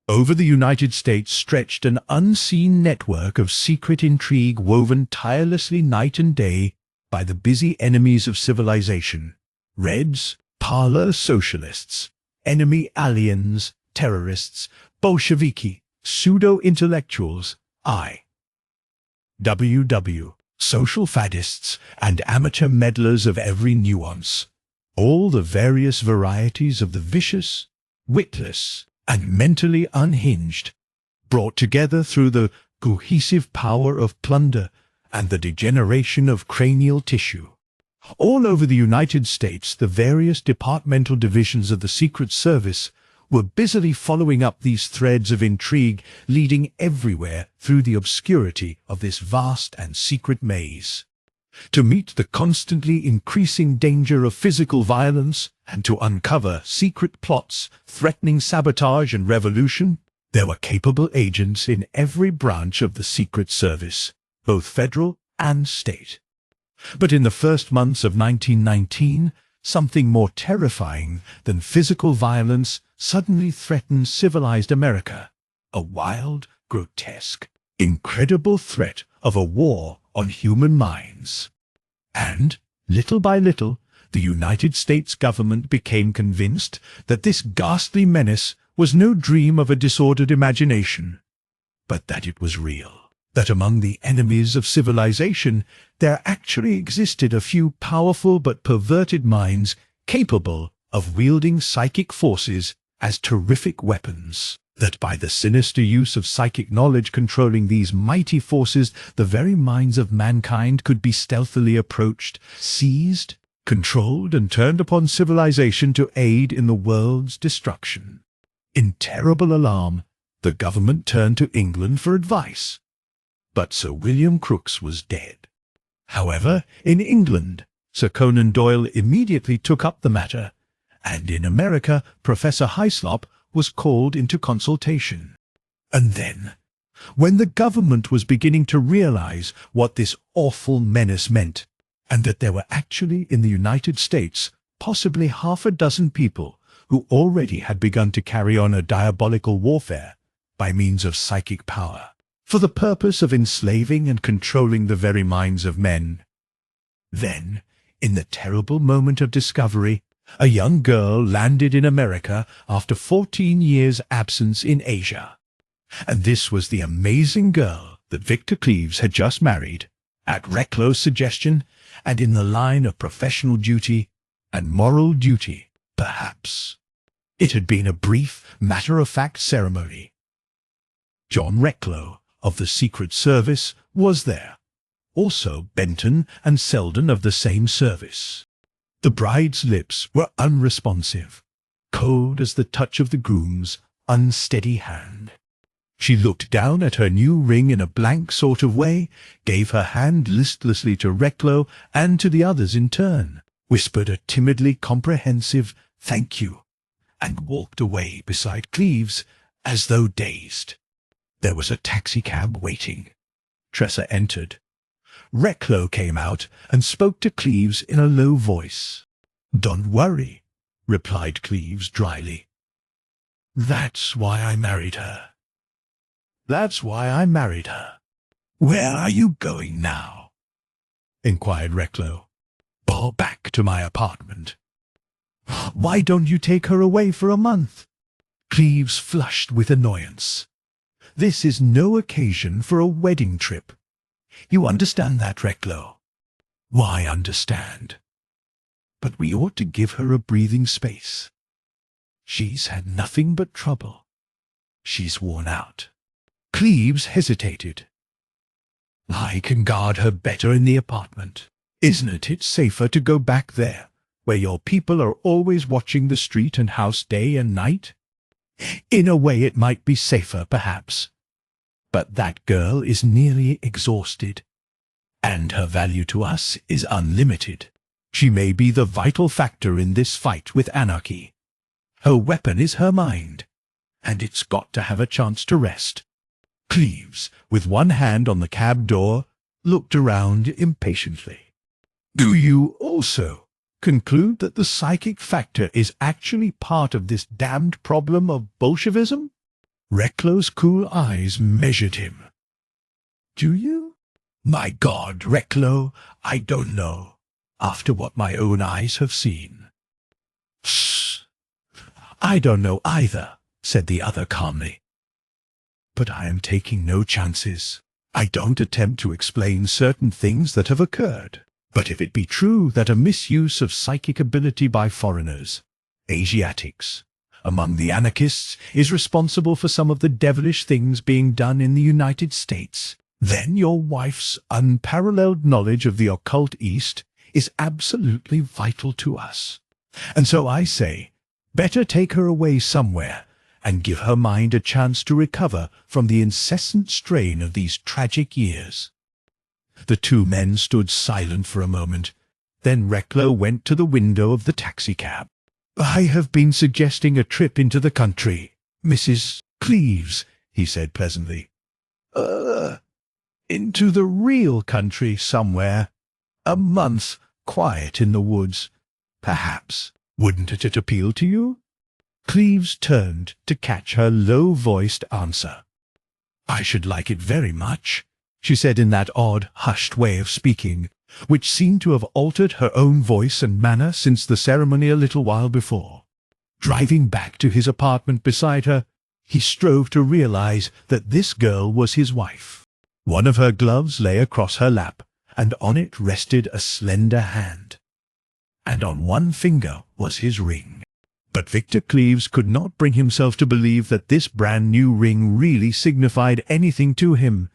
Over the United States stretched an unseen network of secret intrigue woven tirelessly night and day by the busy enemies of civilization. Reds, parlor socialists, enemy aliens, terrorists, Bolsheviki, pseudo-intellectuals, IWW, social faddists, and amateur meddlers of every nuance. All the various varieties of the vicious, witless, and mentally unhinged, brought together through the cohesive power of plunder and the degeneration of cranial tissue. All over the United States, the various departmental divisions of the Secret Service were busily following up these threads of intrigue, leading everywhere through the obscurity of this vast and secret maze. To meet the constantly increasing danger of physical violence and to uncover secret plots threatening sabotage and revolution, there were capable agents in every branch of the Secret Service, both federal and state. But in the first months of 1919, something more terrifying than physical violence suddenly threatened civilized America. A wild, grotesque, incredible threat of a war on human minds. And, little by little, the United States government became convinced that this ghastly menace was no dream of a disordered imagination, but that it was real. That among the enemies of civilization there actually existed a few powerful but perverted minds capable of wielding psychic forces as terrific weapons. That by the sinister use of psychic knowledge controlling these mighty forces, the very minds of mankind could be stealthily approached, seized, controlled, and turned upon civilization to aid in the world's destruction. In terrible alarm, the government turned to England for advice. But Sir William Crookes was dead. However, in England, Sir Conan Doyle immediately took up the matter, and in America, Professor Hyslop was called into consultation. And then, when the government was beginning to realize what this awful menace meant, and that there were actually in the United States possibly half a dozen people who already had begun to carry on a diabolical warfare by means of psychic power, for the purpose of enslaving and controlling the very minds of men. Then, in the terrible moment of discovery, a young girl landed in America after 14 years' absence in Asia. And this was the amazing girl that Victor Cleves had just married, at Recklow's suggestion, and in the line of professional duty and moral duty, perhaps. It had been a brief, matter-of-fact ceremony. John Recklow of the Secret Service was there. Also Benton and Selden of the same service. The bride's lips were unresponsive, cold as the touch of the groom's unsteady hand. She looked down at her new ring in a blank sort of way, gave her hand listlessly to Recklow and to the others in turn, whispered a timidly comprehensive "thank you," and walked away beside Cleves as though dazed. There was a taxicab waiting. Tressa entered. Recklow came out and spoke to Cleves in a low voice. "Don't worry," replied Cleves dryly. "That's why I married her. That's why I married her." "Where are you going now?" inquired Recklow. "Oh, back to my apartment." "Why don't you take her away for a month?" Cleves flushed with annoyance. "This is no occasion for a wedding trip. You understand that, Recklow?" "Why understand?" "But we ought to give her a breathing space. She's had nothing but trouble. She's worn out." Cleves hesitated. "I can guard her better in the apartment. Isn't it safer to go back there, where your people are always watching the street and house day and night?" "In a way it might be safer, perhaps. But that girl is nearly exhausted, and her value to us is unlimited. She may be the vital factor in this fight with anarchy. Her weapon is her mind, and it's got to have a chance to rest." Cleves, with one hand on the cab door, looked around impatiently. "Do you also conclude that the psychic factor is actually part of this damned problem of Bolshevism?" Recklow's cool eyes measured him. "Do you?" "My God, Recklow, I don't know, after what my own eyes have seen." "Shh! I don't know either," said the other calmly. "But I am taking no chances. I don't attempt to explain certain things that have occurred. But if it be true that a misuse of psychic ability by foreigners, Asiatics, among the anarchists is responsible for some of the devilish things being done in the United States, then your wife's unparalleled knowledge of the occult East is absolutely vital to us. And so I say, better take her away somewhere and give her mind a chance to recover from the incessant strain of these tragic years." The two men stood silent for a moment. Then Recklow went to the window of the taxicab. "I have been suggesting a trip into the country, Mrs. Cleves," he said pleasantly. Into the real country somewhere. A month, quiet in the woods, perhaps. Wouldn't it appeal to you?" Cleves turned to catch her low-voiced answer. "I should like it very much," she said in that odd, hushed way of speaking, which seemed to have altered her own voice and manner since the ceremony a little while before. Driving back to his apartment beside her, he strove to realize that this girl was his wife. One of her gloves lay across her lap, and on it rested a slender hand. And on one finger was his ring. But Victor Cleves could not bring himself to believe that this brand-new ring really signified anything to him,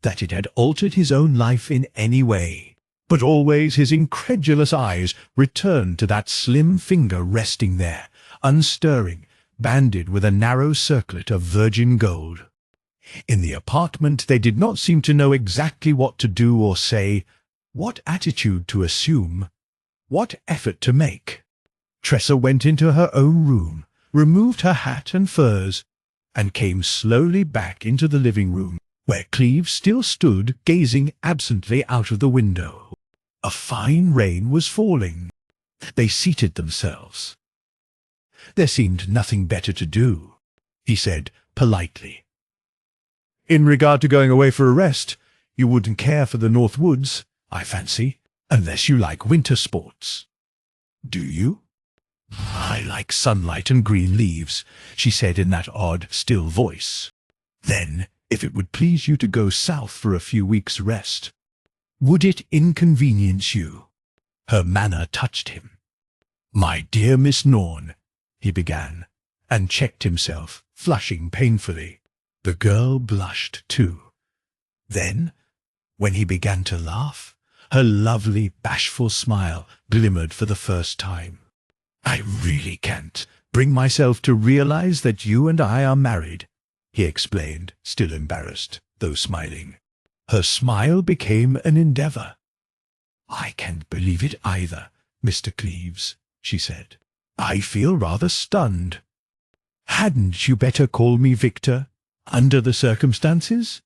that it had altered his own life in any way. But always his incredulous eyes returned to that slim finger resting there, unstirring, banded with a narrow circlet of virgin gold. In the apartment they did not seem to know exactly what to do or say, what attitude to assume, what effort to make. Tressa went into her own room, removed her hat and furs, and came slowly back into the living room, where Cleves still stood gazing absently out of the window. A fine rain was falling. They seated themselves. "There seemed nothing better to do," he said politely. "In regard to going away for a rest, you wouldn't care for the North Woods, I fancy, unless you like winter sports." "Do you?" "I like sunlight and green leaves," she said in that odd, still voice. "Then, if it would please you to go south for a few weeks' rest, would it inconvenience you?" Her manner touched him. "My dear Miss Norn," he began, and checked himself, flushing painfully. The girl blushed too. Then, when he began to laugh, her lovely, bashful smile glimmered for the first time. "I really can't bring myself to realize that you and I are married," he explained, still embarrassed, though smiling. Her smile became an endeavor. "I can't believe it either, Mr. Cleves," she said. "I feel rather stunned. Hadn't you better call me Victor, under the circumstances?"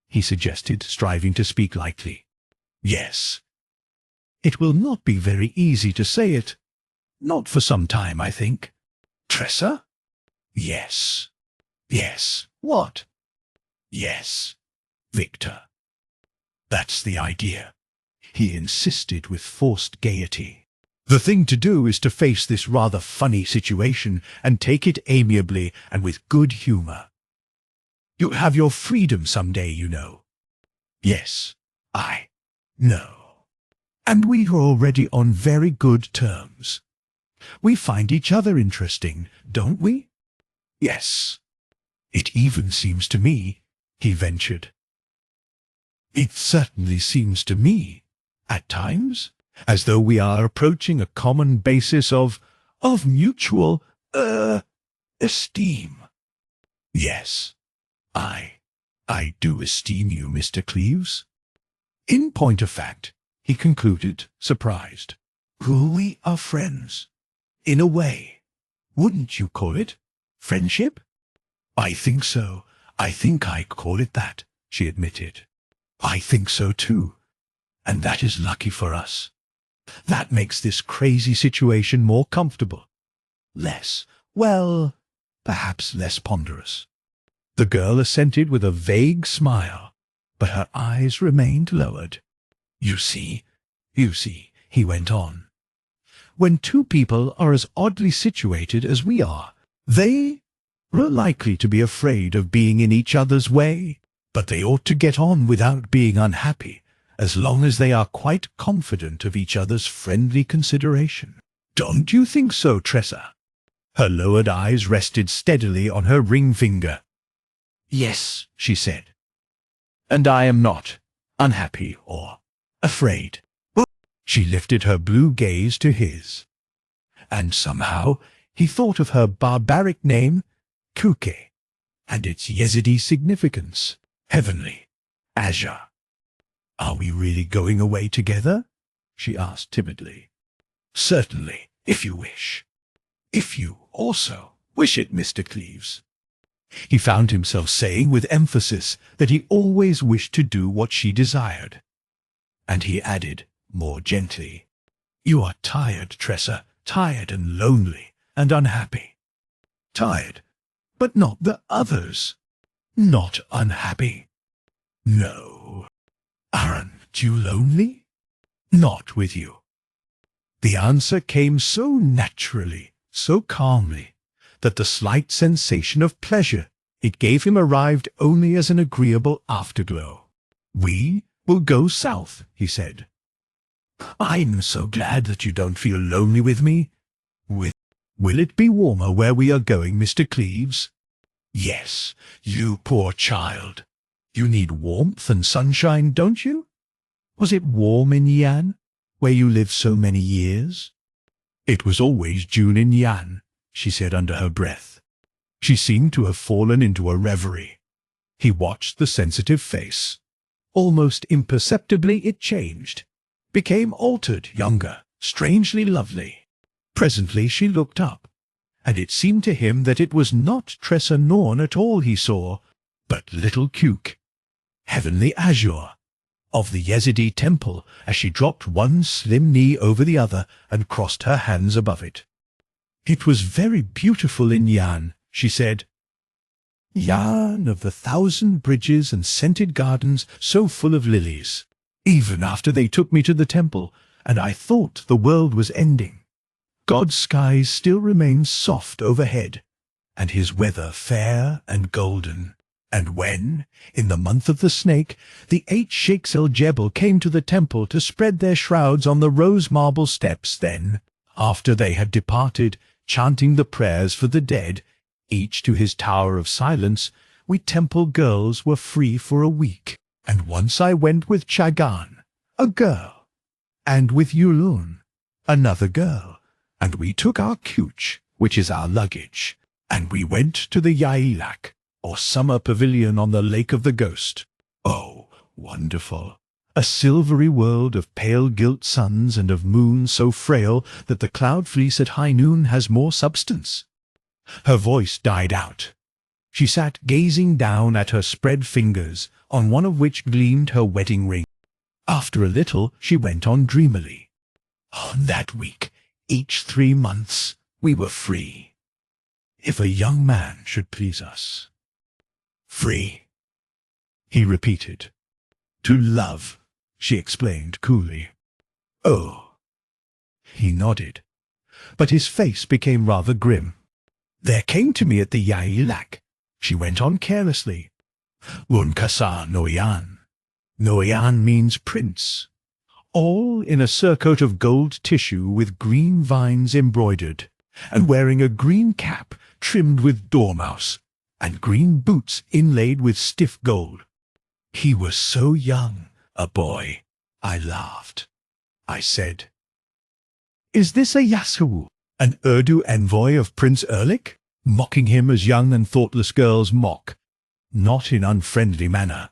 he suggested, striving to speak lightly. "Yes. It will not be very easy to say it. Not for some time, I think." "Tressa?" "Yes. Yes. What?" "Yes. Victor. That's the idea," he insisted with forced gaiety. "The thing to do is to face this rather funny situation and take it amiably and with good humor. You have your freedom someday, you know." "Yes, I know. And we are already on very good terms. We find each other interesting, don't we?" "Yes. It even seems to me," he ventured. "It certainly seems to me, at times, as though we are approaching a common basis of mutual, esteem." "Yes, I do esteem you, Mr. Cleves. In point of fact," he concluded, surprised, "we are friends, in a way. Wouldn't you call it friendship?" "I think so. I think I call it that," she admitted. "I think so too, and that is lucky for us. That makes this crazy situation more comfortable. Well, perhaps less ponderous." The girl assented with a vague smile, but her eyes remained lowered. You see, he went on. "When two people are as oddly situated as we are, they are likely to be afraid of being in each other's way, but they ought to get on without being unhappy, as long as they are quite confident of each other's friendly consideration. Don't you think so, Tressa?" Her lowered eyes rested steadily on her ring finger. "Yes," she said. "And I am not unhappy or afraid." She lifted her blue gaze to his, and somehow he thought of her barbaric name, Kuke, and its Yezidi significance, heavenly, azure. "Are we really going away together?" she asked timidly. "Certainly, if you wish. If you also wish it, Mr. Cleves." He found himself saying with emphasis that he always wished to do what she desired. And he added, more gently, "You are tired, Tressa, tired and lonely and unhappy. Tired, but not the others. Not unhappy. No. Aren't you lonely? Not with you." The answer came so naturally, so calmly, that the slight sensation of pleasure it gave him arrived only as an agreeable afterglow. "We will go south," he said. "I'm so glad that you don't feel lonely with me. Will it be warmer where we are going, Mr. Cleves?" "Yes, you poor child. You need warmth and sunshine, don't you? Was it warm in Yan, where you lived so many years?" "It was always June in Yan," she said under her breath. She seemed to have fallen into a reverie. He watched the sensitive face. Almost imperceptibly it changed, became altered, younger, strangely lovely. Presently she looked up, and it seemed to him that it was not Tressa Norn at all he saw, but little Kuke, heavenly azure, of the Yezidi temple, as she dropped one slim knee over the other and crossed her hands above it. "It was very beautiful in Yan," she said. "Yan of the 1,000 bridges and scented gardens so full of lilies. Even after they took me to the temple, and I thought the world was ending, God's skies still remained soft overhead, and his weather fair and golden. And when, in the month of the snake, the 8 Sheikhs el-Jebel came to the temple to spread their shrouds on the rose marble steps, then, after they had departed, chanting the prayers for the dead, each to his tower of silence, we temple girls were free for a week. And once I went with Chagan, a girl, and with Yulun, another girl, and we took our couch, which is our luggage, and we went to the Yailak, or summer pavilion on the Lake of the Ghost. Oh, wonderful! A silvery world of pale gilt suns and of moons so frail that the cloud fleece at high noon has more substance. Her voice died out. She sat gazing down at her spread fingers, on one of which gleamed her wedding ring. After a little she went on dreamily. On that week, each 3 months, we were free. If a young man should please us. Free, he repeated. To love, she explained coolly. Oh. He nodded, but his face became rather grim. There came to me at the Yailak, she went on carelessly. Un kasa noyan. Noyan means prince. All in a surcoat of gold tissue with green vines embroidered, and wearing a green cap trimmed with dormouse, and green boots inlaid with stiff gold. He was so young, a boy. I laughed. I said, "Is this a Yasuo, an Urdu envoy of Prince Erlik?" Mocking him as young and thoughtless girls mock, not in unfriendly manner,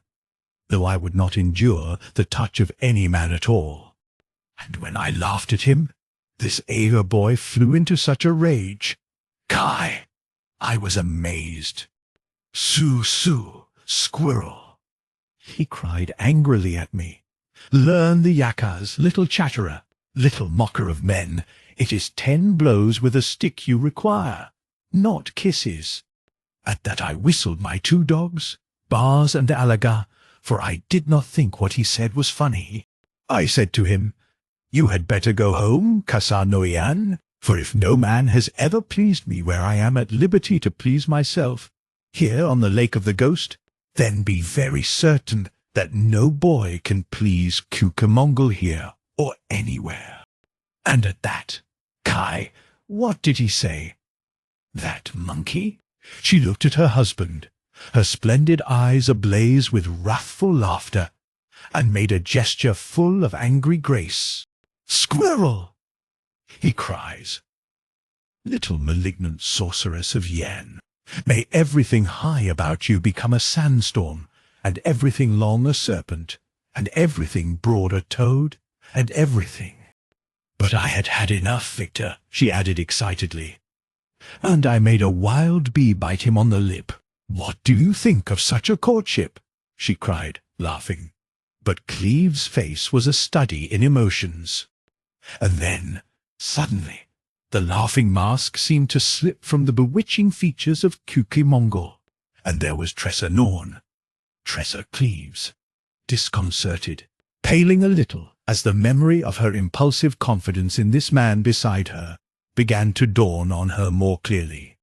though I would not endure the touch of any man at all. And when I laughed at him, this eager boy flew into such a rage. Kai! I was amazed. Su, squirrel! He cried angrily at me. Learn the yakas, little chatterer, little mocker of men. It is 10 blows with a stick you require, not kisses. At that I whistled my 2 dogs, Bars and Alaga, for I did not think what he said was funny. I said to him, "You had better go home, Kasanoyan, for if no man has ever pleased me where I am at liberty to please myself, here on the Lake of the Ghost, then be very certain that no boy can please Cucamongle here or anywhere." And at that, Kai, what did he say? That monkey? She looked at her husband, her splendid eyes ablaze with wrathful laughter, and made a gesture full of angry grace. "Squirrel!" he cries. "Little malignant sorceress of Yen, may everything high about you become a sandstorm, and everything long a serpent, and everything broad a toad, and everything." But I had had enough, Victor, she added excitedly. And I made a wild bee bite him on the lip. "What do you think of such a courtship?" she cried, laughing. But Cleve's face was a study in emotions. And then, suddenly, the laughing mask seemed to slip from the bewitching features of Cucamongle, and there was Tressa Norn, Tressa Cleves, disconcerted, paling a little as the memory of her impulsive confidence in this man beside her began to dawn on her more clearly.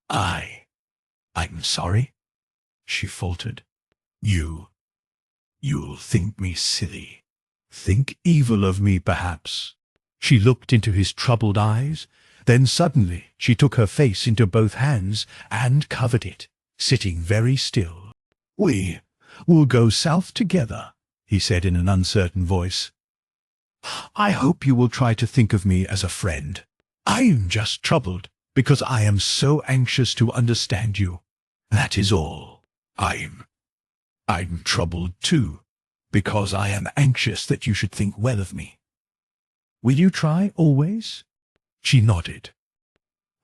I'm sorry," she faltered. You'll think me silly, think evil of me perhaps." She looked into his troubled eyes, then suddenly she took her face into both hands and covered it, sitting very still. "We'll go south together," he said in an uncertain voice. "I hope you will try to think of me as a friend. I am just troubled because I am so anxious to understand you. That is all. I'm troubled too, because I am anxious that you should think well of me. Will you try always?" She nodded.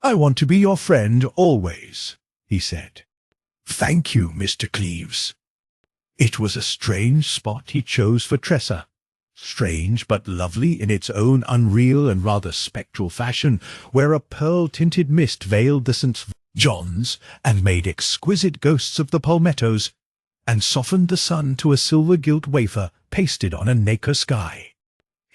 "I want to be your friend always," he said. "Thank you, Mr. Cleves." It was a strange spot he chose for Tressa. Strange but lovely in its own unreal and rather spectral fashion, where a pearl-tinted mist veiled the St. John's and made exquisite ghosts of the palmettos, and softened the sun to a silver-gilt wafer pasted on a nacre sky.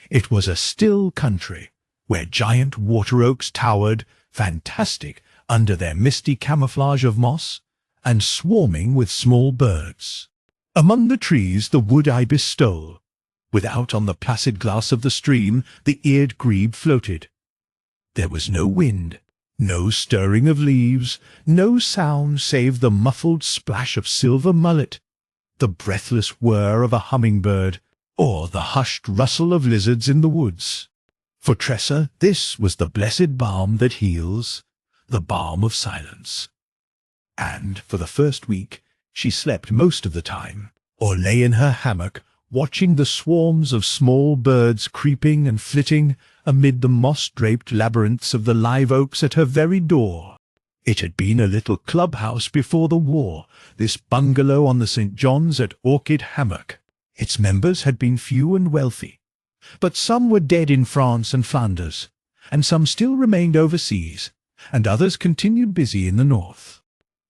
It was a still country, where giant water oaks towered, fantastic under their misty camouflage of moss, and swarming with small birds. Among the trees the wood ibis stole. Without on the placid glass of the stream the eared grebe floated. There was no wind, no stirring of leaves, no sound save the muffled splash of silver mullet, the breathless whir of a hummingbird, or the hushed rustle of lizards in the woods. For Tressa this was the blessed balm that heals, the balm of silence. And for the first week she slept most of the time, or lay in her hammock watching the swarms of small birds creeping and flitting amid the moss-draped labyrinths of the live oaks at her very door. It had been a little clubhouse before the war, this bungalow on the St. John's at Orchid Hammock. Its members had been few and wealthy, but some were dead in France and Flanders, and some still remained overseas, and others continued busy in the north.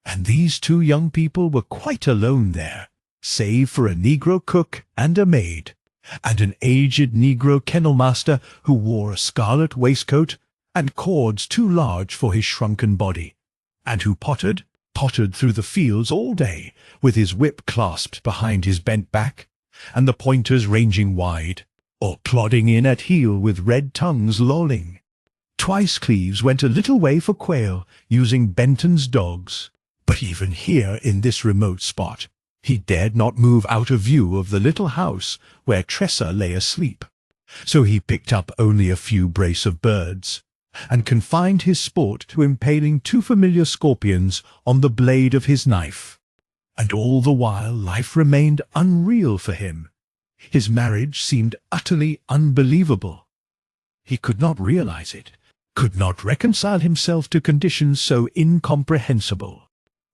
And these two young people were quite alone there, save for a Negro cook and a maid, and an aged Negro kennel-master who wore a scarlet waistcoat and cords too large for his shrunken body, and who pottered through the fields all day, with his whip clasped behind his bent back, and the pointers ranging wide, or plodding in at heel with red tongues lolling. Twice Cleves went a little way for quail, using Benton's dogs, but even here in this remote spot, he dared not move out of view of the little house where Tressa lay asleep. So he picked up only a few brace of birds, and confined his sport to impaling two familiar scorpions on the blade of his knife. And all the while life remained unreal for him. His marriage seemed utterly unbelievable. He could not realize it, could not reconcile himself to conditions so incomprehensible.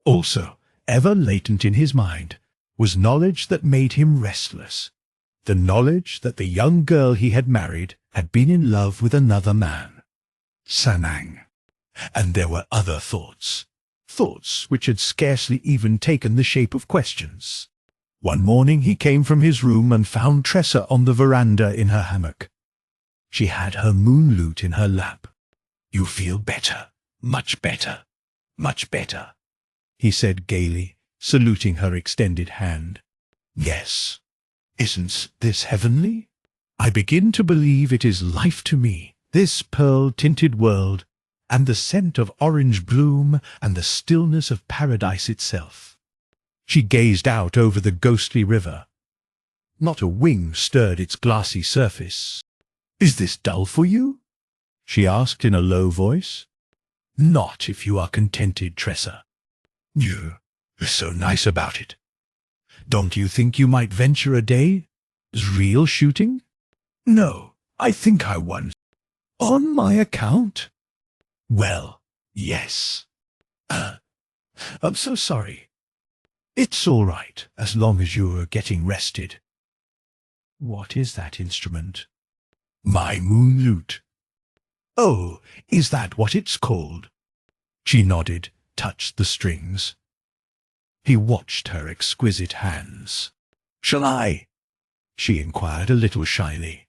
Also, ever latent in his mind, was knowledge that made him restless. The knowledge that the young girl he had married had been in love with another man, Sanang. And there were other thoughts which had scarcely even taken the shape of questions. One morning he came from his room and found Tressa on the veranda in her hammock. She had her moon lute in her lap. "You feel better, much better, much better," he said gaily, saluting her extended hand. "Yes. Isn't this heavenly? I begin to believe it is life to me, this pearl-tinted world, and the scent of orange bloom and the stillness of paradise itself." She gazed out over the ghostly river. Not a wing stirred its glassy surface. "Is this dull for you?" she asked in a low voice. "Not if you are contented, Tressa. You're so nice about it. Don't you think you might venture a day's real shooting?" "No, I think I once." "On my account?" "Well, yes. I'm so sorry." "It's all right, as long as you're getting rested." "What is that instrument?" "My moon lute." "Oh, is that what it's called?" She nodded, touched the strings. He watched her exquisite hands. "Shall I?" she inquired a little shyly.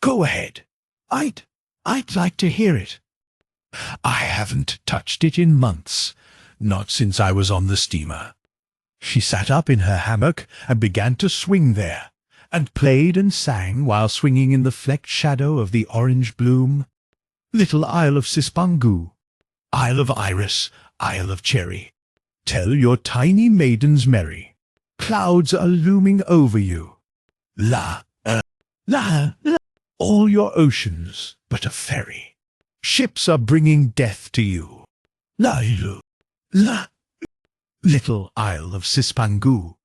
"Go ahead. I'd like to hear it." "I haven't touched it in months, not since I was on the steamer." She sat up in her hammock and began to swing there, and played and sang while swinging in the flecked shadow of the orange bloom. "Little Isle of Cispangu, Isle of Iris, Isle of Cherry, tell your tiny maidens merry. Clouds are looming over you. La, la, all your oceans but a ferry. Ships are bringing death to you. La, la, little Isle of Cispangu.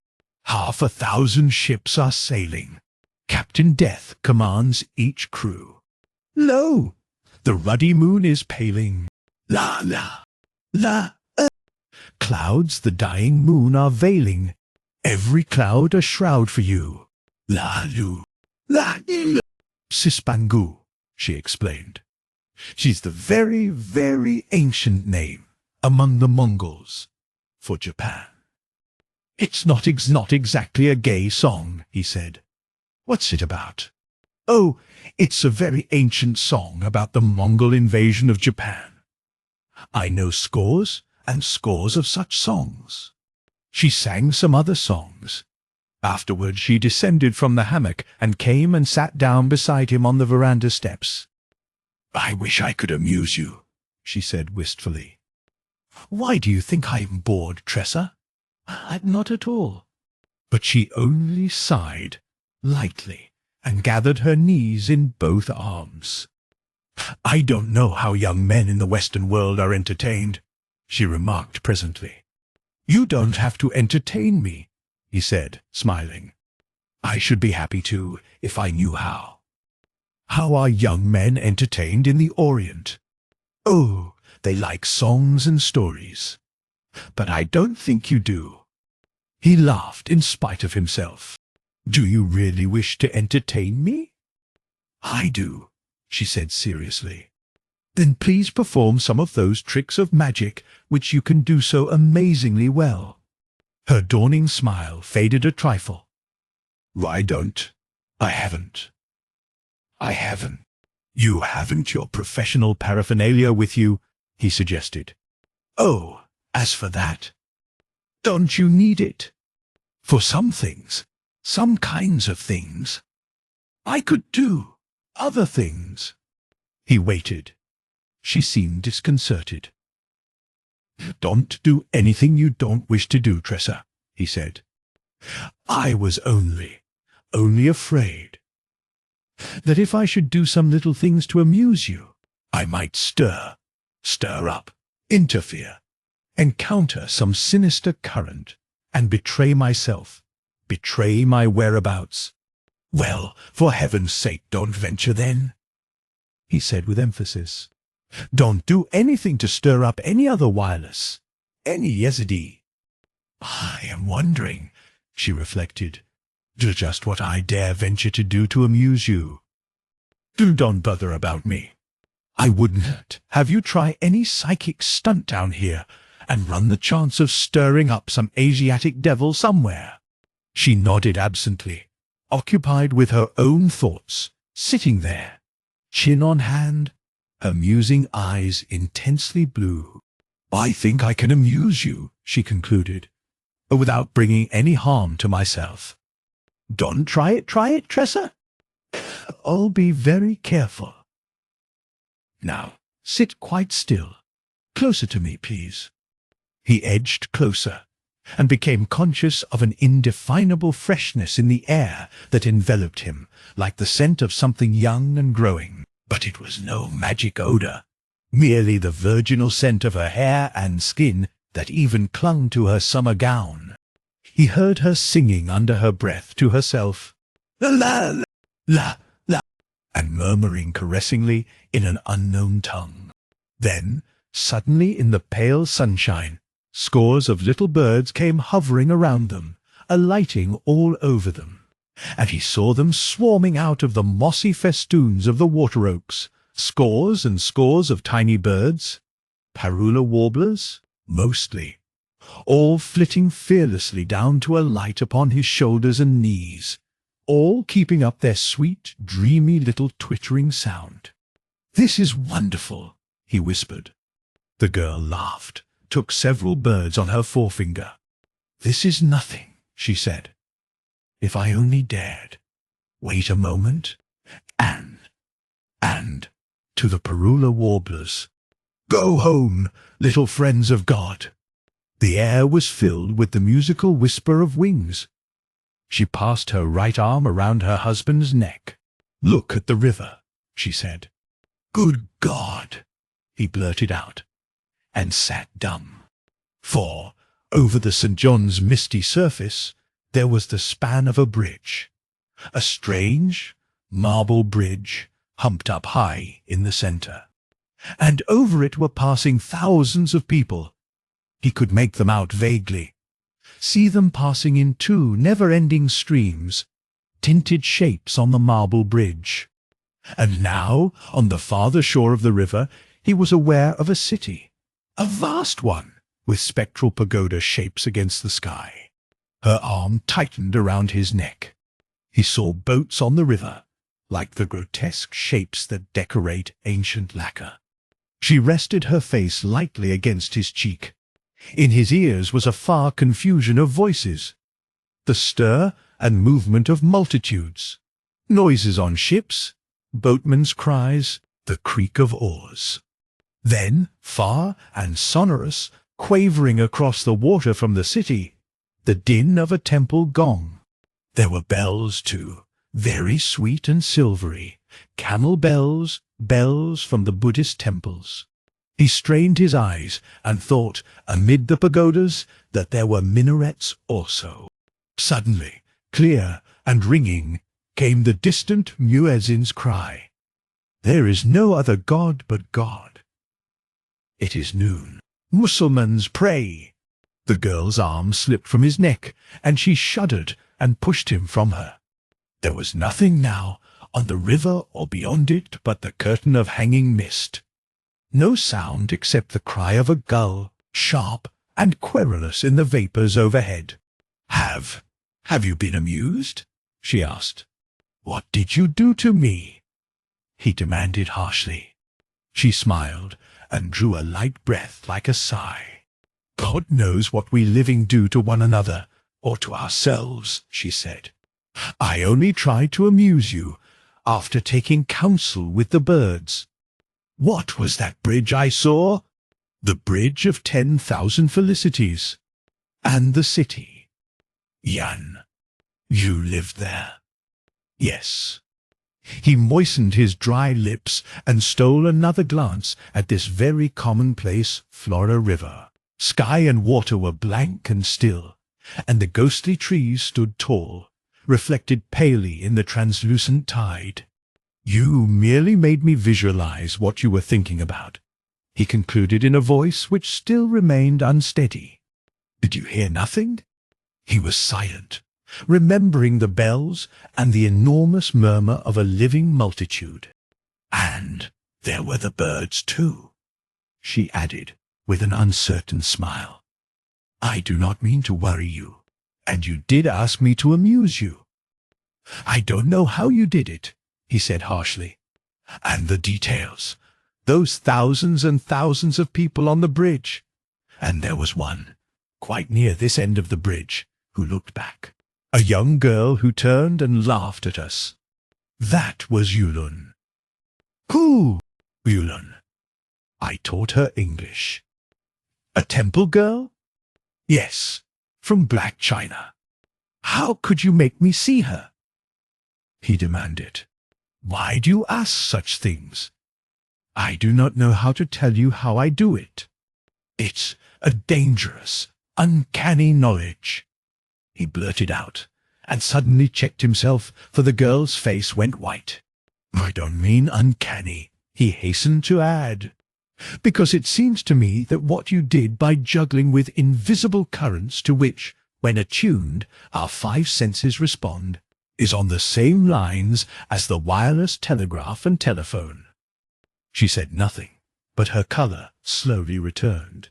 500,000 ships are sailing. Captain Death commands each crew. Lo, the ruddy moon is paling. La, la, la, clouds the dying moon are veiling. Every cloud a shroud for you. La, lu, la, Cispangu, she explained. She's the very, very ancient name among the Mongols for Japan. "It's not exactly a gay song," he said. "What's it about?" "Oh, it's a very ancient song about the Mongol invasion of Japan. I know scores and scores of such songs." She sang some other songs. Afterward she descended from the hammock and came and sat down beside him on the veranda steps. "I wish I could amuse you," she said wistfully. "Why do you think I'm bored, Tressa?" "Not at all." But she only sighed, lightly, and gathered her knees in both arms. "I don't know how young men in the Western world are entertained," she remarked presently. "You don't have to entertain me," he said, smiling. I should be happy to, if I knew how. How are young men entertained in the Orient? Oh, they like songs and stories. But I don't think you do. He laughed in spite of himself. Do you really wish to entertain me? I do, she said seriously. Then please perform some of those tricks of magic which you can do so amazingly well. Her dawning smile faded a trifle. I don't. I haven't. You haven't your professional paraphernalia with you, he suggested. Oh, as for that, don't you need it? For some things, some kinds of things. I could do other things. He waited. She seemed disconcerted. Don't do anything you don't wish to do, Tressa, he said. I was only afraid that if I should do some little things to amuse you, I might stir up, interfere, encounter some sinister current, and betray myself, betray my whereabouts. Well, for heaven's sake, don't venture then, he said with emphasis. Don't do anything to stir up any other wireless, any Yezidi. I am wondering, she reflected, just what I dare venture to do to amuse you. Don't bother about me. I wouldn't have you try any psychic stunt down here and run the chance of stirring up some Asiatic devil somewhere. She nodded absently, occupied with her own thoughts, sitting there, chin on hand, her musing eyes intensely blue. I think I can amuse you, she concluded, without bringing any harm to myself. Don't try it, Tressa. I'll be very careful. Now, sit quite still. Closer to me, please. He edged closer, and became conscious of an indefinable freshness in the air that enveloped him, like the scent of something young and growing. But it was no magic odor, merely the virginal scent of her hair and skin that even clung to her summer gown. He heard her singing under her breath to herself, la la la la, and murmuring caressingly in an unknown tongue. Then, suddenly in the pale sunshine, scores of little birds came hovering around them, alighting all over them, and he saw them swarming out of the mossy festoons of the water oaks, scores and scores of tiny birds, parula warblers, mostly, all flitting fearlessly down to alight upon his shoulders and knees, all keeping up their sweet, dreamy little twittering sound. This is wonderful, he whispered. The girl laughed, took several birds on her forefinger. This is nothing, she said. If I only dared. Wait a moment, and, to the parula warblers, go home, little friends of God. The air was filled with the musical whisper of wings. She passed her right arm around her husband's neck. Look at the river, she said. Good God, he blurted out, and sat dumb. For, over the St. John's misty surface, there was the span of a bridge, a strange marble bridge humped up high in the center, and over it were passing thousands of people. He could make them out vaguely, see them passing in two never-ending streams, tinted shapes on the marble bridge. And now, on the farther shore of the river, he was aware of a city, a vast one, with spectral pagoda shapes against the sky. Her arm tightened around his neck. He saw boats on the river, like the grotesque shapes that decorate ancient lacquer. She rested her face lightly against his cheek. In his ears was a far confusion of voices, the stir and movement of multitudes, noises on ships, boatmen's cries, the creak of oars. Then, far and sonorous, quavering across the water from the city, the din of a temple gong. There were bells, too, very sweet and silvery, camel bells, bells from the Buddhist temples. He strained his eyes and thought, amid the pagodas, that there were minarets also. Suddenly, Clear and ringing came the distant muezzin's cry. There is no other God but God. It is noon. Mussulmans pray. The girl's arm slipped from his neck, and she shuddered and pushed him from her. There was nothing now on the river or beyond it but the curtain of hanging mist. No sound except the cry of a gull, sharp and querulous in the vapours overhead. Have you been amused?" she asked. "What did you do to me?" he demanded harshly. She smiled and drew a light breath like a sigh. "God knows what we living do to one another, or to ourselves," she said. "I only tried to amuse you, after taking counsel with the birds. What was that bridge I saw?" "The bridge of 10,000 felicities. And the city." "Jan, you lived there?" "Yes." He moistened his dry lips and stole another glance at this very commonplace Florida river. Sky and water were blank and still, and the ghostly trees stood tall, reflected palely in the translucent tide. "You merely made me visualize what you were thinking about," he concluded in a voice which still remained unsteady. "Did you hear nothing?" He was silent, remembering the bells and the enormous murmur of a living multitude. "And there were the birds too," she added with an uncertain smile. "I do not mean to worry you, and you did ask me to amuse you." "I don't know how you did it," he said harshly. "And the details, those thousands and thousands of people on the bridge. And there was one, quite near this end of the bridge, who looked back. A young girl who turned and laughed at us. That was Yulun." "Who?" "Yulun. I taught her English." "A temple girl?" "Yes, from Black China." "How could you make me see her?" he demanded. "Why do you ask such things?" "I do not know how to tell you how I do it. It's a dangerous, uncanny knowledge," he blurted out, and suddenly checked himself, for the girl's face went white. "I don't mean uncanny," he hastened to add, "because it seems to me that what you did by juggling with invisible currents to which, when attuned, our 5 senses respond, is on the same lines as the wireless telegraph and telephone." She said nothing, but her colour slowly returned.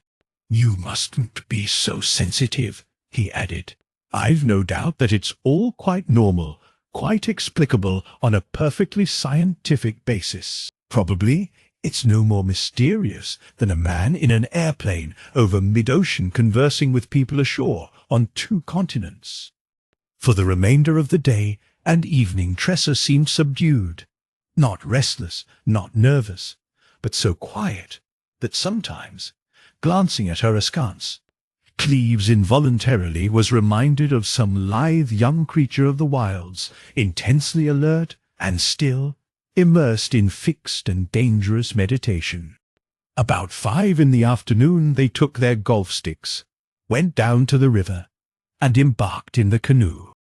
"You mustn't be so sensitive," he added. "I've no doubt that it's all quite normal, quite explicable on a perfectly scientific basis. Probably it's no more mysterious than a man in an airplane over mid-ocean conversing with people ashore on 2 continents." For the remainder of the day and evening Tressa seemed subdued, not restless, not nervous, but so quiet that sometimes, glancing at her askance, Cleves involuntarily was reminded of some lithe young creature of the wilds, intensely alert and still, immersed in fixed and dangerous meditation. About 5 in the afternoon they took their golf sticks, went down to the river, and embarked in the canoe.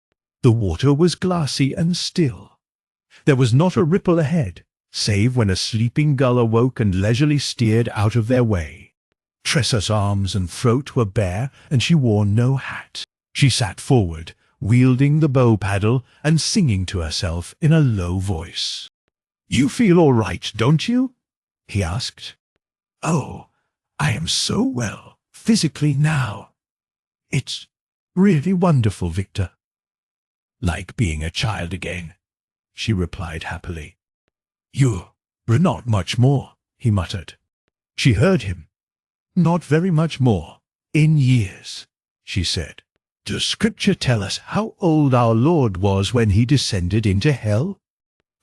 The water was glassy and still. There was not a ripple ahead, save when a sleeping gull awoke and leisurely steered out of their way. Tressa's arms and throat were bare, and she wore no hat. She sat forward, wielding the bow paddle and singing to herself in a low voice. "You feel all right, don't you?" he asked. "Oh, I am so well, physically now. It's really wonderful, Victor." "Like being a child again," she replied happily. "You're not much more," he muttered. She heard him. "Not very much more, in years," she said. "Does Scripture tell us how old our Lord was when he descended into hell?"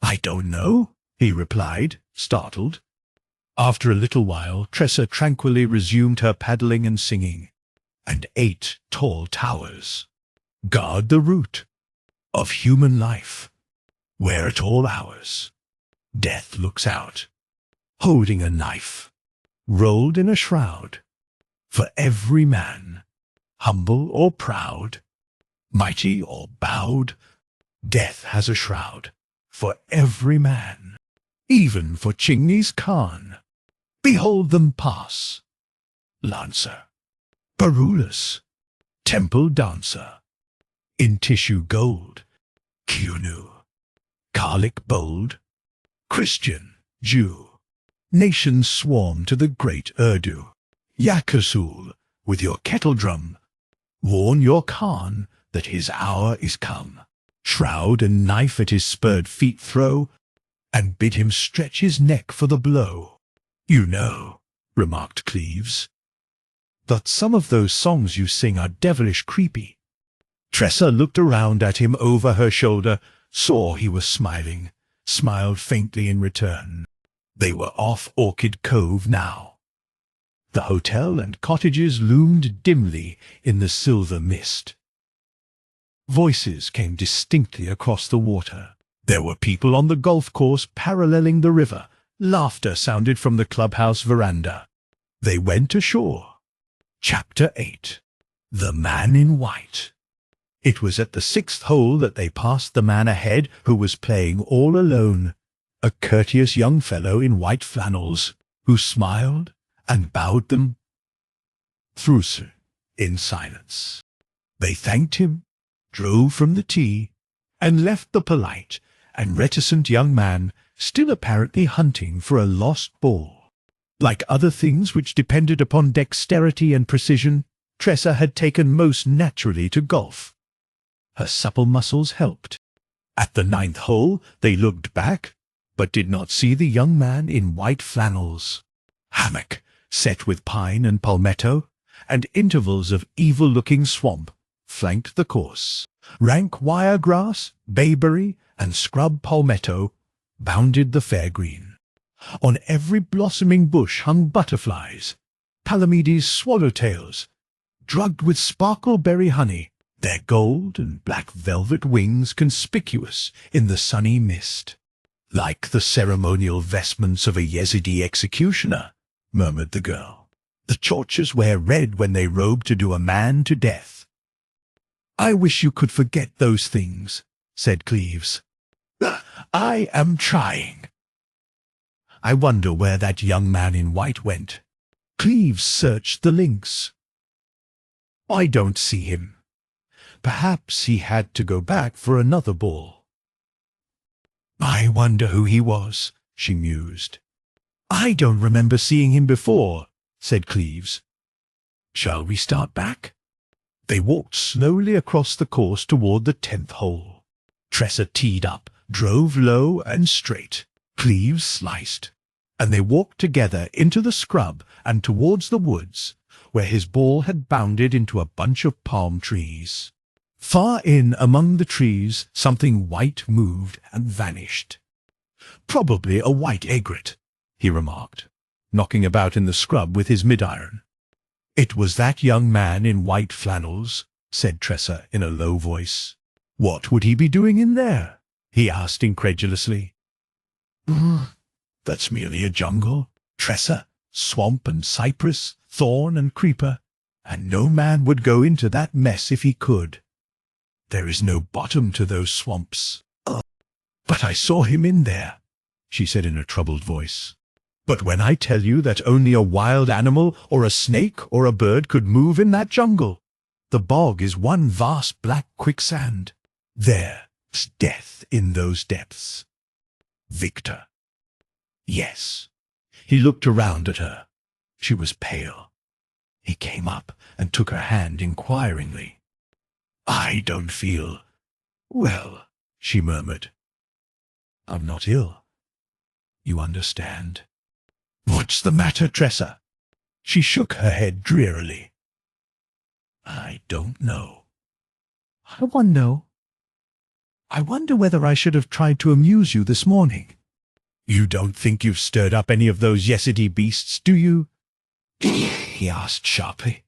"I don't know," he replied, startled. After a little while, Tressa tranquilly resumed her paddling and singing. "And 8 tall towers guard the root of human life, where at all hours death looks out, holding a knife, rolled in a shroud, for every man, humble or proud, mighty or bowed, death has a shroud for every man, even for Chinggis Khan. Behold them pass. Lancer, Barulus, temple dancer, in tissue gold, Kyunu, Karlik bold, Christian, Jew, nations swarm to the great Urdu. Yakasul, with your kettle drum, warn your Khan that his hour is come. Shroud and knife at his spurred feet throw, and bid him stretch his neck for the blow. You know, remarked Cleves, that some of those songs you sing are devilish creepy. Tressa looked around at him over her shoulder, saw he was smiling, smiled faintly in return. They were off Orchid Cove now. The hotel and cottages loomed dimly in the silver mist. Voices came distinctly across the water. There were people on the golf course paralleling the river. Laughter sounded from the clubhouse veranda. They went ashore. Chapter 8. The Man in White. It was at the 6th hole that they passed the man ahead who was playing all alone, a courteous young fellow in white flannels, who smiled and bowed them through in silence. They thanked him, drove from the tee, and left the polite and reticent young man still apparently hunting for a lost ball. Like other things which depended upon dexterity and precision, Tressa had taken most naturally to golf. Her supple muscles helped. At the 9th hole they looked back, but did not see the young man in white flannels. Hammock, set with pine and palmetto, and intervals of evil-looking swamp, flanked the course. Rank wiregrass, bayberry, and scrub palmetto bounded the fair green. On every blossoming bush hung butterflies, Palamedes swallowtails, drugged with sparkleberry honey, their gold and black velvet wings conspicuous in the sunny mist. Like the ceremonial vestments of a Yezidi executioner, murmured the girl. The Chorchas wear red when they robe to do a man to death. I wish you could forget those things, said Cleves. I am trying. I wonder where that young man in white went. Cleves searched the links. I don't see him. Perhaps he had to go back for another ball. I wonder who he was, she mused. I don't remember seeing him before, said Cleves. Shall we start back? They walked slowly across the course toward the 10th hole. Tressa teed up, drove low and straight. Cleves sliced, and they walked together into the scrub and towards the woods, where his ball had bounded into a bunch of palm trees. Far in among the trees something white moved and vanished. Probably a white egret, he remarked, knocking about in the scrub with his mid-iron. It was that young man in white flannels, said Tressa in a low voice. What would he be doing in there? He asked incredulously. That's merely a jungle, Tressa, swamp and cypress, thorn and creeper, and no man would go into that mess if he could. There is no bottom to those swamps. But I saw him in there, she said in a troubled voice. But when I tell you that only a wild animal or a snake or a bird could move in that jungle, the bog is one vast black quicksand. There's death in those depths. Victor. Yes. He looked around at her. She was pale. He came up and took her hand inquiringly. I don't feel well, she murmured. I'm not ill. You understand. What's the matter, Tressa? She shook her head drearily. I don't know. I wonder whether I should have tried to amuse you this morning. You don't think you've stirred up any of those Yezidi beasts, do you? He asked sharply.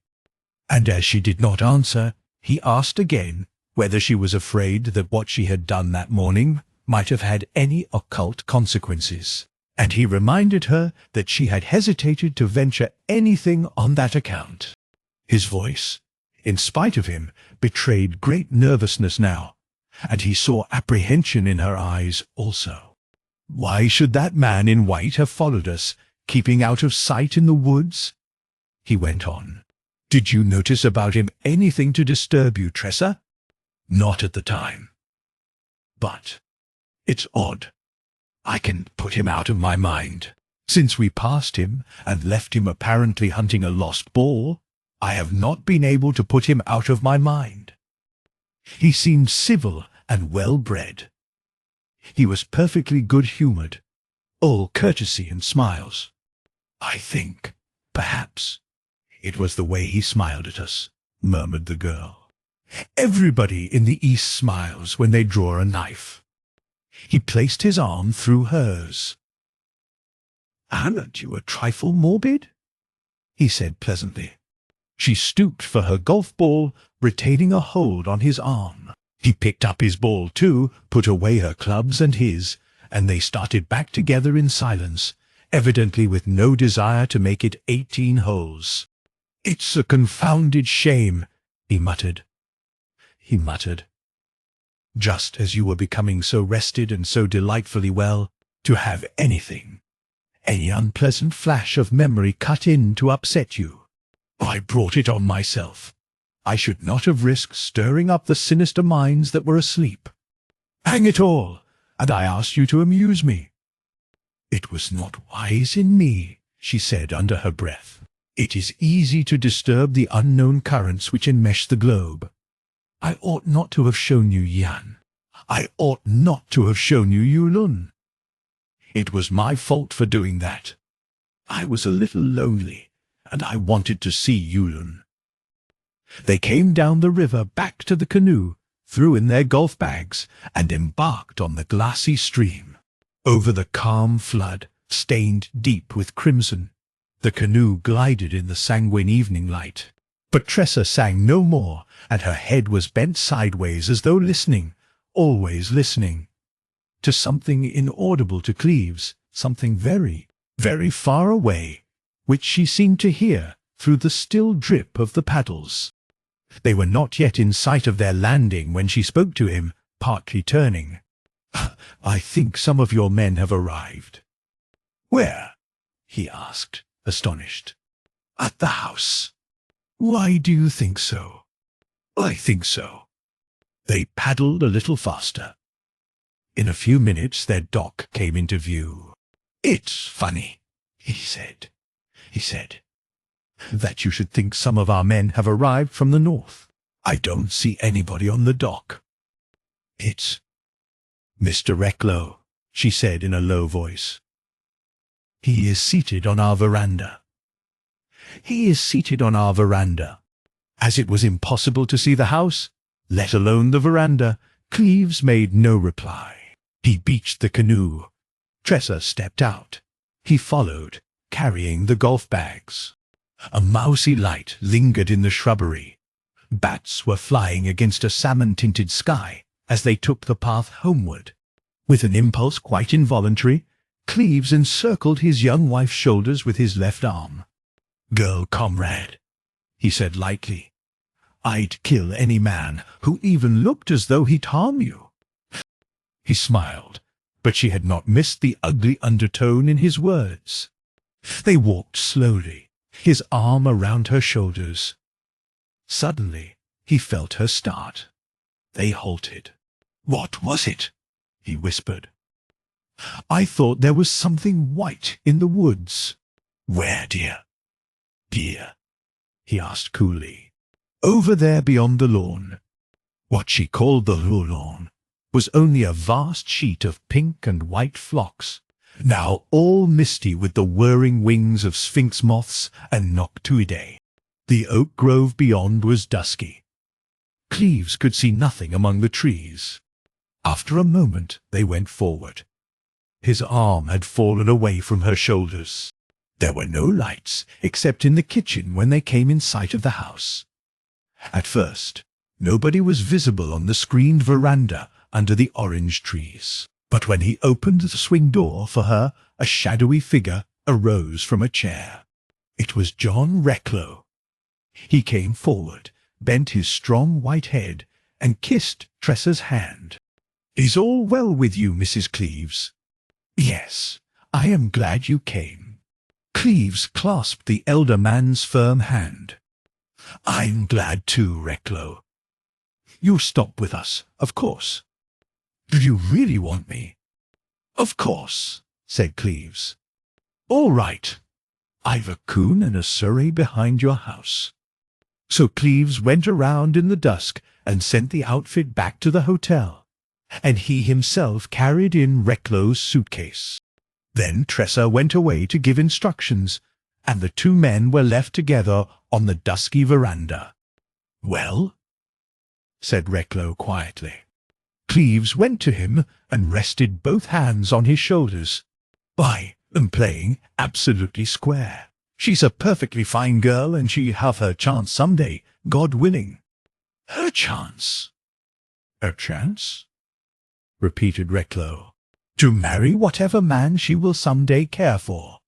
And as she did not answer, he asked again whether she was afraid that what she had done that morning might have had any occult consequences, and he reminded her that she had hesitated to venture anything on that account. His voice, in spite of him, betrayed great nervousness now, and he saw apprehension in her eyes also. "Why should that man in white have followed us, keeping out of sight in the woods?" he went on. "Did you notice about him anything to disturb you, Tressa?" "Not at the time. But it's odd. I can put him out of my mind. Since we passed him and left him apparently hunting a lost ball, I have not been able to put him out of my mind. He seemed civil and well-bred. He was perfectly good-humoured, all courtesy and smiles. I think, perhaps, it was the way he smiled at us," murmured the girl. "Everybody in the East smiles when they draw a knife." He placed his arm through hers. "Aren't you a trifle morbid?" he said pleasantly. She stooped for her golf ball, retaining a hold on his arm. He picked up his ball too, put away her clubs and his, and they started back together in silence, evidently with no desire to make it 18 holes. "It's a confounded shame," he muttered. "Just as you were becoming so rested and so delightfully well, to have any unpleasant flash of memory cut in to upset you. I brought it on myself. I should not have risked stirring up the sinister minds that were asleep. Hang it all, and I asked you to amuse me." "It was not wise in me," she said under her breath. "It is easy to disturb the unknown currents which enmesh the globe. I ought not to have shown you Yan. I ought not to have shown you Yulun. It was my fault for doing that. I was a little lonely, and I wanted to see Yulun." They came down the river back to the canoe, threw in their golf bags, and embarked on the glassy stream. Over the calm flood, stained deep with crimson, the canoe glided in the sanguine evening light. But Tressa sang no more, and her head was bent sideways as though listening, always listening, to something inaudible to Cleves, something very, very far away, which she seemed to hear through the still drip of the paddles. They were not yet in sight of their landing when she spoke to him, partly turning. "I think some of your men have arrived." "Where?" he asked, astonished. "At the house." "Why do you think so?" "I think so." They paddled a little faster. In a few minutes their dock came into view. "It's funny," he said, "that you should think some of our men have arrived from the north. I don't see anybody on the dock." "It's Mr. Recklow," she said in a low voice. "He is seated on our veranda." As it was impossible to see the house, let alone the veranda, Cleves made no reply. He beached the canoe. Tressa stepped out. He followed, carrying the golf bags. A mousy light lingered in the shrubbery. Bats were flying against a salmon-tinted sky as they took the path homeward. With an impulse quite involuntary, Cleves encircled his young wife's shoulders with his left arm. "Girl comrade," he said lightly, "I'd kill any man who even looked as though he'd harm you." He smiled, but she had not missed the ugly undertone in his words. They walked slowly, his arm around her shoulders. Suddenly, he felt her start. They halted. "What was it?" he whispered. "I thought there was something white in the woods." "Where, dear?" "Dear?" he asked coolly. "Over there beyond the lawn." What she called the lawn was only a vast sheet of pink and white phlox, now all misty with the whirring wings of sphinx moths and noctuidae. The oak grove beyond was dusky. Cleves could see nothing among the trees. After a moment they went forward. His arm had fallen away from her shoulders. There were no lights except in the kitchen when they came in sight of the house. At first, nobody was visible on the screened veranda under the orange trees. But when he opened the swing door for her, a shadowy figure arose from a chair. It was John Recklow. He came forward, bent his strong white head and kissed Tressa's hand. "Is all well with you, Mrs. Cleves?" "Yes, I am glad you came." Cleves clasped the elder man's firm hand. "I'm glad too, Recklow. You'll stop with us, of course." "Do you really want me?" "Of course," said Cleves. "All right. I've a coon and a surrey behind your house." So Cleves went around in the dusk and sent the outfit back to the hotel, and he himself carried in Recklow's suitcase. Then Tressa went away to give instructions, and the two men were left together on the dusky veranda. "Well?" said Recklow quietly. Cleves went to him and rested both hands on his shoulders. "I am playing absolutely square. She's a perfectly fine girl, and she'll have her chance someday, God willing." "Her chance?" "Her chance?" repeated Recklow. "To marry whatever man she will someday care for."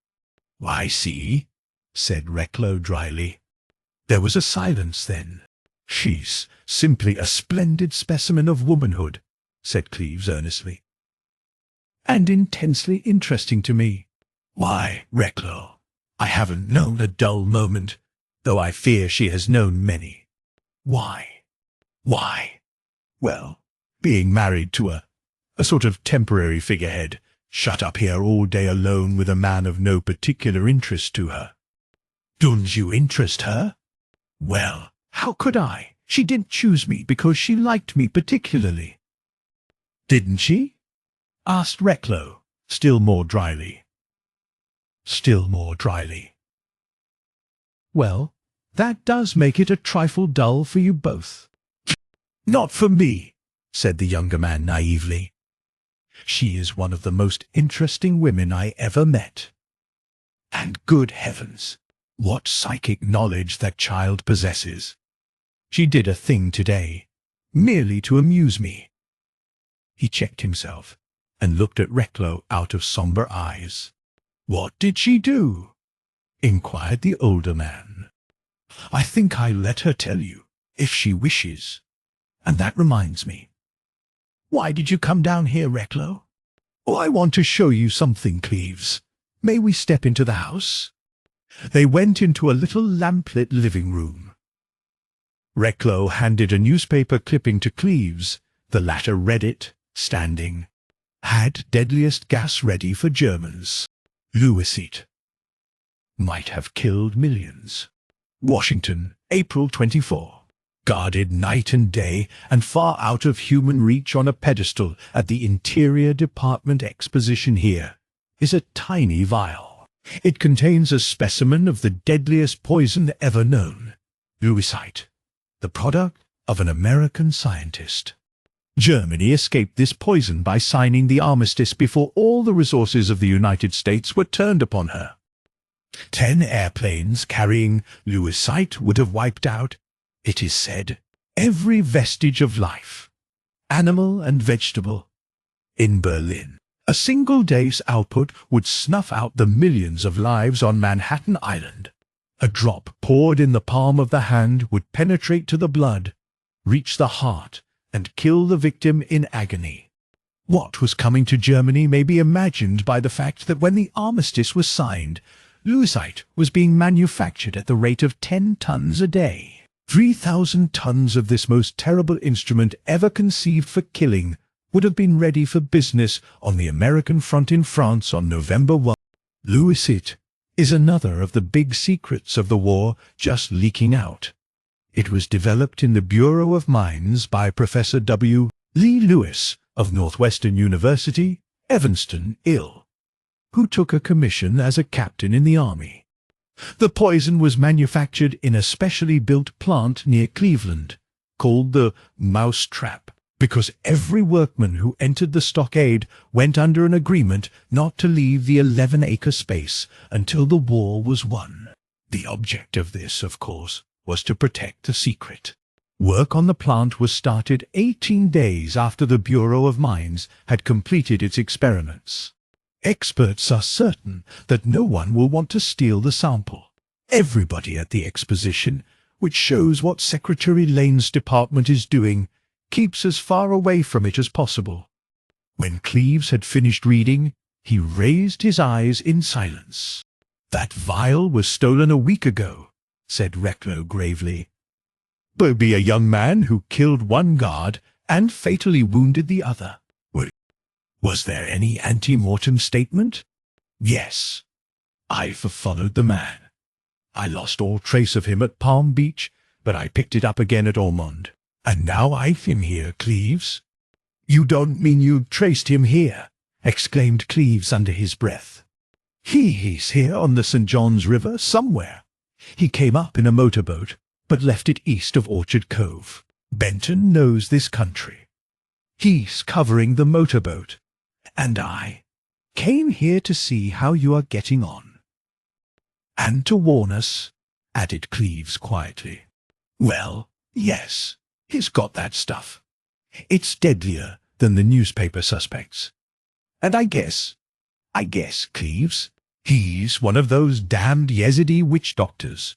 "I see," said Recklow dryly. There was a silence then. "She's simply a splendid specimen of womanhood," said Cleves earnestly. "And intensely interesting to me. Why, Recklow, I haven't known a dull moment, though I fear she has known many." "Why?" "Why? Well, being married to a sort of temporary figurehead, shut up here all day alone with a man of no particular interest to her." "Don't you interest her?" "Well, how could I? She didn't choose me because she liked me particularly." "Didn't she?" asked Recklow, still more dryly. "Well, that does make it a trifle dull for you both." "Not for me," said the younger man naively. "She is one of the most interesting women I ever met. And good heavens, what psychic knowledge that child possesses. She did a thing today, merely to amuse me." He checked himself and looked at Recklow out of somber eyes. "What did she do?" inquired the older man. "I think I'll let her tell you, if she wishes. And that reminds me. Why did you come down here, Recklow?" "Oh, I want to show you something, Cleves. May we step into the house?" They went into a little lamplit living room. Recklow handed a newspaper clipping to Cleves. The latter read it, standing. "Had deadliest gas ready for Germans. Lewisite. Might have killed millions. Washington, April 24. Guarded night and day and far out of human reach on a pedestal at the Interior Department Exposition here is a tiny vial. It contains a specimen of the deadliest poison ever known, Lewisite, the product of an American scientist. Germany escaped this poison by signing the armistice before all the resources of the United States were turned upon her. 10 airplanes carrying Lewisite would have wiped out, it is said, every vestige of life, animal and vegetable, in Berlin. A single day's output would snuff out the millions of lives on Manhattan Island. A drop poured in the palm of the hand would penetrate to the blood, reach the heart, and kill the victim in agony. What was coming to Germany may be imagined by the fact that when the armistice was signed, Lewisite was being manufactured at the rate of 10 tons a day. 3,000 tons of this most terrible instrument ever conceived for killing would have been ready for business on the American front in France on November 1. Lewisite is another of the big secrets of the war just leaking out. It was developed in the Bureau of Mines by Professor W. Lee Lewis of Northwestern University, Evanston, Ill, who took a commission as a captain in the Army. The poison was manufactured in a specially built plant near Cleveland, called the Mousetrap, because every workman who entered the stockade went under an agreement not to leave the 11-acre space until the war was won. The object of this, of course, was to protect the secret. Work on the plant was started 18 days after the Bureau of Mines had completed its experiments. Experts are certain that no one will want to steal the sample. Everybody at the exposition which shows what Secretary Lane's department is doing, keeps as far away from it as possible. When Cleves had finished reading, he raised his eyes in silence. "That vial was stolen a week ago," said Recklow gravely. "There be a young man who killed one guard and fatally wounded the other." "Was there any ante-mortem statement?" "Yes. I've followed the man. I lost all trace of him at Palm Beach, but I picked it up again at Ormond. And now I've him here, Cleves." "You don't mean you traced him here?" exclaimed Cleves under his breath. He's here on the St. John's River somewhere. He came up in a motorboat, but left it east of Orchard Cove. Benton knows this country. He's covering the motorboat, and I came here to see how you are getting on." "And to warn us," added Cleves quietly. "Well, yes, he's got that stuff. It's deadlier than the newspaper suspects. And I guess, Cleves, he's one of those damned Yezidi witch doctors,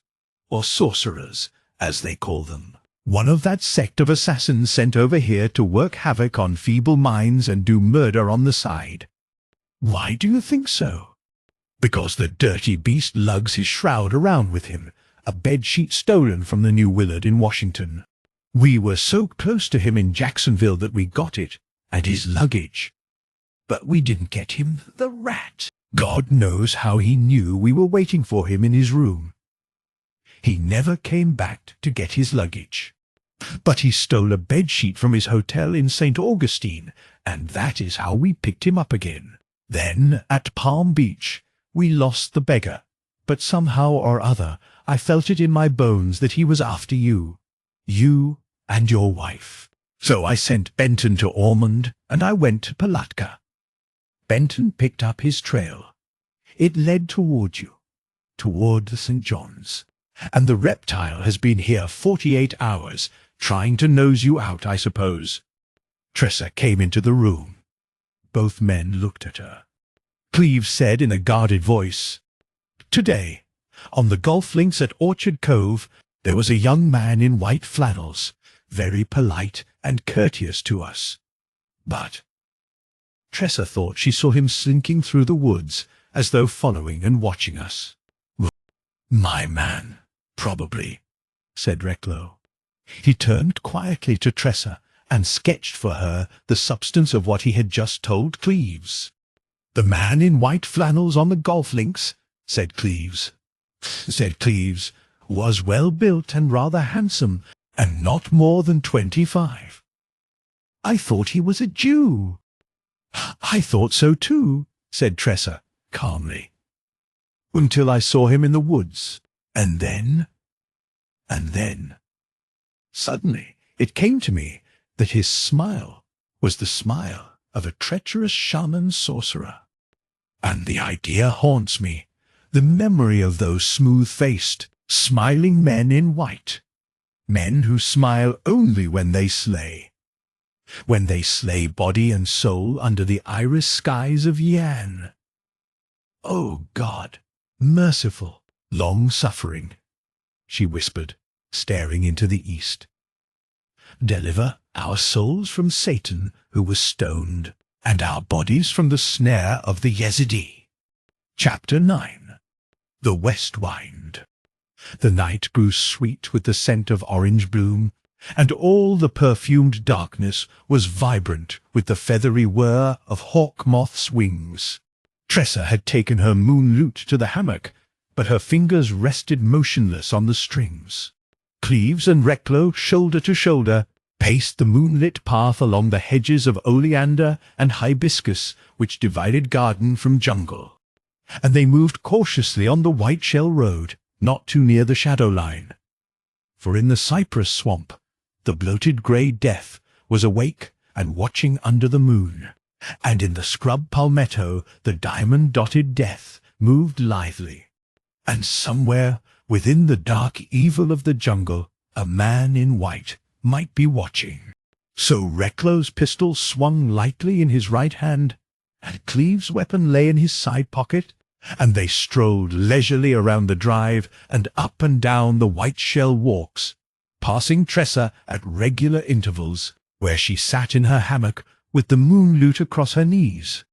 or sorcerers, as they call them. One of that sect of assassins sent over here to work havoc on feeble minds and do murder on the side." "Why do you think so?" "Because the dirty beast lugs his shroud around with him, a bedsheet stolen from the New Willard in Washington. We were so close to him in Jacksonville that we got it, and his luggage. But we didn't get him, the rat. God knows how he knew we were waiting for him in his room. He never came back to get his luggage. But he stole a bedsheet from his hotel in St. Augustine, and that is how we picked him up again. Then, at Palm Beach, we lost the beggar, but somehow or other I felt it in my bones that he was after you and your wife. So I sent Benton to Ormond, and I went to Palatka. Benton picked up his trail. It led toward you, toward the St. John's. And the reptile has been here 48 hours, trying to nose you out, I suppose." Tressa came into the room. Both men looked at her. Cleves said in a guarded voice, "Today, on the golf links at Orchard Cove, there was a young man in white flannels, very polite and courteous to us. But—" Tressa thought she saw him slinking through the woods, as though following and watching us. "My man, probably," said Recklow. He turned quietly to Tressa and sketched for her the substance of what he had just told Cleves. "The man in white flannels on the golf links," said Cleves, "was well built and rather handsome, and not more than 25. I thought he was a Jew." "I thought so too," said Tressa calmly, "until I saw him in the woods. And then, suddenly it came to me that his smile was the smile of a treacherous shaman sorcerer. And the idea haunts me, the memory of those smooth-faced, smiling men in white. Men who smile only when they slay body and soul under the iris skies of Yan. Oh God, merciful, long-suffering," she whispered, staring into the east. "Deliver our souls from Satan, who was stoned, and our bodies from the snare of the Yezidi." Chapter 9. The West Wind. The night grew sweet with the scent of orange bloom, and all the perfumed darkness was vibrant with the feathery whir of hawk moths' wings. Tressa had taken her moon lute to the hammock, but her fingers rested motionless on the strings. Cleves and Recklow, shoulder to shoulder, paced the moonlit path along the hedges of oleander and hibiscus which divided garden from jungle. And they moved cautiously on the white shell road, not too near the shadow line. For in the cypress swamp, the bloated grey death was awake and watching under the moon, and in the scrub palmetto the diamond-dotted death moved lithely. And somewhere within the dark evil of the jungle, a man in white might be watching. So Recklow's pistol swung lightly in his right hand, and Cleves' weapon lay in his side pocket, and they strolled leisurely around the drive and up and down the white shell walks, passing Tressa at regular intervals, where she sat in her hammock with the moon lute across her knees.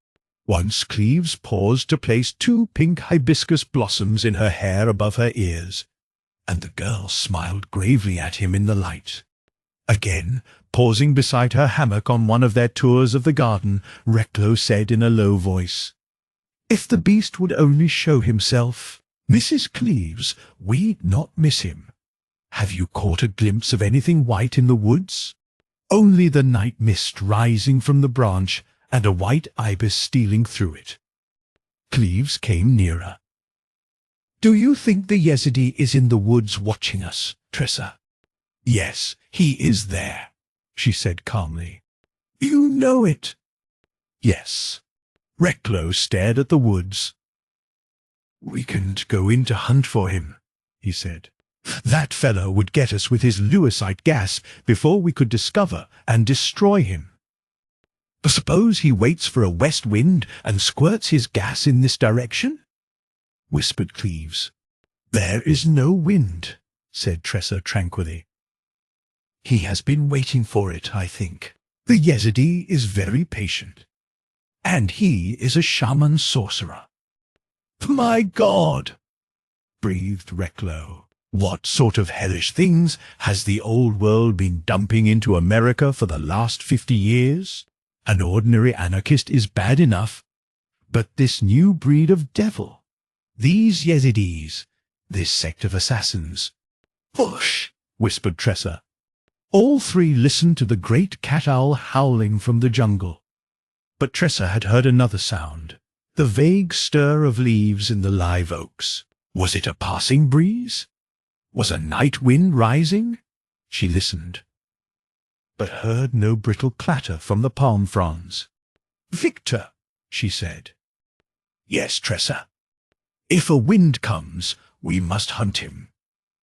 Once Cleves paused to place 2 pink hibiscus blossoms in her hair above her ears, and the girl smiled gravely at him in the light. Again, pausing beside her hammock on one of their tours of the garden, Recklow said in a low voice, "If the beast would only show himself, Mrs. Cleves, we'd not miss him. Have you caught a glimpse of anything white in the woods?" "Only the night mist rising from the branch and a white ibis stealing through it." Cleves came nearer. "Do you think the Yezidi is in the woods watching us, Tressa?" "Yes, he is there," she said calmly. "You know it?" "Yes." Recklow stared at the woods. "We can't go in to hunt for him," he said. "That fellow would get us with his Lewisite gas before we could discover and destroy him." "Suppose he waits for a west wind and squirts his gas in this direction?" whispered Cleves. "There is no wind," said Tressa tranquilly. "He has been waiting for it, I think. The Yezidi is very patient. And he is a shaman sorcerer." "My God!" breathed Recklow. "What sort of hellish things has the old world been dumping into America for the last 50 years? An ordinary anarchist is bad enough, but this new breed of devil, these Yezidis, this sect of assassins—" "Hush!" whispered Tressa. All 3 listened to the great cat-owl howling from the jungle. But Tressa had heard another sound, the vague stir of leaves in the live oaks. Was it a passing breeze? Was a night wind rising? She listened, but heard no brittle clatter from the palm fronds. "Victor," she said. "Yes, Tressa. If a wind comes, we must hunt him.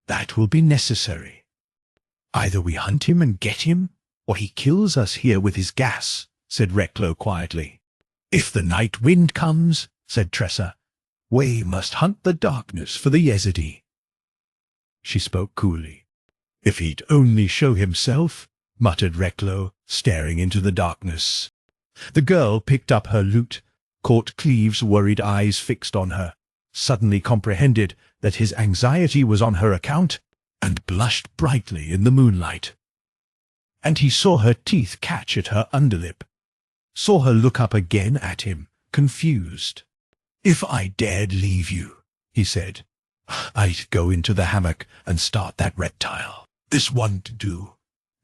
That will be necessary. Either we hunt him and get him, or he kills us here with his gas," said Recklow quietly. "If the night wind comes," said Tressa, "we must hunt the darkness for the Yezidi." She spoke coolly. "If he'd only show himself," muttered Recklow, staring into the darkness. The girl picked up her lute, caught Cleves' worried eyes fixed on her, suddenly comprehended that his anxiety was on her account, and blushed brightly in the moonlight. And he saw her teeth catch at her underlip, saw her look up again at him, confused. "If I dared leave you," he said, "I'd go into the hammock and start that reptile. This one to do.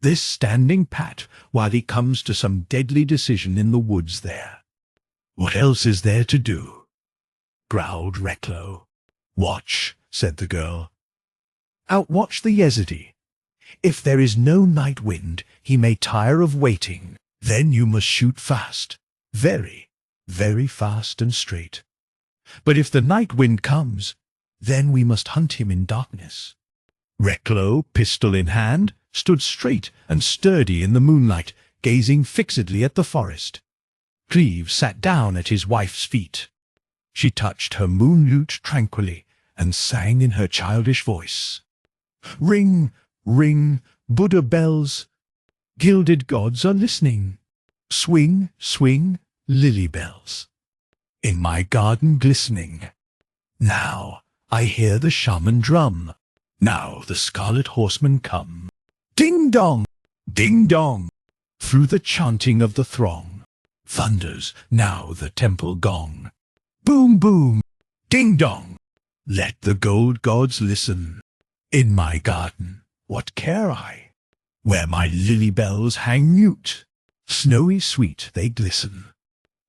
This standing pat while he comes to some deadly decision in the woods there. What else is there to do?" growled Recklow. "Watch," said the girl. "Outwatch the Yezidi. If there is no night wind, he may tire of waiting. Then you must shoot fast. Very, very fast and straight. But if the night wind comes, then we must hunt him in darkness." Recklow, pistol in hand, stood straight and sturdy in the moonlight, gazing fixedly at the forest. Cleves sat down at his wife's feet. She touched her moon lute tranquilly and sang in her childish voice. "Ring, ring, Buddha bells. Gilded gods are listening. Swing, swing, lily bells. In my garden glistening. Now I hear the shaman drum. Now the scarlet horsemen come. Ding dong, ding dong. Through the chanting of the throng thunders now the temple gong. Boom, boom, ding dong. Let the gold gods listen. In my garden, what care I? Where my lily bells hang mute, snowy sweet they glisten.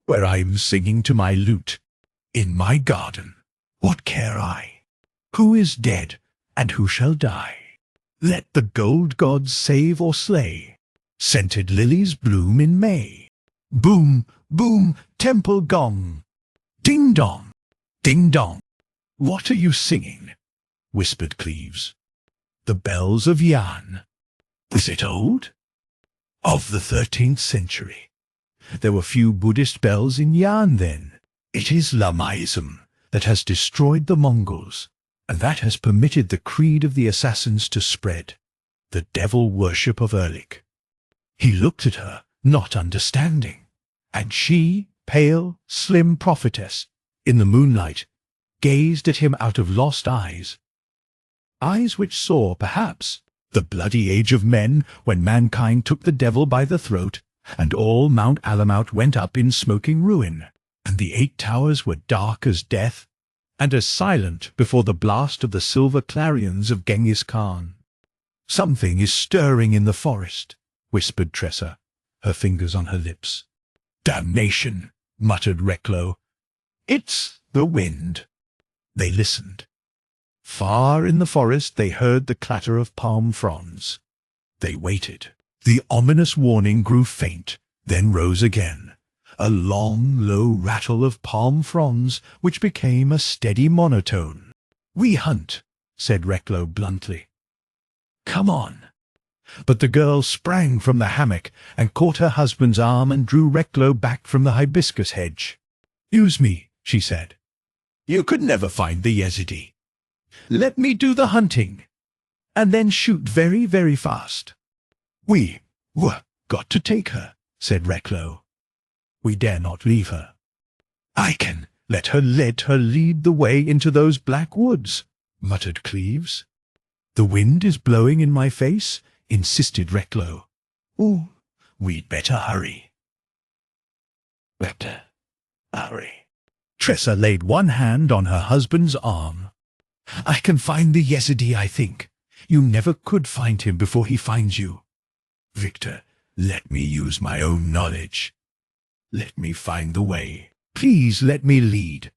Where I'm singing to my lute, in my garden, what care I? Who is dead and who shall die? Let the gold gods save or slay. Scented lilies bloom in May. Boom, boom, temple gong. Ding dong, ding dong. What are you singing?" whispered Cleves. "The bells of Yan." "Is it old?" "Of the 13th century. There were few Buddhist bells in Yan then. It is Lamaism, that has destroyed the Mongols, and that has permitted the creed of the assassins to spread, the devil worship of Erlich. He looked at her, not understanding, and she, pale, slim prophetess, in the moonlight, gazed at him out of lost eyes. Eyes which saw, perhaps, the bloody age of men when mankind took the devil by the throat, and all Mount Alamout went up in smoking ruin, and the 8 towers were dark as death, and as silent before the blast of the silver clarions of Genghis Khan. "Something is stirring in the forest," whispered Tressa, her fingers on her lips. "Damnation," muttered Recklow. "It's the wind." They listened. Far in the forest they heard the clatter of palm fronds. They waited. The ominous warning grew faint, then rose again, a long, low rattle of palm fronds which became a steady monotone. "We hunt," said Recklow bluntly. "Come on." But the girl sprang from the hammock and caught her husband's arm and drew Recklow back from the hibiscus hedge. "Use me," she said. "You could never find the Yezidi. Let me do the hunting, and then shoot very, very fast." "We got to take her," said Recklow. "We dare not leave her." "I can let her lead the way into those black woods," muttered Cleves. "The wind is blowing in my face," insisted Recklow. "Ooh, we'd better hurry." "Better hurry." Tressa laid one hand on her husband's arm. "I can find the Yezidi, I think. You never could find him before he finds you. Victor, let me use my own knowledge. Let me find the way. Please let me lead.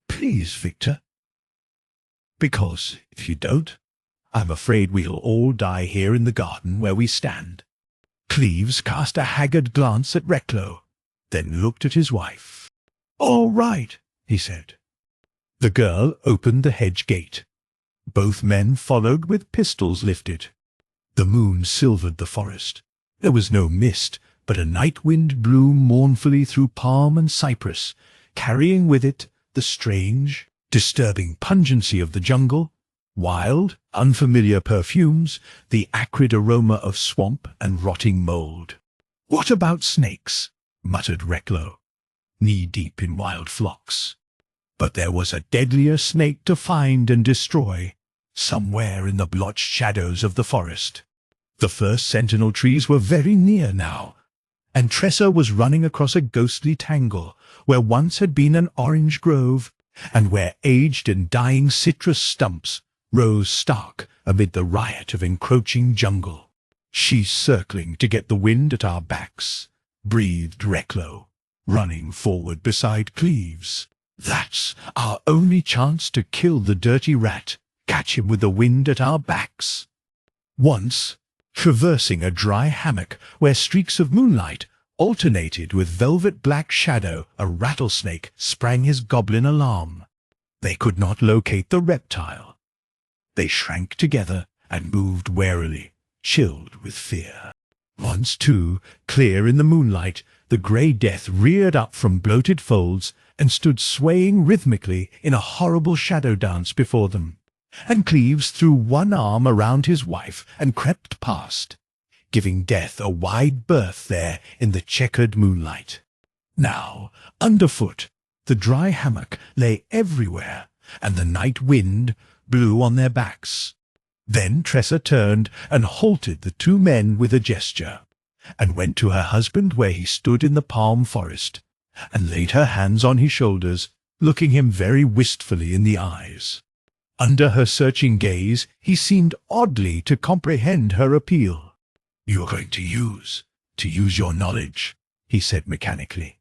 Please, Victor. Because if you don't, I'm afraid we'll all die here in the garden where we stand." Cleves cast a haggard glance at Recklow, then looked at his wife. "All right," he said. The girl opened the hedge gate. Both men followed with pistols lifted. The moon silvered the forest. There was no mist, but a night wind blew mournfully through palm and cypress, carrying with it the strange, disturbing pungency of the jungle, wild, unfamiliar perfumes, the acrid aroma of swamp and rotting mold. "What about snakes?" muttered Recklow, knee-deep in wild flocks. But there was a deadlier snake to find and destroy, somewhere in the blotched shadows of the forest. The first sentinel trees were very near now, and Tressa was running across a ghostly tangle where once had been an orange grove, and where aged and dying citrus stumps rose stark amid the riot of encroaching jungle. "She's circling to get the wind at our backs," breathed Recklow, running forward beside Cleves. "That's our only chance to kill the dirty rat, catch him with the wind at our backs." Once, traversing a dry hammock where streaks of moonlight alternated with velvet black shadow, a rattlesnake sprang his goblin alarm. They could not locate the reptile. They shrank together and moved warily, chilled with fear. Once, too, clear in the moonlight, the grey death reared up from bloated folds and stood swaying rhythmically in a horrible shadow dance before them, and Cleves threw one arm around his wife and crept past, giving death a wide berth there in the checkered moonlight. Now, underfoot, the dry hammock lay everywhere, and the night wind blew on their backs. Then Tressa turned and halted the two men with a gesture, and went to her husband where he stood in the palm forest, and laid her hands on his shoulders, looking him very wistfully in the eyes. Under her searching gaze he seemed oddly to comprehend her appeal. "You are going to use your knowledge," he said mechanically.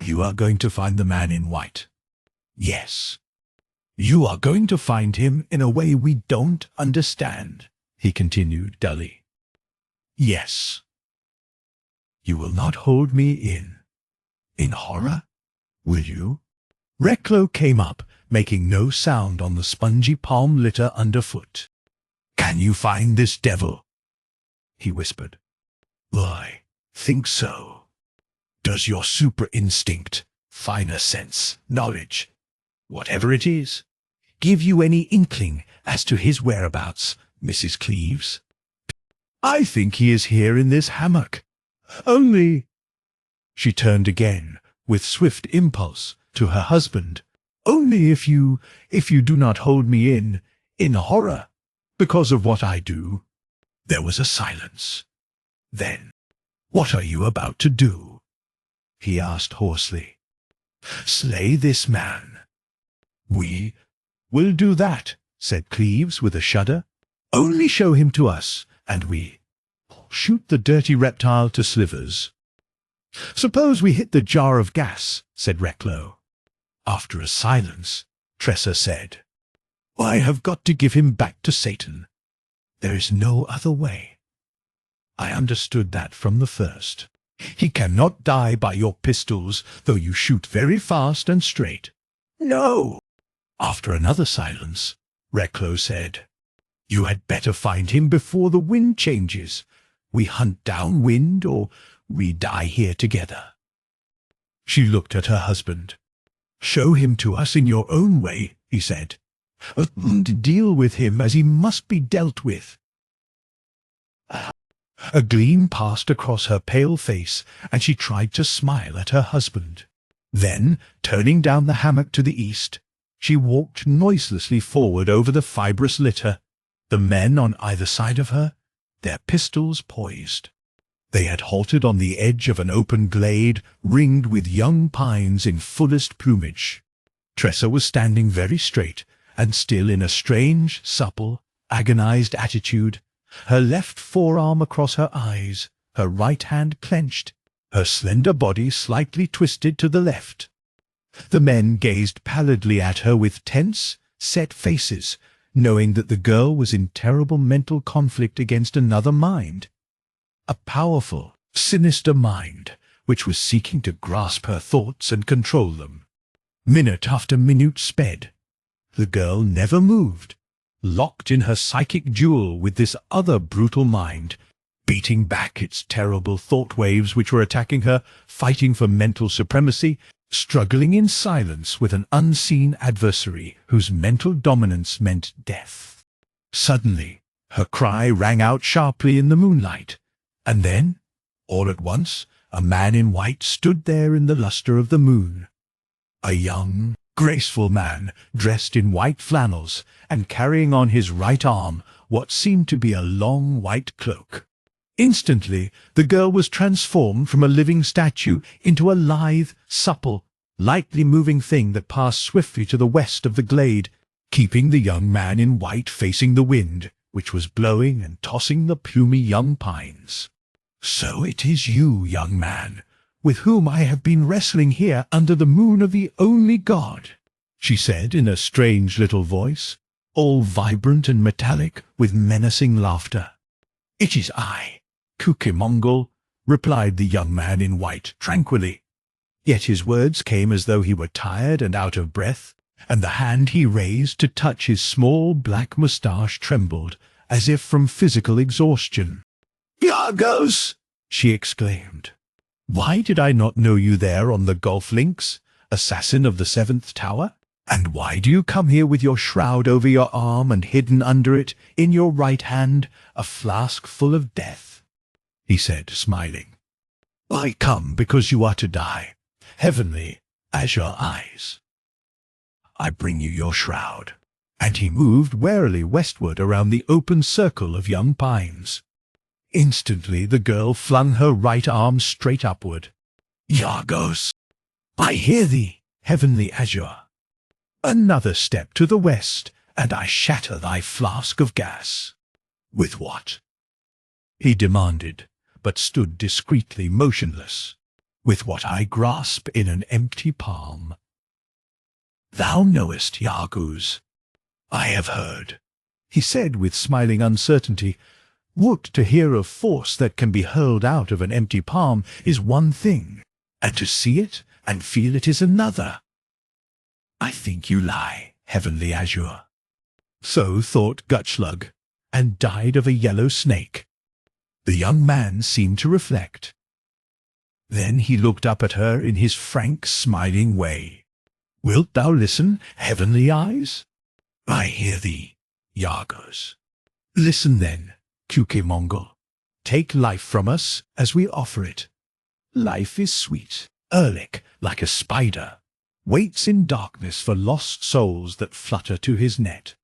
"You are going to find the man in white. Yes. You are going to find him in a way we don't understand," he continued dully. "Yes. You will not hold me in horror, will you?" Recklow came up, making no sound on the spongy palm litter underfoot. "Can you find this devil?" he whispered. "I think so. Does your super instinct finer sense, knowledge, whatever it is, give you any inkling as to his whereabouts, Mrs. Cleves? I think he is here in this hammock. Only—" She turned again, with swift impulse, to her husband. "Only if you do not hold me in horror, because of what I do." There was a silence. Then, "What are you about to do?" he asked hoarsely. "Slay this man." "We will do that," said Cleves with a shudder. "Only show him to us, and we shoot the dirty reptile to slivers." "Suppose we hit the jar of gas," said Recklow. After a silence, Tressa said, "I have got to give him back to Satan. There is no other way. I understood that from the first. He cannot die by your pistols, though you shoot very fast and straight." "No." After another silence, Recklow said, "You had better find him before the wind changes. We hunt down wind, or we die here together." She looked at her husband. "Show him to us in your own way," he said, "and deal with him as he must be dealt with." A gleam passed across her pale face, and she tried to smile at her husband. Then, turning down the hammock to the east, she walked noiselessly forward over the fibrous litter, the men on either side of her, their pistols poised. They had halted on the edge of an open glade ringed with young pines in fullest plumage. Tressa was standing very straight and still in a strange, supple, agonized attitude, her left forearm across her eyes, her right hand clenched, her slender body slightly twisted to the left. The men gazed pallidly at her with tense, set faces, knowing that the girl was in terrible mental conflict against another mind. A powerful, sinister mind, which was seeking to grasp her thoughts and control them. Minute after minute sped. The girl never moved, locked in her psychic duel with this other brutal mind, beating back its terrible thought waves which were attacking her, fighting for mental supremacy, struggling in silence with an unseen adversary whose mental dominance meant death. Suddenly, her cry rang out sharply in the moonlight, and then, all at once, a man in white stood there in the luster of the moon. A young, graceful man, dressed in white flannels, and carrying on his right arm what seemed to be a long white cloak. Instantly, the girl was transformed from a living statue into a lithe, supple, lightly moving thing that passed swiftly to the west of the glade, keeping the young man in white facing the wind, which was blowing and tossing the plumy young pines. "So it is you, young man, with whom I have been wrestling here under the moon of the only God," she said in a strange little voice, all vibrant and metallic with menacing laughter. "It is I, Cucamongal," replied the young man in white tranquilly. Yet his words came as though he were tired and out of breath, and the hand he raised to touch his small black moustache trembled, as if from physical exhaustion. "Yargos!" she exclaimed. "Why did I not know you there on the golf links, assassin of the 7th tower? And why do you come here with your shroud over your arm and hidden under it, in your right hand, a flask full of death?" he said, smiling. "I come because you are to die, heavenly as your eyes. I bring you your shroud." And he moved warily westward around the open circle of young pines. Instantly the girl flung her right arm straight upward. "Yargos, I hear thee, heavenly azure. Another step to the west, and I shatter thy flask of gas." "With what?" he demanded, but stood discreetly motionless. "With what I grasp in an empty palm." "Thou knowest, Yargos. I have heard," he said with smiling uncertainty. "Would to hear of force that can be hurled out of an empty palm is one thing, and to see it and feel it is another. I think you lie, heavenly azure." So thought Gutchlug, and died of a yellow snake. The young man seemed to reflect. Then he looked up at her in his frank, smiling way. "Wilt thou listen, heavenly eyes?" "I hear thee, Yargos." "Listen then, Mongol. Take life from us as we offer it. Life is sweet. Erlik, like a spider, waits in darkness for lost souls that flutter to his net."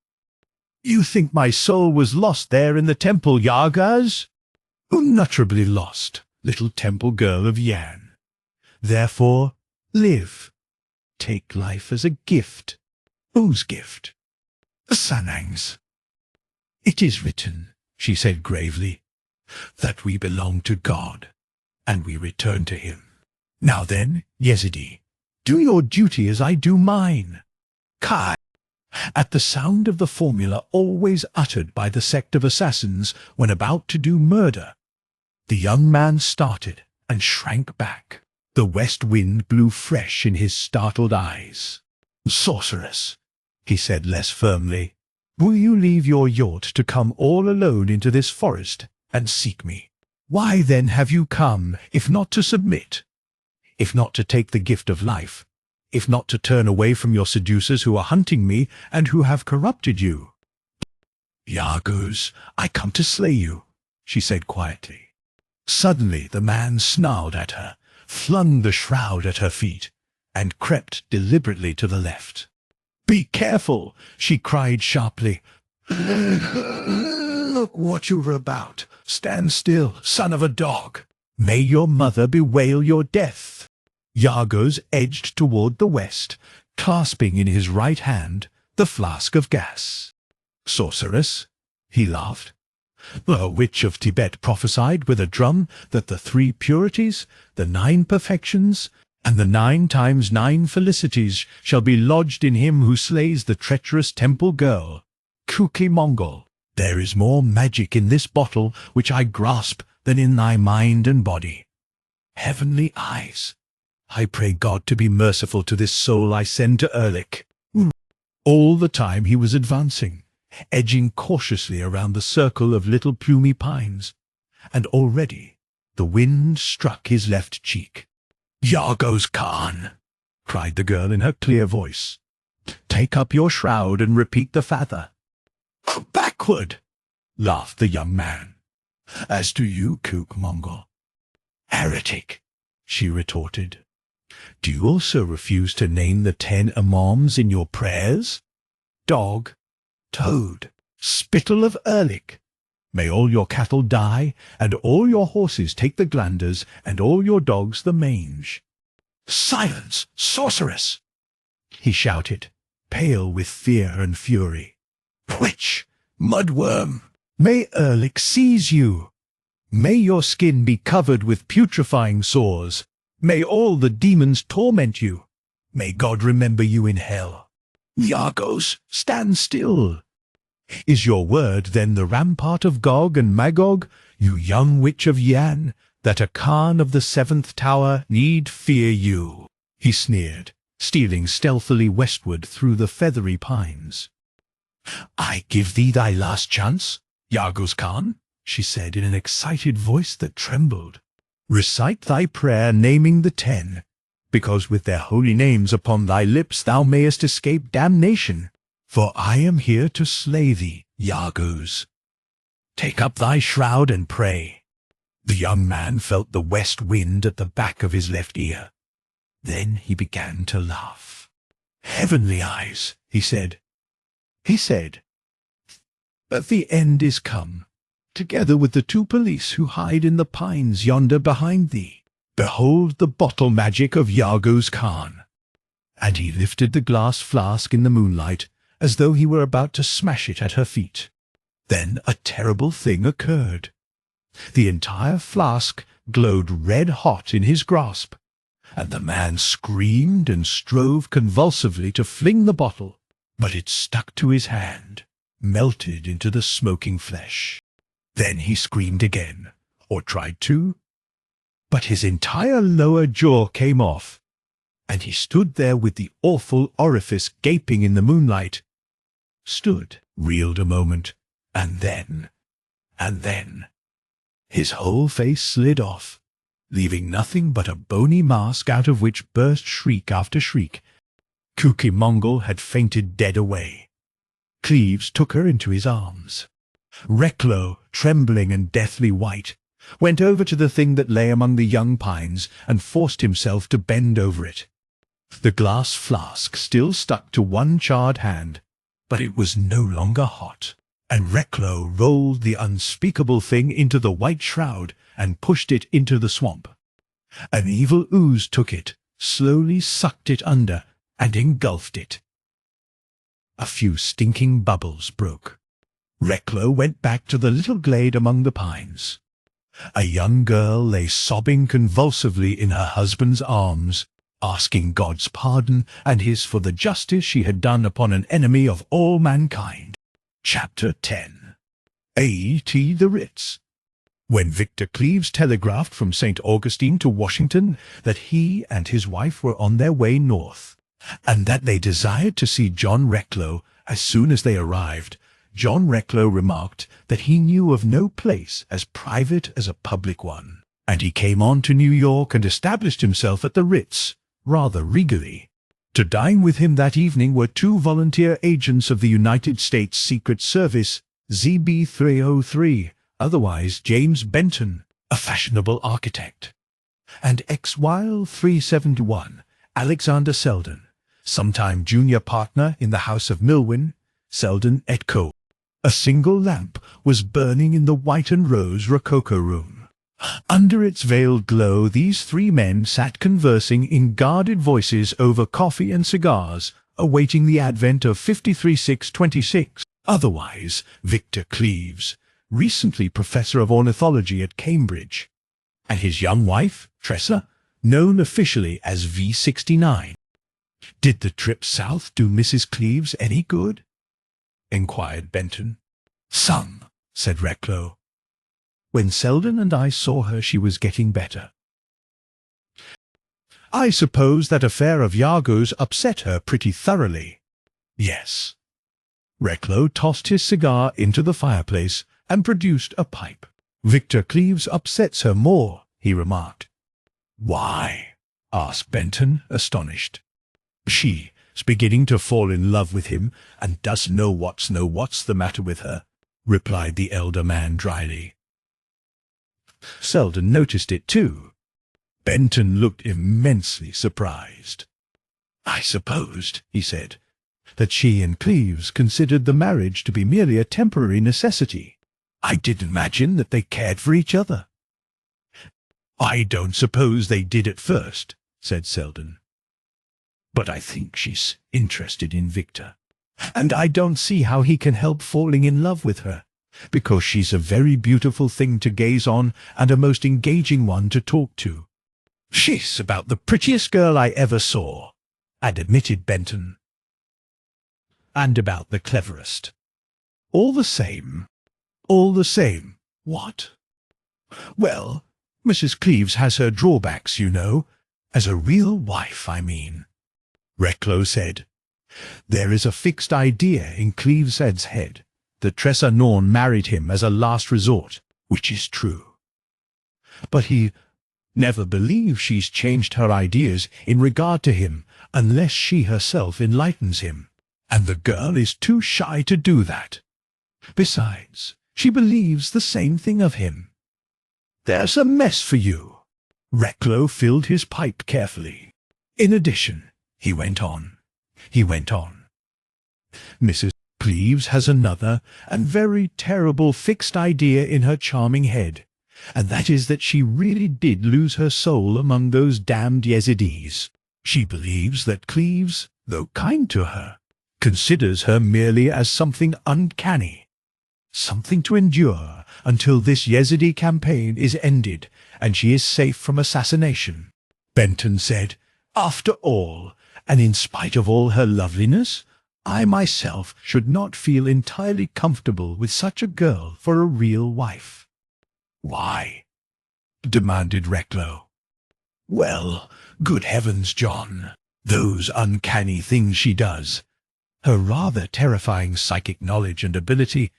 "You think my soul was lost there in the temple, Yargaz?" "Unutterably lost, little temple girl of Yan. Therefore, live. Take life as a gift." "Whose gift?" "Sanang's." "It is written," she said gravely, "that we belong to God, and we return to him. Now then, Yezidi, do your duty as I do mine." Kai. At the sound of the formula always uttered by the sect of assassins when about to do murder, the young man started and shrank back. The west wind blew fresh in his startled eyes. "Sorceress," he said less firmly, "will you leave your yacht to come all alone into this forest and seek me? Why then have you come, if not to submit, if not to take the gift of life, if not to turn away from your seducers who are hunting me and who have corrupted you?" "Yargos, I come to slay you," she said quietly. Suddenly the man snarled at her, flung the shroud at her feet, and crept deliberately to the left. "Be careful!" she cried sharply. "Look what you were about. Stand still, son of a dog. May your mother bewail your death." Yargos edged toward the west, clasping in his right hand the flask of gas. "Sorceress," he laughed. "The witch of Tibet prophesied with a drum that the 3 purities, the 9 perfections, and the 9 times 9 felicities shall be lodged in him who slays the treacherous temple girl. Kuki Mongol, there is more magic in this bottle which I grasp than in thy mind and body. Heavenly eyes, I pray God to be merciful to this soul I send to Erlik." All the time he was advancing, edging cautiously around the circle of little plumy pines, and already the wind struck his left cheek. "Yargos Khan," cried the girl in her clear voice, "take up your shroud and repeat the fatha." "Backward," laughed the young man. "As to you, Kook Mongol." "Heretic," she retorted. "Do you also refuse to name the 10 imams in your prayers? Dog, toad, spittle of Erlik, may all your cattle die, and all your horses take the glanders, and all your dogs the mange." "Silence, sorceress!" he shouted, pale with fear and fury. "Witch, mudworm, may Erlik seize you! May your skin be covered with putrefying sores! May all the demons torment you! May God remember you in hell! Yargos, stand still! Is your word then the rampart of Gog and Magog, you young witch of Yan, that a Khan of the 7th tower need fear you?" he sneered, stealing stealthily westward through the feathery pines. "I give thee thy last chance, Yargos Khan," she said in an excited voice that trembled. "Recite thy prayer naming the 10, because with their holy names upon thy lips thou mayest escape damnation. For I am here to slay thee, Yargos. Take up thy shroud and pray." The young man felt the west wind at the back of his left ear. Then he began to laugh. "Heavenly eyes," he said. "But the end is come, together with the 2 police who hide in the pines yonder behind thee. Behold the bottle magic of Yargos Khan." And he lifted the glass flask in the moonlight, as though he were about to smash it at her feet. Then a terrible thing occurred. The entire flask glowed red-hot in his grasp, and the man screamed and strove convulsively to fling the bottle, but it stuck to his hand, melted into the smoking flesh. Then he screamed again, or tried to, but his entire lower jaw came off, and he stood there with the awful orifice gaping in the moonlight. Stood, reeled a moment, and then, his whole face slid off, leaving nothing but a bony mask out of which burst shriek after shriek. Cucamongle had fainted dead away. Cleves took her into his arms. Recklow, trembling and deathly white, went over to the thing that lay among the young pines and forced himself to bend over it. The glass flask still stuck to one charred hand, but it was no longer hot, and Recklow rolled the unspeakable thing into the white shroud and pushed it into the swamp. An evil ooze took it, slowly sucked it under, and engulfed it. A few stinking bubbles broke. Recklow went back to the little glade among the pines. A young girl lay sobbing convulsively in her husband's arms, asking God's pardon and his for the justice she had done upon an enemy of all mankind. Chapter 10. A.T. the Ritz. When Victor Cleves telegraphed from St. Augustine to Washington that he and his wife were on their way north, and that they desired to see John Recklow as soon as they arrived, John Recklow remarked that he knew of no place as private as a public one, and he came on to New York and established himself at the Ritz, rather regally. To dine with him that evening were two volunteer agents of the United States Secret Service, ZB 303, otherwise James Benton, a fashionable architect, and XY 371, Alexander Selden, sometime junior partner in the House of Milwyn, Selden & Co. A single lamp was burning in the white and rose rococo room. Under its veiled glow these three men sat conversing in guarded voices over coffee and cigars, awaiting the advent of 53626, otherwise Victor Cleves, recently professor of ornithology at Cambridge, and his young wife, Tressa, known officially as V69. "Did the trip south do Mrs. Cleves any good?" inquired Benton. "Some," said Recklow. "When Selden and I saw her she was getting better." "I suppose that affair of Iago's upset her pretty thoroughly." "Yes." Recklow tossed his cigar into the fireplace and produced a pipe. "Victor Cleves upsets her more," he remarked. "Why?" asked Benton, astonished. "She's beginning to fall in love with him, and doesn't know what's the matter with her," replied the elder man dryly. Selden noticed it too. Benton looked immensely surprised. "I supposed," he said, "that she and Cleves considered the marriage to be merely a temporary necessity. I didn't imagine that they cared for each other." "I don't suppose they did at first," said Selden. "But I think she's interested in Victor, and I don't see how he can help falling in love with her, because she's a very beautiful thing to gaze on and a most engaging one to talk to." "She's about the prettiest girl I ever saw," admitted Benton. "And about the cleverest." All the same." "What?" "Well, Mrs. Cleves has her drawbacks, you know. As a real wife, I mean," Recklow said. "There is a fixed idea in Cleves's head that Tressa Norn married him as a last resort, which is true. But he never believes she's changed her ideas in regard to him unless she herself enlightens him, and the girl is too shy to do that. Besides, she believes the same thing of him." "There's a mess for you." Recklow filled his pipe carefully. "In addition," he went on, "Mrs. Cleves has another and very terrible fixed idea in her charming head, and that is that she really did lose her soul among those damned Yezidis. She believes that Cleves, though kind to her, considers her merely as something uncanny, something to endure until this Yezidi campaign is ended and she is safe from assassination." Benton said, "After all, and in spite of all her loveliness, I myself should not feel entirely comfortable with such a girl for a real wife." "Why?" demanded Recklow. "Well, good heavens, John, those uncanny things she does, her rather terrifying psychic knowledge and ability,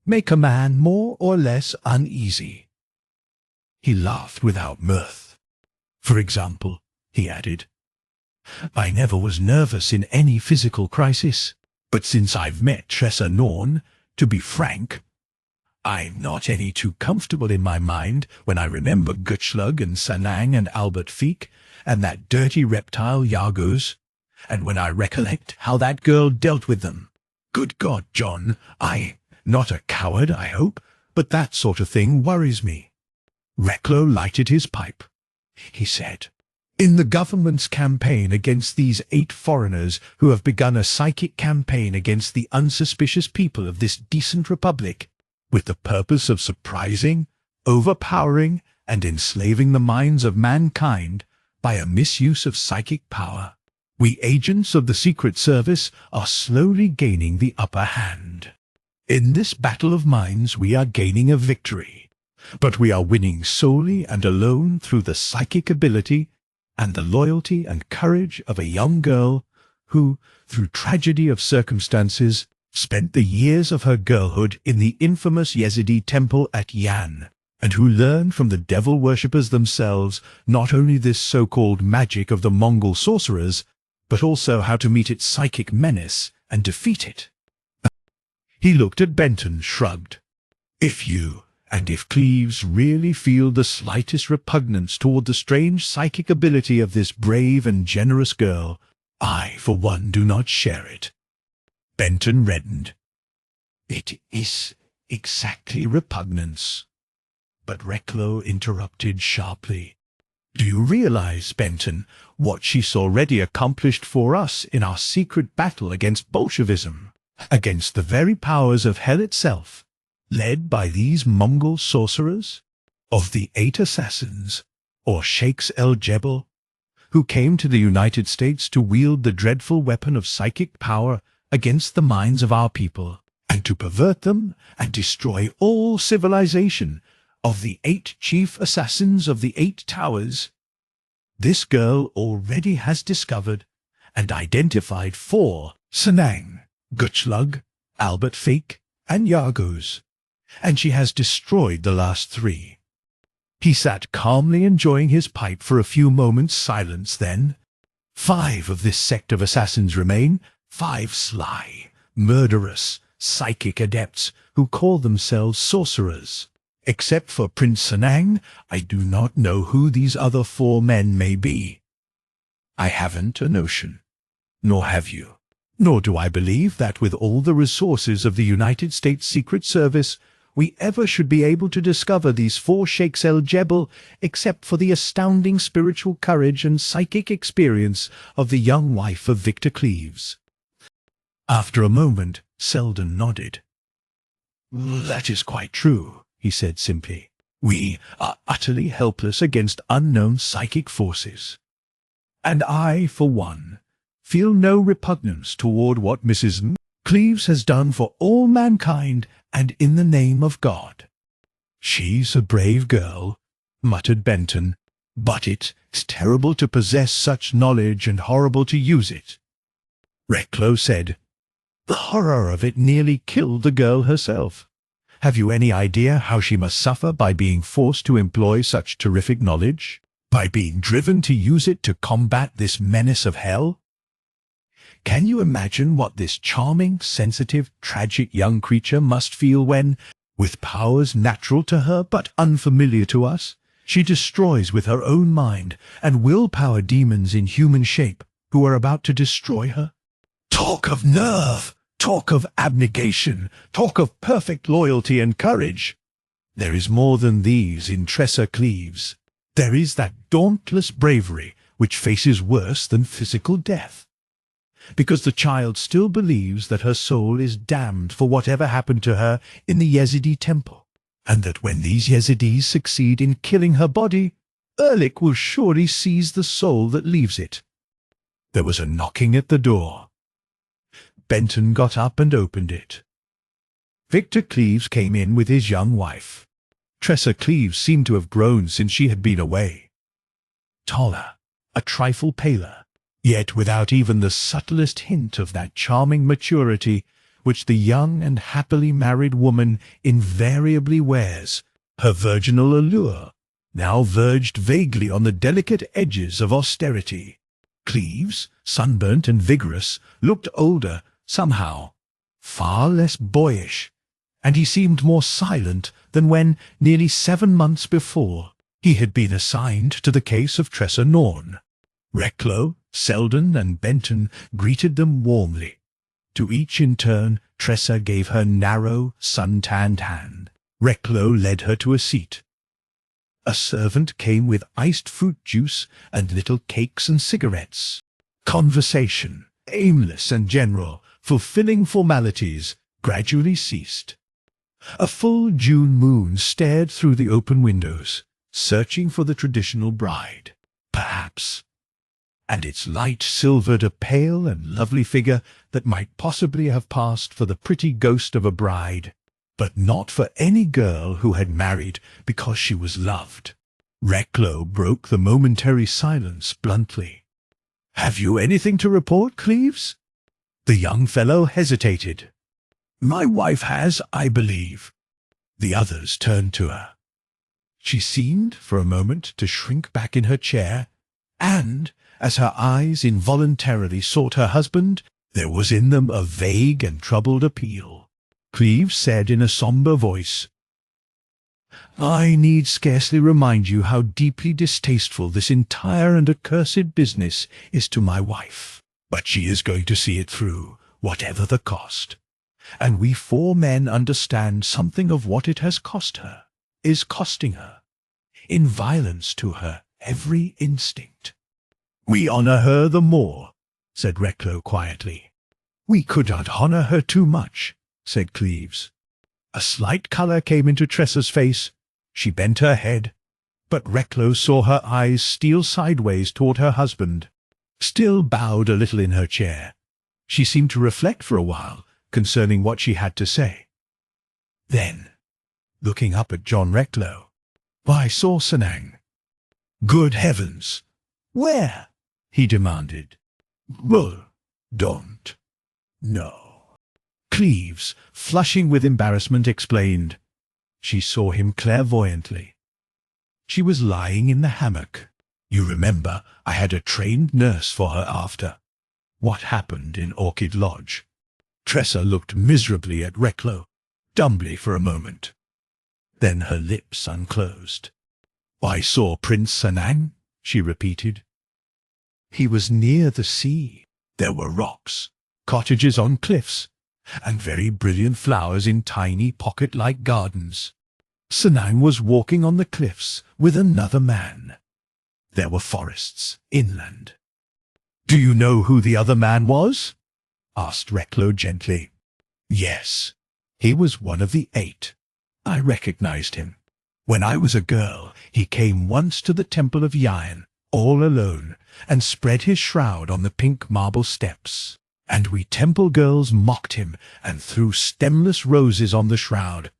make a man more or less uneasy." He laughed without mirth. For example, he added, I never was nervous in any physical crisis, but since I've met Tressa Norn, to be frank, I'm not any too comfortable in my mind when I remember Gutschlug and Sanang and Albert Fiek and that dirty reptile Yargos, and when I recollect how that girl dealt with them. Good God, John, not a coward, I hope, but that sort of thing worries me. Recklow lighted his pipe. He said, in the government's campaign against these 8 foreigners who have begun a psychic campaign against the unsuspicious people of this decent republic, with the purpose of surprising, overpowering, and enslaving the minds of mankind by a misuse of psychic power, we agents of the Secret Service are slowly gaining the upper hand. In this battle of minds we are gaining a victory, but we are winning solely and alone through the psychic ability and the loyalty and courage of a young girl who, through tragedy of circumstances, spent the years of her girlhood in the infamous Yezidi temple at Yan, and who learned from the devil worshippers themselves not only this so-called magic of the Mongol sorcerers, but also how to meet its psychic menace and defeat it. He looked at Benton, shrugged. If you and if Cleves really feel the slightest repugnance toward the strange psychic ability of this brave and generous girl, I, for one, do not share it. Benton reddened. It is exactly repugnance. But Recklow interrupted sharply. Do you realize, Benton, what she's already accomplished for us in our secret battle against Bolshevism, against the very powers of hell itself, led by these Mongol sorcerers? Of the 8 assassins, or Sheikhs el-Jebel, who came to the United States to wield the dreadful weapon of psychic power against the minds of our people, and to pervert them and destroy all civilization, of the 8 chief assassins of the 8 towers, this girl already has discovered and identified 4, Sanang, Gutschlug, Albert Fiek, and Yargos, and she has destroyed the last 3. He sat calmly enjoying his pipe for a few moments' silence. Then, 5 of this sect of assassins remain, 5 sly, murderous, psychic adepts who call themselves sorcerers. Except for Prince Sanang, I do not know who these other 4 men may be. I haven't a notion, nor have you. Nor do I believe that with all the resources of the United States Secret Service, we ever should be able to discover these 4 Sheikhs el-Jebel, except for the astounding spiritual courage and psychic experience of the young wife of Victor Cleves. After a moment, Selden nodded. That is quite true, he said simply. We are utterly helpless against unknown psychic forces. And I, for one, feel no repugnance toward what Mrs. Cleves has done for all mankind and in the name of God. She's a brave girl, muttered Benton, but it's terrible to possess such knowledge and horrible to use it. Recklow said, the horror of it nearly killed the girl herself. Have you any idea how she must suffer by being forced to employ such terrific knowledge? By being driven to use it to combat this menace of hell? Can you imagine what this charming, sensitive, tragic young creature must feel when, with powers natural to her but unfamiliar to us, she destroys with her own mind and willpower demons in human shape who are about to destroy her? Talk of nerve! Talk of abnegation! Talk of perfect loyalty and courage! There is more than these in Tressa Cleves. There is that dauntless bravery which faces worse than physical death. Because the child still believes that her soul is damned for whatever happened to her in the Yezidi temple, and that when these Yezidis succeed in killing her body, Ehrlich will surely seize the soul that leaves it. There was a knocking at the door. Benton got up and opened it. Victor Cleves came in with his young wife. Tressa Cleves seemed to have grown since she had been away. Taller, a trifle paler, yet without even the subtlest hint of that charming maturity which the young and happily married woman invariably wears, her virginal allure, now verged vaguely on the delicate edges of austerity. Cleves, sunburnt and vigorous, looked older, somehow, far less boyish, and he seemed more silent than when, nearly 7 months before, he had been assigned to the case of Tressa Norn. Recklow, Selden, and Benton greeted them warmly. To each in turn, Tressa gave her narrow, sun-tanned hand. Recklow led her to a seat. A servant came with iced fruit juice and little cakes and cigarettes. Conversation, aimless and general, fulfilling formalities, gradually ceased. A full June moon stared through the open windows, searching for the traditional bride, perhaps, and its light silvered a pale and lovely figure that might possibly have passed for the pretty ghost of a bride, but not for any girl who had married because she was loved. Recklow broke the momentary silence bluntly. "Have you anything to report, Cleves?" The young fellow hesitated. "My wife has, I believe." The others turned to her. She seemed, for a moment, to shrink back in her chair, and, as her eyes involuntarily sought her husband, there was in them a vague and troubled appeal. Cleves said in a sombre voice, "I need scarcely remind you how deeply distasteful this entire and accursed business is to my wife. But she is going to see it through, whatever the cost. And we 4 men understand something of what it has cost her, is costing her, in violence to her every instinct." "We honor her the more," said Recklow quietly. "We could not honor her too much," said Cleves. A slight color came into Tressa's face. She bent her head, but Recklow saw her eyes steal sideways toward her husband. Still bowed a little in her chair, she seemed to reflect for a while concerning what she had to say. Then, looking up at John Recklow, "I saw Sanang." "Good heavens! Where?" he demanded. "Well, don't. No." Cleves, flushing with embarrassment, explained. She saw him clairvoyantly. She was lying in the hammock. You remember, I had a trained nurse for her after what happened in Orchid Lodge. Tressa looked miserably at Recklow, dumbly for a moment. Then her lips unclosed. "I saw Prince Sanang," she repeated. "He was near the sea. There were rocks, cottages on cliffs, and very brilliant flowers in tiny pocket-like gardens. Sanang was walking on the cliffs with another man. There were forests inland." "Do you know who the other man was?" asked Recklow gently. "Yes, he was one of the 8. I recognized him. When I was a girl, he came once to the Temple of Yain, all alone, and spread his shroud on the pink marble steps. And we temple girls mocked him and threw stemless roses on the shroud,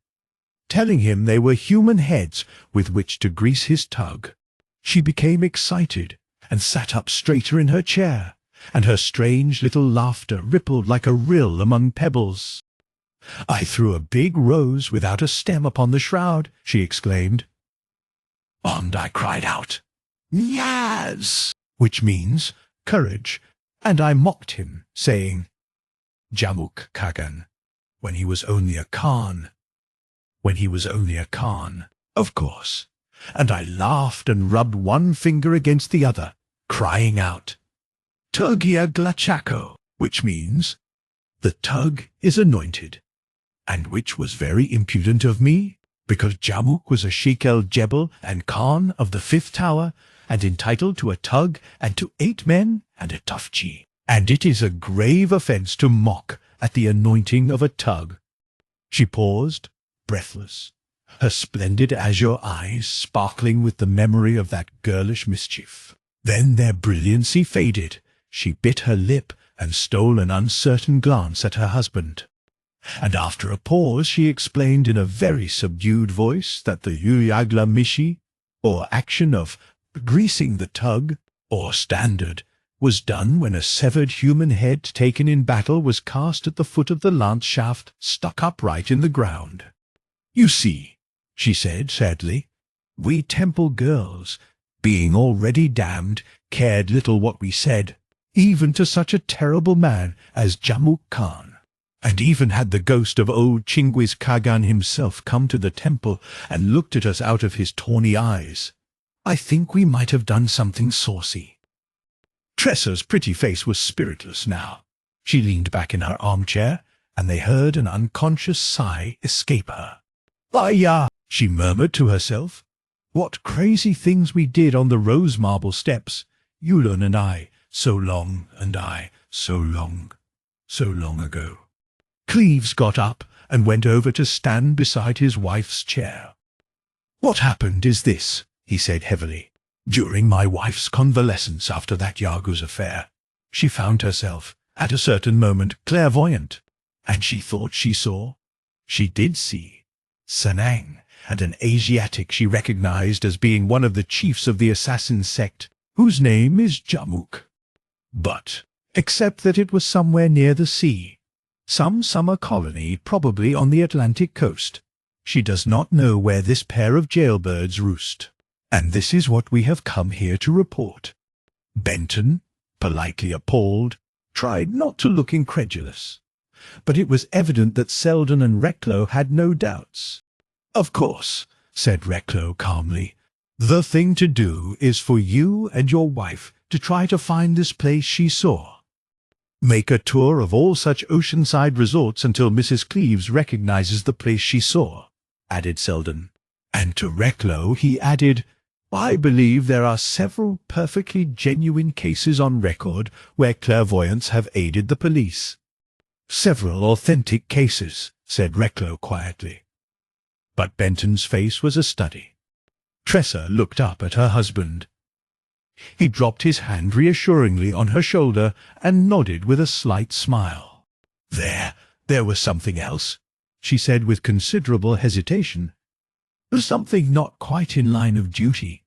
telling him they were human heads with which to grease his tug. She became excited and sat up straighter in her chair, and her strange little laughter rippled like a rill among pebbles. I threw a big rose without a stem upon the shroud, she exclaimed. And I cried out, Yaz, which means courage, and I mocked him, saying, Jamuk Kagan, when he was only a Khan. When he was only a Khan, of course. And I laughed and rubbed one finger against the other, crying out, Turgia Glachako, which means, the tug is anointed, and which was very impudent of me, because Jamuk was a Sheikh el-Jebel and Khan of the 5th Tower, and entitled to a tug and to 8 men and a tufji. And it is a grave offence to mock at the anointing of a tug. She paused, breathless, her splendid azure eyes sparkling with the memory of that girlish mischief. Then their brilliancy faded. She bit her lip and stole an uncertain glance at her husband. And after a pause she explained in a very subdued voice that the Yuyagla Mishi, or action of greasing the tug, or standard, was done when a severed human head taken in battle was cast at the foot of the lance shaft stuck upright in the ground. You see, she said sadly, We temple girls, being already damned, cared little what we said, even to such a terrible man as Jamuk Khan, and even had the ghost of old Chinggis Khagan himself come to the temple and looked at us out of his tawny eyes, I think we might have done something saucy." Tressa's pretty face was spiritless now. She leaned back in her armchair, and they heard an unconscious sigh escape her. "Ah, she murmured to herself. "What crazy things we did on the rose marble steps, Yulun and I, so long ago." Cleves got up and went over to stand beside his wife's chair. "What happened is this," he said heavily. "During my wife's convalescence after that Yaguz affair, she found herself, at a certain moment, clairvoyant, and she thought she saw. She did see Sanang, and an Asiatic she recognized as being one of the chiefs of the assassin sect, whose name is Jamuk. But, except that it was somewhere near the sea, some summer colony probably on the Atlantic coast, she does not know where this pair of jailbirds roost. And this is what we have come here to report." Benton, politely appalled, tried not to look incredulous, but it was evident that Selden and Recklow had no doubts. "Of course," said Recklow calmly, "the thing to do is for you and your wife to try to find this place she saw. Make a tour of all such oceanside resorts until Mrs. Cleves recognizes the place she saw," added Selden. And to Recklow he added, "I believe there are several perfectly genuine cases on record where clairvoyants have aided the police." "Several authentic cases," said Recklow quietly. But Benton's face was a study. Tressa looked up at her husband. He dropped his hand reassuringly on her shoulder and nodded with a slight smile. There was something else," she said with considerable hesitation. "Something not quite in line of duty,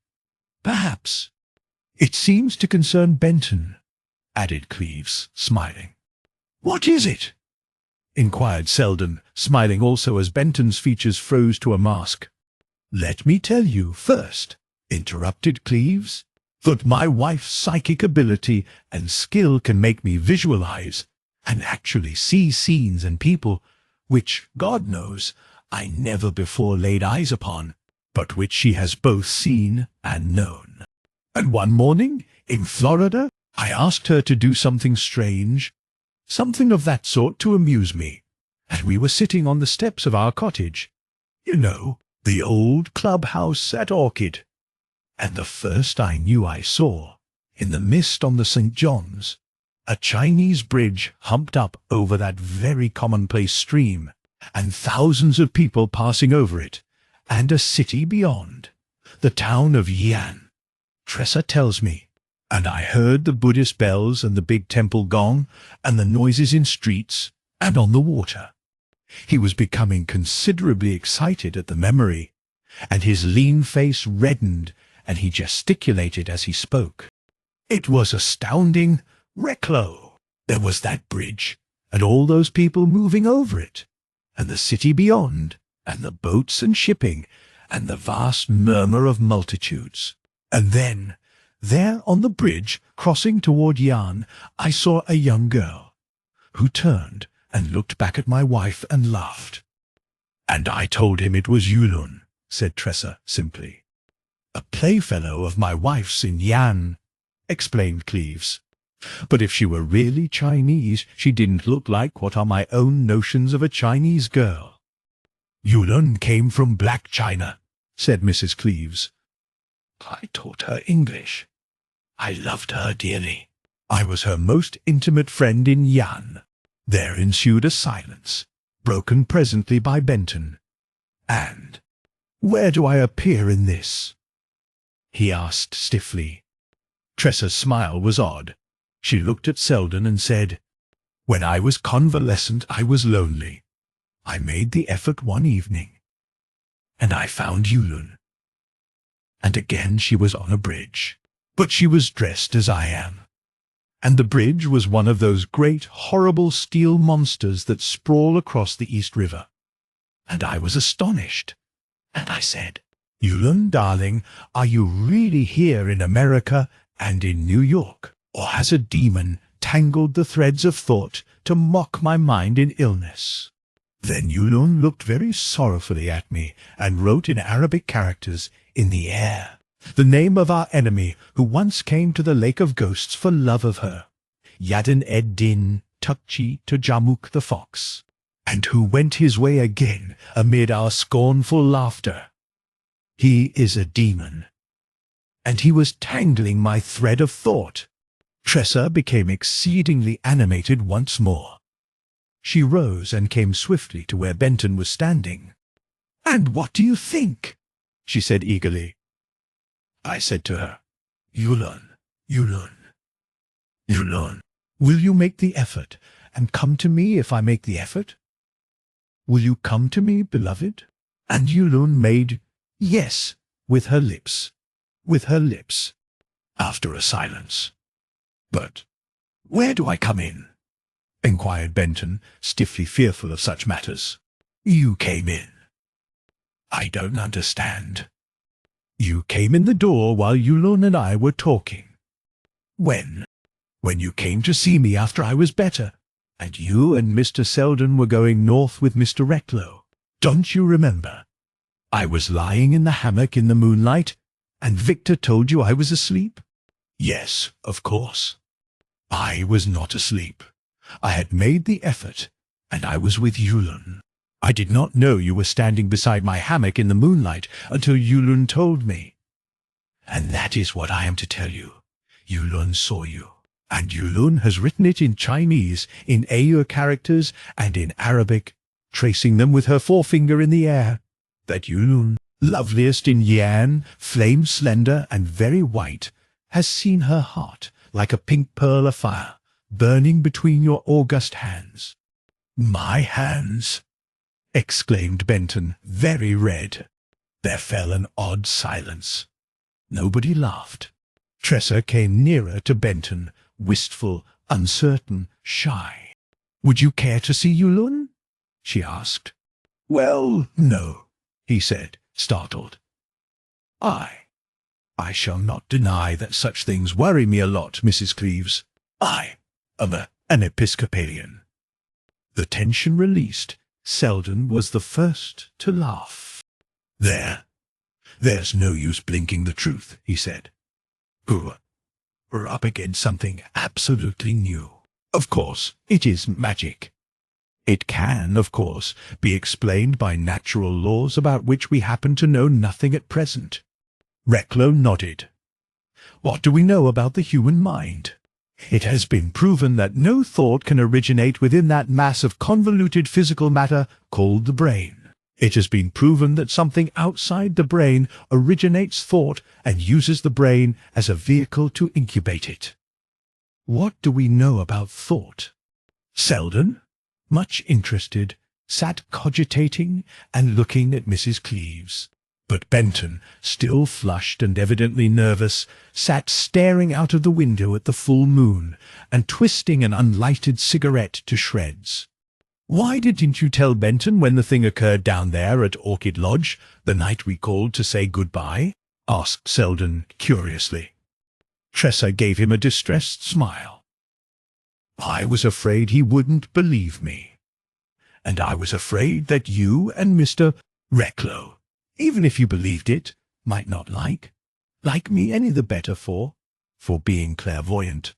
perhaps. It seems to concern Benton," added Cleves, smiling. "What is it?" inquired Selden, smiling also as Benton's features froze to a mask. "Let me tell you first," interrupted Cleves, "that my wife's psychic ability and skill can make me visualize and actually see scenes and people which, God knows, I never before laid eyes upon, but which she has both seen and known. And one morning, in Florida, I asked her to do something strange, something of that sort to amuse me, and we were sitting on the steps of our cottage, you know, the old clubhouse at Orchid, and the first I knew I saw, in the mist on the St. John's, a Chinese bridge humped up over that very commonplace stream, and thousands of people passing over it, and a city beyond, the town of Yian, Tressa tells me, and I heard the Buddhist bells and the big temple gong, and the noises in streets, and on the water." He was becoming considerably excited at the memory, and his lean face reddened, and he gesticulated as he spoke. "It was astounding, Recklow. There was that bridge, and all those people moving over it, and the city beyond, and the boats and shipping, and the vast murmur of multitudes. And then, there on the bridge, crossing toward Yan, I saw a young girl, who turned and looked back at my wife and laughed. And I told him it was Yulun," said Tressa simply. "A playfellow of my wife's in Yan," explained Cleves. "But if she were really Chinese, she didn't look like what are my own notions of a Chinese girl." "Yulun came from Black China," said Mrs. Cleves. "I taught her English. I loved her dearly. I was her most intimate friend in Yan." There ensued a silence, broken presently by Benton. "And where do I appear in this?" he asked stiffly. Tressa's smile was odd. She looked at Selden and said, "When I was convalescent I was lonely. I made the effort one evening, and I found Yulun. And again she was on a bridge, but she was dressed as I am. And the bridge was one of those great, horrible steel monsters that sprawl across the East River. And I was astonished, and I said, Yulun, darling, are you really here in America and in New York? Or has a demon tangled the threads of thought to mock my mind in illness? Then Yulun looked very sorrowfully at me and wrote in Arabic characters in the air the name of our enemy who once came to the Lake of Ghosts for love of her, Yadin ed-Din Tukchi to Jamuk the Fox, and who went his way again amid our scornful laughter. He is a demon, and he was tangling my thread of thought. Tressa became exceedingly animated once more. She rose and came swiftly to where Benton was standing. "And what do you think?" she said eagerly. I said to her, Yulun, Yulun, Yulun, will you make the effort and come to me if I make the effort? Will you come to me, beloved? And Yulun made yes with her lips, after a silence. "But where do I come in?" inquired Benton, stiffly fearful of such matters. "You came in." "I don't understand." "You came in the door while Yulun and I were talking." "When?" "When you came to see me after I was better, and you and Mr. Selden were going north with Mr. Recklow. Don't you remember? I was lying in the hammock in the moonlight, and Victor told you I was asleep?" "Yes, of course." "I was not asleep. I had made the effort, and I was with Yulun. I did not know you were standing beside my hammock in the moonlight until Yulun told me. And that is what I am to tell you. Yulun saw you, and Yulun has written it in Chinese, in Ayur characters, and in Arabic, tracing them with her forefinger in the air, that Yulun, loveliest in Yan, flame slender and very white, has seen her heart, like a pink pearl afire, burning between your august hands." "My hands!" exclaimed Benton, very red. There fell an odd silence. Nobody laughed. Tressa came nearer to Benton, wistful, uncertain, shy. "Would you care to see Yulun?" she asked. "Well, no," he said, startled. I shall not deny that such things worry me a lot, Mrs. Cleves. I am an Episcopalian." The tension released, Selden was the first to laugh. There's no use blinking the truth," he said. We're up against something absolutely new. Of course, it is magic. It can, of course, be explained by natural laws about which we happen to know nothing at present. Recklow nodded. "What do we know about the human mind? It has been proven that no thought can originate within that mass of convoluted physical matter called the brain. It has been proven that something outside the brain originates thought and uses the brain as a vehicle to incubate it. What do we know about thought?" Selden, much interested, sat cogitating and looking at Mrs. Cleves. But Benton, still flushed and evidently nervous, sat staring out of the window at the full moon and twisting an unlighted cigarette to shreds. "Why didn't you tell Benton when the thing occurred down there at Orchid Lodge, the night we called to say goodbye?" asked Selden curiously. Tressa gave him a distressed smile. "I was afraid he wouldn't believe me. And I was afraid that you and Mr. Recklow, even if you believed it, might not like me any the better for being clairvoyant."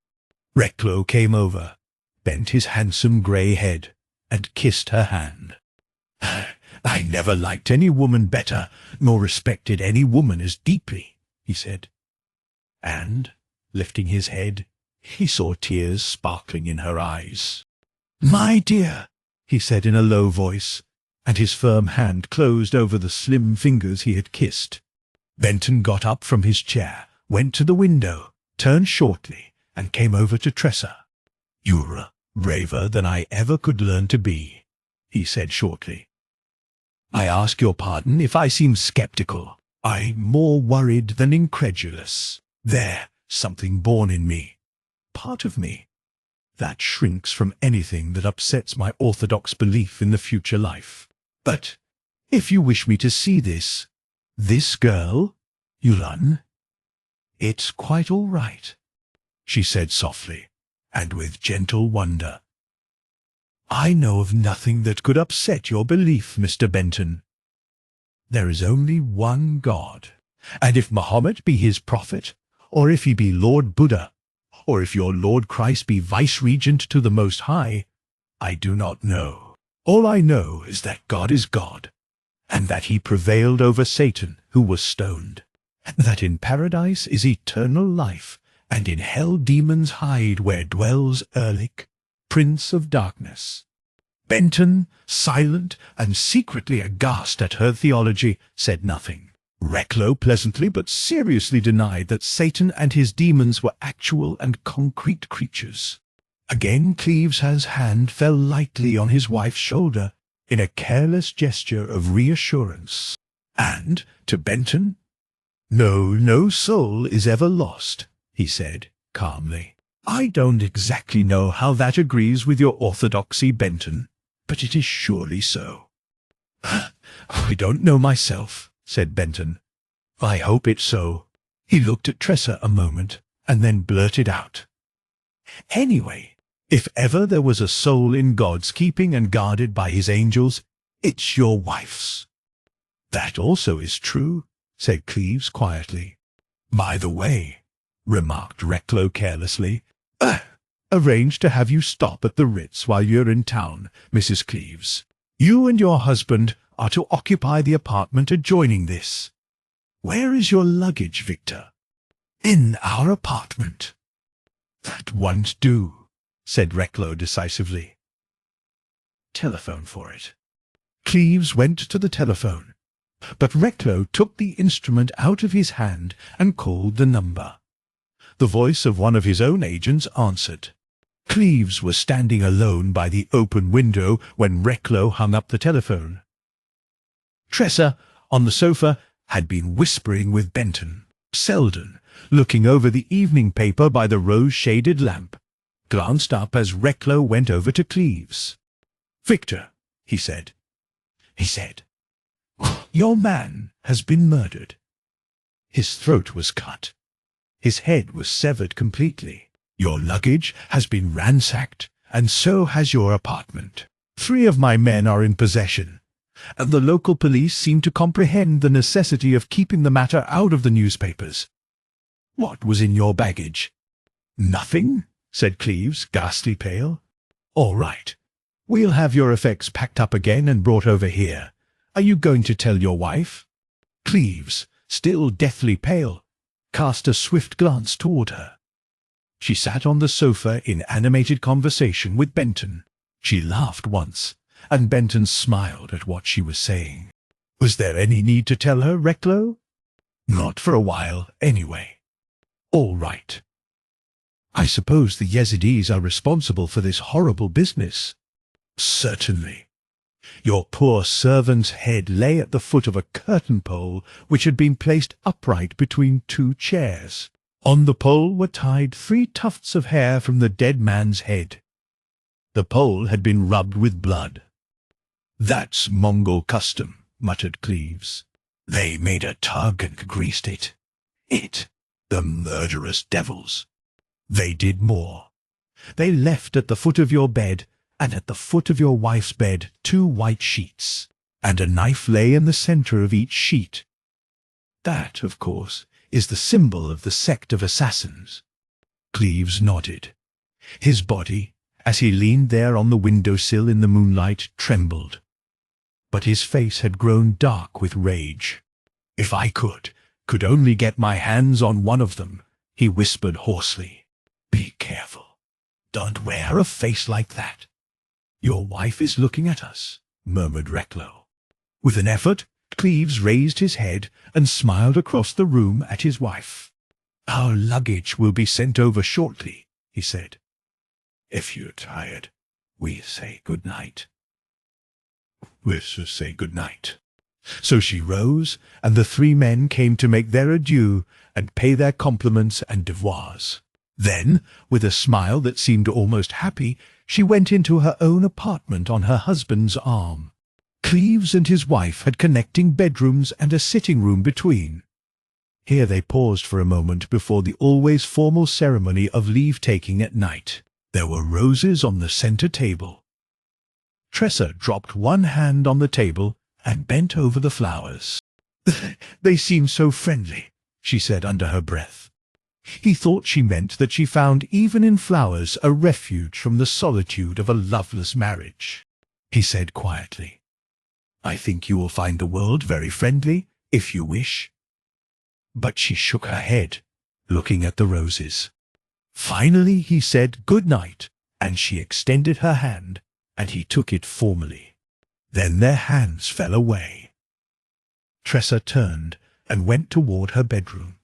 Recklow came over, bent his handsome grey head, and kissed her hand. "I never liked any woman better, nor respected any woman as deeply," he said. And, lifting his head, he saw tears sparkling in her eyes. "My dear," he said in a low voice, and his firm hand closed over the slim fingers he had kissed. Benton got up from his chair, went to the window, turned shortly, and came over to Tressa. "You're braver than I ever could learn to be," he said shortly. "I ask your pardon if I seem skeptical. I'm more worried than incredulous. There's something born in me, part of me, that shrinks from anything that upsets my orthodox belief in the future life. But if you wish me to see this, "This girl, Yulan? It's quite all right," she said softly, and with gentle wonder. "I know of nothing that could upset your belief, Mr. Benton. There is only one God, and if Muhammad be his prophet, or if he be Lord Buddha, or if your Lord Christ be vice-regent to the Most High, I do not know. All I know is that God is God, and that he prevailed over Satan, who was stoned, that in paradise is eternal life, and in hell demons hide where dwells Erlich, Prince of Darkness." Benton, silent and secretly aghast at her theology, said nothing. Recklow pleasantly but seriously denied that Satan and his demons were actual and concrete creatures. Again Cleves' hand fell lightly on his wife's shoulder in a careless gesture of reassurance. And, to Benton, No soul is ever lost," he said calmly. "I don't exactly know how that agrees with your orthodoxy, Benton, but it is surely so." "I don't know myself," said Benton. "I hope it's so." He looked at Tressa a moment, and then blurted out, "Anyway, if ever there was a soul in God's keeping and guarded by his angels, it's your wife's." "That also is true," said Cleves quietly. "By the way," remarked Recklow carelessly, "arrange to have you stop at the Ritz while you're in town, Mrs. Cleves. You and your husband are to occupy the apartment adjoining this. Where is your luggage, Victor?" "In our apartment." "That won't do," said Recklow decisively. "Telephone for it." Cleves went to the telephone, but Recklow took the instrument out of his hand and called the number. The voice of one of his own agents answered. Cleves was standing alone by the open window when Recklow hung up the telephone. Tressa, on the sofa, had been whispering with Benton. Selden, looking over the evening paper by the rose-shaded lamp, glanced up as Recklow went over to Cleves. "Victor," he said, "your man has been murdered. His throat was cut. His head was severed completely. Your luggage has been ransacked, and so has your apartment. 3 of my men are in possession, and the local police seem to comprehend the necessity of keeping the matter out of the newspapers. What was in your baggage?" "Nothing," said Cleves, ghastly pale. "All right. We'll have your effects packed up again and brought over here. Are you going to tell your wife?" Cleves, still deathly pale, cast a swift glance toward her. She sat on the sofa in animated conversation with Benton. She laughed once, and Benton smiled at what she was saying. "Was there any need to tell her, Recklow?" "Not for a while, anyway." "All right. I suppose the Yezidis are responsible for this horrible business?" "Certainly. Your poor servant's head lay at the foot of a curtain pole which had been placed upright between 2 chairs. On the pole were tied 3 tufts of hair from the dead man's head. The pole had been rubbed with blood." "That's Mongol custom," muttered Cleves. "They made a tug and greased it. The murderous devils. They did more. They left at the foot of your bed, and at the foot of your wife's bed, 2 white sheets, and a knife lay in the center of each sheet. That, of course, is the symbol of the sect of assassins." Cleves nodded. His body, as he leaned there on the windowsill in the moonlight, trembled. But his face had grown dark with rage. "If I could only get my hands on one of them," he whispered hoarsely. "Be careful. Don't wear a face like that." "Your wife is looking at us," murmured Recklow. With an effort, Cleves raised his head and smiled across the room at his wife. "Our luggage will be sent over shortly," he said. "If you're tired, we say good night." "Let's just say good night." So she rose, and the 3 men came to make their adieu and pay their compliments and devoirs. Then, with a smile that seemed almost happy, she went into her own apartment on her husband's arm. Cleves and his wife had connecting bedrooms and a sitting room between. Here they paused for a moment before the always formal ceremony of leave-taking at night. There were roses on the center table. Tressa dropped one hand on the table and bent over the flowers. "They seem so friendly," she said under her breath. He thought she meant that she found even in flowers a refuge from the solitude of a loveless marriage. He said quietly, "I think you will find the world very friendly, if you wish." But she shook her head, looking at the roses. Finally he said good night, and she extended her hand, and he took it formally. Then their hands fell away. Tressa turned and went toward her bedroom.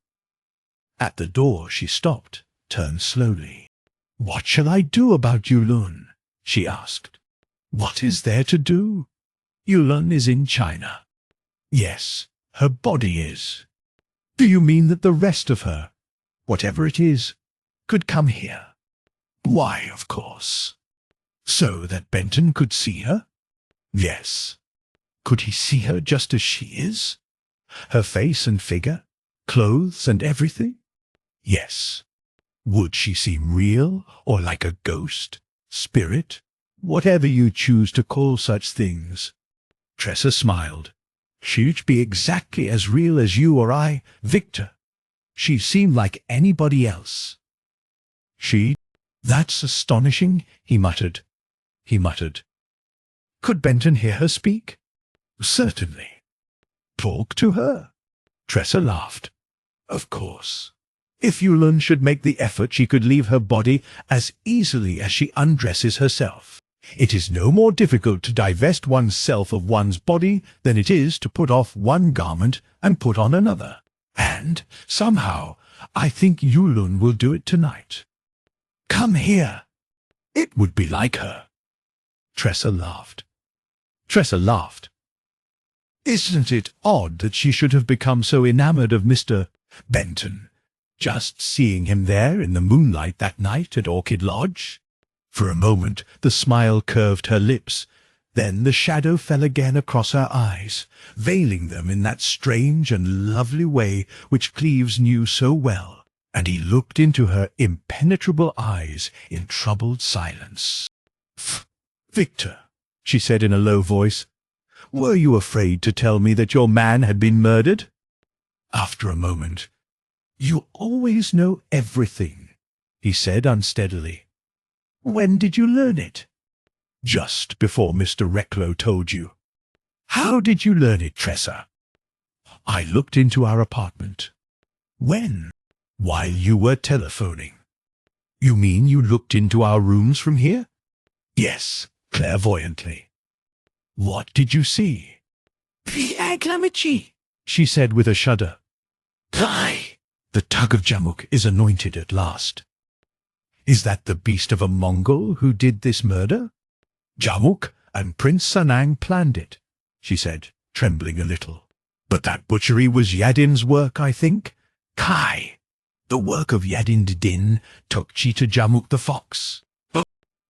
At the door she stopped, turned slowly. "What shall I do about Yulun?" she asked. "What is there to do? Yulun is in China." "Yes, her body is." "Do you mean that the rest of her, whatever it is, could come here?" "Why, of course." "So that Benton could see her?" "Yes." "Could he see her just as she is? Her face and figure, clothes and everything?" "Yes." "Would she seem real, or like a ghost, spirit, whatever you choose to call such things?" Tressa smiled. "She'd be exactly as real as you or I, Victor. She seemed like anybody else." "She? That's astonishing," he muttered. "Could Benton hear her speak?" "Certainly." "Talk to her?" Tressa laughed. "Of course. If Yulun should make the effort, she could leave her body as easily as she undresses herself. It is no more difficult to divest one's self of one's body than it is to put off one garment and put on another. And, somehow, I think Yulun will do it tonight. Come here. It would be like her." Tressa laughed. "Isn't it odd that she should have become so enamored of Mr. Benton, just seeing him there in the moonlight that night at Orchid Lodge?" For a moment the smile curved her lips, then the shadow fell again across her eyes, veiling them in that strange and lovely way which Cleves knew so well, and he looked into her impenetrable eyes in troubled silence. "Victor," she said in a low voice, "were you afraid to tell me that your man had been murdered?" After a moment, "You always know everything," he said unsteadily. "When did you learn it?" "Just before Mr. Recklow told you." "How did you learn it, Tressa?" "I looked into our apartment." "When?" "While you were telephoning." "You mean you looked into our rooms from here?" "Yes, clairvoyantly." "What did you see?" "Piaglamity," she said with a shudder. "Kai, the tug of Jamuk is anointed at last." "Is that the beast of a Mongol who did this murder?" "Jamuk and Prince Sanang planned it," she said, trembling a little. "But that butchery was Yadin's work, I think." "Kai, the work of Yadin Din, Tokchi to Jamuk the fox."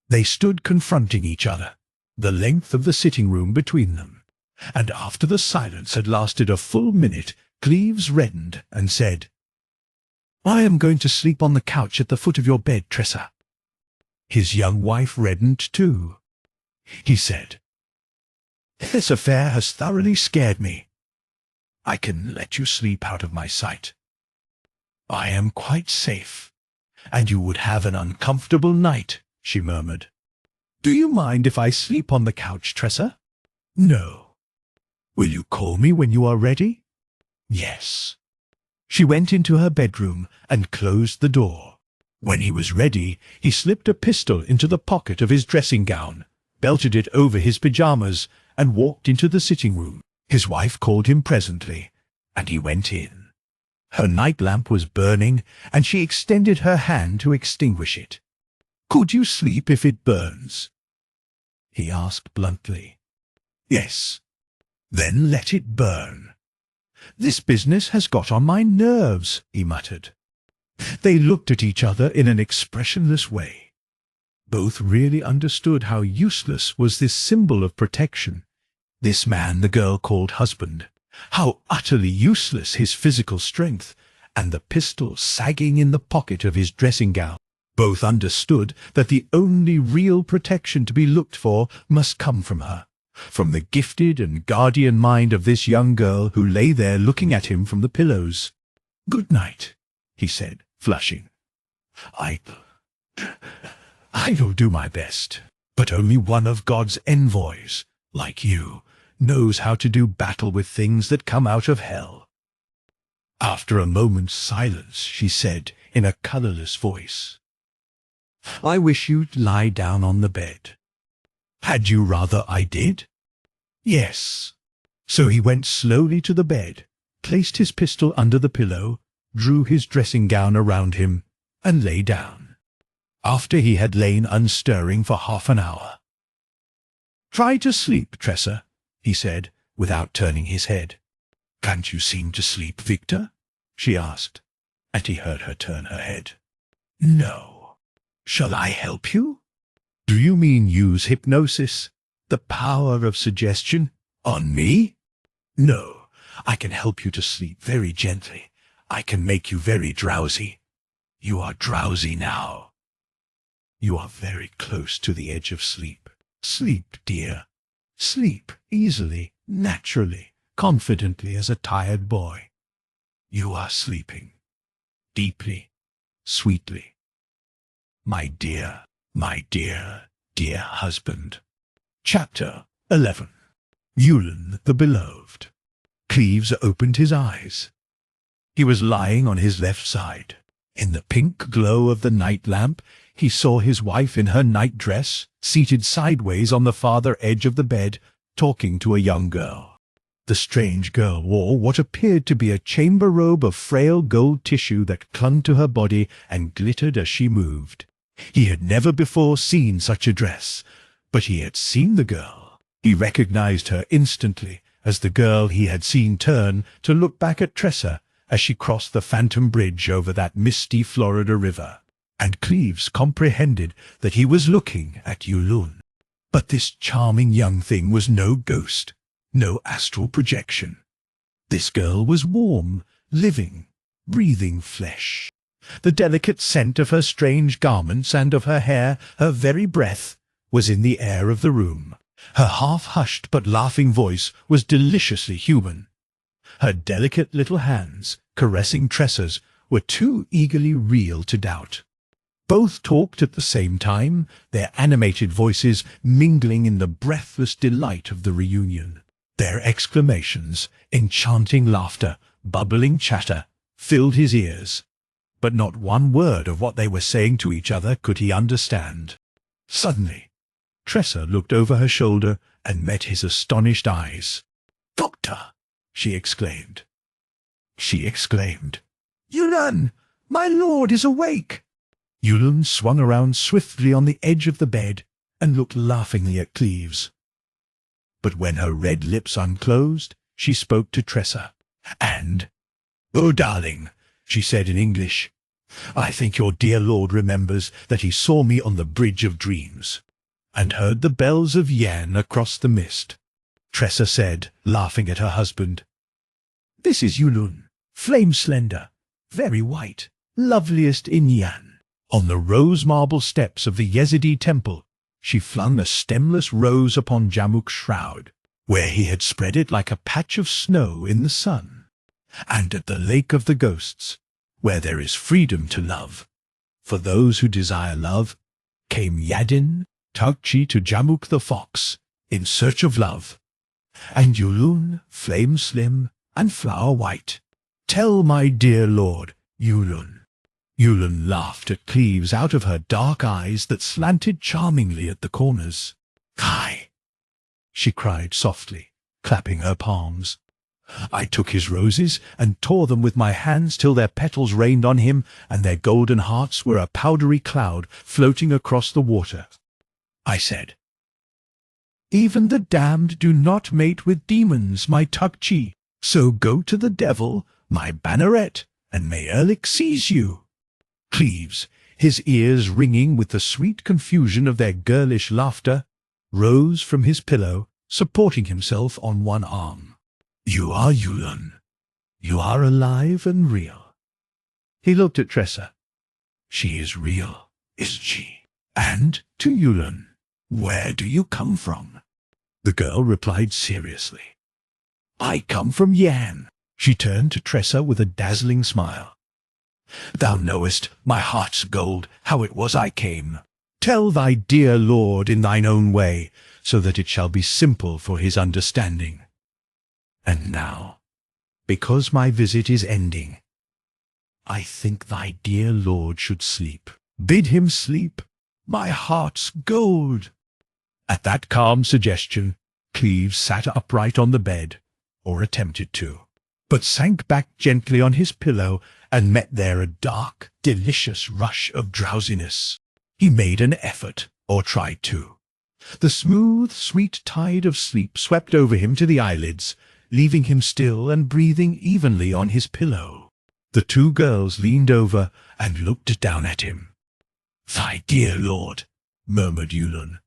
They stood confronting each other, the length of the sitting room between them, and after the silence had lasted a full minute, Cleves reddened and said, "I am going to sleep on the couch at the foot of your bed, Tressa." His young wife reddened too. He said, "This affair has thoroughly scared me. I can let you sleep out of my sight. I am quite safe, and you would have an uncomfortable night," she murmured. "Do you mind if I sleep on the couch, Tressa?" "No." "Will you call me when you are ready?" "Yes." She went into her bedroom and closed the door. When he was ready, he slipped a pistol into the pocket of his dressing gown, belted it over his pyjamas, and walked into the sitting room. His wife called him presently, and he went in. Her night lamp was burning, and she extended her hand to extinguish it. "Could you sleep if it burns?" he asked bluntly. "Yes." "Then let it burn." "This business has got on my nerves," he muttered. They looked at each other in an expressionless way. Both really understood how useless was this symbol of protection, This man the girl called husband. How utterly useless his physical strength, and the pistol sagging in the pocket of his dressing gown. Both understood that the only real protection to be looked for must come from her, from the gifted and guardian mind of this young girl who lay there looking at him from the pillows. "Good night," he said, flushing. I'll do my best, but only one of God's envoys, like you, knows how to do battle with things that come out of hell. After a moment's silence, she said in a colorless voice, "I wish you'd lie down on the bed." "Had you rather I did?" "Yes." So he went slowly to the bed, placed his pistol under the pillow, drew his dressing gown around him, and lay down. After he had lain unstirring for half an hour. "Try to sleep, Tressa," he said, without turning his head. "Can't you seem to sleep, Victor?" she asked, and he heard her turn her head. "No." "Shall I help you?" "Do you mean use hypnosis, the power of suggestion, on me?" "No, I can help you to sleep very gently. I can make you very drowsy. You are drowsy now. You are very close to the edge of sleep. Sleep, dear. Sleep easily, naturally, confidently as a tired boy. You are sleeping. Deeply, sweetly. My dear, dear husband." Chapter 11. Yulin the Beloved. Cleves opened his eyes. He was lying on his left side. In the pink glow of the night lamp, he saw his wife in her night-dress, seated sideways on the farther edge of the bed, talking to a young girl. The strange girl wore what appeared to be a chamber robe of frail gold tissue that clung to her body and glittered as she moved. He had never before seen such a dress, but he had seen the girl. He recognized her instantly as the girl he had seen turn to look back at Tressa as she crossed the phantom bridge over that misty Florida river, and Cleves comprehended that he was looking at Yulun. But this charming young thing was no ghost, no astral projection. This girl was warm, living, breathing flesh. The delicate scent of her strange garments and of her hair, her very breath, was in the air of the room. Her half-hushed but laughing voice was deliciously human. Her delicate little hands, caressing Tressa's, were too eagerly real to doubt. Both talked at the same time, their animated voices mingling in the breathless delight of the reunion. Their exclamations, enchanting laughter, bubbling chatter, filled his ears, but not one word of what they were saying to each other could he understand. Suddenly, Tressa looked over her shoulder and met his astonished eyes. "Doctor!" she exclaimed. "Yulun, my lord is awake!" Yulun swung around swiftly on the edge of the bed and looked laughingly at Cleves. But when her red lips unclosed, she spoke to Tressa, and, "Oh, darling," she said in English, "I think your dear lord remembers that he saw me on the Bridge of Dreams, and heard the bells of Yan across the mist." Tressa said, laughing at her husband, "This is Yulun, flame-slender, very white, loveliest in Yan." On the rose marble steps of the Yezidi temple, she flung a stemless rose upon Jamuk's shroud, where he had spread it like a patch of snow in the sun. And at the Lake of the Ghosts, where there is freedom to love, for those who desire love, came Yadin, Tugchi to Jamuk the fox, in search of love, and Yulun, flame slim and flower white. "Tell my dear lord, Yulun." Yulun laughed at Cleves out of her dark eyes that slanted charmingly at the corners. "Kai!" she cried softly, clapping her palms. I took his roses and tore them with my hands till their petals rained on him, and their golden hearts were a powdery cloud floating across the water. I said, "Even the damned do not mate with demons, my Tugchi, so go to the devil, my Banneret, and may Erlik seize you." Cleves, his ears ringing with the sweet confusion of their girlish laughter, rose from his pillow supporting himself on one arm. "You are Yulun. You are alive and real." He looked at Tressa. "She is real, isn't she? And to Yulun, where do you come from?" The girl replied seriously. "I come from Yan." She turned to Tressa with a dazzling smile. "Thou knowest, my heart's gold, how it was I came. Tell thy dear lord in thine own way, so that it shall be simple for his understanding. And now, because my visit is ending, I think thy dear lord should sleep. Bid him sleep, my heart's gold." At that calm suggestion, Cleves sat upright on the bed, or attempted to, but sank back gently on his pillow and met there a dark, delicious rush of drowsiness. He made an effort, or tried to. The smooth, sweet tide of sleep swept over him to the eyelids, leaving him still and breathing evenly on his pillow. The two girls leaned over and looked down at him. "Thy dear lord," murmured Yulun.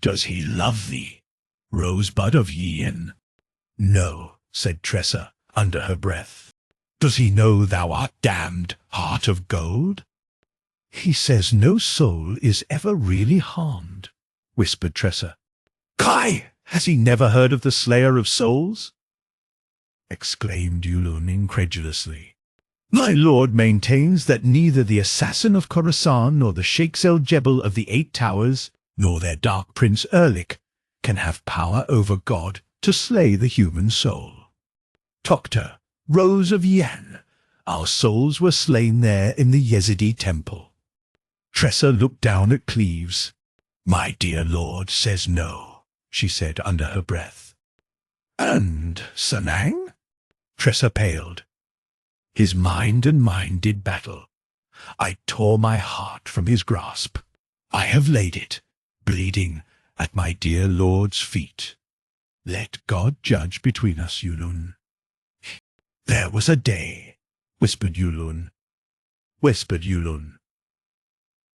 "Does he love thee, rosebud of Yin?" "No," said Tressa under her breath. "Does he know thou art damned, heart of gold?" "He says no soul is ever really harmed," whispered Tressa. "Kai! Has he never heard of the Slayer of Souls?" exclaimed Yulun incredulously. "My lord maintains that neither the assassin of Khorasan nor the Sheikh el-Jebel of the Eight Towers, nor their dark prince Erlik, can have power over God to slay the human soul. Tokta, Rose of Yan, our souls were slain there in the Yezidi temple." Tressa looked down at Cleves. "My dear lord says no," she said under her breath. "And Sanang?" Tressa paled. "His mind and mine did battle. I tore my heart from his grasp. I have laid it, bleeding, at my dear lord's feet. Let God judge between us, Yulun." "There was a day," whispered Yulun,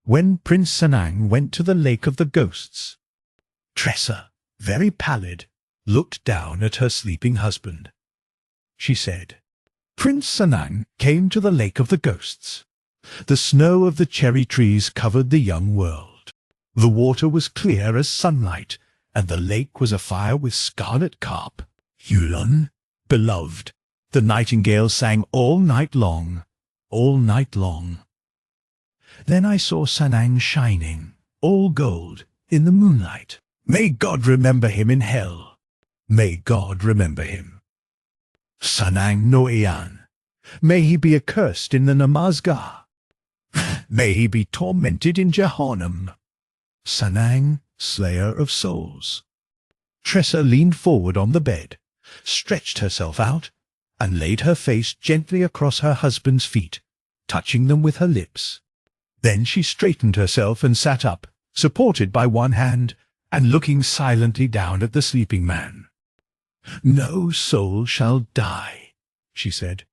"when Prince Sanang went to the Lake of the Ghosts." Tressa, very pallid, looked down at her sleeping husband. She said, "Prince Sanang came to the Lake of the Ghosts. The snow of the cherry trees covered the young world. The water was clear as sunlight, and the lake was afire with scarlet carp. Yulun, beloved, the nightingale sang all night long, all night long. Then I saw Sanang shining, all gold, in the moonlight. May God remember him in hell. May God remember him. Sanang no Iyan. May he be accursed in the Namazgah. May he be tormented in Jahannam. Sanang, slayer of souls." Tressa leaned forward on the bed, stretched herself out, and laid her face gently across her husband's feet, touching them with her lips. Then she straightened herself and sat up, supported by one hand, and looking silently down at the sleeping man. "No soul shall die," she said.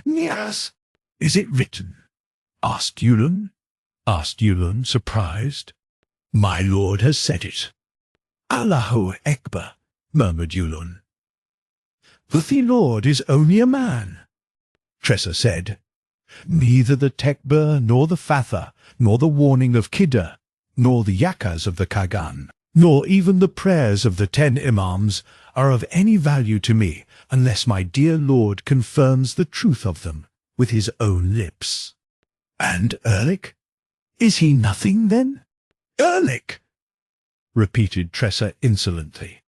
"Yes, is it written?" asked Yulun, surprised. "My lord has said it." "Allahu Akbar," murmured Yulun. "But the Lord is only a man," Tressa said. "Neither the Tekbir, nor the Fatha, nor the warning of Kidda, nor the yakas of the Kagan, nor even the prayers of the 10 Imams are of any value to me unless my dear Lord confirms the truth of them with his own lips." "And Erlik? Is he nothing, then?" "Erlik!" repeated Tressa insolently.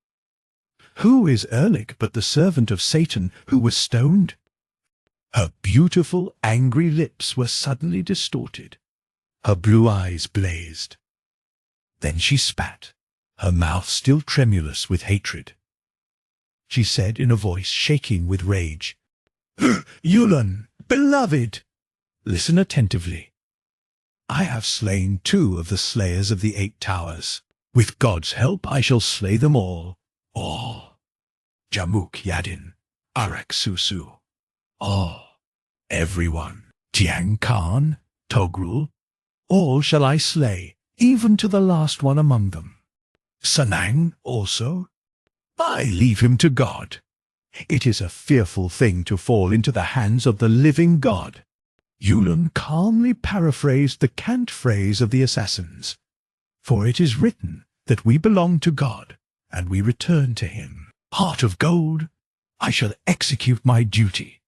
"Who is Erlik but the servant of Satan who was stoned?" Her beautiful, angry lips were suddenly distorted. Her blue eyes blazed. Then she spat, her mouth still tremulous with hatred. She said in a voice shaking with rage, "Yulun, beloved, listen attentively. I have slain 2 of the slayers of the 8 towers. With God's help I shall slay them all. All. Jamuk Yadin, Arak Susu. All. Everyone. Tiang Khan, Togrul. All shall I slay, even to the last one among them. Sanang also? I leave him to God. It is a fearful thing to fall into the hands of the living God. Yulun calmly paraphrased the cant phrase of the assassins. For it is written that we belong to God, and we return to him. Heart of gold, I shall execute my duty.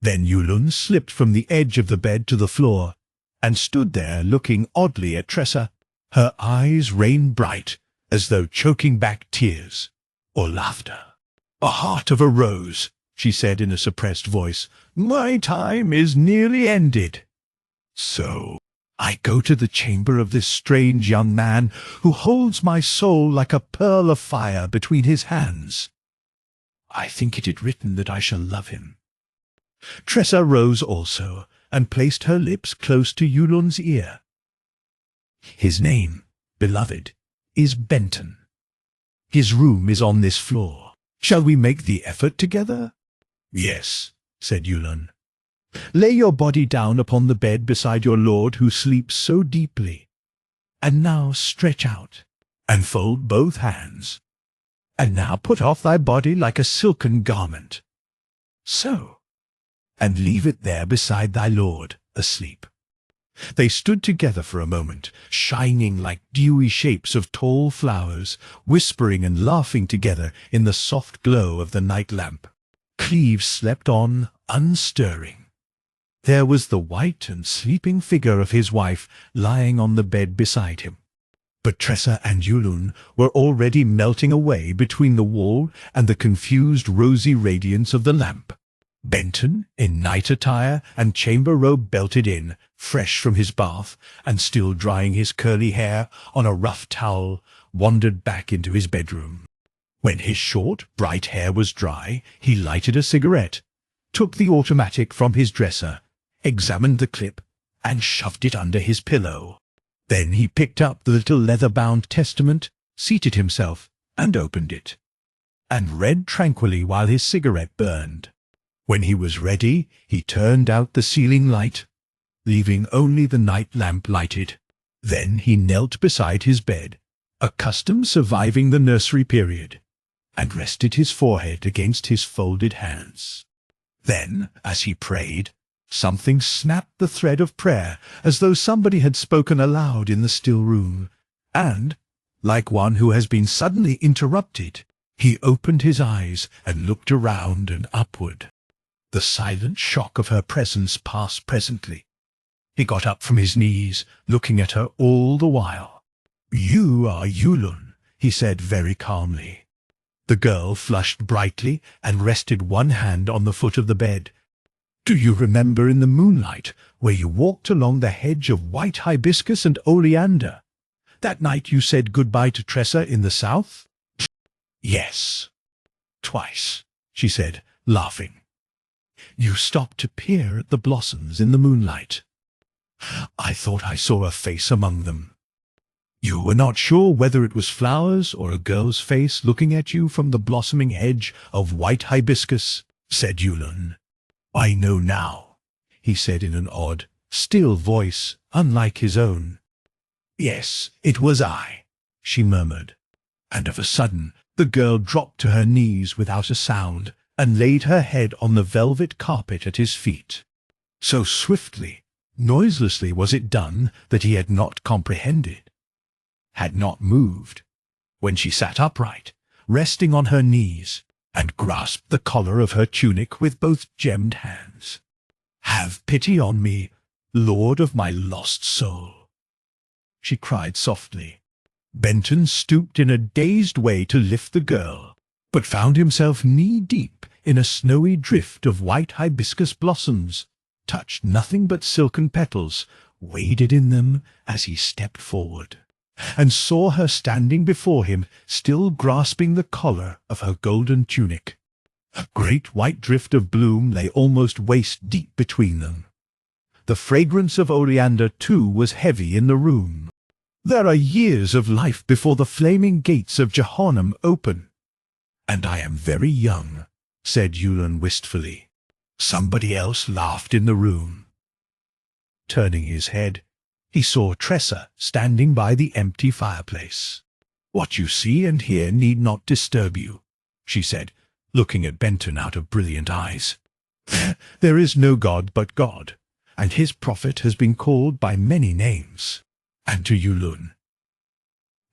Then Yulun slipped from the edge of the bed to the floor, and stood there looking oddly at Tressa. Her eyes rained bright, as though choking back tears or laughter. "A heart of a rose," she said in a suppressed voice. "My time is nearly ended. So I go to the chamber of this strange young man who holds my soul like a pearl of fire between his hands. I think it is written that I shall love him." Tressa rose also, and placed her lips close to Yulun's ear. "His name, beloved, is Benton. His room is on this floor. Shall we make the effort together?" "Yes," said Yulun. "Lay your body down upon the bed beside your lord who sleeps so deeply. And now stretch out, and fold both hands. And now put off thy body like a silken garment. So. And leave it there beside thy lord, asleep." They stood together for a moment, shining like dewy shapes of tall flowers, whispering and laughing together in the soft glow of the night lamp. Cleves slept on, unstirring. There was the white and sleeping figure of his wife lying on the bed beside him. But Tressa and Yulun were already melting away between the wall and the confused rosy radiance of the lamp. Benton, in night attire and chamber robe belted in, fresh from his bath, and still drying his curly hair on a rough towel, wandered back into his bedroom. When his short, bright hair was dry, he lighted a cigarette, took the automatic from his dresser, examined the clip, and shoved it under his pillow. Then he picked up the little leather-bound testament, seated himself, and opened it, and read tranquilly while his cigarette burned. When he was ready, he turned out the ceiling light, leaving only the night lamp lighted. Then he knelt beside his bed, a custom surviving the nursery period, and rested his forehead against his folded hands. Then, as he prayed, something snapped the thread of prayer, as though somebody had spoken aloud in the still room, and, like one who has been suddenly interrupted, he opened his eyes and looked around and upward. The silent shock of her presence passed presently. He got up from his knees, looking at her all the while. "You are Yulun," he said very calmly. The girl flushed brightly and rested one hand on the foot of the bed. "Do you remember in the moonlight where you walked along the hedge of white hibiscus and oleander? That night you said goodbye to Tressa in the south?" "Yes, twice," she said, laughing. "You stopped to peer at the blossoms in the moonlight. I thought I saw a face among them. You were not sure whether it was flowers or a girl's face looking at you from the blossoming hedge of white hibiscus," said Yulun. "I know now," he said in an odd, still voice, unlike his own. "Yes, it was I," she murmured. And of a sudden the girl dropped to her knees without a sound, and laid her head on the velvet carpet at his feet. So swiftly, noiselessly was it done that he had not comprehended, had not moved, when she sat upright, resting on her knees, and grasped the collar of her tunic with both gemmed hands. "Have pity on me, Lord of my lost soul," she cried softly. Benton stooped in a dazed way to lift the girl, but found himself knee-deep in a snowy drift of white hibiscus blossoms, touched nothing but silken petals, waded in them as he stepped forward, and saw her standing before him, still grasping the collar of her golden tunic. A great white drift of bloom lay almost waist-deep between them. The fragrance of oleander, too, was heavy in the room. "There are years of life before the flaming gates of Jehannam open. And I am very young," said Yulun wistfully. Somebody else laughed in the room. Turning his head, he saw Tressa standing by the empty fireplace. "What you see and hear need not disturb you," she said, looking at Benton out of brilliant eyes. "There is no God but God, and his prophet has been called by many names. And to Yulun,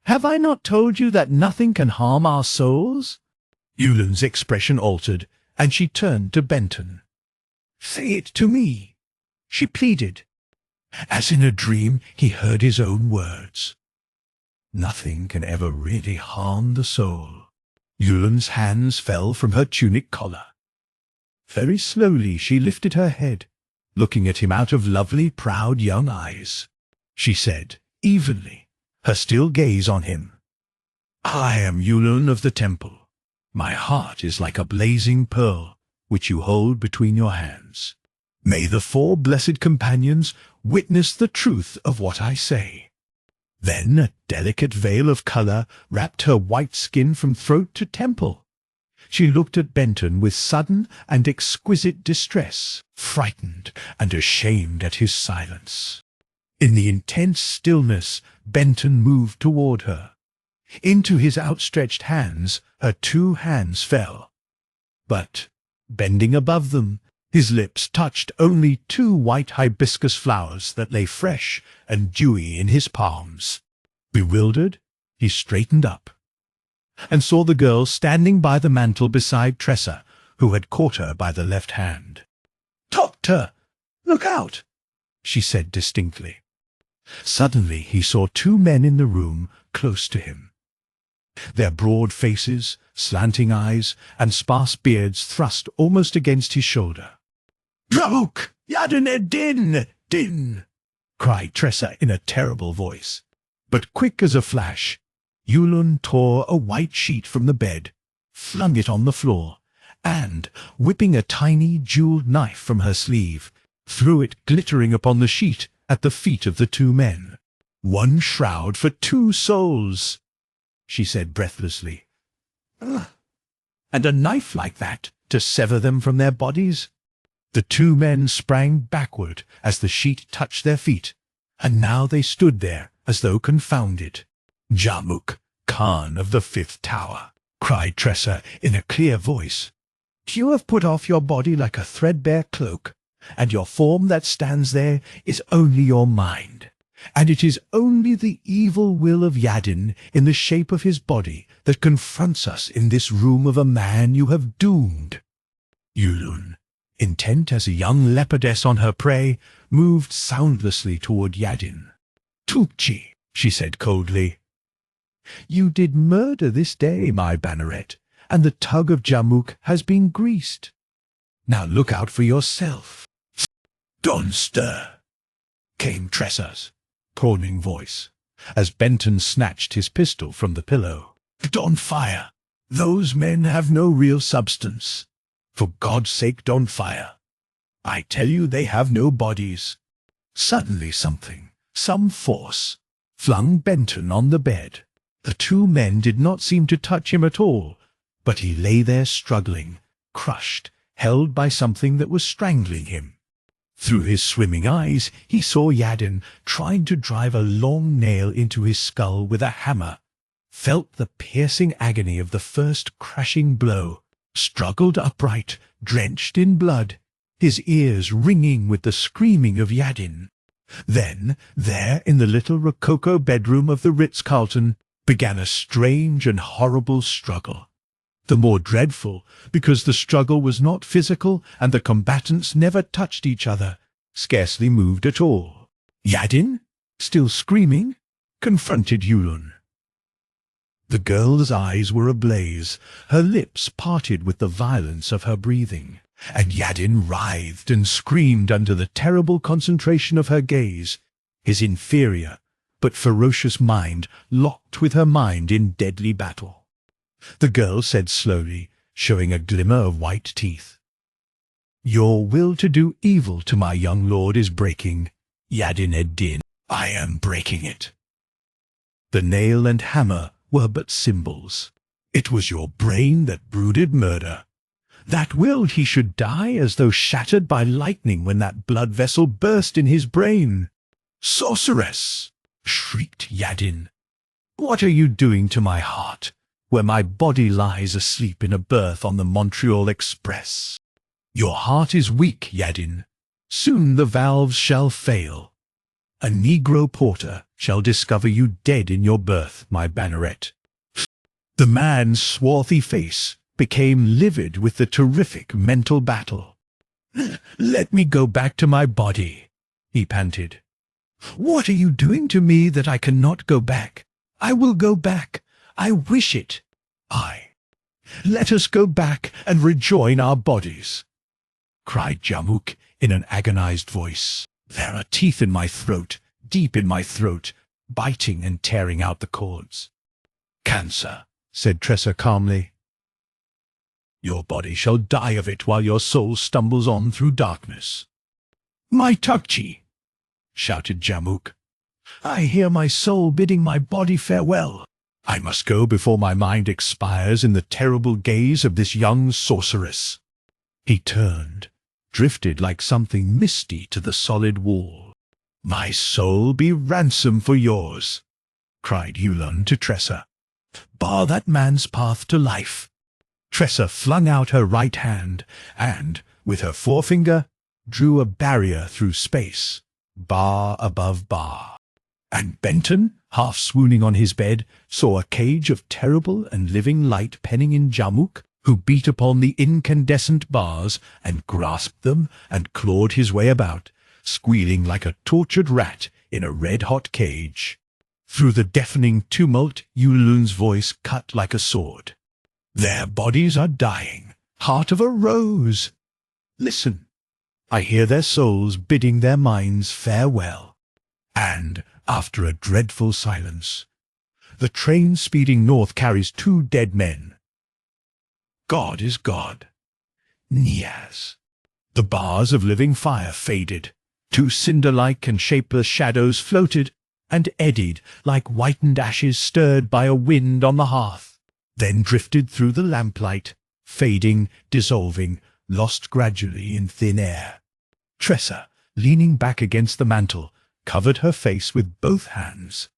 have I not told you that nothing can harm our souls?" Yulun's expression altered, and she turned to Benton. "Say it to me," she pleaded. As in a dream, he heard his own words. "Nothing can ever really harm the soul." Yulun's hands fell from her tunic collar. Very slowly she lifted her head, looking at him out of lovely, proud young eyes. She said, evenly, her still gaze on him, "I am Yulun of the temple. My heart is like a blazing pearl, which you hold between your hands. May the 4 blessed companions witness the truth of what I say." Then a delicate veil of color wrapped her white skin from throat to temple. She looked at Benton with sudden and exquisite distress, frightened and ashamed at his silence. In the intense stillness, Benton moved toward her. Into his outstretched hands, her 2 hands fell. But, bending above them, his lips touched only 2 white hibiscus flowers that lay fresh and dewy in his palms. Bewildered, he straightened up, and saw the girl standing by the mantel beside Tressa, who had caught her by the left hand. "Doctor, look out!" she said distinctly. Suddenly he saw 2 men in the room close to him. Their broad faces, slanting eyes, and sparse beards thrust almost against his shoulder. "Dravuk! Yadin din!" cried Tressa in a terrible voice. But quick as a flash, Yulun tore a white sheet from the bed, flung it on the floor, and, whipping a tiny jeweled knife from her sleeve, threw it glittering upon the sheet at the feet of the 2 men. "One shroud for 2 souls," she said breathlessly. "Ugh. And a knife like that to sever them from their bodies?" The 2 men sprang backward as the sheet touched their feet, and now they stood there as though confounded. "Jamuk, Khan of the 5th Tower," cried Tressa in a clear voice, "you have put off your body like a threadbare cloak, and your form that stands there is only your mind, and it is only the evil will of Yadin in the shape of his body that confronts us in this room of a man you have doomed." Yulun, intent as a young leopardess on her prey, moved soundlessly toward Yadin. "Tulkchi," she said coldly, "you did murder this day, my banneret, and the tug of Jamuk has been greased. Now look out for yourself." "Don't stir," came Tressa's prawning voice, as Benton snatched his pistol from the pillow. "Don't fire. Those men have no real substance. For God's sake, don't fire. I tell you they have no bodies." Suddenly some force, flung Benton on the bed. The 2 men did not seem to touch him at all, but he lay there struggling, crushed, held by something that was strangling him. Through his swimming eyes he saw Yadin trying to drive a long nail into his skull with a hammer, felt the piercing agony of the first crashing blow, struggled upright, drenched in blood, his ears ringing with the screaming of Yadin. Then, there in the little rococo bedroom of the Ritz-Carlton, began a strange and horrible struggle. The more dreadful, because the struggle was not physical and the combatants never touched each other, scarcely moved at all. Yadin, still screaming, confronted Yulun. The girl's eyes were ablaze, her lips parted with the violence of her breathing, and Yadin writhed and screamed under the terrible concentration of her gaze, his inferior but ferocious mind locked with her mind in deadly battle. The girl said slowly, showing a glimmer of white teeth, "Your will to do evil to my young lord is breaking, Yadin ed-Din. I am breaking it." The nail and hammer were but symbols. It was your brain that brooded murder. That willed he should die as though shattered by lightning when that blood vessel burst in his brain. "Sorceress!" shrieked Yadin. What are you doing to my heart, where my body lies asleep in a berth on the Montreal Express? Your heart is weak, Yadin. Soon the valves shall fail. A Negro porter shall discover you dead in your berth, my banneret. The man's swarthy face became livid with the terrific mental battle. Let me go back to my body, he panted. What are you doing to me that I cannot go back? I will go back. I wish it. Let us go back and rejoin our bodies, cried Jamuk in an agonized voice. There are teeth in my throat, deep in my throat, biting and tearing out the cords. Cancer, said Tressa calmly. Your body shall die of it while your soul stumbles on through darkness. My Tukchi, shouted Jamuk. I hear my soul bidding my body farewell. I must go before my mind expires in the terrible gaze of this young sorceress. He turned, drifted like something misty to the solid wall. My soul be ransom for yours, cried Yulun to Tressa. Bar that man's path to life. Tressa flung out her right hand and, with her forefinger, drew a barrier through space, bar above bar. And Benton, half swooning on his bed, saw a cage of terrible and living light penning in Jamuk, who beat upon the incandescent bars and grasped them and clawed his way about, squealing like a tortured rat in a red-hot cage. Through the deafening tumult, Yulun's voice cut like a sword. Their bodies are dying, heart of a rose. Listen, I hear their souls bidding their minds farewell. And, after a dreadful silence, the train speeding north carries 2 dead men. God is God. Niaz. The bars of living fire faded. 2 cinder-like and shapeless shadows floated and eddied like whitened ashes stirred by a wind on the hearth, then drifted through the lamplight, fading, dissolving, lost gradually in thin air. Tressa, leaning back against the mantel, covered her face with both hands.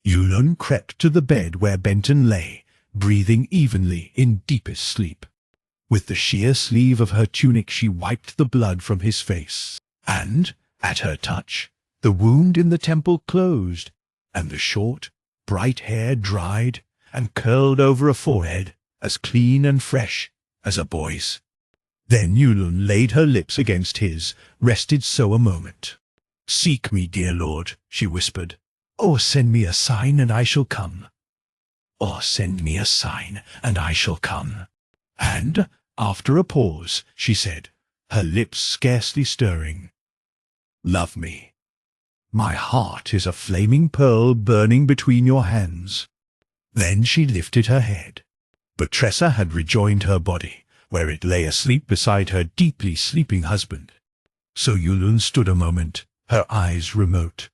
Yulun crept to the bed where Benton lay, breathing evenly in deepest sleep. With the sheer sleeve of her tunic she wiped the blood from his face, and, at her touch, the wound in the temple closed, and the short, bright hair dried and curled over a forehead as clean and fresh as a boy's. Then Yulun laid her lips against his, rested so a moment. "Seek me, dear lord," she whispered, "or send me a sign and I shall come. Or send me a sign and I shall come." And, after a pause, she said, her lips scarcely stirring, "Love me. My heart is a flaming pearl burning between your hands." Then she lifted her head. But Tressa had rejoined her body, where it lay asleep beside her deeply sleeping husband. So Yulun stood a moment, her eyes remote.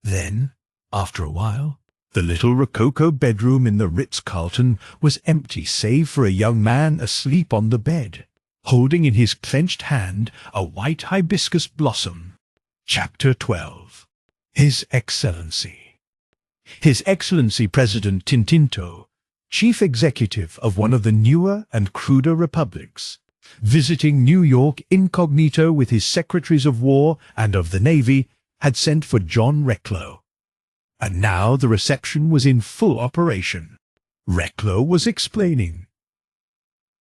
Then, after a while, the little rococo bedroom in the Ritz-Carlton was empty save for a young man asleep on the bed, holding in his clenched hand a white hibiscus blossom. Chapter 12. His Excellency. His Excellency President Tintinto, chief executive of one of the newer and cruder republics, visiting New York incognito with his secretaries of war and of the Navy, had sent for John Recklow. And now the reception was in full operation. Recklow was explaining.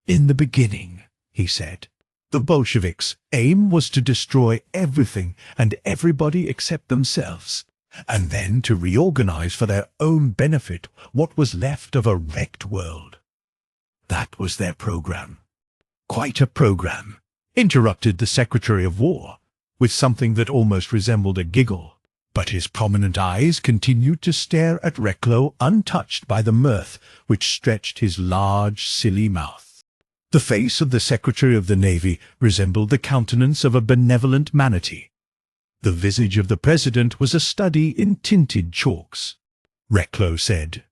"In the beginning," he said, "the Bolsheviks' aim was to destroy everything and everybody except themselves, and then to reorganize for their own benefit what was left of a wrecked world. That was their program." "Quite a program," interrupted the Secretary of War, with something that almost resembled a giggle. But his prominent eyes continued to stare at Recklow, untouched by the mirth which stretched his large, silly mouth. The face of the Secretary of the Navy resembled the countenance of a benevolent manatee. The visage of the President was a study in tinted chalks. Recklow said,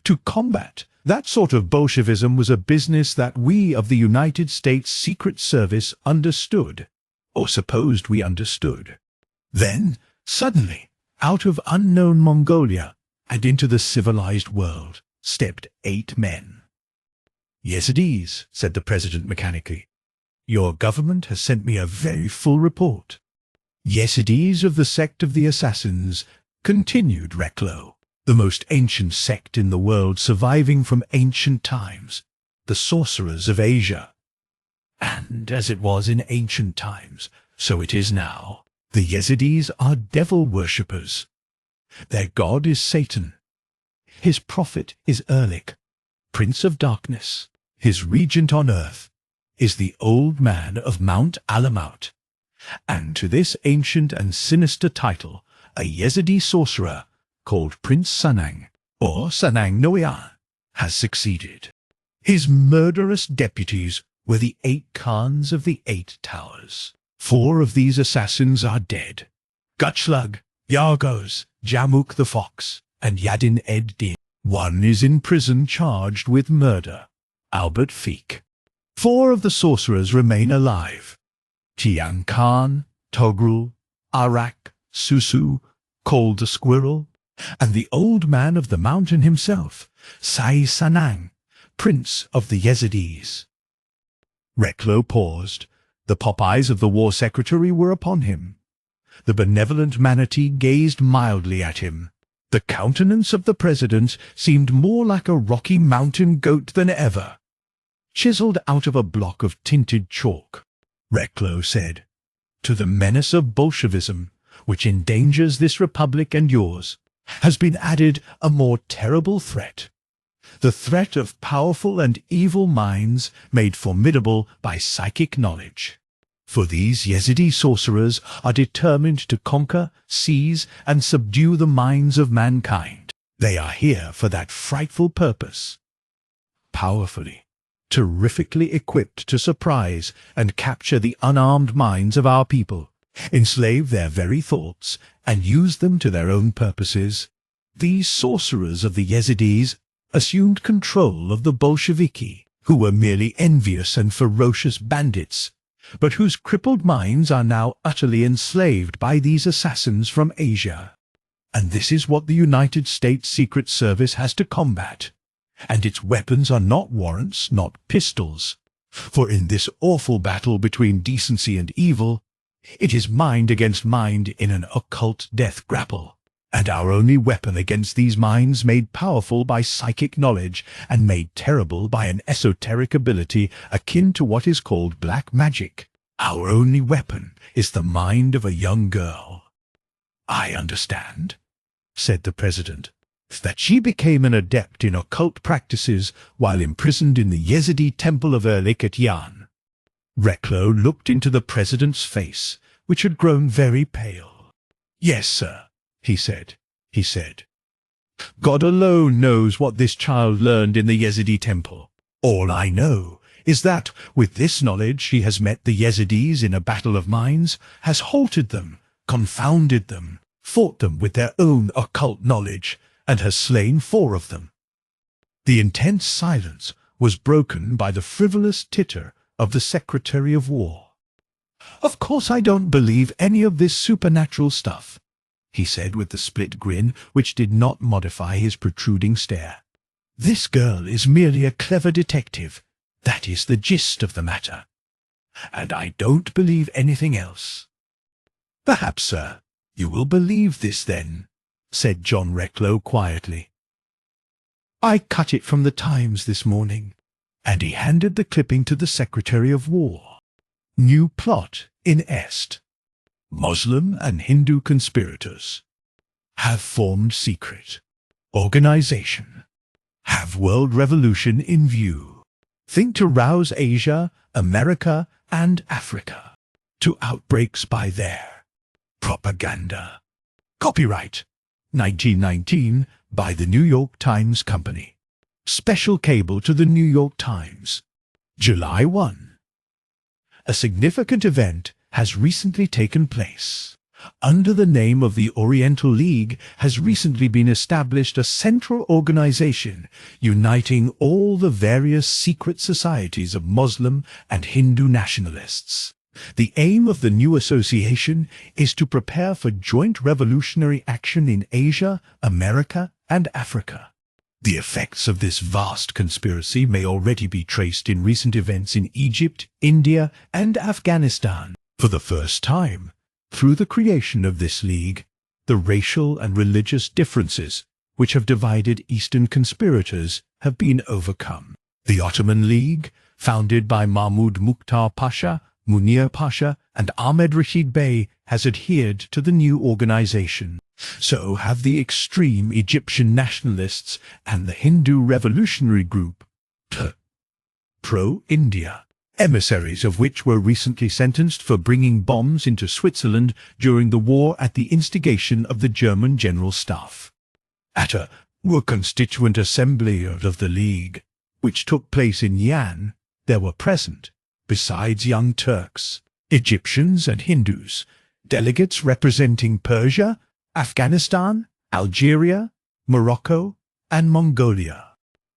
"To combat that sort of Bolshevism was a business that we of the United States Secret Service understood, or supposed we understood. Then, suddenly, out of unknown Mongolia, and into the civilized world stepped 8 men. "Yazidis," said the president mechanically. "Your government has sent me a very full report." "Yazidis of the sect of the Assassins," continued Recklow, "the most ancient sect in the world, surviving from ancient times, the sorcerers of Asia. And as it was in ancient times, so it is now. The Yazidis are devil worshippers. Their god is Satan. His prophet is Erlik, Prince of Darkness. His regent on earth is the old man of Mount Alamout. And to this ancient and sinister title, a Yazidi sorcerer called Prince Sanang, or Sanang Noyan, has succeeded. His murderous deputies were the 8 Khans of the 8 Towers. 4 of these assassins are dead: Gutschlag, Yargos, Jamuk the Fox, and Yadin ed Din. 1 is in prison charged with murder: Albert Feek. 4 of the sorcerers remain alive: Tian Khan, Togrul, Arak, Susu, Cole the Squirrel, and the old man of the mountain himself, Sai Sanang, Prince of the Yazidis. Recklow paused. The pop eyes of the war secretary were upon him. The benevolent manatee gazed mildly at him. The countenance of the president seemed more like a Rocky Mountain goat than ever, chiseled out of a block of tinted chalk. Recklow said, "To the menace of Bolshevism, which endangers this republic and yours, has been added a more terrible threat. The threat of powerful and evil minds made formidable by psychic knowledge. For these Yazidi sorcerers are determined to conquer, seize, and subdue the minds of mankind. They are here for that frightful purpose. Powerfully, terrifically equipped to surprise and capture the unarmed minds of our people, enslave their very thoughts, and use them to their own purposes. These sorcerers of the Yazidis assumed control of the Bolsheviki, who were merely envious and ferocious bandits, but whose crippled minds are now utterly enslaved by these assassins from Asia. And this is what the United States Secret Service has to combat. And its weapons are not warrants, not pistols. For in this awful battle between decency and evil, it is mind against mind in an occult death grapple. And our only weapon against these minds, made powerful by psychic knowledge and made terrible by an esoteric ability akin to what is called black magic, our only weapon is the mind of a young girl." "I understand," said the president, "that she became an adept in occult practices while imprisoned in the Yazidi temple of Erlik at Yan." Recklow looked into the president's face, which had grown very pale. "Yes, sir," he said. "God alone knows what this child learned in the Yazidi temple. All I know is that, with this knowledge, she has met the Yazidis in a battle of minds, has halted them, confounded them, fought them with their own occult knowledge, and has slain 4 of them." The intense silence was broken by the frivolous titter of the Secretary of War. "Of course I don't believe any of this supernatural stuff," he said with the split grin which did not modify his protruding stare. "This girl is merely a clever detective. That is the gist of the matter. And I don't believe anything else." "Perhaps, sir, you will believe this then," said John Recklow quietly. "I cut it from the Times this morning," and he handed the clipping to the Secretary of War. "New plot in Est. Muslim and Hindu conspirators have formed secret organization, have world revolution in view, think to rouse Asia, America, and Africa to outbreaks by their propaganda. Copyright 1919 by the New York Times Company. Special cable to the New York Times. July 1. A significant event has recently taken place. Under the name of the Oriental League has recently been established a central organization uniting all the various secret societies of Muslim and Hindu nationalists. The aim of the new association is to prepare for joint revolutionary action in Asia, America, and Africa. The effects of this vast conspiracy may already be traced in recent events in Egypt, India, and Afghanistan. For the first time, through the creation of this league, the racial and religious differences which have divided Eastern conspirators have been overcome. The Ottoman League, founded by Mahmud Mukhtar Pasha, Munir Pasha, and Ahmed Rashid Bey, has adhered to the new organization. So have the extreme Egyptian nationalists and the Hindu revolutionary group, Pro-India, emissaries of which were recently sentenced for bringing bombs into Switzerland during the war at the instigation of the German General Staff. At a constituent assembly of the League, which took place in Yan, there were present, besides Young Turks, Egyptians and Hindus, delegates representing Persia, Afghanistan, Algeria, Morocco, and Mongolia.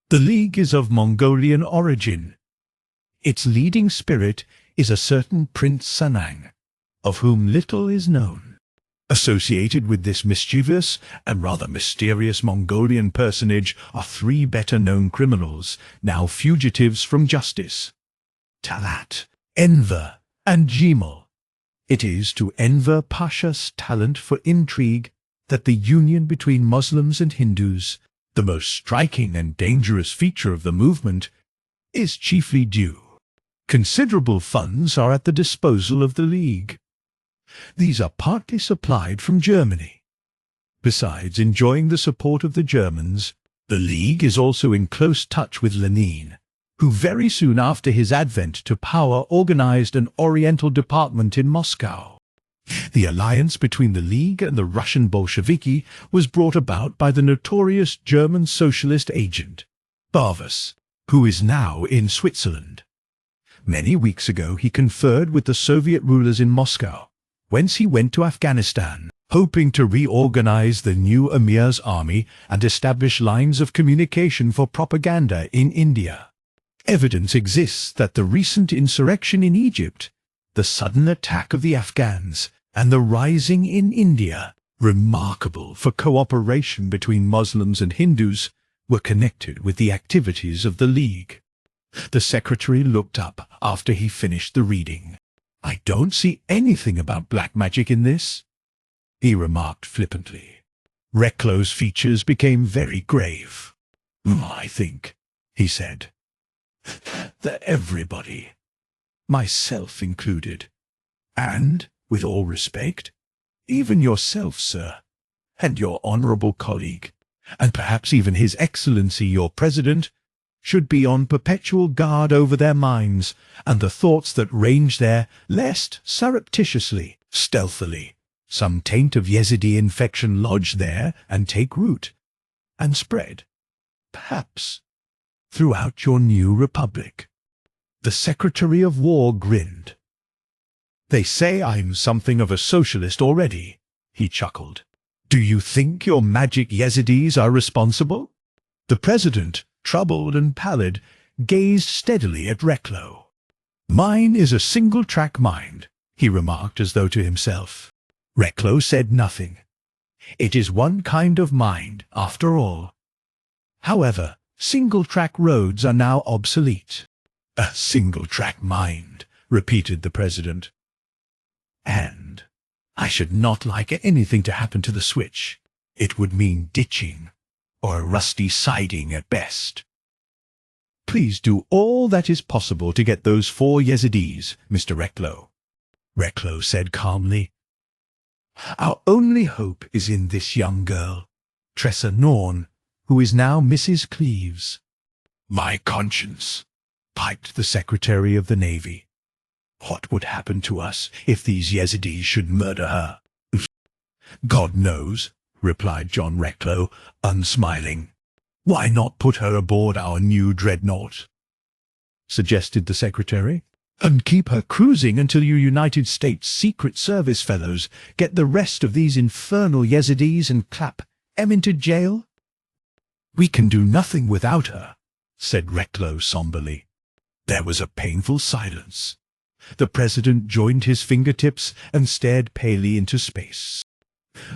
The League is of Mongolian origin. Its leading spirit is a certain Prince Sanang, of whom little is known. Associated with this mischievous and rather mysterious Mongolian personage are three better-known criminals, now fugitives from justice: Talat, Enver, and Jemal. It is to Enver Pasha's talent for intrigue that the union between Muslims and Hindus, the most striking and dangerous feature of the movement, is chiefly due. Considerable funds are at the disposal of the League. These are partly supplied from Germany. Besides enjoying the support of the Germans, the League is also in close touch with Lenin, who very soon after his advent to power organized an Oriental department in Moscow. The alliance between the League and the Russian Bolsheviki was brought about by the notorious German socialist agent, Bavas, who is now in Switzerland. Many weeks ago he conferred with the Soviet rulers in Moscow, whence he went to Afghanistan, hoping to reorganize the new Emir's army and establish lines of communication for propaganda in India. Evidence exists that the recent insurrection in Egypt, the sudden attack of the Afghans, and the rising in India, remarkable for cooperation between Muslims and Hindus, were connected with the activities of the League. The secretary looked up after he finished the reading. "I don't see anything about black magic in this," he remarked flippantly. Reclo's features became very grave. "I think," he said, "that everybody, myself included, and, with all respect, even yourself, sir, and your honorable colleague, and perhaps even His Excellency your President, should be on perpetual guard over their minds and the thoughts that range there, lest surreptitiously, stealthily, some taint of Yezidi infection lodge there and take root, and spread, perhaps, throughout your new republic." The Secretary of War grinned. "They say I'm something of a socialist already," he chuckled. "Do you think your magic Yezidis are responsible?" The President, troubled and pallid, gazed steadily at Reclo. "Mine is a single-track mind," he remarked as though to himself. Reclo said nothing. "It is one kind of mind, after all. However, single-track roads are now obsolete." "A single-track mind," repeated the President. "And I should not like anything to happen to the switch. It would mean ditching, or a rusty siding at best. Please do all that is possible to get those 4 Yezidis, Mr. Reclo," Reclo said calmly. "Our only hope is in this young girl, Tressa Norn, who is now Mrs. Cleves." "My conscience," piped the Secretary of the Navy. "What would happen to us if these Yezidis should murder her?" "God knows," replied John Reclo, unsmiling. "Why not put her aboard our new dreadnought?" suggested the Secretary, "and keep her cruising until you United States Secret Service fellows get the rest of these infernal Yezidis and clap them into jail?" "We can do nothing without her," said Reclo somberly. There was a painful silence. The President joined his fingertips and stared palely into space.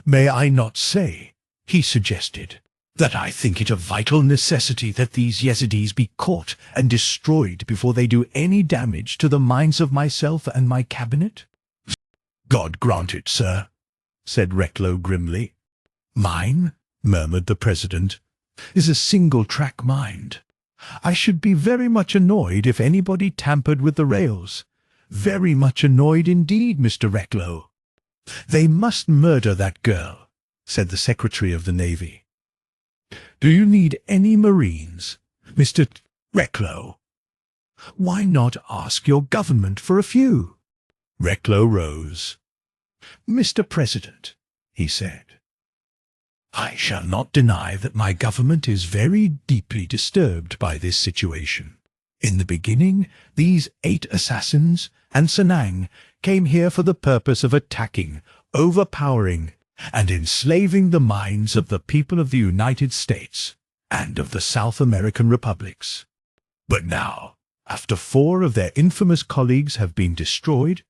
"May I not say," he suggested, that I think it a vital necessity that these Yezidis be caught and destroyed before they do any damage to the minds of myself and my cabinet? God grant it, sir, said Recklow grimly. Mine, murmured the president, is a single-track mind. I should be very much annoyed if anybody tampered with the rails. Very much annoyed indeed, Mr. Recklow. They must murder that girl, said the Secretary of the Navy. Do you need any Marines, Mr. Recklow? Why not ask your government for a few? Recklow rose. Mr. President, he said, I shall not deny that my government is very deeply disturbed by this situation. In the beginning, these 8 assassins and Sanang came here for the purpose of attacking, overpowering, and enslaving the minds of the people of the United States and of the South American republics. But now, after 4 of their infamous colleagues have been destroyed,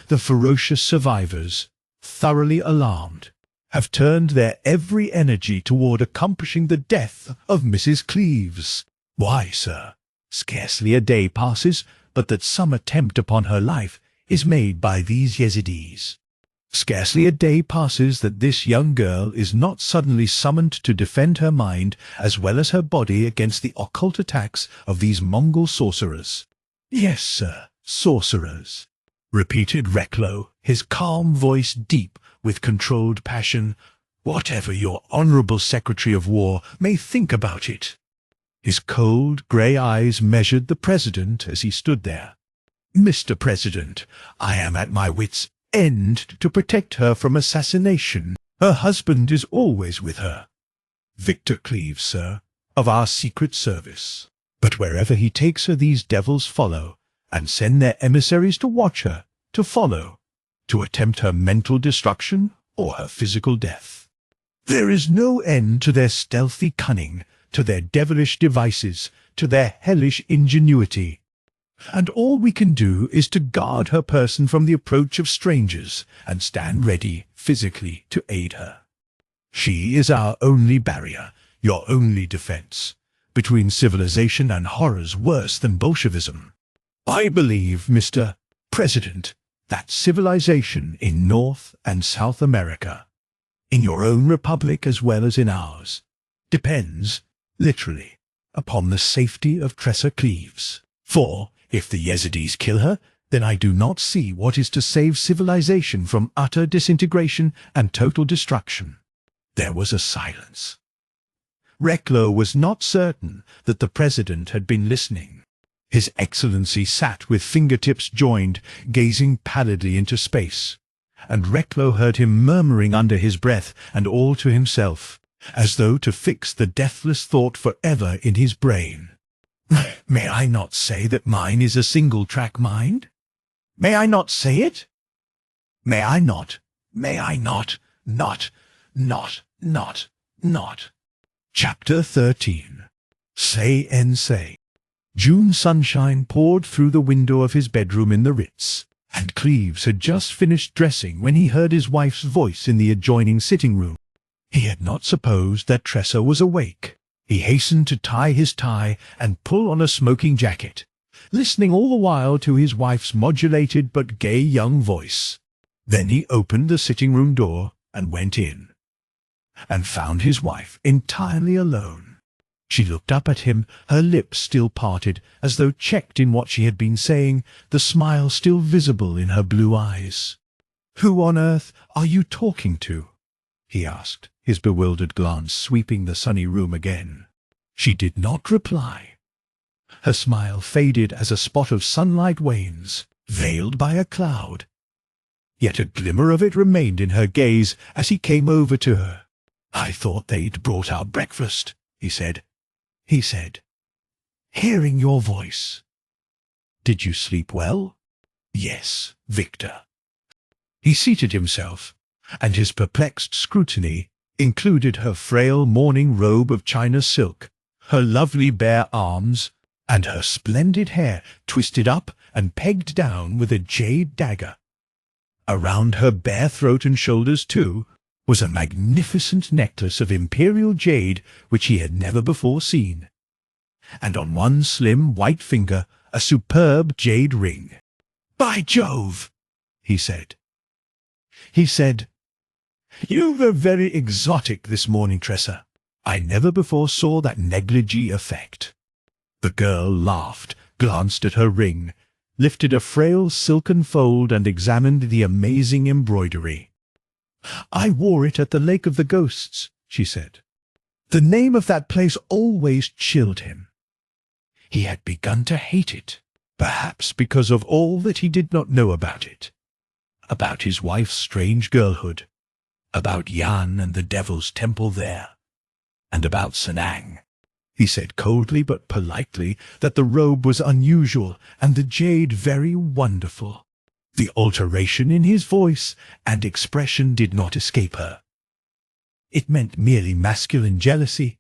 the ferocious survivors, thoroughly alarmed, have turned their every energy toward accomplishing the death of Mrs. Cleves. Why, sir, scarcely a day passes but that some attempt upon her life is made by these Yezidis. Scarcely a day passes that this young girl is not suddenly summoned to defend her mind as well as her body against the occult attacks of these Mongol sorcerers. Yes, sir, sorcerers, repeated Recklow, his calm voice deep with controlled passion, whatever your honorable Secretary of War may think about it. His cold, grey eyes measured the president as he stood there. Mr. President, I am at my wits' end to protect her from assassination. Her husband is always with her. Victor Cleves, sir, of our Secret Service. But wherever he takes her, these devils follow, and send their emissaries to watch her, to follow, to attempt her mental destruction or her physical death. There is no end to their stealthy cunning, to their devilish devices, to their hellish ingenuity. And all we can do is to guard her person from the approach of strangers and stand ready physically to aid her. She is our only barrier, your only defense, between civilization and horrors worse than Bolshevism. I believe, Mr. President, that civilization in North and South America, in your own republic as well as in ours, depends, literally, upon the safety of Tressa Cleves. For, if the Yezidis kill her, then I do not see what is to save civilization from utter disintegration and total destruction. There was a silence. Recklow was not certain that the president had been listening. His Excellency sat with fingertips joined, gazing pallidly into space, and Recklow heard him murmuring under his breath and all to himself, as though to fix the deathless thought forever in his brain. May I not say that mine is a single-track mind? May I not say it? May I not? May I not? Not. Chapter 13. Say and Say. June sunshine poured through the window of his bedroom in the Ritz, and Cleves had just finished dressing when he heard his wife's voice in the adjoining sitting room. He had not supposed that Tressa was awake. He hastened to tie his tie and pull on a smoking jacket, listening all the while to his wife's modulated but gay young voice. Then he opened the sitting-room door and went in, and found his wife entirely alone. She looked up at him, her lips still parted, as though checked in what she had been saying, the smile still visible in her blue eyes. "Who on earth are you talking to?" he asked, his bewildered glance sweeping the sunny room again. She did not reply. Her smile faded as a spot of sunlight wanes, veiled by a cloud. Yet a glimmer of it remained in her gaze as he came over to her. "I thought they'd brought our breakfast," he said. "Hearing your voice." "Did you sleep well?" "Yes, Victor." He seated himself, and his perplexed scrutiny included her frail morning robe of China silk, her lovely bare arms, and her splendid hair twisted up and pegged down with a jade dagger. Around her bare throat and shoulders, too, was a magnificent necklace of imperial jade which he had never before seen, and on one slim white finger a superb jade ring. "By Jove!" he said. "You were very exotic this morning, Tressa. I never before saw that negligee effect." The girl laughed, glanced at her ring, lifted a frail silken fold and examined the amazing embroidery. "I wore it at the Lake of the Ghosts," she said. The name of that place always chilled him. He had begun to hate it, perhaps because of all that he did not know about it, about his wife's strange girlhood, about Yan and the Devil's Temple there, and about Sanang. He said coldly but politely that the robe was unusual and the jade very wonderful. The alteration in his voice and expression did not escape her. It meant merely masculine jealousy,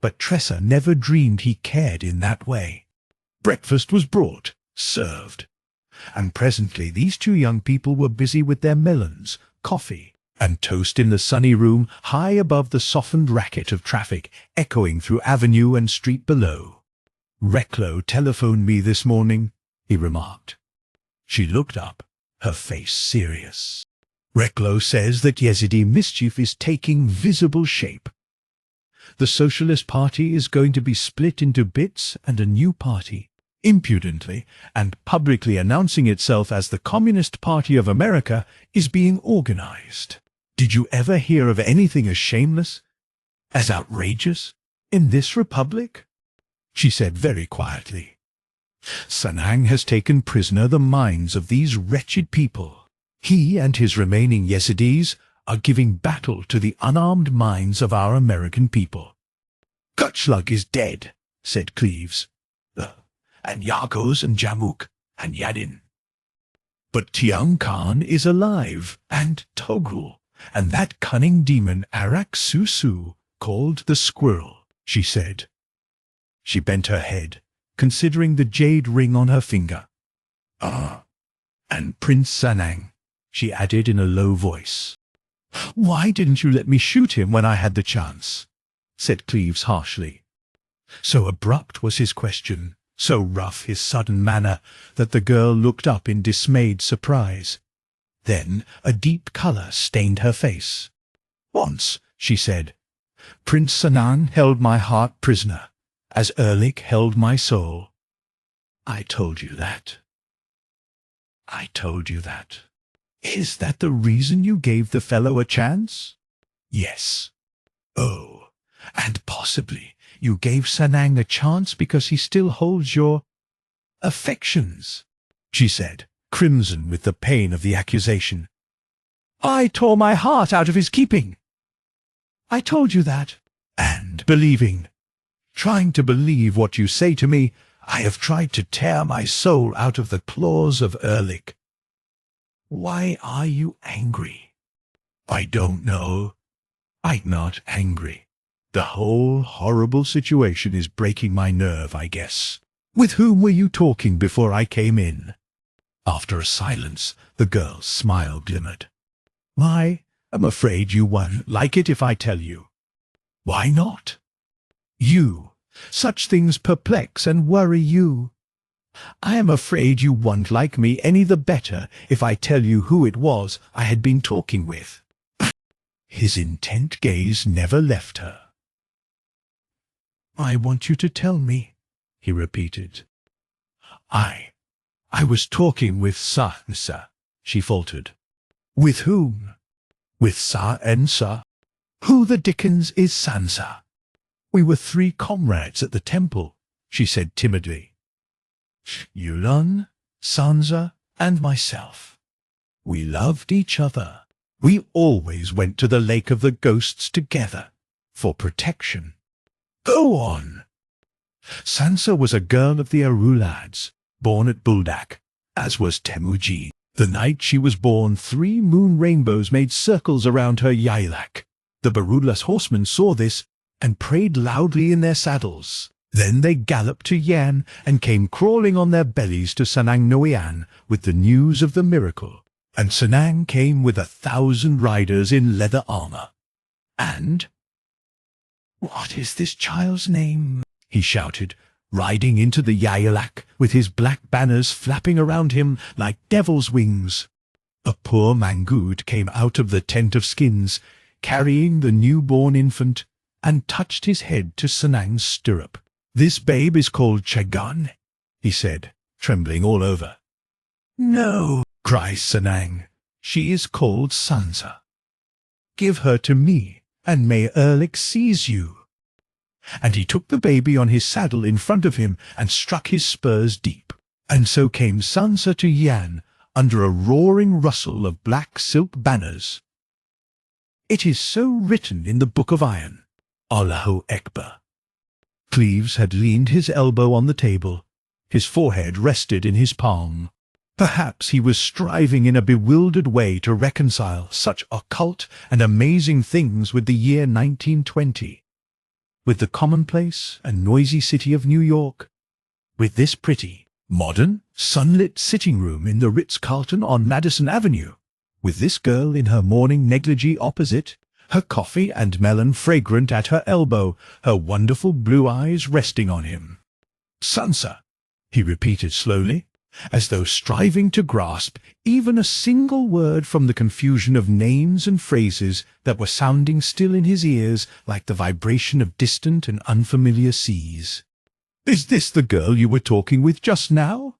but Tressa never dreamed he cared in that way. Breakfast was brought, served, and presently these two young people were busy with their melons, coffee, and toast in the sunny room high above the softened racket of traffic echoing through avenue and street below. "Reclo telephoned me this morning," he remarked. She looked up, her face serious. "Reclo says that Yazidi mischief is taking visible shape. The Socialist Party is going to be split into bits, and a new party, impudently and publicly announcing itself as the Communist Party of America, is being organized. Did you ever hear of anything as shameless, as outrageous, in this republic?" She said very quietly. "Sanang has taken prisoner the minds of these wretched people. He and his remaining Yazidis are giving battle to the unarmed minds of our American people." "Gutschlag is dead," said Cleves, "and Yargos and Jamuk and Yadin. But Tiang Khan is alive, and Toghrul, and that cunning demon Arak Susu, called the Squirrel," she said. She bent her head, considering the jade ring on her finger. "And Prince Sanang," she added in a low voice. "Why didn't you let me shoot him when I had the chance?" said Cleves harshly. So abrupt was his question, so rough his sudden manner, that the girl looked up in dismayed surprise. Then a deep colour stained her face. "Once," she said, "Prince Sanang held my heart prisoner, as Erlich held my soul. I told you that. I told you that. Is that the reason you gave the fellow a chance?" "Yes." "Oh, and possibly you gave Sanang a chance because he still holds your affections," she said, crimson with the pain of the accusation. "I tore my heart out of his keeping." "I told you that." "And trying to believe what you say to me, I have tried to tear my soul out of the claws of Erlich. Why are you angry?" "I don't know. I'm not angry. The whole horrible situation is breaking my nerve, I guess." "With whom were you talking before I came in?" After a silence, the girl's smile glimmered. "I am afraid you won't like it if I tell you." "Why not?" Such things perplex and worry you. I am afraid you won't like me any the better if I tell you who it was I had been talking with." His intent gaze never left her. "I want you to tell me," he repeated. I was talking with Sansa," she faltered. "With whom?" "With Sansa." "Who the dickens is Sansa?" "We were 3 comrades at the temple," she said timidly. "Yulan, Sansa, and myself. We loved each other. We always went to the Lake of the Ghosts together, for protection." "Go on." "Sansa was a girl of the Arulads, born at Buldak, as was Temujin. The night she was born, 3 moon rainbows made circles around her yaylak. The Barulas horsemen saw this and prayed loudly in their saddles. Then they galloped to Yan and came crawling on their bellies to Sanang Noyan with the news of the miracle. and Sanang came with 1,000 riders in leather armor. And, "What is this child's name?" he shouted, riding into the Yaylak with his black banners flapping around him like devil's wings. A poor Mangood came out of the tent of skins, carrying the newborn infant, and touched his head to Sanang's stirrup. "This babe is called Chagan," he said, trembling all over. "No," cries Sanang, "she is called Sansa. Give her to me, and may Erlik seize you." And he took the baby on his saddle in front of him and struck his spurs deep. And so came Sansa to Yan under a roaring rustle of black silk banners. It is so written in the Book of Iron. Allahu Ekber. Cleves had leaned his elbow on the table. His forehead rested in his palm. Perhaps he was striving in a bewildered way to reconcile such occult and amazing things with the year 1920, with the commonplace and noisy city of New York, with this pretty, modern, sunlit sitting room in the Ritz-Carlton on Madison Avenue, with this girl in her morning negligee opposite, her coffee and melon fragrant at her elbow, her wonderful blue eyes resting on him. "Sansa," he repeated slowly, as though striving to grasp even a single word from the confusion of names and phrases that were sounding still in his ears like the vibration of distant and unfamiliar seas. "Is this the girl you were talking with just now?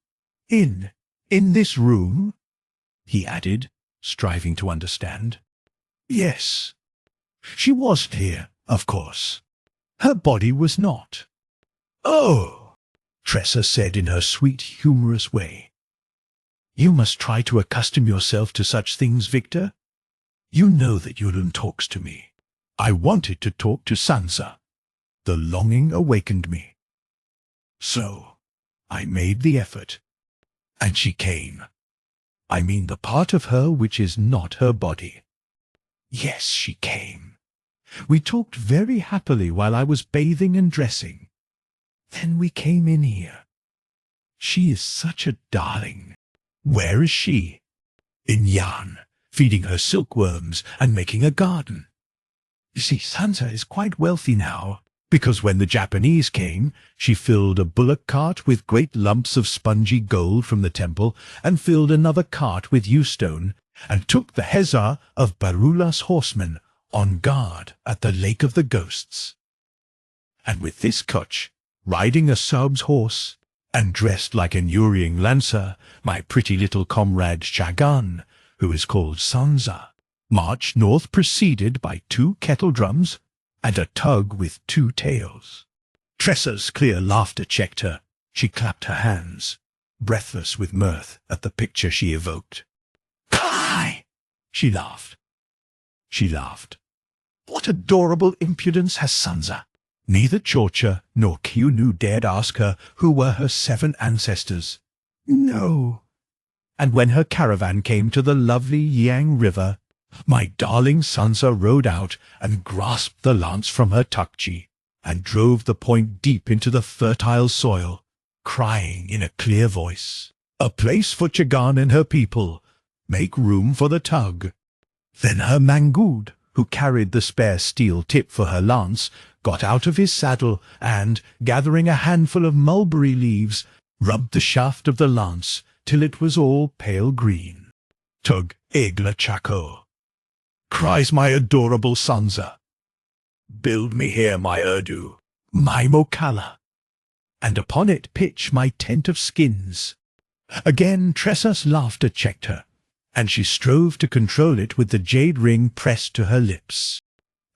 In this room?" he added, striving to understand. "Yes. She wasn't here, of course. Her body was not." "Oh," Tressa said in her sweet, humorous way. "You must try to accustom yourself to such things, Victor. You know that Yulun talks to me. I wanted to talk to Sansa. The longing awakened me. So, I made the effort. And she came. I mean the part of her which is not her body. Yes, she came. We talked very happily while I was bathing and dressing. Then we came in here. She is such a darling. Where is she? In Yan, feeding her silkworms and making a garden. You see, Sansa is quite wealthy now, because when the Japanese came, she filled a bullock cart with great lumps of spongy gold from the temple, and filled another cart with yewstone, and took the Hezar of Barula's horsemen on guard at the Lake of the Ghosts. And with this Kutch, riding a Saub's horse, and dressed like an Uriang lancer, my pretty little comrade Chagan, who is called Sansa, marched north preceded by 2 kettle drums and a tug with 2 tails. Tressa's clear laughter checked her. She clapped her hands, breathless with mirth at the picture she evoked. "Kai!" She laughed. What adorable impudence has Sansa! Neither Chorcha nor Kyunu dared ask her who were her 7 ancestors. No. And when her caravan came to the lovely Yang River, my darling Sansa rode out and grasped the lance from her Takchi, and drove the point deep into the fertile soil, crying in a clear voice, "A place for Chagan and her people. Make room for the tug." Then her Mangood, who carried the spare steel tip for her lance, got out of his saddle and, gathering a handful of mulberry leaves, rubbed the shaft of the lance till it was all pale green. "Tug Egla Chaco," cries my adorable Sansa. "Build me here my Urdu, my Mokala, and upon it pitch my tent of skins." Again Tressa's laughter checked her, and she strove to control it with the jade ring pressed to her lips.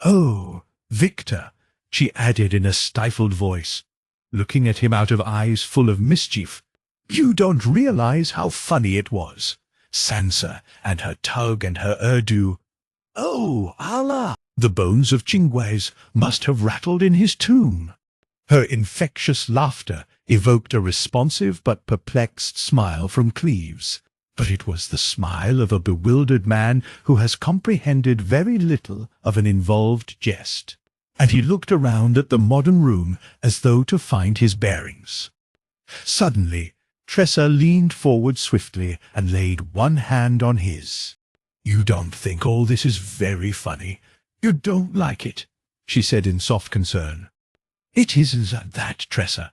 "Oh, Victor," she added in a stifled voice, looking at him out of eyes full of mischief, "you don't realize how funny it was. Sansa and her tug and her Urdu. Oh, Allah! The bones of Chingwes must have rattled in his tomb." Her infectious laughter evoked a responsive but perplexed smile from Cleves, but it was the smile of a bewildered man who has comprehended very little of an involved jest, and he looked around at the modern room as though to find his bearings. Suddenly, Tressa leaned forward swiftly and laid one hand on his. "You don't think all this is very funny? You don't like it?" she said in soft concern. "It isn't that, Tressa.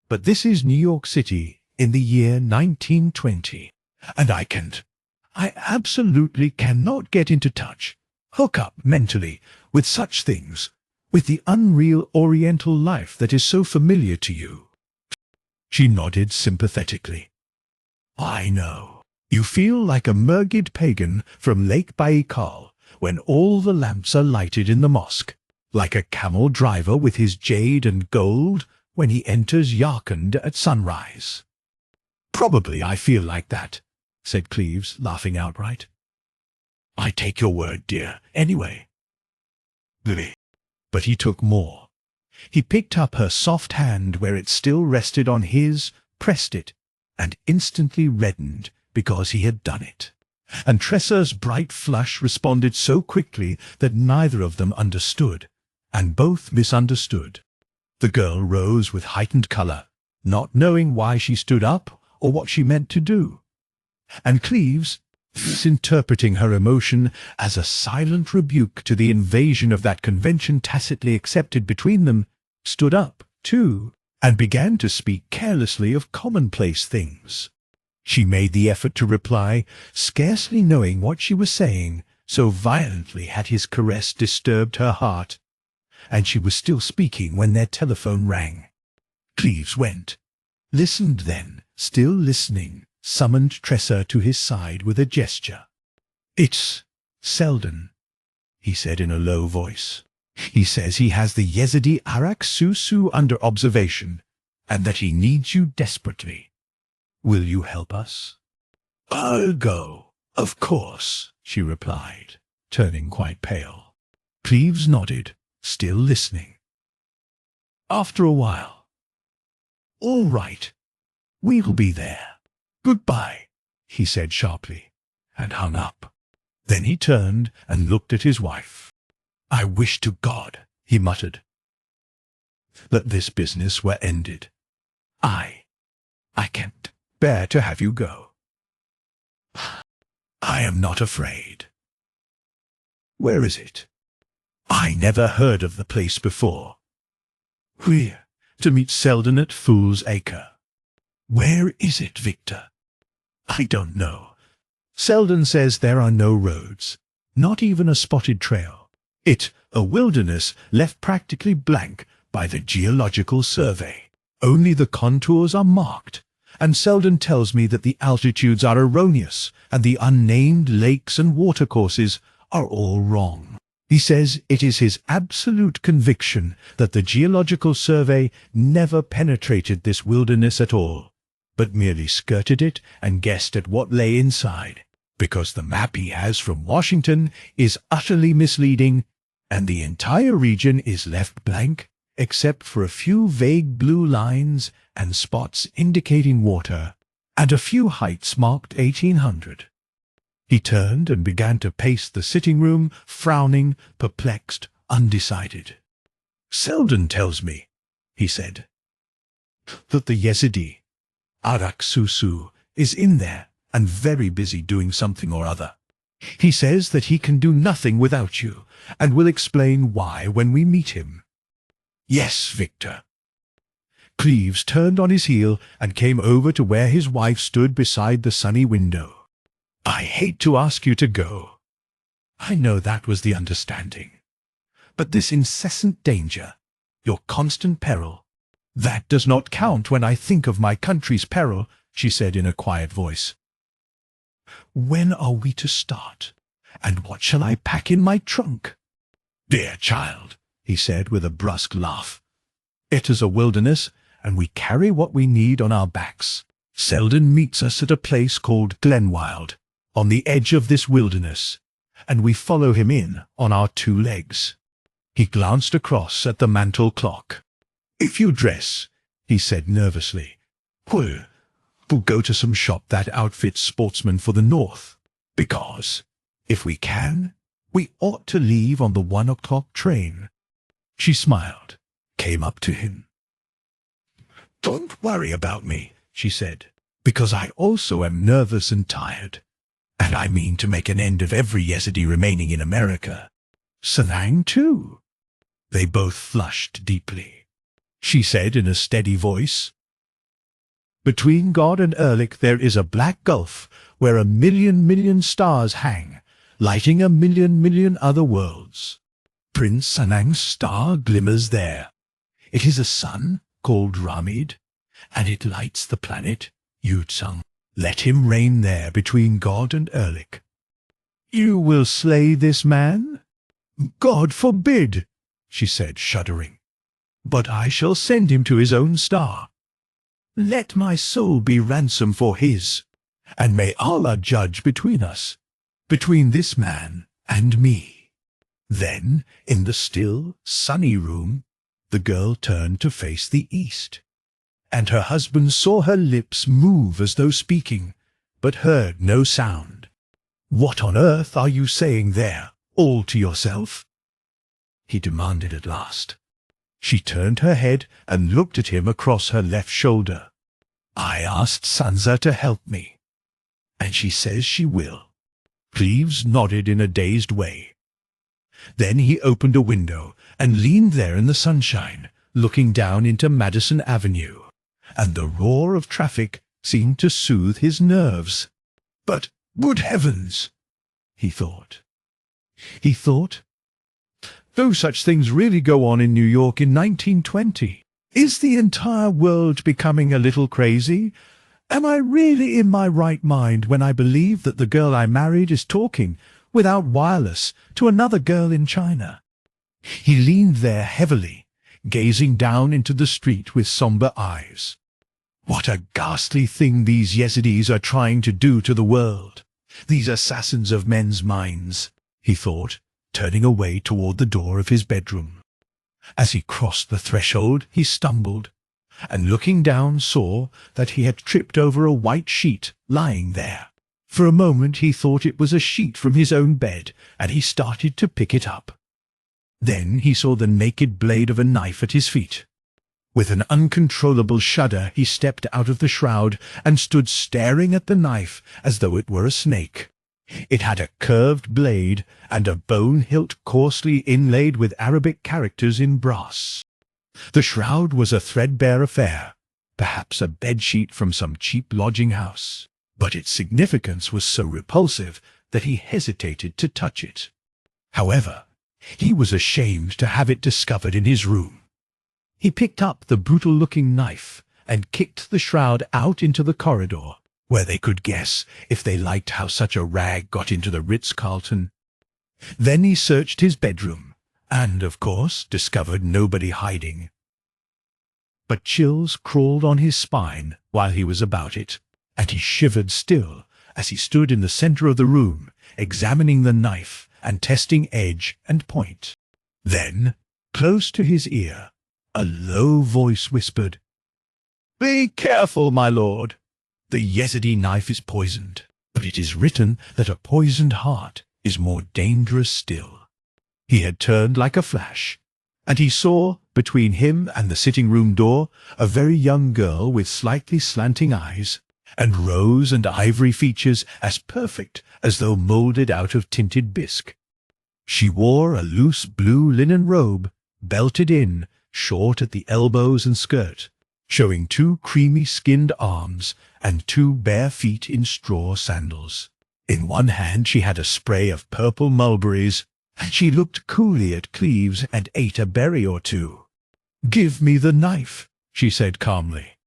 But this is New York City in the year 1920, and I absolutely cannot get into touch, hook up mentally with such things, with the unreal Oriental life that is so familiar to you." She nodded sympathetically. "I know. You feel like a mergid pagan from Lake Baikal when all the lamps are lighted in the mosque, like a camel driver with his jade and gold when he enters Yarkand at sunrise." "Probably I feel like that," said Cleves, laughing outright. "I take your word, dear, anyway." But he took more. He picked up her soft hand where it still rested on his, pressed it, and instantly reddened because he had done it. And Tressa's bright flush responded so quickly that neither of them understood, and both misunderstood. The girl rose with heightened color, not knowing why she stood up or what she meant to do. And Cleves, misinterpreting her emotion as a silent rebuke to the invasion of that convention tacitly accepted between them, stood up, too, and began to speak carelessly of commonplace things. She made the effort to reply, scarcely knowing what she was saying, so violently had his caress disturbed her heart. And she was still speaking when their telephone rang. Cleves went, listened then, still listening, summoned Tressa to his side with a gesture. "It's Selden," he said in a low voice. "He says he has the Yezidi Arak Susu under observation, and that he needs you desperately. Will you help us?" "I'll go, of course," she replied, turning quite pale. Cleves nodded, still listening. After a while, "All right, we'll be there. Goodbye," he said sharply, and hung up. Then he turned and looked at his wife. "I wish to God," he muttered, "that this business were ended. I can't bear to have you go. I am not afraid. Where is it? I never heard of the place before. We're to meet Selden at Fool's Acre. Where is it, Victor? I don't know. Selden says there are no roads, not even a spotted trail. It's a wilderness left practically blank by the Geological Survey. Only the contours are marked, and Selden tells me that the altitudes are erroneous and the unnamed lakes and watercourses are all wrong. He says it is his absolute conviction that the Geological Survey never penetrated this wilderness at all, but merely skirted it and guessed at what lay inside, because the map he has from Washington is utterly misleading, and the entire region is left blank except for a few vague blue lines and spots indicating water, and a few heights marked 1800. He turned and began to pace the sitting room, frowning, perplexed, undecided. "Selden tells me," he said, "that the Yezidi, Arak Susu, is in there and very busy doing something or other. He says that he can do nothing without you, and will explain why when we meet him." "Yes, Victor." Cleves turned on his heel and came over to where his wife stood beside the sunny window. "I hate to ask you to go. I know that was the understanding. But this incessant danger, your constant peril, that does not count when I think of my country's peril," she said in a quiet voice. "When are we to start? And what shall I pack in my trunk?" "Dear child," he said with a brusque laugh, "it is a wilderness, and we carry what we need on our backs. Selden meets us at a place called Glenwild, on the edge of this wilderness, and we follow him in on our 2 legs. He glanced across at the mantel clock. "If you dress," he said nervously, we'll go to some shop that outfits sportsmen for the north, because, if we can, we ought to leave on the 1 o'clock train." She smiled, came up to him. "Don't worry about me," she said. because I also am nervous and tired, and I mean to make an end of every Yezidi remaining in America. Sanang too." They both flushed deeply. She said in a steady voice, "Between God and Erlik there is a black gulf where 1,000,000,000 stars hang, lighting 1,000,000,000 other worlds. Prince Sanang's star glimmers there. It is a sun called Ramid, and it lights the planet Yutsang. Let him reign there between God and Erlik." "You will slay this man?" "God forbid," she said, shuddering. "But I shall send him to his own star. Let my soul be ransom for his, and may Allah judge between us, between this man and me." Then, in the still, sunny room, the girl turned to face the east, and her husband saw her lips move as though speaking, but heard no sound. "What on earth are you saying there, all to yourself?" he demanded at last. She turned her head and looked at him across her left shoulder. "I asked Sansa to help me, and she says she will." Cleves nodded in a dazed way. Then he opened a window and leaned there in the sunshine, looking down into Madison Avenue, and the roar of traffic seemed to soothe his nerves. "But, good heavens," he thought. "Do such things really go on in New York in 1920? Is the entire world becoming a little crazy? Am I really in my right mind when I believe that the girl I married is talking, without wireless, to another girl in China?" He leaned there heavily, gazing down into the street with somber eyes. "What a ghastly thing these Yezidis are trying to do to the world, these assassins of men's minds," he thought, turning away toward the door of his bedroom. As he crossed the threshold, he stumbled, and looking down saw that he had tripped over a white sheet lying there. For a moment he thought it was a sheet from his own bed, and he started to pick it up. Then he saw the naked blade of a knife at his feet. With an uncontrollable shudder he stepped out of the shroud and stood staring at the knife as though it were a snake. It had a curved blade and a bone hilt coarsely inlaid with Arabic characters in brass. The shroud was a threadbare affair, perhaps a bedsheet from some cheap lodging house, but its significance was so repulsive that he hesitated to touch it. However, he was ashamed to have it discovered in his room. He picked up the brutal-looking knife and kicked the shroud out into the corridor, where they could guess if they liked how such a rag got into the Ritz-Carlton. Then he searched his bedroom, and, of course, discovered nobody hiding. But chills crawled on his spine while he was about it, and he shivered still as he stood in the center of the room, examining the knife and testing edge and point. Then, close to his ear, a low voice whispered, "Be careful, my lord. The Yezidi knife is poisoned, but it is written that a poisoned heart is more dangerous still." He had turned like a flash, and he saw, between him and the sitting-room door, a very young girl with slightly slanting eyes, and rose and ivory features as perfect as though moulded out of tinted bisque. She wore a loose blue linen robe, belted in, short at the elbows and skirt, showing 2 creamy-skinned arms and 2 bare feet in straw sandals. In one hand she had a spray of purple mulberries, and she looked coolly at Cleves and ate a berry or 2. "Give me the knife," she said calmly.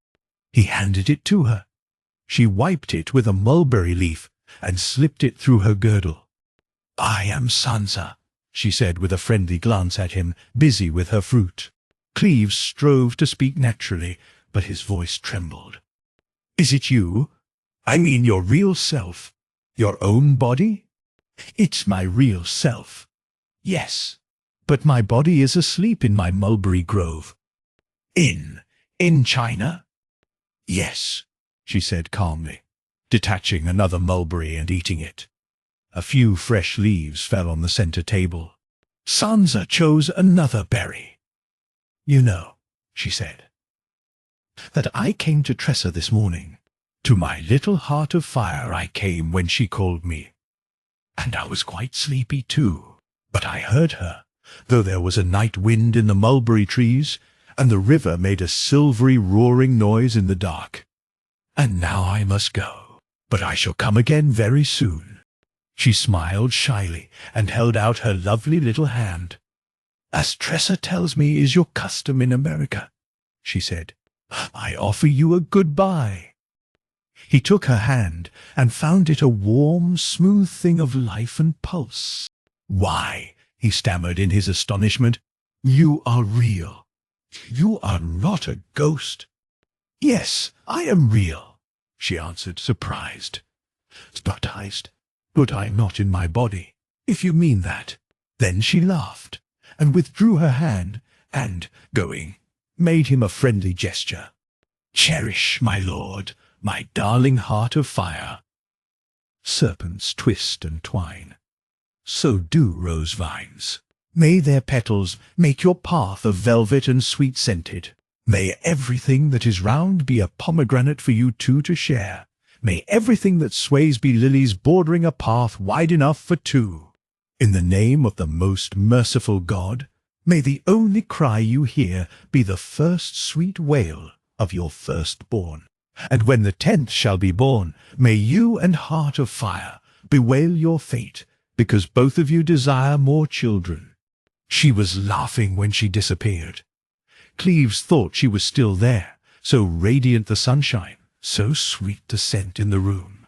He handed it to her. She wiped it with a mulberry leaf and slipped it through her girdle. "I am Sansa," she said with a friendly glance at him, busy with her fruit. Cleves strove to speak naturally, but his voice trembled. "Is it you? I mean your real self? Your own body?" "It's my real self. Yes, but my body is asleep in my mulberry grove." In China?" "Yes," she said calmly, detaching another mulberry and eating it. A few fresh leaves fell on the center table. Sansa chose another berry. "You know," she said, "that I came to Tressa this morning, To my little heart of fire I came when she called me, and I was quite sleepy too. But I heard her, though there was a night wind in the mulberry trees, and the river made a silvery roaring noise in the dark. And now I must go, but I shall come again very soon." She smiled shyly and held out her lovely little hand. "As Tressa tells me is your custom in America," she said, "I offer you a goodbye." He took her hand and found it a warm, smooth thing of life and pulse. "Why," he stammered in his astonishment, "you are real. You are not a ghost." "Yes, I am real," she answered, surprised. But I'm not in my body, if you mean that." Then she laughed and withdrew her hand and, going, made him a friendly gesture. "Cherish, my lord, my darling heart of fire. Serpents twist and twine. So do rose vines. May their petals make your path of velvet and sweet-scented. May everything that is round be a pomegranate for you two to share. May everything that sways be lilies bordering a path wide enough for two. In the name of the most merciful God, may the only cry you hear be the first sweet wail of your firstborn. And when the 10th shall be born, may you and heart of fire bewail your fate, because both of you desire more children." She was laughing when she disappeared. Cleves thought she was still there, so radiant the sunshine, so sweet the scent in the room.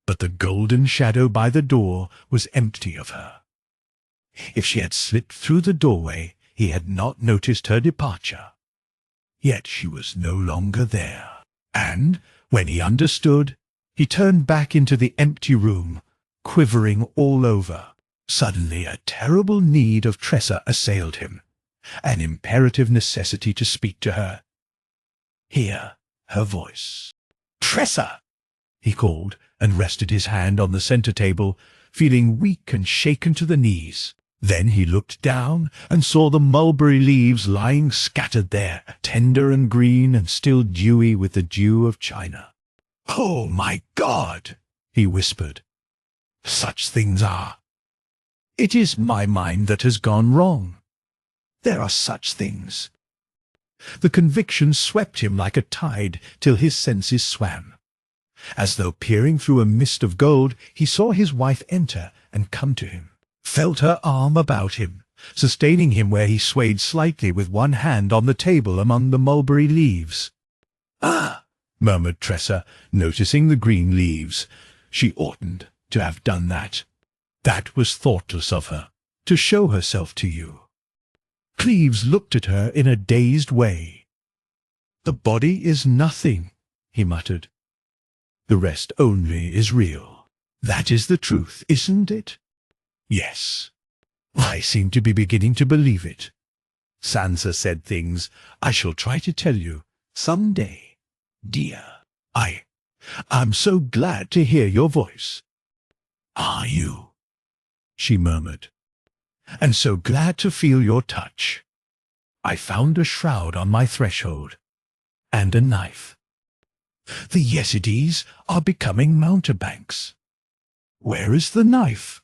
But the golden shadow by the door was empty of her. If she had slipped through the doorway, he had not noticed her departure. Yet she was no longer there. And, when he understood, he turned back into the empty room, quivering all over. Suddenly a terrible need of Tressa assailed him, an imperative necessity to speak to her. Hear her voice. "Tressa!" he called, and rested his hand on the center table, feeling weak and shaken to the knees. Then he looked down and saw the mulberry leaves lying scattered there, tender and green and still dewy with the dew of China. "Oh, my God!" he whispered. "Such things are. It is my mind that has gone wrong. There are such things." The conviction swept him like a tide till his senses swam. As though peering through a mist of gold, he saw his wife enter and come to him, felt her arm about him, sustaining him where he swayed slightly with one hand on the table among the mulberry leaves. "Ah!" murmured Tressa, noticing the green leaves. She oughtn't to have done that. That was thoughtless of her, to show herself to you. Cleves looked at her in a dazed way. "The body is nothing," he muttered. "The rest only is real. That is the truth, isn't it?" "Yes. I seem to be beginning to believe it. Sansa said things I shall try to tell you some day, dear. I'm so glad to hear your voice." "Are you?" she murmured. "And so glad to feel your touch. I found a shroud on my threshold, and a knife. The Yezidees are becoming mountebanks. Where is the knife?"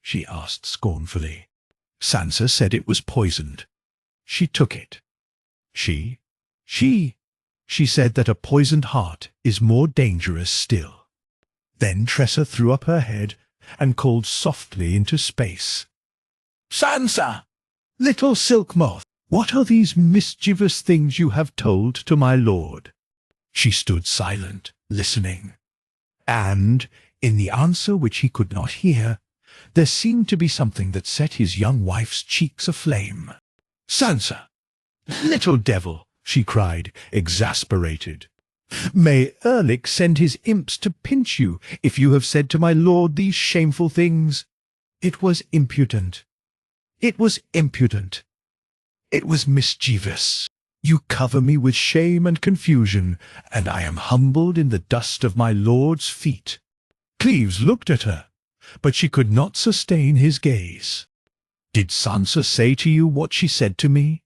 she asked scornfully. "Sansa said it was poisoned. She took it. She said that a poisoned heart is more dangerous still." Then Tressa threw up her head and called softly into space. "Sansa! Little silk moth, what are these mischievous things you have told to my lord?" She stood silent, listening. And, in the answer which he could not hear, there seemed to be something that set his young wife's cheeks aflame. "Sansa! Little devil!" she cried, exasperated. "May Ehrlich send his imps to pinch you if you have said to my lord these shameful things. It was impudent. It was impudent. It was mischievous. You cover me with shame and confusion, and I am humbled in the dust of my lord's feet." Cleves looked at her, but she could not sustain his gaze. "Did Sansa say to you what she said to me?"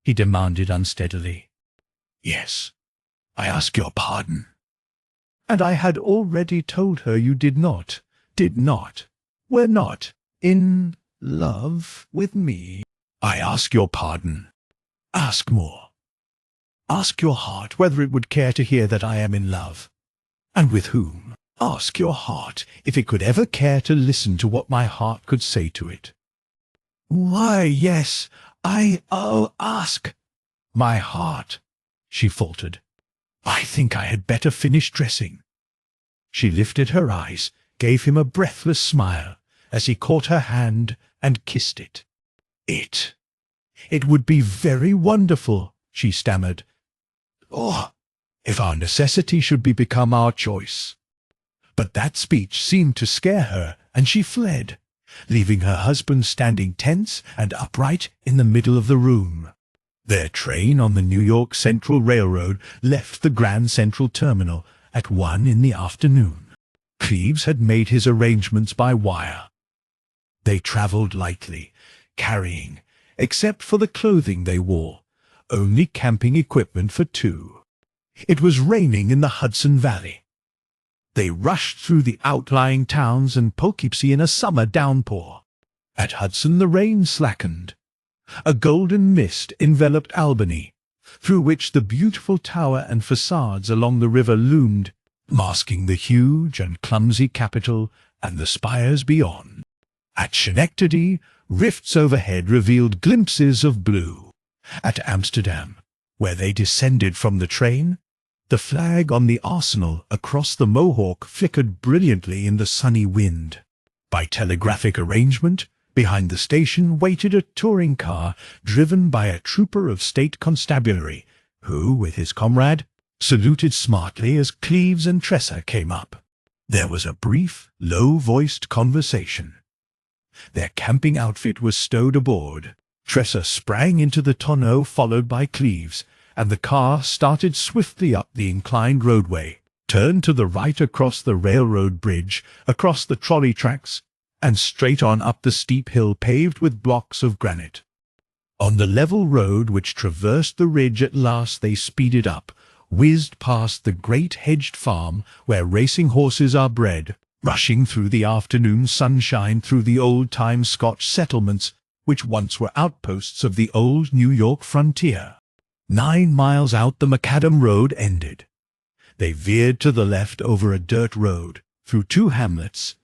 he demanded unsteadily. "Yes. I ask your pardon." And I had already told her you were not in love with me. I ask your pardon. Ask more. Ask your heart whether it would care to hear that I am in love. And with whom? Ask your heart if it could ever care to listen to what my heart could say to it. Why, yes, ask. My heart, she faltered. I think I had better finish dressing. She lifted her eyes, gave him a breathless smile, as he caught her hand and kissed it. It would be very wonderful, she stammered. Oh, if our necessity should become our choice. But that speech seemed to scare her, and she fled, leaving her husband standing tense and upright in the middle of the room. Their train on the New York Central Railroad left the Grand Central Terminal at 1 in the afternoon. Cleves had made his arrangements by wire. They travelled lightly, carrying, except for the clothing they wore, only camping equipment for two. It was raining in the Hudson Valley. They rushed through the outlying towns and Poughkeepsie in a summer downpour. At Hudson the rain slackened. A golden mist enveloped Albany, through which the beautiful tower and facades along the river loomed, masking the huge and clumsy Capitol and the spires beyond. At Schenectady, rifts overhead revealed glimpses of blue. At Amsterdam, where they descended from the train, the flag on the arsenal across the Mohawk flickered brilliantly in the sunny wind. By telegraphic arrangement, behind the station waited a touring car driven by a trooper of state constabulary, who, with his comrade, saluted smartly as Cleves and Tressa came up. There was a brief, low-voiced conversation. Their camping outfit was stowed aboard. Tressa sprang into the tonneau followed by Cleves, and the car started swiftly up the inclined roadway, turned to the right across the railroad bridge, across the trolley tracks, and straight on up the steep hill paved with blocks of granite. On the level road which traversed the ridge at last they speeded up, whizzed past the great hedged farm where racing horses are bred, rushing through the afternoon sunshine through the old-time Scotch settlements which once were outposts of the old New York frontier. 9 miles out the macadam road ended. They veered to the left over a dirt road, through 2 hamlets,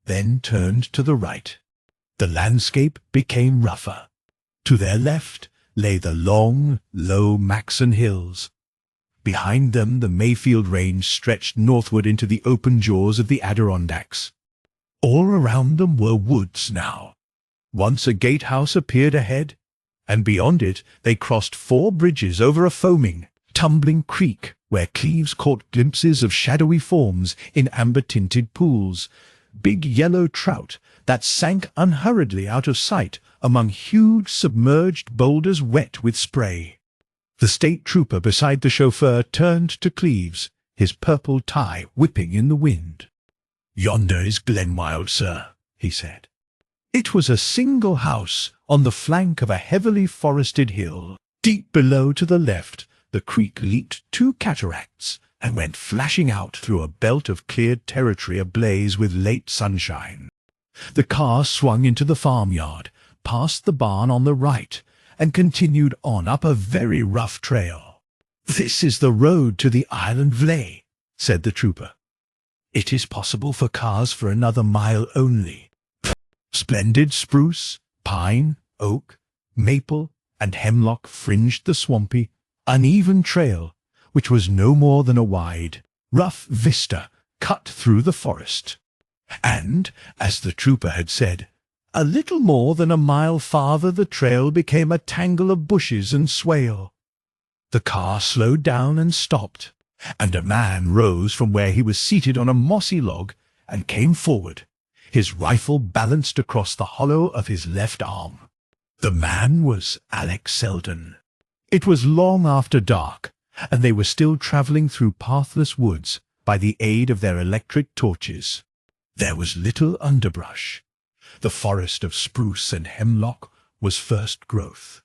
then turned to the right. The landscape became rougher. To their left lay the long, low Maxon Hills. Behind them the Mayfield Range stretched northward into the open jaws of the Adirondacks. All around them were woods now. Once a gatehouse appeared ahead, and beyond it they crossed 4 bridges over a foaming, tumbling creek where Cleves caught glimpses of shadowy forms in amber-tinted pools, big yellow trout that sank unhurriedly out of sight among huge submerged boulders wet with spray. The state trooper beside the chauffeur turned to Cleves, his purple tie whipping in the wind. "Yonder is Glenwild, sir," he said. It was a single house on the flank of a heavily forested hill. Deep below to the left, the creek leaped 2 cataracts and went flashing out through a belt of cleared territory ablaze with late sunshine. The car swung into the farmyard, past the barn on the right, and continued on up a very rough trail. "This is the road to the Island Vlaie," said the trooper. "It is possible for cars for another mile only." Splendid spruce, pine, oak, maple, and hemlock fringed the swampy, uneven trail, which was no more than a wide, rough vista cut through the forest. And, as the trooper had said, a little more than a mile farther the trail became a tangle of bushes and swale. The car slowed down and stopped, and a man rose from where he was seated on a mossy log and came forward, his rifle balanced across the hollow of his left arm. The man was Alex Selden. It was long after dark, and they were still travelling through pathless woods by the aid of their electric torches. There was little underbrush. The forest of spruce and hemlock was first growth.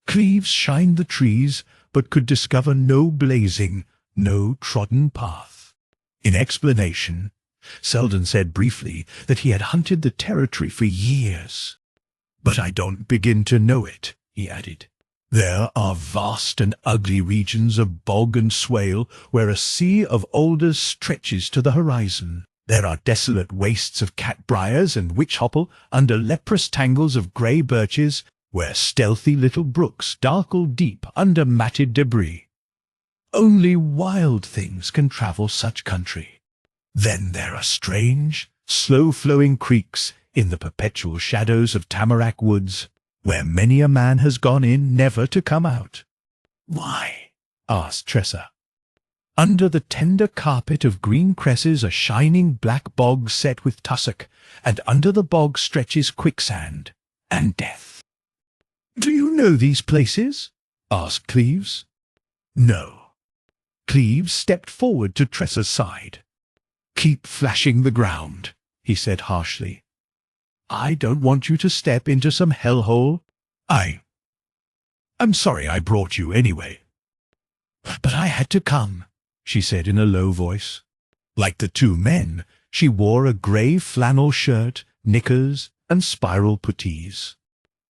Cleves shined the trees, but could discover no blazing, no trodden path. In explanation, Selden said briefly that he had hunted the territory for years. "But I don't begin to know it," he added. "There are vast and ugly regions of bog and swale where a sea of alders stretches to the horizon. There are desolate wastes of catbriers and witch-hopple under leprous tangles of grey birches, where stealthy little brooks darkle deep under matted debris. Only wild things can travel such country. Then there are strange, slow-flowing creeks in the perpetual shadows of tamarack woods, where many a man has gone in never to come out." "Why?" asked Tressa. "Under the tender carpet of green cresses a shining black bog set with tussock, and under the bog stretches quicksand and death." "Do you know these places?" asked Cleves. "No." Cleves stepped forward to Tressa's side. "Keep flashing the ground," he said harshly. "I don't want you to step into some hellhole. I'm sorry I brought you anyway." "But I had to come," she said in a low voice. Like the two men, she wore a grey flannel shirt, knickers, and spiral puttees.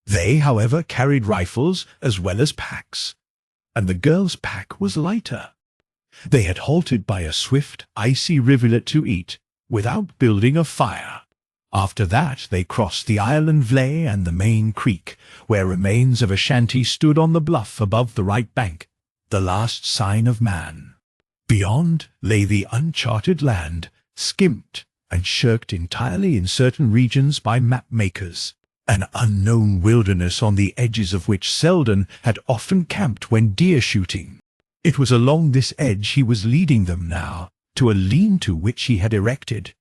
They, however, carried rifles as well as packs, and the girl's pack was lighter. They had halted by a swift, icy rivulet to eat, without building a fire. After that they crossed the Island Vley and the main creek, where remains of a shanty stood on the bluff above the right bank, the last sign of man. Beyond lay the uncharted land, skimped and shirked entirely in certain regions by map-makers, an unknown wilderness on the edges of which Selden had often camped when deer-shooting. It was along this edge he was leading them now, to a lean-to which he had erected,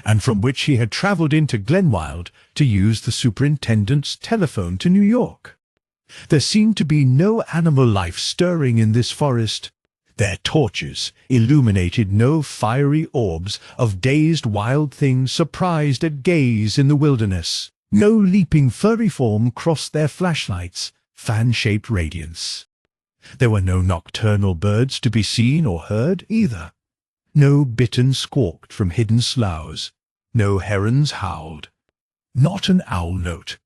and from which he had travelled into Glenwild to use the superintendent's telephone to New York. There seemed to be no animal life stirring in this forest. Their torches illuminated no fiery orbs of dazed wild things surprised at gaze in the wilderness. No leaping furry form crossed their flashlights' fan-shaped radiance. There were no nocturnal birds to be seen or heard either. No bittern squawked from hidden sloughs. No herons howled. Not an owl note.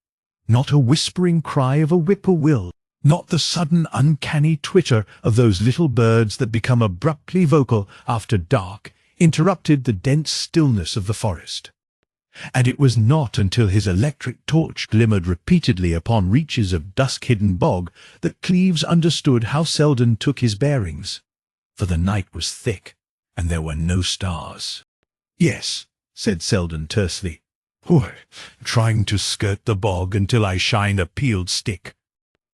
Not a whispering cry of a whippoorwill. Not the sudden uncanny twitter of those little birds that become abruptly vocal after dark interrupted the dense stillness of the forest. And it was not until his electric torch glimmered repeatedly upon reaches of dusk-hidden bog that Cleves understood how Selden took his bearings, for the night was thick, and there were no stars. "Yes," said Selden tersely. "Trying to skirt the bog until I shine a peeled stick."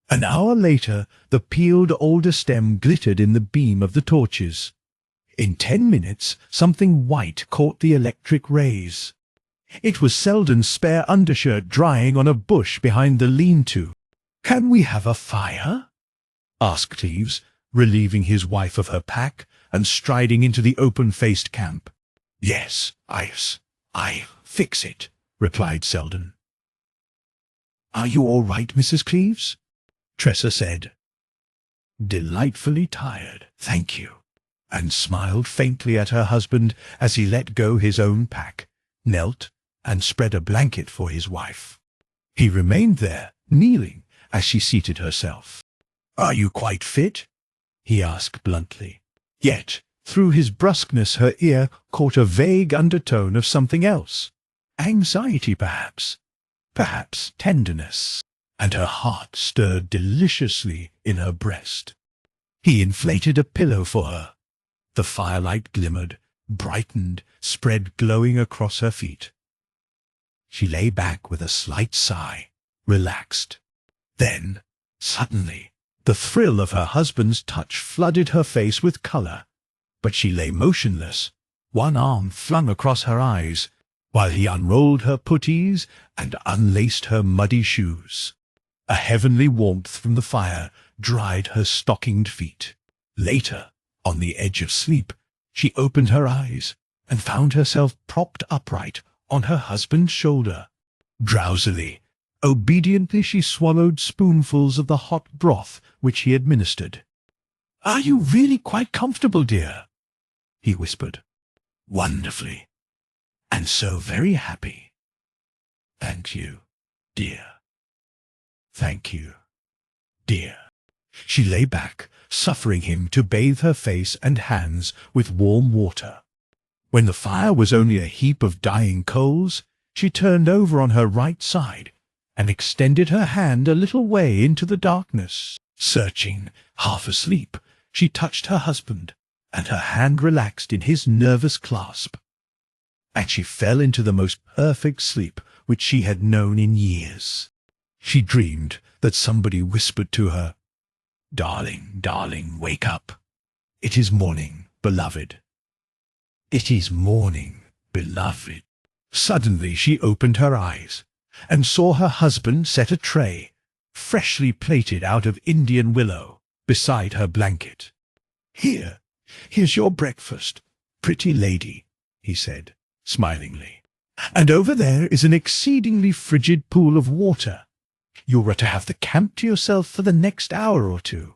An hour later, the peeled alder stem glittered in the beam of the torches. In 10 minutes, something white caught the electric rays. It was Selden's spare undershirt drying on a bush behind the lean-to. "Can we have a fire?" asked Cleves, relieving his wife of her pack and striding into the open-faced camp. "Yes, I fix it," replied Selden. "Are you all right, Mrs. Cleves?" Tressa said. "Delightfully tired, thank you," and smiled faintly at her husband as he let go his own pack, knelt, and spread a blanket for his wife. He remained there, kneeling, as she seated herself. "Are you quite fit?" he asked bluntly. Yet, through his brusqueness her ear caught a vague undertone of something else. Anxiety, perhaps tenderness, and her heart stirred deliciously in her breast. He inflated a pillow for her. The firelight glimmered, brightened, spread glowing across her feet. She lay back with a slight sigh, relaxed. Then, suddenly, the thrill of her husband's touch flooded her face with colour, but she lay motionless, one arm flung across her eyes, while he unrolled her puttees and unlaced her muddy shoes. A heavenly warmth from the fire dried her stockinged feet. Later, on the edge of sleep, she opened her eyes and found herself propped upright on her husband's shoulder. Drowsily, obediently she swallowed spoonfuls of the hot broth which he administered. "Are you really quite comfortable, dear?" he whispered. wonderfully, and so very happy. Thank you, dear. Thank you, dear. She lay back, suffering him to bathe her face and hands with warm water. When the fire was only a heap of dying coals, she turned over on her right side and extended her hand a little way into the darkness. Searching, half asleep, she touched her husband, and her hand relaxed in his nervous clasp, and she fell into the most perfect sleep which she had known in years. She dreamed that somebody whispered to her, "Darling, darling, wake up. It is morning, beloved. It is morning, beloved." Suddenly she opened her eyes and saw her husband set a tray, freshly plated out of Indian willow, beside her blanket. Here's your breakfast, pretty lady," he said, smilingly. "And over there is an exceedingly frigid pool of water. You are to have the camp to yourself for the next hour or two."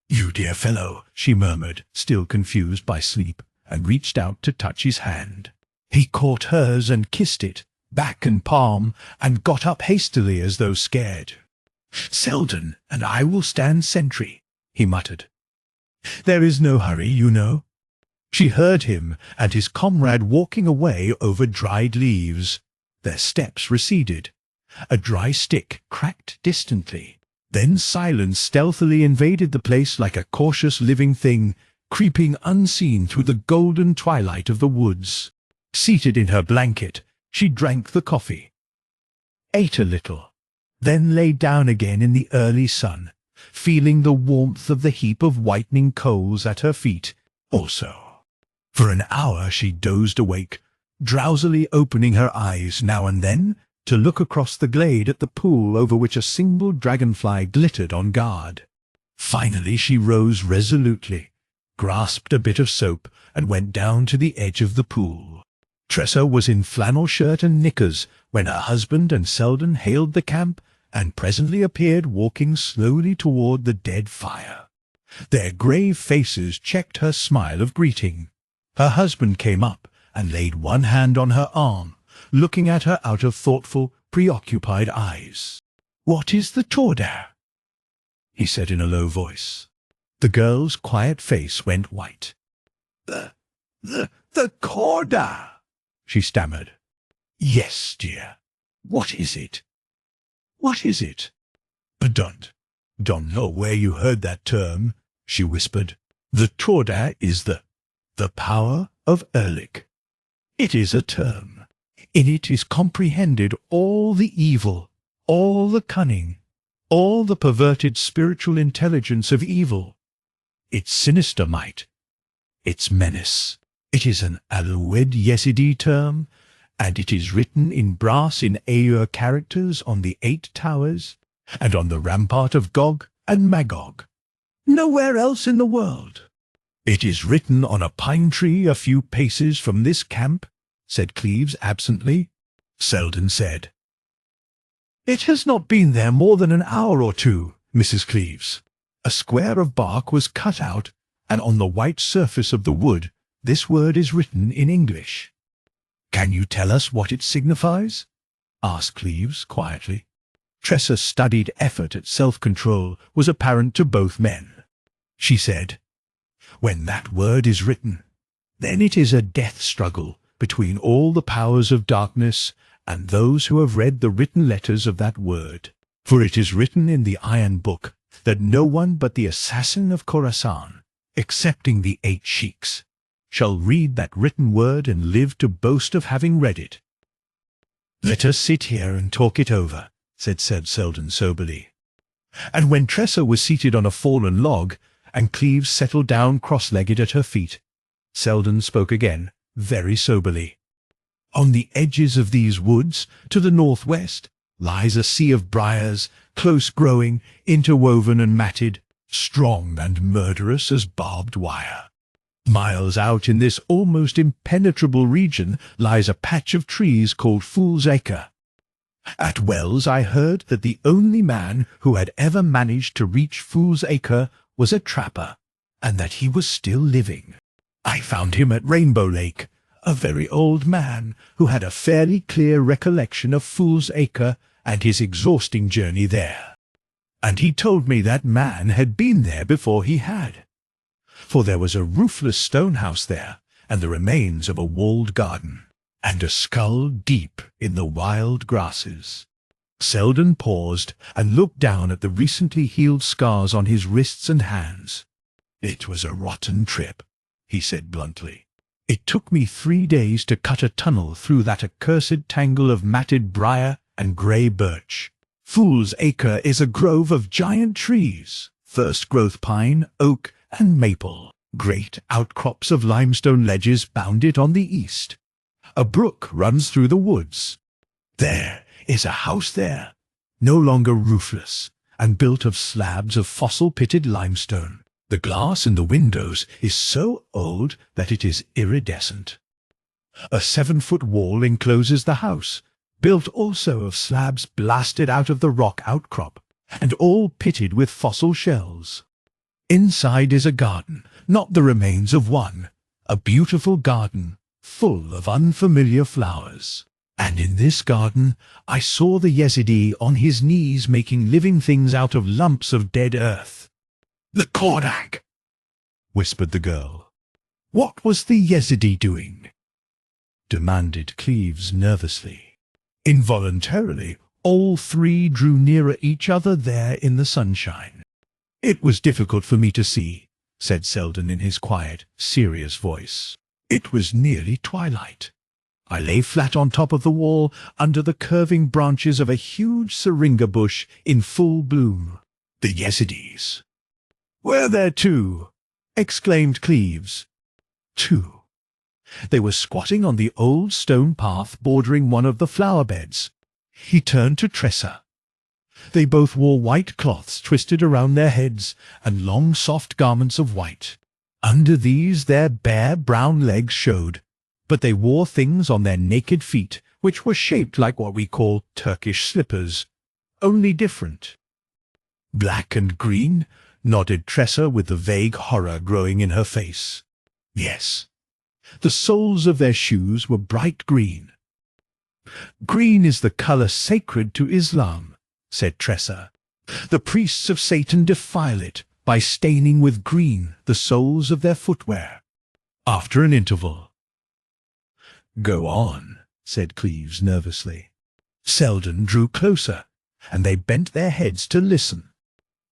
"You dear fellow," she murmured, still confused by sleep, and reached out to touch his hand. He caught hers and kissed it, back and palm, and got up hastily as though scared. "Selden and I will stand sentry," he muttered. "There is no hurry, you know." She heard him and his comrade walking away over dried leaves. Their steps receded. A dry stick cracked distantly. Then silence stealthily invaded the place like a cautious living thing, creeping unseen through the golden twilight of the woods. Seated in her blanket, she drank the coffee, ate a little, then lay down again in the early sun, feeling the warmth of the heap of whitening coals at her feet also. For an hour she dozed awake, drowsily opening her eyes now and then to look across the glade at the pool over which a single dragonfly glittered on guard. Finally she rose resolutely, grasped a bit of soap, and went down to the edge of the pool. Tressa was in flannel shirt and knickers when her husband and Selden hailed the camp and presently appeared walking slowly toward the dead fire. Their grave faces checked her smile of greeting. Her husband came up and laid one hand on her arm, looking at her out of thoughtful, preoccupied eyes. "What is the torda?" he said in a low voice. The girl's quiet face went white. The corda," she stammered. "Yes, dear. What is it? What is it?" "But don't know where you heard that term," she whispered. "The torda is the power of Erlich. It is a term. In it is comprehended all the evil, all the cunning, all the perverted spiritual intelligence of evil, its sinister might, its menace. It is an Alawed Yezidi term, and it is written in brass in Ayur characters on the 8 towers and on the rampart of Gog and Magog. Nowhere else in the world. "It is written on a pine tree a few paces from this camp," said Cleves absently. Selden said, "It has not been there more than an hour or two, Mrs. Cleves." A square of bark was cut out, and on the white surface of the wood this word is written in English. "Can you tell us what it signifies?" asked Cleves quietly. Tressa's studied effort at self-control was apparent to both men. She said, "When that word is written, then it is a death struggle between all the powers of darkness and those who have read the written letters of that word. For it is written in the Iron Book that no one but the assassin of Khorasan, excepting the 8 sheiks, shall read that written word and live to boast of having read it." "Let us sit here and talk it over," said Selden soberly. And when Tressa was seated on a fallen log, and Cleves settled down cross-legged at her feet, Selden spoke again, very soberly. "On the edges of these woods, to the northwest, lies a sea of briars, close-growing, interwoven and matted, strong and murderous as barbed wire. Miles out in this almost impenetrable region lies a patch of trees called Fool's Acre. At Wells I heard that the only man who had ever managed to reach Fool's Acre was a trapper, and that he was still living. I found him at Rainbow Lake, a very old man who had a fairly clear recollection of Fool's Acre and his exhausting journey there. And he told me that man had been there before he had. For there was a roofless stone house there, and the remains of a walled garden, and a skull deep in the wild grasses. Selden paused and looked down at the recently healed scars on his wrists and hands. "It was a rotten trip," he said bluntly. "It took me 3 days to cut a tunnel through that accursed tangle of matted briar and grey birch. Fool's Acre is a grove of giant trees, first-growth pine, oak, and maple. Great outcrops of limestone ledges bound it on the east. A brook runs through the woods. There is a house there, no longer roofless, and built of slabs of fossil-pitted limestone. The glass in the windows is so old that it is iridescent. A 7-foot wall encloses the house, built also of slabs blasted out of the rock outcrop, and all pitted with fossil shells. Inside is a garden, not the remains of one, a beautiful garden, full of unfamiliar flowers. And in this garden I saw the Yezidi on his knees making living things out of lumps of dead earth." "The Kordak," whispered the girl. "What was the Yezidi doing?" demanded Cleves nervously. Involuntarily, all three drew nearer each other there in the sunshine. "It was difficult for me to see," said Selden in his quiet, serious voice. "It was nearly twilight. I lay flat on top of the wall under the curving branches of a huge syringa bush in full bloom. The Yezidis." "Were there two?" exclaimed Cleves. "Two. They were squatting on the old stone path bordering one of the flower beds." He turned to Tressa. "They both wore white cloths twisted around their heads and long soft garments of white. Under these their bare brown legs showed, but they wore things on their naked feet which were shaped like what we call Turkish slippers, only different." "Black and green?" nodded Tressa with the vague horror growing in her face. "Yes. The soles of their shoes were bright green." "Green is the colour sacred to Islam," said Tressa. "The priests of Satan defile it by staining with green the soles of their footwear." After an interval, "Go on," said Cleves nervously. Selden drew closer, and they bent their heads to listen.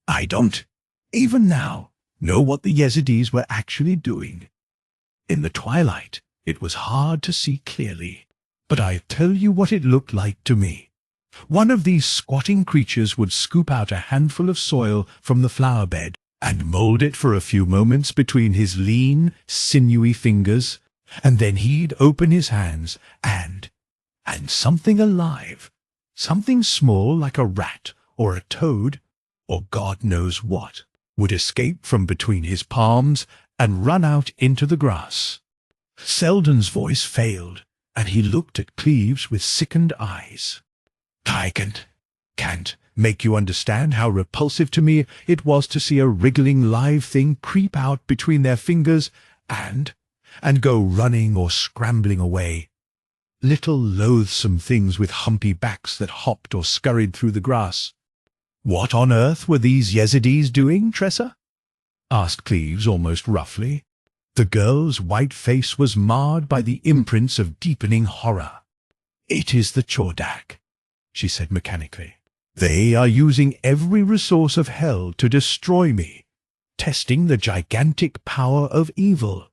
"I don't, even now, know what the Yezidis were actually doing. In the twilight, it was hard to see clearly, but I tell you what it looked like to me. One of these squatting creatures would scoop out a handful of soil from the flower bed and mold it for a few moments between his lean, sinewy fingers, and then he'd open his hands and something alive, something small like a rat or a toad, or God knows what, would escape from between his palms and run out into the grass." Selden's voice failed, and he looked at Cleves with sickened eyes. "I can't make you understand how repulsive to me it was to see a wriggling live thing creep out between their fingers and go running or scrambling away. Little loathsome things with humpy backs that hopped or scurried through the grass." "What on earth were these Yezidis doing, Tressa?" asked Cleves almost roughly. The girl's white face was marred by the imprints of deepening horror. "It is the Chordak," she said mechanically. "They are using every resource of hell to destroy me, testing the gigantic power of evil,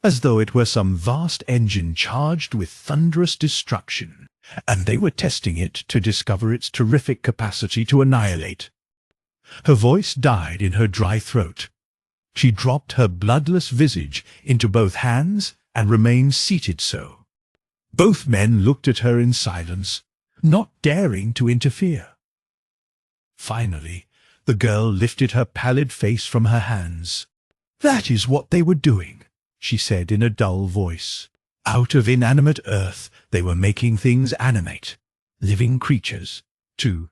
as though it were some vast engine charged with thunderous destruction, and they were testing it to discover its terrific capacity to annihilate." Her voice died in her dry throat. She dropped her bloodless visage into both hands and remained seated so. Both men looked at her in silence, not daring to interfere. Finally, the girl lifted her pallid face from her hands. "That is what they were doing," she said in a dull voice. "Out of inanimate earth they were making things animate, living creatures, to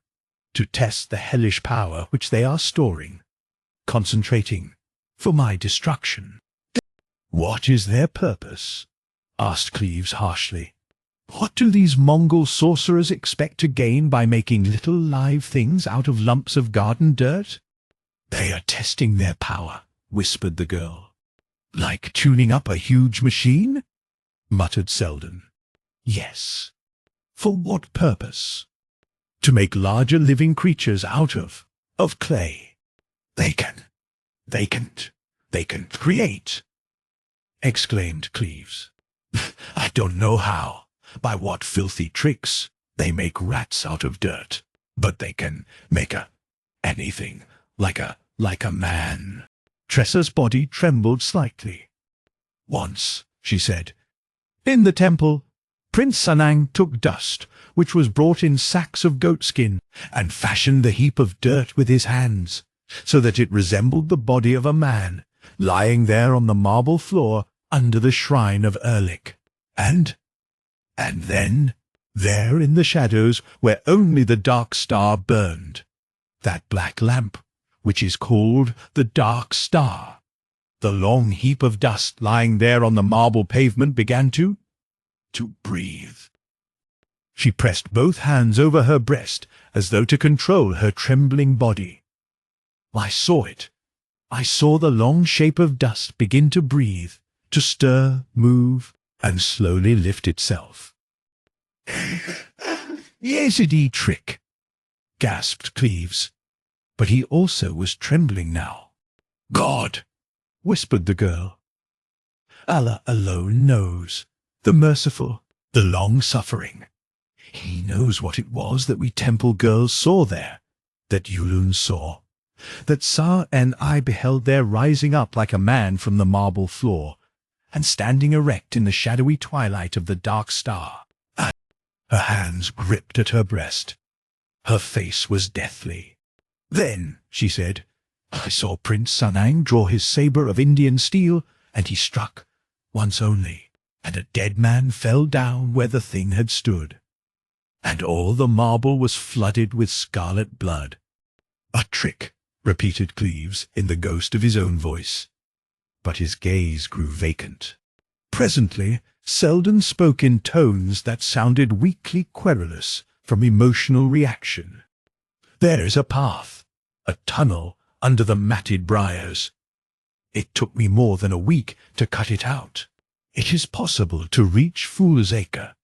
test the hellish power which they are storing, concentrating, for my destruction." "What is their purpose?" asked Cleves harshly. "What do these Mongol sorcerers expect to gain by making little live things out of lumps of garden dirt?" "They are testing their power," whispered the girl. "Like tuning up a huge machine?" muttered Selden. "Yes." "For what purpose?" "To make larger living creatures out of clay. They can create," exclaimed Cleves. "I don't know how, by what filthy tricks they make rats out of dirt, but they can make anything like a man." Tressa's body trembled slightly. "Once," she said, "in the temple, Prince Sanang took dust, which was brought in sacks of goatskin, and fashioned the heap of dirt with his hands, so that it resembled the body of a man, lying there on the marble floor under the shrine of Erlik. And then, there in the shadows where only the dark star burned, that black lamp, which is called the Dark Star, the long heap of dust lying there on the marble pavement began to breathe." She pressed both hands over her breast as though to control her trembling body. "I saw it. I saw the long shape of dust begin to breathe, to stir, move, and slowly lift itself." "Yezidi trick," gasped Cleves, but he also was trembling now. "God," whispered the girl. "Allah alone knows, the merciful, the long-suffering. He knows what it was that we temple girls saw there, that Yulun saw, that Sa and I beheld there rising up like a man from the marble floor, and standing erect in the shadowy twilight of the Dark Star." And her hands gripped at her breast. Her face was deathly. "Then," she said, "I saw Prince Sanang draw his sabre of Indian steel, and he struck, once only, and a dead man fell down where the thing had stood. And all the marble was flooded with scarlet blood." "A trick," repeated Cleves in the ghost of his own voice. But his gaze grew vacant. Presently, Selden spoke in tones that sounded weakly querulous from emotional reaction. "There's a path, a tunnel under the matted briars. It took me more than a week to cut it out. It is possible to reach Fool's Acre.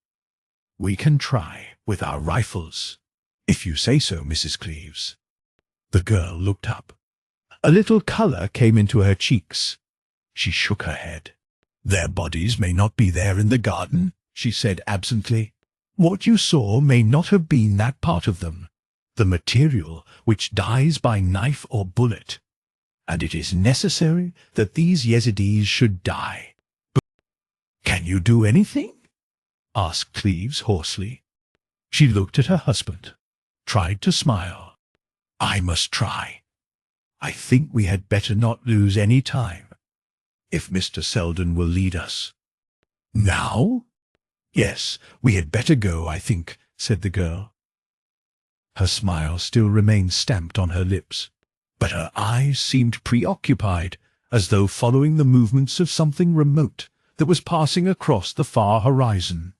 We can try with our rifles, if you say so, Mrs. Cleves." The girl looked up. A little colour came into her cheeks. She shook her head. "Their bodies may not be there in the garden," she said absently. "What you saw may not have been that part of them, the material which dies by knife or bullet. And it is necessary that these Yezidis should die." "But can you do anything?" asked Cleves hoarsely. She looked at her husband, tried to smile. "I must try. I think we had better not lose any time. If Mr. Selden will lead us." "Now?" "Yes, we had better go, I think," said the girl. Her smile still remained stamped on her lips, but her eyes seemed preoccupied, as though following the movements of something remote that was passing across the far horizon.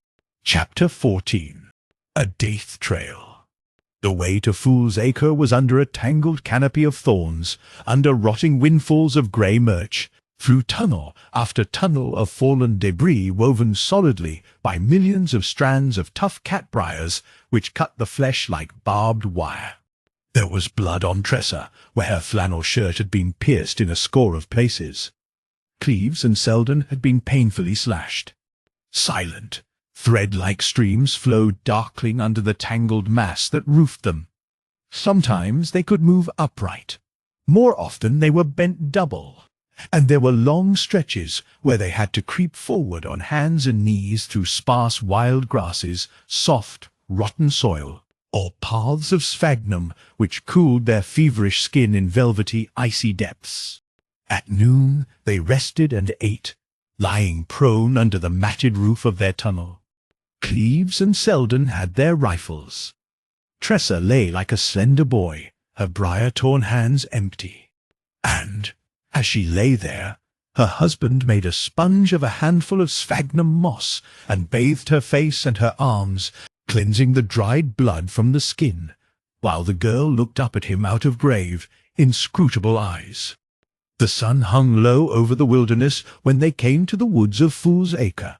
Chapter 14. A Death Trail. The way to Fool's Acre was under a tangled canopy of thorns, under rotting windfalls of grey birch, through tunnel after tunnel of fallen debris woven solidly by millions of strands of tough catbriers which cut the flesh like barbed wire. There was blood on Tressa, where her flannel shirt had been pierced in a score of places. Cleves and Selden had been painfully slashed. Silent, thread-like streams flowed darkling under the tangled mass that roofed them. Sometimes they could move upright. More often they were bent double, and there were long stretches where they had to creep forward on hands and knees through sparse wild grasses, soft, rotten soil, or paths of sphagnum which cooled their feverish skin in velvety, icy depths. At noon they rested and ate, lying prone under the matted roof of their tunnel. Cleves and Selden had their rifles. Tressa lay like a slender boy, her briar-torn hands empty. And, as she lay there, Her husband made a sponge of a handful of sphagnum moss and bathed her face and her arms, cleansing the dried blood from the skin, while the girl looked up at him out of grave, inscrutable eyes. The sun hung low over the wilderness when they came to the woods of Fool's Acre.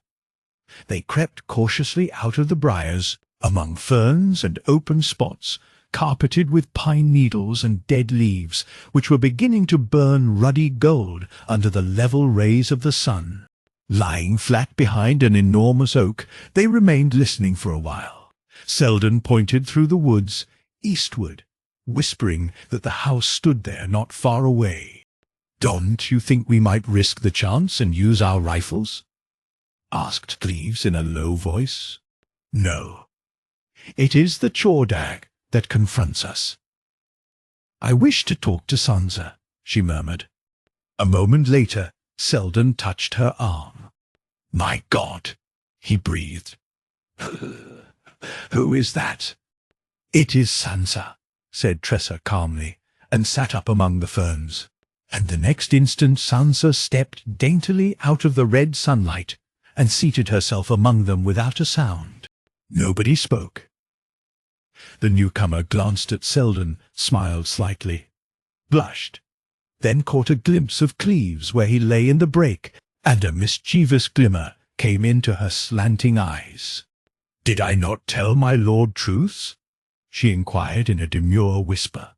They crept cautiously out of the briars, among ferns and open spots, carpeted with pine needles and dead leaves, which were beginning to burn ruddy gold under the level rays of the sun. Lying flat behind an enormous oak, they remained listening for a while. Selden pointed through the woods, eastward, whispering that the house stood there not far away. "Don't you think we might risk the chance and use our rifles?" asked Cleves in a low voice. "No. It is the Chordag that confronts us." "I wish to talk to Sansa," she murmured. A moment later, Selden touched her arm. "My God," he breathed. "Who is that?" "It is Sansa," said Tressa calmly, and sat up among the ferns. And the next instant Sansa stepped daintily out of the red sunlight and seated herself among them without a sound. Nobody spoke. The newcomer glanced at Selden, smiled slightly, blushed, then caught a glimpse of Cleves where he lay in the brake, and a mischievous glimmer came into her slanting eyes. "Did I not tell my lord truths?" she inquired in a demure whisper.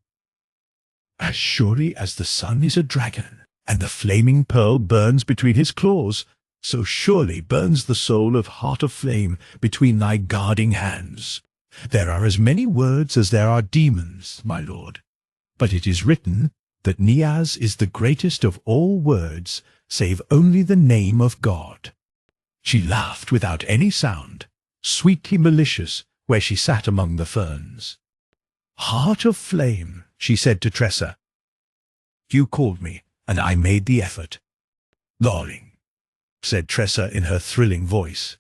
"As surely as the sun is a dragon, and the flaming pearl burns between his claws, so surely burns the soul of Heart of Flame between thy guarding hands. There are as many words as there are demons, my lord. But it is written that Niaz is the greatest of all words, save only the name of God." She laughed without any sound, sweetly malicious, where she sat among the ferns. "Heart of Flame," she said to Tressa. "You called me, and I made the effort." "Lolling," said Tressa in her thrilling voice.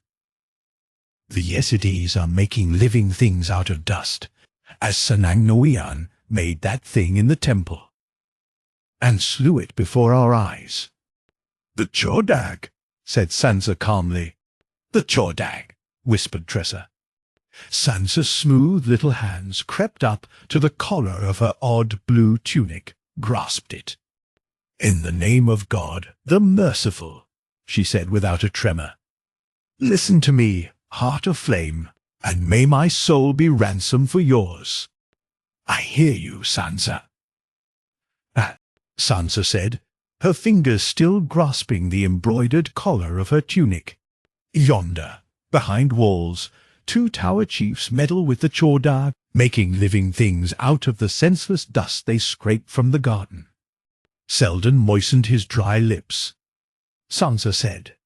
"The Yezidis are making living things out of dust, as Sanang Noian made that thing in the temple, and slew it before our eyes." "The Chordag," said Sansa calmly. "The Chordag," whispered Tressa. Sansa's smooth little hands crept up to the collar of her odd blue tunic, grasped it. "In the name of God, the Merciful," she said without a tremor. "Listen to me, Heart of Flame, and may my soul be ransom for yours." "I hear you, Sansa." Sansa said, her fingers still grasping the embroidered collar of her tunic. "Yonder, behind walls, 2 tower chiefs meddle with the Chordag, making living things out of the senseless dust they scrape from the garden." Selden moistened his dry lips. Sansa said,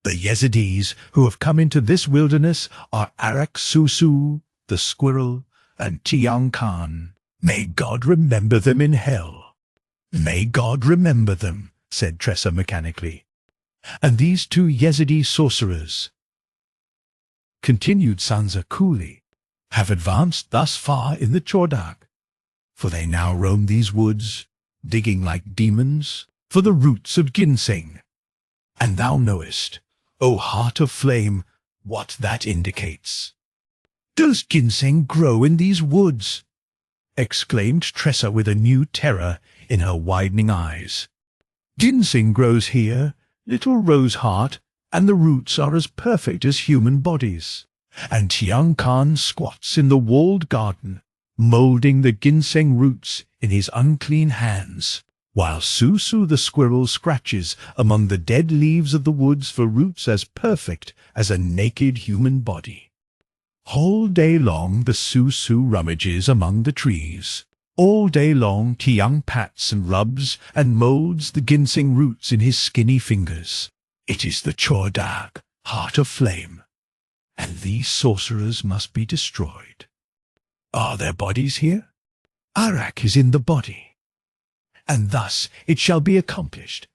"The Yezidis who have come into this wilderness are Arak Susu, the squirrel, and Tiang Khan. May God remember them in hell." "May God remember them," said Tressa mechanically. "And these 2 Yezidi sorcerers," continued Sansa coolly, "have advanced thus far in the Chordag, for they now roam these woods, digging like demons for the roots of ginseng. And thou knowest, O Heart of Flame, what that indicates." "Does ginseng grow in these woods?" exclaimed Tressa with a new terror in her widening eyes. "Ginseng grows here, little Rose Heart, and the roots are as perfect as human bodies. And Tiang Khan squats in the walled garden, moulding the ginseng roots in his unclean hands, while Susu the squirrel scratches among the dead leaves of the woods for roots as perfect as a naked human body. All day long the Susu rummages among the trees. All day long Tiang pats and rubs and moulds the ginseng roots in his skinny fingers. It is the Chordag, Heart of Flame, and these sorcerers must be destroyed. Are their bodies here? Arak is in the body, and thus it shall be accomplished.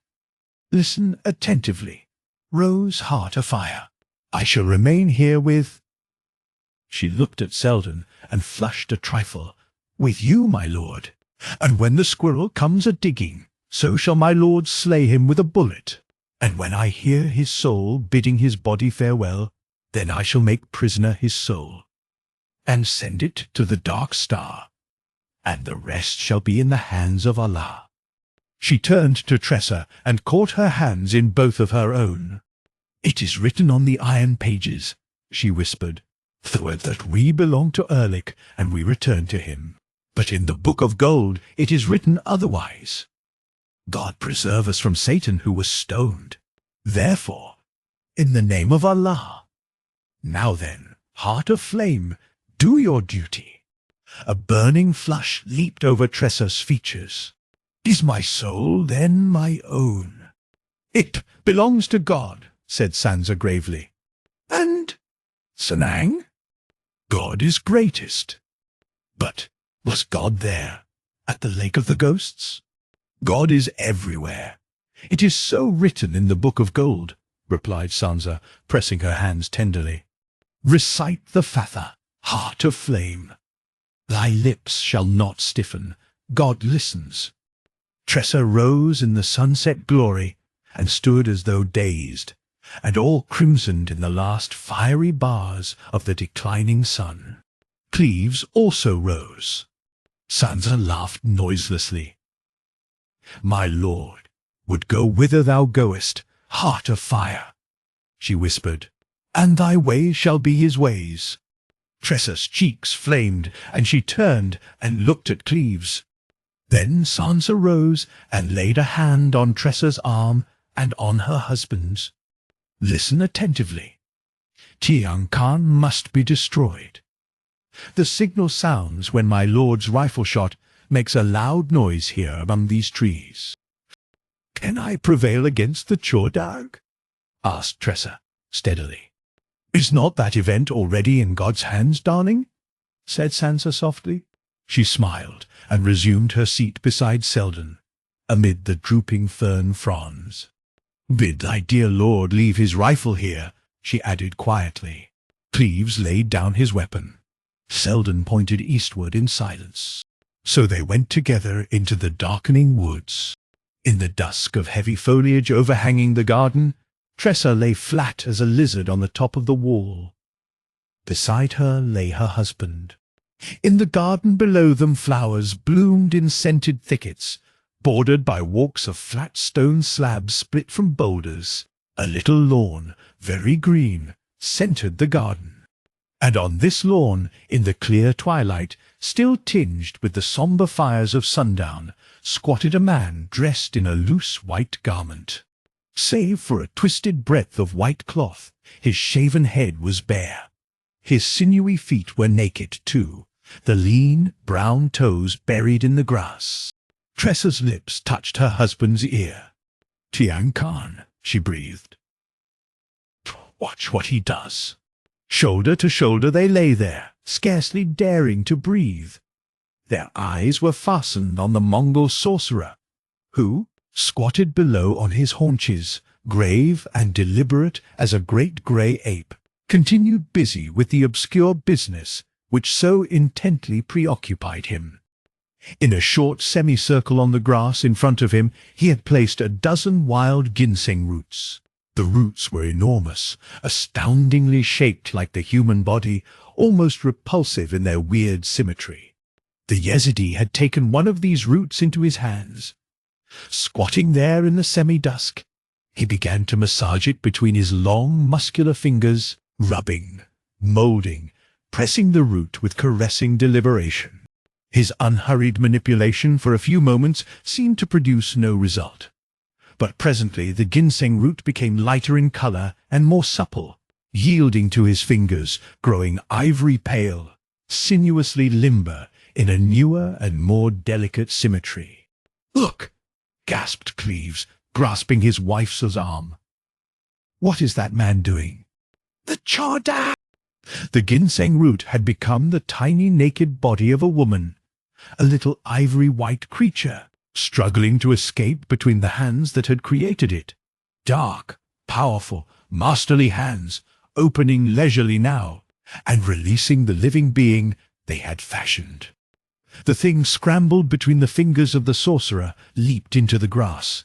Listen attentively, Rose Heart Afire. I shall remain here with—" She looked at Selden and flushed a trifle. "With you, my lord. And when the squirrel comes a-digging, so shall my lord slay him with a bullet. And when I hear his soul bidding his body farewell, then I shall make prisoner his soul, and send it to the dark star, and the rest shall be in the hands of Allah." She turned to Tressa and caught her hands in both of her own. "It is written on the iron pages," she whispered, "that we belong to Erlich and we return to him. But in the Book of Gold it is written otherwise. God preserve us from Satan, who was stoned. Therefore, in the name of Allah. Now then, heart of flame, do your duty." A burning flush leaped over Tressa's features. "Is my soul then my own?" "It belongs to God," said Sansa gravely. "And Sanang? God is greatest. But was God there, at the Lake of the Ghosts?" "God is everywhere. It is so written in the Book of Gold," replied Sansa, pressing her hands tenderly. "Recite the Fatha, heart of flame. Thy lips shall not stiffen. God listens." Tressa rose in the sunset glory and stood as though dazed, and all crimsoned in the last fiery bars of the declining sun. Cleves also rose. Sansa laughed noiselessly. "My lord would go whither thou goest, heart of fire," she whispered, "and thy ways shall be his ways." Tressa's cheeks flamed, and she turned and looked at Cleves. Then Sansa rose and laid a hand on Tressa's arm and on her husband's. "Listen attentively. Tian Khan must be destroyed. The signal sounds when my lord's rifle shot makes a loud noise here among these trees." "Can I prevail against the Chordag?" asked Tressa steadily. "Is not that event already in God's hands, darling?" said Sansa softly. She smiled and resumed her seat beside Selden, amid the drooping fern fronds. "Bid thy dear lord leave his rifle here," she added quietly. Cleves laid down his weapon. Selden pointed eastward in silence. So they went together into the darkening woods. In the dusk of heavy foliage overhanging the garden, Tressa lay flat as a lizard on the top of the wall. Beside her lay her husband. In the garden below them flowers bloomed in scented thickets, bordered by walks of flat stone slabs split from boulders. A little lawn, very green, centered the garden. And on this lawn, in the clear twilight, still tinged with the somber fires of sundown, squatted a man dressed in a loose white garment. Save for a twisted breadth of white cloth, his shaven head was bare. His sinewy feet were naked, too, the lean, brown toes buried in the grass. Tressa's lips touched her husband's ear. "Tian Khan," she breathed. "Watch what he does." Shoulder to shoulder they lay there, scarcely daring to breathe. Their eyes were fastened on the Mongol sorcerer, who, squatted below on his haunches, grave and deliberate as a great grey ape, continued busy with the obscure business which so intently preoccupied him. In a short semicircle on the grass in front of him he had placed a dozen wild ginseng roots. The roots were enormous, astoundingly shaped like the human body, almost repulsive in their weird symmetry. The Yezidi had taken one of these roots into his hands. Squatting there in the semi-dusk, he began to massage it between his long, muscular fingers, rubbing, moulding, pressing the root with caressing deliberation. His unhurried manipulation for a few moments seemed to produce no result. But presently the ginseng root became lighter in color and more supple, yielding to his fingers, growing ivory pale, sinuously limber in a newer and more delicate symmetry. "Look!" gasped Cleves, grasping his wife's arm. "What is that man doing?" "The Chordah!" The ginseng root had become the tiny naked body of a woman, a little ivory-white creature, struggling to escape between the hands that had created it. Dark, powerful, masterly hands, opening leisurely now, and releasing the living being they had fashioned. The thing scrambled between the fingers of the sorcerer, leaped into the grass,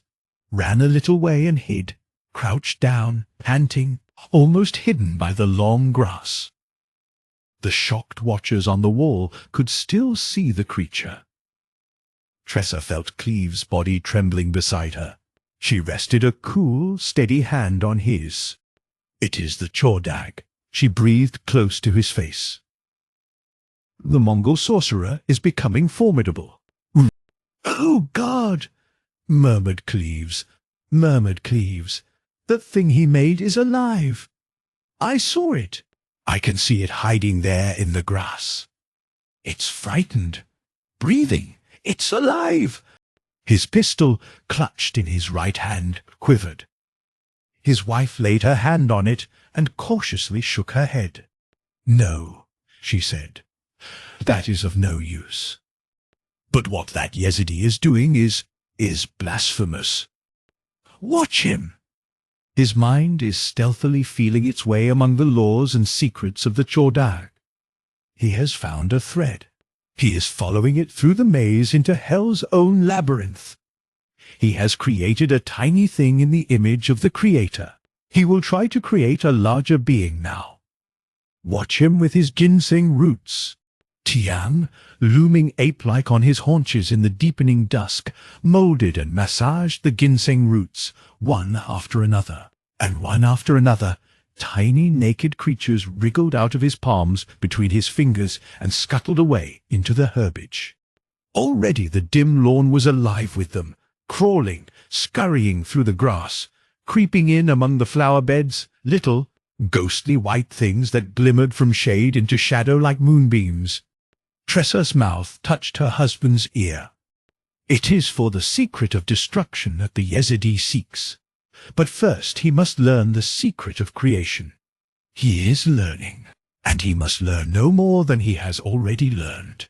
ran a little way and hid, crouched down, panting, almost hidden by the long grass. The shocked watchers on the wall could still see the creature. Tressa felt Cleve's body trembling beside her. She rested a cool, steady hand on his. "It is the Chordag," she breathed close to his face. "The Mongol sorcerer is becoming formidable." "Oh, God!" murmured Cleves. "The thing he made is alive. I saw it. I can see it hiding there in the grass. It's frightened, breathing. It's alive." His pistol, clutched in his right hand, quivered. His wife laid her hand on it and cautiously shook her head. "No," she said, "that is of no use. But what that Yezidi is doing is blasphemous. Watch him." His mind is stealthily feeling its way among the laws and secrets of the Chordag. He has found a thread. He is following it through the maze into hell's own labyrinth. He has created a tiny thing in the image of the Creator. He will try to create a larger being now. Watch him with his ginseng roots. Tian, looming ape-like on his haunches in the deepening dusk, molded and massaged the ginseng roots, one after another. And one after another, tiny naked creatures wriggled out of his palms between his fingers and scuttled away into the herbage. Already the dim lawn was alive with them, crawling, scurrying through the grass, creeping in among the flower beds, little, ghostly white things that glimmered from shade into shadow like moonbeams. Tressa's mouth touched her husband's ear. "It is for the secret of destruction that the Yezidi seeks. But first he must learn the secret of creation. He is learning, and he must learn no more than he has already learned.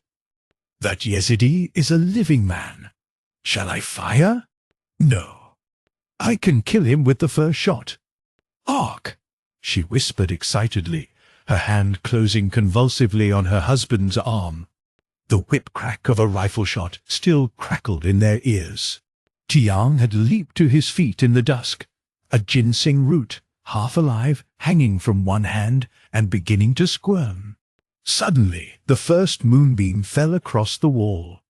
That Yezidi is a living man. Shall I fire? No. I can kill him with the first shot. Hark!" she whispered excitedly, her hand closing convulsively on her husband's arm. The whip-crack of a rifle shot still crackled in their ears. Tian had leaped to his feet in the dusk, a ginseng root, half alive, hanging from one hand and beginning to squirm. Suddenly, the first moonbeam fell across the wall,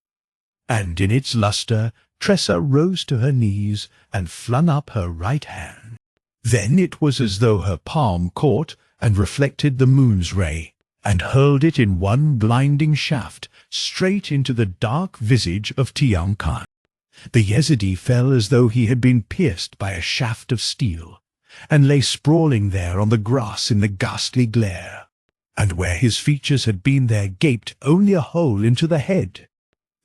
and in its luster, Tressa rose to her knees and flung up her right hand. Then it was as though her palm caught and reflected the moon's ray, and hurled it in one blinding shaft straight into the dark visage of Tian Khan. The Yezidi fell as though he had been pierced by a shaft of steel, and lay sprawling there on the grass in the ghastly glare. And where his features had been there gaped only a hole into the head.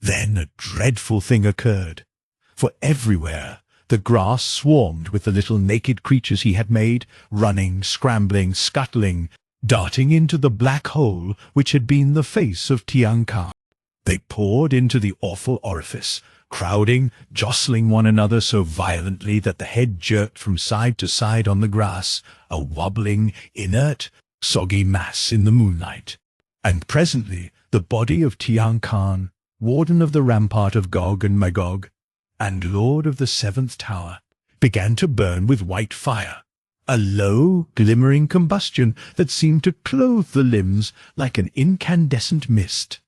Then a dreadful thing occurred, for everywhere the grass swarmed with the little naked creatures he had made, running, scrambling, scuttling, darting into the black hole which had been the face of Tian Khan. They poured into the awful orifice, crowding, jostling one another so violently that the head jerked from side to side on the grass, a wobbling, inert, soggy mass in the moonlight. And presently the body of Tian Khan, warden of the rampart of Gog and Magog, and lord of the seventh tower, began to burn with white fire, a low, glimmering combustion that seemed to clothe the limbs like an incandescent mist.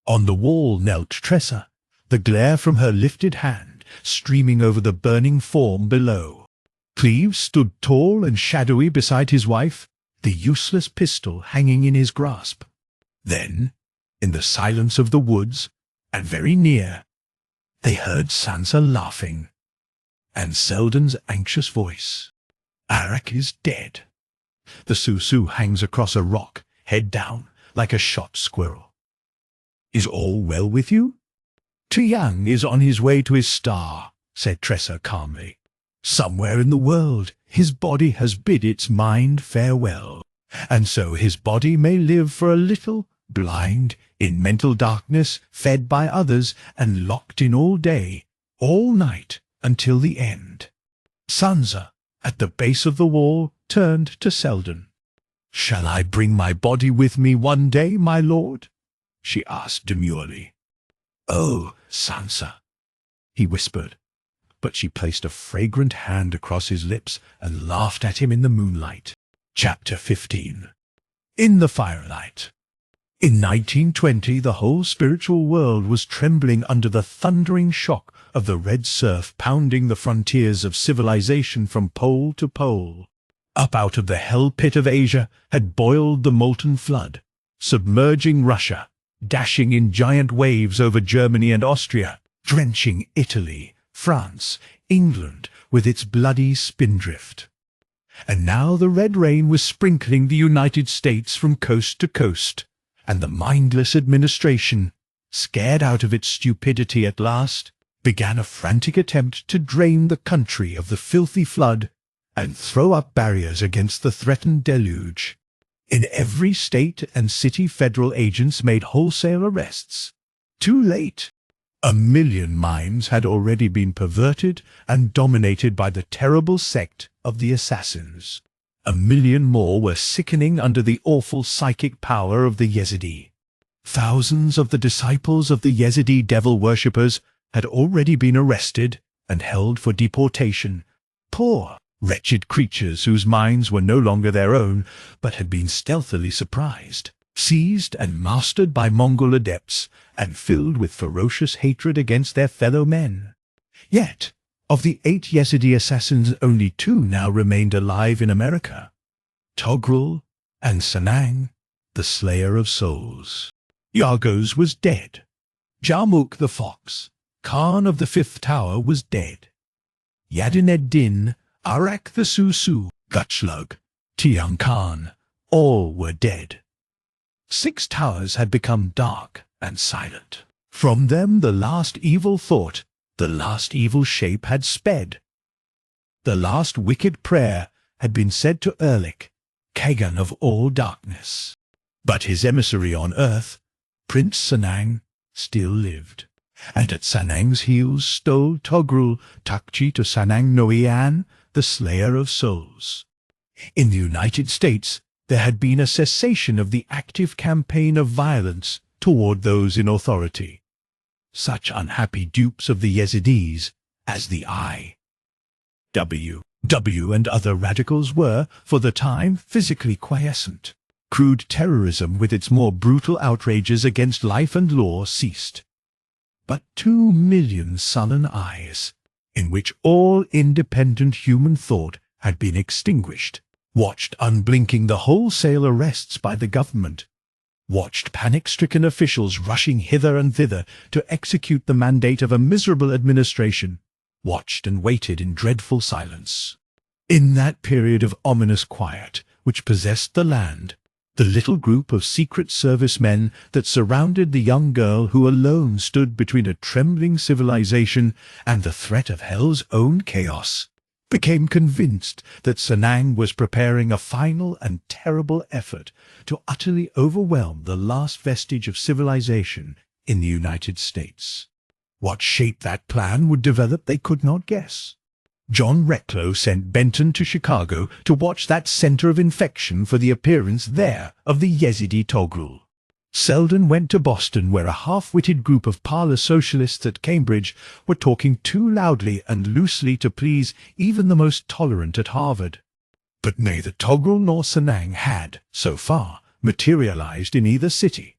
On the wall knelt Tressa, the glare from her lifted hand streaming over the burning form below. Cleves stood tall and shadowy beside his wife, the useless pistol hanging in his grasp. Then, in the silence of the woods, and very near, they heard Sansa laughing, and Selden's anxious voice. "Arak is dead. The Susu hangs across a rock, head down, like a shot squirrel. Is all well with you?" "Tian is on his way to his star," said Tressa calmly. "Somewhere in the world his body has bid its mind farewell, and so his body may live for a little, blind, in mental darkness, fed by others, and locked in all day, all night, until the end." Sansa, at the base of the wall, turned to Selden. "Shall I bring my body with me one day, my lord?" she asked demurely. "Oh, Sansa," he whispered, but she placed a fragrant hand across his lips and laughed at him in the moonlight. Chapter 15. In the Firelight. In 1920, the whole spiritual world was trembling under the thundering shock of the red surf pounding the frontiers of civilization from pole to pole. Up out of the hell pit of Asia had boiled the molten flood, submerging Russia, dashing in giant waves over Germany and Austria, drenching Italy, France, England with its bloody spindrift. And now the red rain was sprinkling the United States from coast to coast, and the mindless administration, scared out of its stupidity at last, began a frantic attempt to drain the country of the filthy flood and throw up barriers against the threatened deluge. In every state and city, federal agents made wholesale arrests. Too late. 1 million minds had already been perverted and dominated by the terrible sect of the assassins. 1 million more were sickening under the awful psychic power of the Yezidi. Thousands of the disciples of the Yezidi devil worshippers had already been arrested and held for deportation. Poor, wretched creatures whose minds were no longer their own, but had been stealthily surprised, seized and mastered by Mongol adepts, and filled with ferocious hatred against their fellow men. Yet, of the 8 Yezidi assassins, only 2 now remained alive in America: Togrul and Sanang, the slayer of souls. Yargos was dead. Jarmuk the fox, Khan of the 5th Tower, was dead. Yadin-ed-Din, Arak the Susu, Gutchlug, Tiang Khan, all were dead. 6 towers had become dark and silent. From them the last evil thought, the last evil shape had sped. The last wicked prayer had been said to Erlik, Kagan of all darkness. But his emissary on earth, Prince Sanang, still lived, and at Sanang's heels stole Togrul Takchi to Sanang Noyan, the slayer of souls. In the United States, there had been a cessation of the active campaign of violence toward those in authority, such unhappy dupes of the Yezidis as the I.W.W. and other radicals were, for the time, physically quiescent. Crude terrorism with its more brutal outrages against life and law ceased. But 2 million sullen eyes, in which all independent human thought had been extinguished, watched unblinking the wholesale arrests by the government, watched panic-stricken officials rushing hither and thither to execute the mandate of a miserable administration, watched and waited in dreadful silence. In that period of ominous quiet which possessed the land, the little group of Secret Service men that surrounded the young girl who alone stood between a trembling civilization and the threat of hell's own chaos, became convinced that Sanang was preparing a final and terrible effort to utterly overwhelm the last vestige of civilization in the United States. What shape that plan would develop they could not guess. John Recklow sent Benton to Chicago to watch that center of infection for the appearance there of the Yezidi Togrul. Selden went to Boston, where a half-witted group of parlor socialists at Cambridge were talking too loudly and loosely to please even the most tolerant at Harvard. But neither Togrul nor Sanang had, so far, materialized in either city.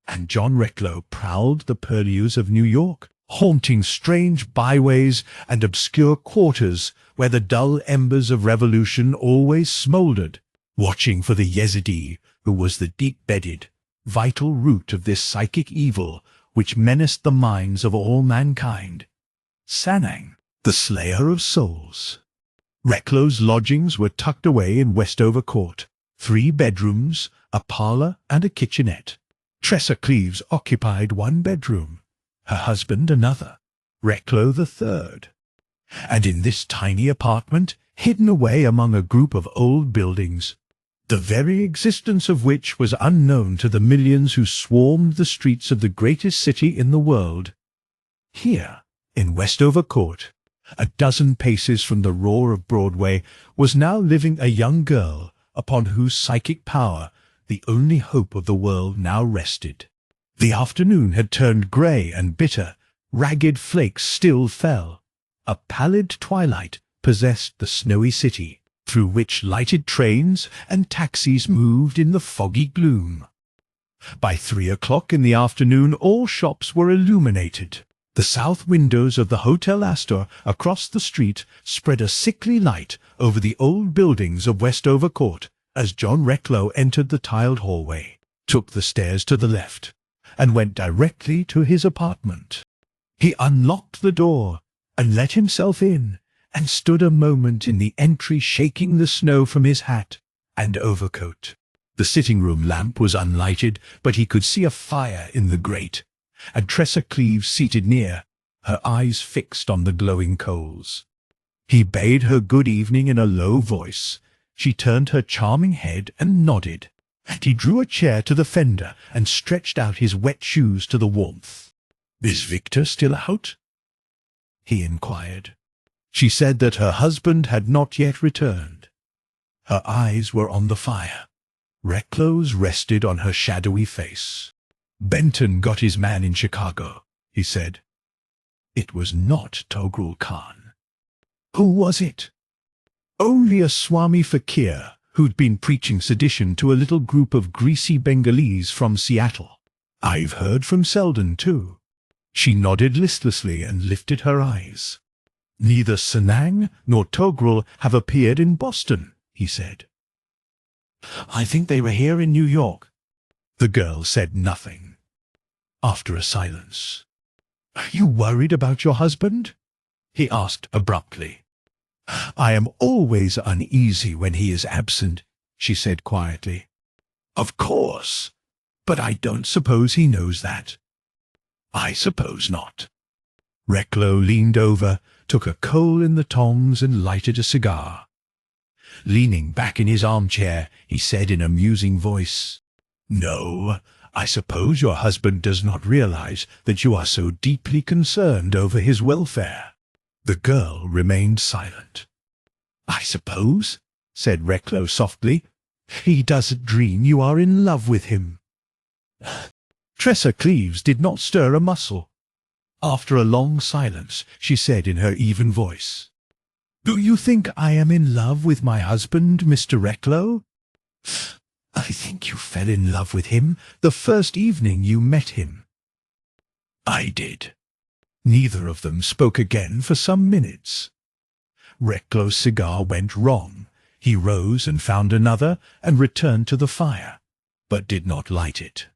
And John Recklow prowled the purlieus of New York, haunting strange byways and obscure quarters where the dull embers of revolution always smouldered, watching for the Yezidi, who was the deep-bedded, vital root of this psychic evil which menaced the minds of all mankind. Sanang, the slayer of souls. Recklow's lodgings were tucked away in Westover Court, 3 bedrooms, a parlor and a kitchenette. Tressa Cleves occupied 1 bedroom, her husband another, Recklow the 3rd. And in this tiny apartment, hidden away among a group of old buildings, the very existence of which was unknown to the millions who swarmed the streets of the greatest city in the world, here, in Westover Court, a dozen paces from the roar of Broadway, was now living a young girl upon whose psychic power the only hope of the world now rested. The afternoon had turned grey and bitter, ragged flakes still fell. a pallid twilight possessed the snowy city, through which lighted trains and taxis moved in the foggy gloom. By 3 o'clock in the afternoon all shops were illuminated. The south windows of the Hotel Astor across the street spread a sickly light over the old buildings of Westover Court as John Recklow entered the tiled hallway, took the stairs to the left, and went directly to his apartment. He unlocked the door and let himself in, and stood a moment in the entry shaking the snow from his hat and overcoat. The sitting-room lamp was unlighted, but he could see a fire in the grate, and Tressa Cleves seated near, her eyes fixed on the glowing coals. He bade her good evening in a low voice. She turned her charming head and nodded, and he drew a chair to the fender and stretched out his wet shoes to the warmth. "Is Victor still out?" he inquired. She said that her husband had not yet returned. Her eyes were on the fire. Recklow's rested on her shadowy face. "Benton got his man in Chicago," he said. "It was not Togrul Khan." "Who was it?" "Only a Swami fakir who'd been preaching sedition to a little group of greasy Bengalese from Seattle. I've heard from Selden, too." She nodded listlessly and lifted her eyes. "Neither Sanang nor Togrul have appeared in Boston," he said. "I think they were here in New York." The girl said nothing. After a silence, "Are you worried about your husband?" he asked abruptly. "I am always uneasy when he is absent," she said quietly. "Of course, but I don't suppose he knows that." "I suppose not." Recklow leaned over, took a coal in the tongs and lighted a cigar. Leaning back in his armchair, he said in a musing voice, "No, I suppose your husband does not realize that you are so deeply concerned over his welfare." The girl remained silent. "I suppose," said Recklow softly, "he doesn't dream you are in love with him." Tressa Cleves did not stir a muscle. After a long silence, she said in her even voice, "Do you think I am in love with my husband, Mr. Recklow? I think you fell in love with him the first evening you met him." "I did." Neither of them spoke again for some minutes. Recklow's cigar went wrong. He rose and found another and returned to the fire, but did not light it.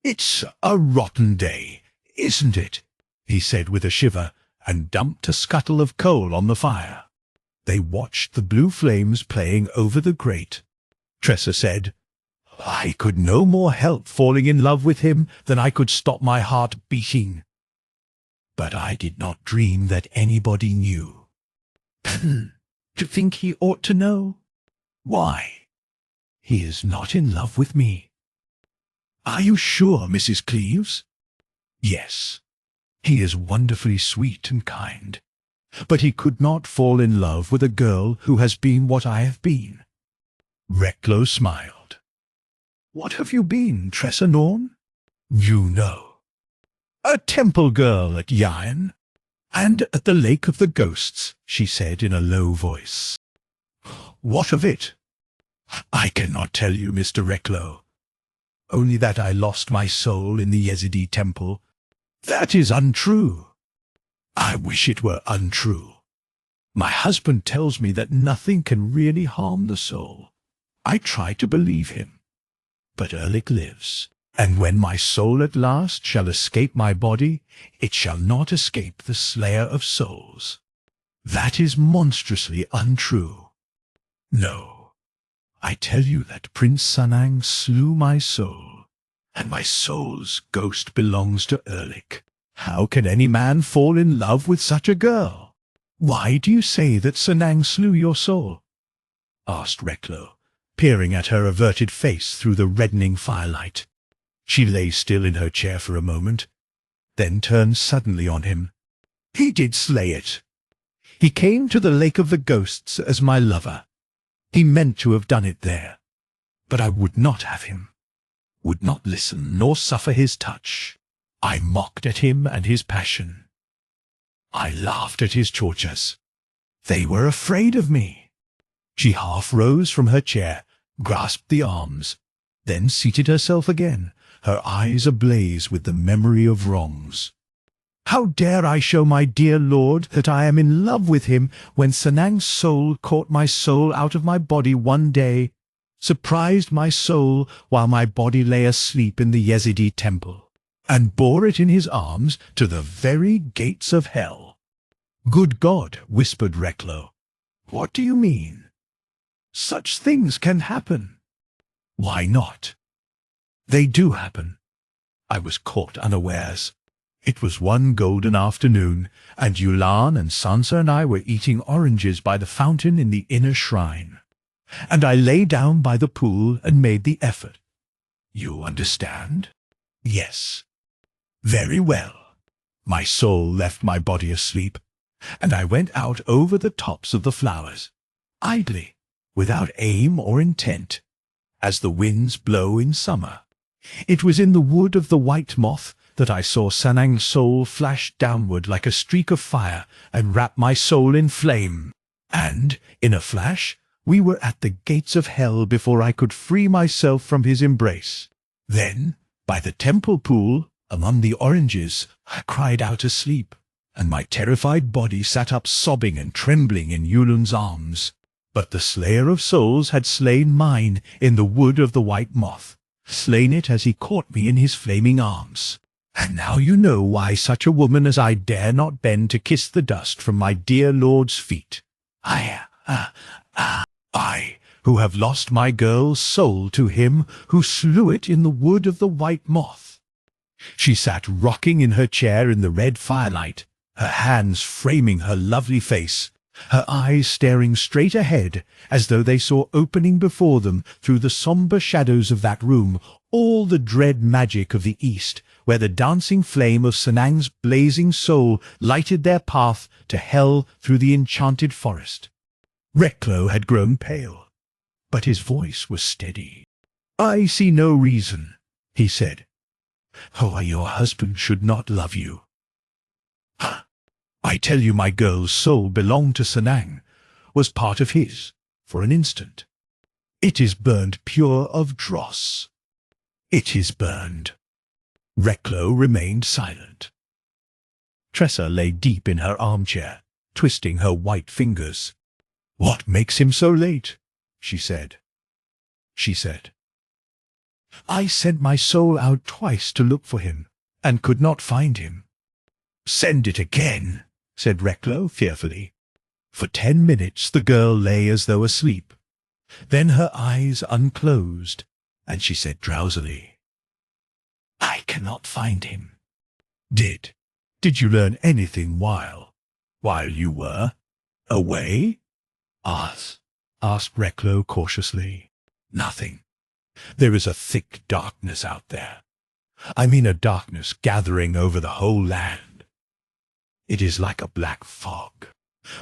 "It's a rotten day, isn't it?" he said with a shiver, and dumped a scuttle of coal on the fire. They watched the blue flames playing over the grate. Tressa said, "I could no more help falling in love with him than I could stop my heart beating. But I did not dream that anybody knew." "To think he ought to know?" "Why?" "He is not in love with me." "Are you sure, Mrs. Cleves?" "Yes. He is wonderfully sweet and kind. But he could not fall in love with a girl who has been what I have been." Recklow smiled. "What have you been, Tressa Norn?" "You know. A temple girl at Yain, and at the Lake of the Ghosts," she said in a low voice. "What of it?" "I cannot tell you, Mr. Recklow. Only that I lost my soul in the Yezidi temple. That is untrue." "I wish it were untrue. My husband tells me that nothing can really harm the soul. I try to believe him. But Erlich lives, and when my soul at last shall escape my body, it shall not escape the Slayer of Souls. That is monstrously untrue. No, I tell you that Prince Sanang slew my soul, and my soul's ghost belongs to Erlich. How can any man fall in love with such a girl?" "Why do you say that Sanang slew your soul?" asked Recklow, peering at her averted face through the reddening firelight. She lay still in her chair for a moment, then turned suddenly on him. "He did slay it. He came to the Lake of the Ghosts as my lover. He meant to have done it there. But I would not have him, would not listen nor suffer his touch. I mocked at him and his passion. I laughed at his tortures. They were afraid of me. She half rose from her chair, grasped the arms, then seated herself again, her eyes ablaze with the memory of wrongs. How dare I show my dear lord that I am in love with him when Sanang's soul caught my soul out of my body one day, surprised my soul while my body lay asleep in the Yezidi temple, and bore it in his arms to the very gates of hell. Good God, whispered Reklo. What do you mean? Such things can happen. Why not? They do happen. I was caught unawares. It was one golden afternoon, and Yulan and Sansa and I were eating oranges by the fountain in the inner shrine. And I lay down by the pool and made the effort. You understand? Yes. Very well. My soul left my body asleep, and I went out over the tops of the flowers, idly, without aim or intent, as the winds blow in summer. It was in the wood of the white moth that I saw Sanang's soul flash downward like a streak of fire and wrap my soul in flame. And, in a flash, we were at the gates of hell before I could free myself from his embrace. Then, by the temple pool, among the oranges, I cried out asleep, and my terrified body sat up sobbing and trembling in Yulan's arms. But the slayer of souls had slain mine in the wood of the white moth, slain it as he caught me in his flaming arms. And now you know why such a woman as I dare not bend to kiss the dust from my dear lord's feet. I, who have lost my girl's soul to him who slew it in the wood of the white moth. She sat rocking in her chair in the red firelight, her hands framing her lovely face, her eyes staring straight ahead as though they saw opening before them through the sombre shadows of that room all the dread magic of the East, where the dancing flame of Sanang's blazing soul lighted their path to hell through the enchanted forest. Reklo had grown pale, but his voice was steady. I see no reason, he said, why your husband should not love you. I tell you my girl's soul belonged to Sanang, was part of his, for an instant. It is burned pure of dross. It is burned. Reklo remained silent. Tressa lay deep in her armchair, twisting her white fingers. What makes him so late? She said. I sent my soul out twice to look for him, and could not find him. Send it again, said Reklo fearfully. For 10 minutes the girl lay as though asleep. Then her eyes unclosed, and she said drowsily, I cannot find him. Did you learn anything while you were away? asked Reklo cautiously. Nothing. There is a thick darkness out there. I mean a darkness gathering over the whole land. It is like a black fog.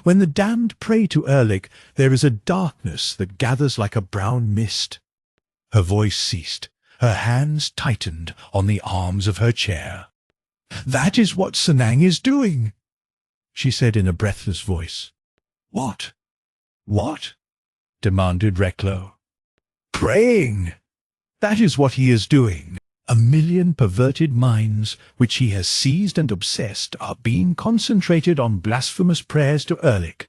When the damned pray to Erlik, there is a darkness that gathers like a brown mist. Her voice ceased. Her hands tightened on the arms of her chair. That is what Sanang is doing, she said in a breathless voice. What? What? Demanded Reklo. Praying. That is what he is doing. 1,000,000 perverted minds, which he has seized and obsessed, are being concentrated on blasphemous prayers to Erlik.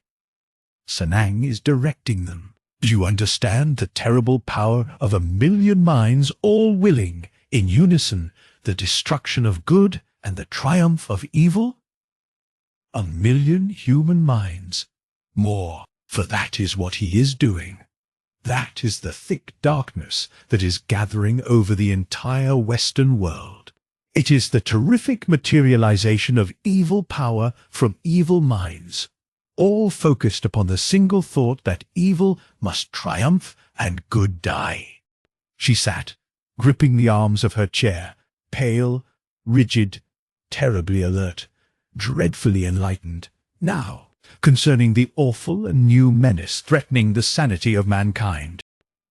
Sanang is directing them. Do you understand the terrible power of 1,000,000 minds all willing, in unison, the destruction of good and the triumph of evil? 1,000,000 human minds. More, for that is what he is doing. That is the thick darkness that is gathering over the entire Western world. It is the terrific materialization of evil power from evil minds, all focused upon the single thought that evil must triumph and good die. She sat, gripping the arms of her chair, pale, rigid, terribly alert, dreadfully enlightened, now, concerning the awful and new menace threatening the sanity of mankind.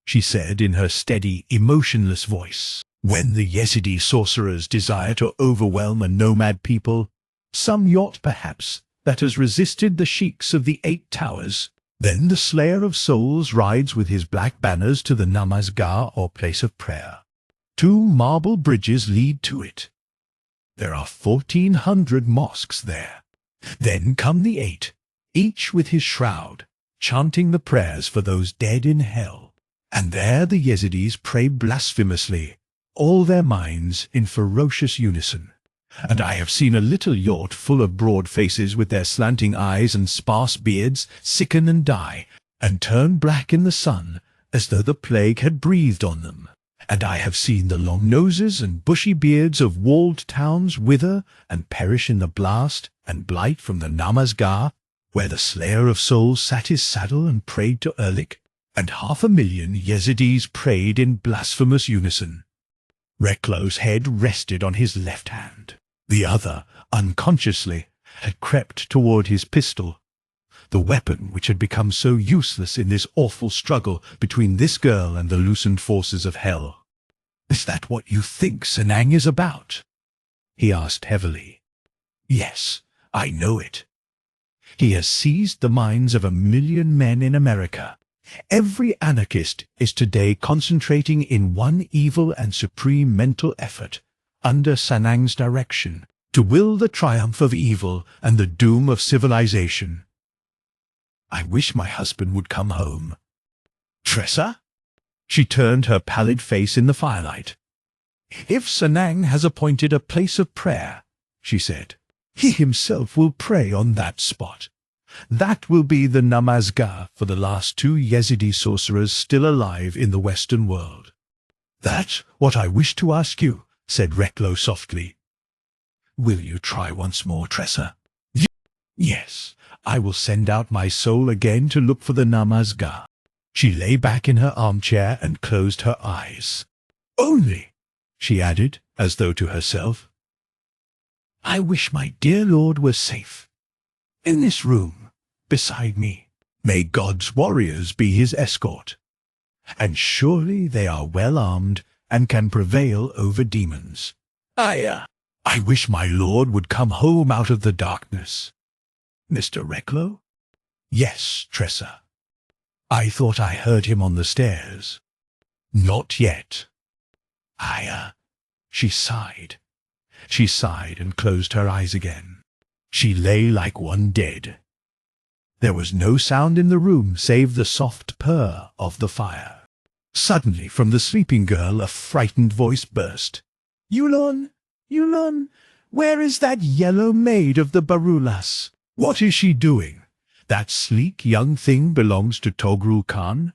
She said in her steady, emotionless voice, when the Yezidi sorcerers desire to overwhelm a nomad people, some yacht perhaps, that has resisted the sheiks of the 8 towers. Then the Slayer of Souls rides with his black banners to the Namazgah, or place of prayer. 2 marble bridges lead to it. There are 1,400 mosques there. Then come the 8, each with his shroud, chanting the prayers for those dead in hell. And there the Yazidis pray blasphemously, all their minds in ferocious unison. And I have seen a little yacht full of broad faces with their slanting eyes and sparse beards sicken and die, and turn black in the sun, as though the plague had breathed on them. And I have seen the long noses and bushy beards of walled towns wither and perish in the blast and blight from the Namazgah, where the Slayer of Souls sat his saddle and prayed to Erlik, and 500,000 Yazidis prayed in blasphemous unison. Reklow's head rested on his left hand. The other, unconsciously, had crept toward his pistol, the weapon which had become so useless in this awful struggle between this girl and the loosened forces of hell. "Is that what you think Sanang is about?" he asked heavily. "Yes, I know it. He has seized the minds of 1,000,000 men in America. Every anarchist is today concentrating in one evil and supreme mental effort, under Sanang's direction, to will the triumph of evil and the doom of civilization. I wish my husband would come home." "Tressa?" She turned her pallid face in the firelight. "If Sanang has appointed a place of prayer," she said, "he himself will pray on that spot. That will be the Namazgah for the last 2 Yazidi sorcerers still alive in the Western world." "That's what I wish to ask you," said Reklow softly. "Will you try once more, Tressa?" "Yes, I will send out my soul again to look for the Namazgah." She lay back in her armchair and closed her eyes. "Only," she added, as though to herself, "I wish my dear Lord were safe. In this room, beside me. May God's warriors be his escort. And surely they are well armed and can prevail over demons. I wish my Lord would come home out of the darkness." "Mr. Reklow?" "Yes, Tressa. I thought I heard him on the stairs." "Not yet." She sighed. She sighed and closed her eyes again. She lay like one dead. There was no sound in the room save the soft purr of the fire. Suddenly from the sleeping girl a frightened voice burst. "Yulon! Yulon! Where is that yellow maid of the Barulas? What is she doing? That sleek young thing belongs to Togrul Khan.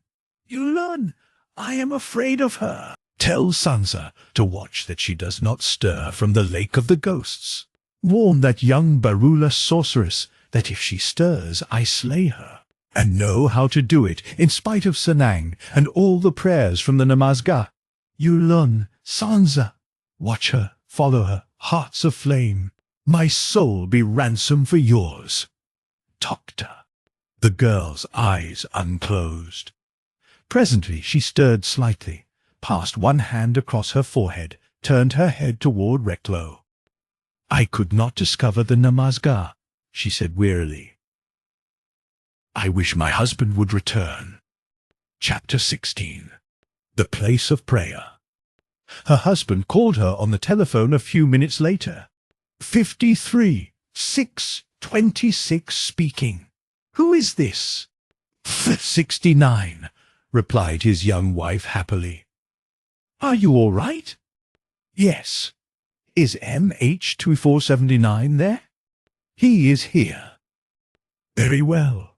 Yulon, I am afraid of her. Tell Sansa to watch that she does not stir from the Lake of the Ghosts. Warn that young Barula sorceress that if she stirs, I slay her. And know how to do it, in spite of Sanang and all the prayers from the Namazgah. Yulon, Sansa, watch her, follow her, hearts of flame. My soul be ransom for yours. Doctor." The girl's eyes unclosed. Presently she stirred slightly, passed one hand across her forehead, turned her head toward Reklow. "I could not discover the Namazgah," she said wearily. "I wish my husband would return." Chapter 16. The Place of Prayer. Her husband called her on the telephone a few minutes later. 53, 6, 26 speaking. "Who is this?" 69, replied his young wife happily. "Are you all right?" "Yes." "Is MH2479 there?" "He is here." "Very well."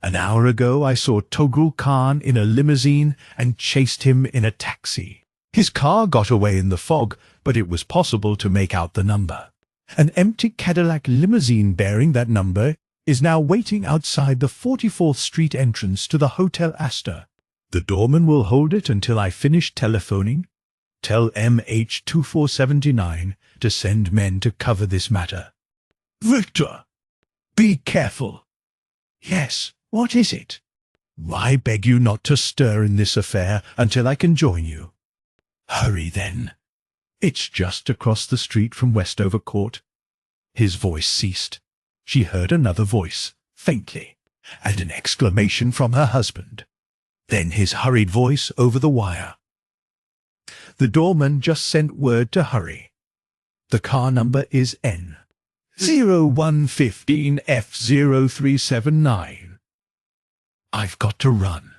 "An hour ago I saw Togrul Khan in a limousine and chased him in a taxi. His car got away in the fog, but it was possible to make out the number. An empty Cadillac limousine bearing that number is now waiting outside the 44th Street entrance to the Hotel Astor. The doorman will hold it until I finish telephoning. Tell MH2479 to send men to cover this matter." "Victor, be careful." "Yes, what is it?" "I beg you not to stir in this affair until I can join you." "Hurry then. It's just across the street from Westover Court." His voice ceased. she heard another voice, faintly, and an exclamation from her husband. Then his hurried voice over the wire. The doorman just sent word to hurry. The car number is N 0115 F0379. I've got to run.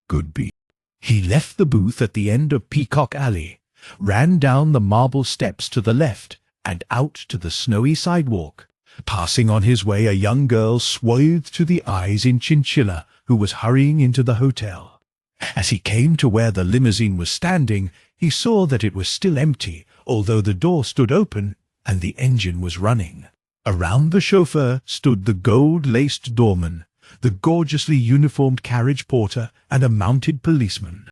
Good beat. He left the booth at the end of Peacock Alley, ran down the marble steps to the left and out to the snowy sidewalk, passing on his way a young girl swathed to the eyes in chinchilla who was hurrying into the hotel. As he came to where the limousine was standing, he saw that it was still empty, although the door stood open and the engine was running. Around the chauffeur stood the gold-laced doorman, the gorgeously uniformed carriage porter, and a mounted policeman.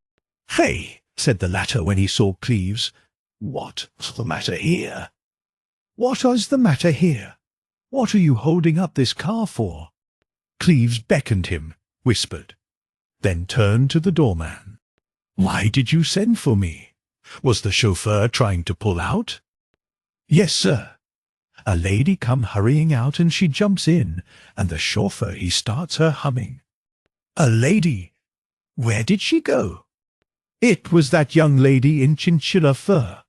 "Hey," said the latter when he saw Cleves. "What's the matter here?" "What is the matter here? What are you holding up this car for?" Cleves beckoned him, whispered, then turned to the doorman. "Why did you send for me? Was the chauffeur trying to pull out?" "Yes, sir. A lady come hurrying out and she jumps in, and the chauffeur he starts her humming." "A lady? Where did she go?" "It was that young lady in chinchilla fur.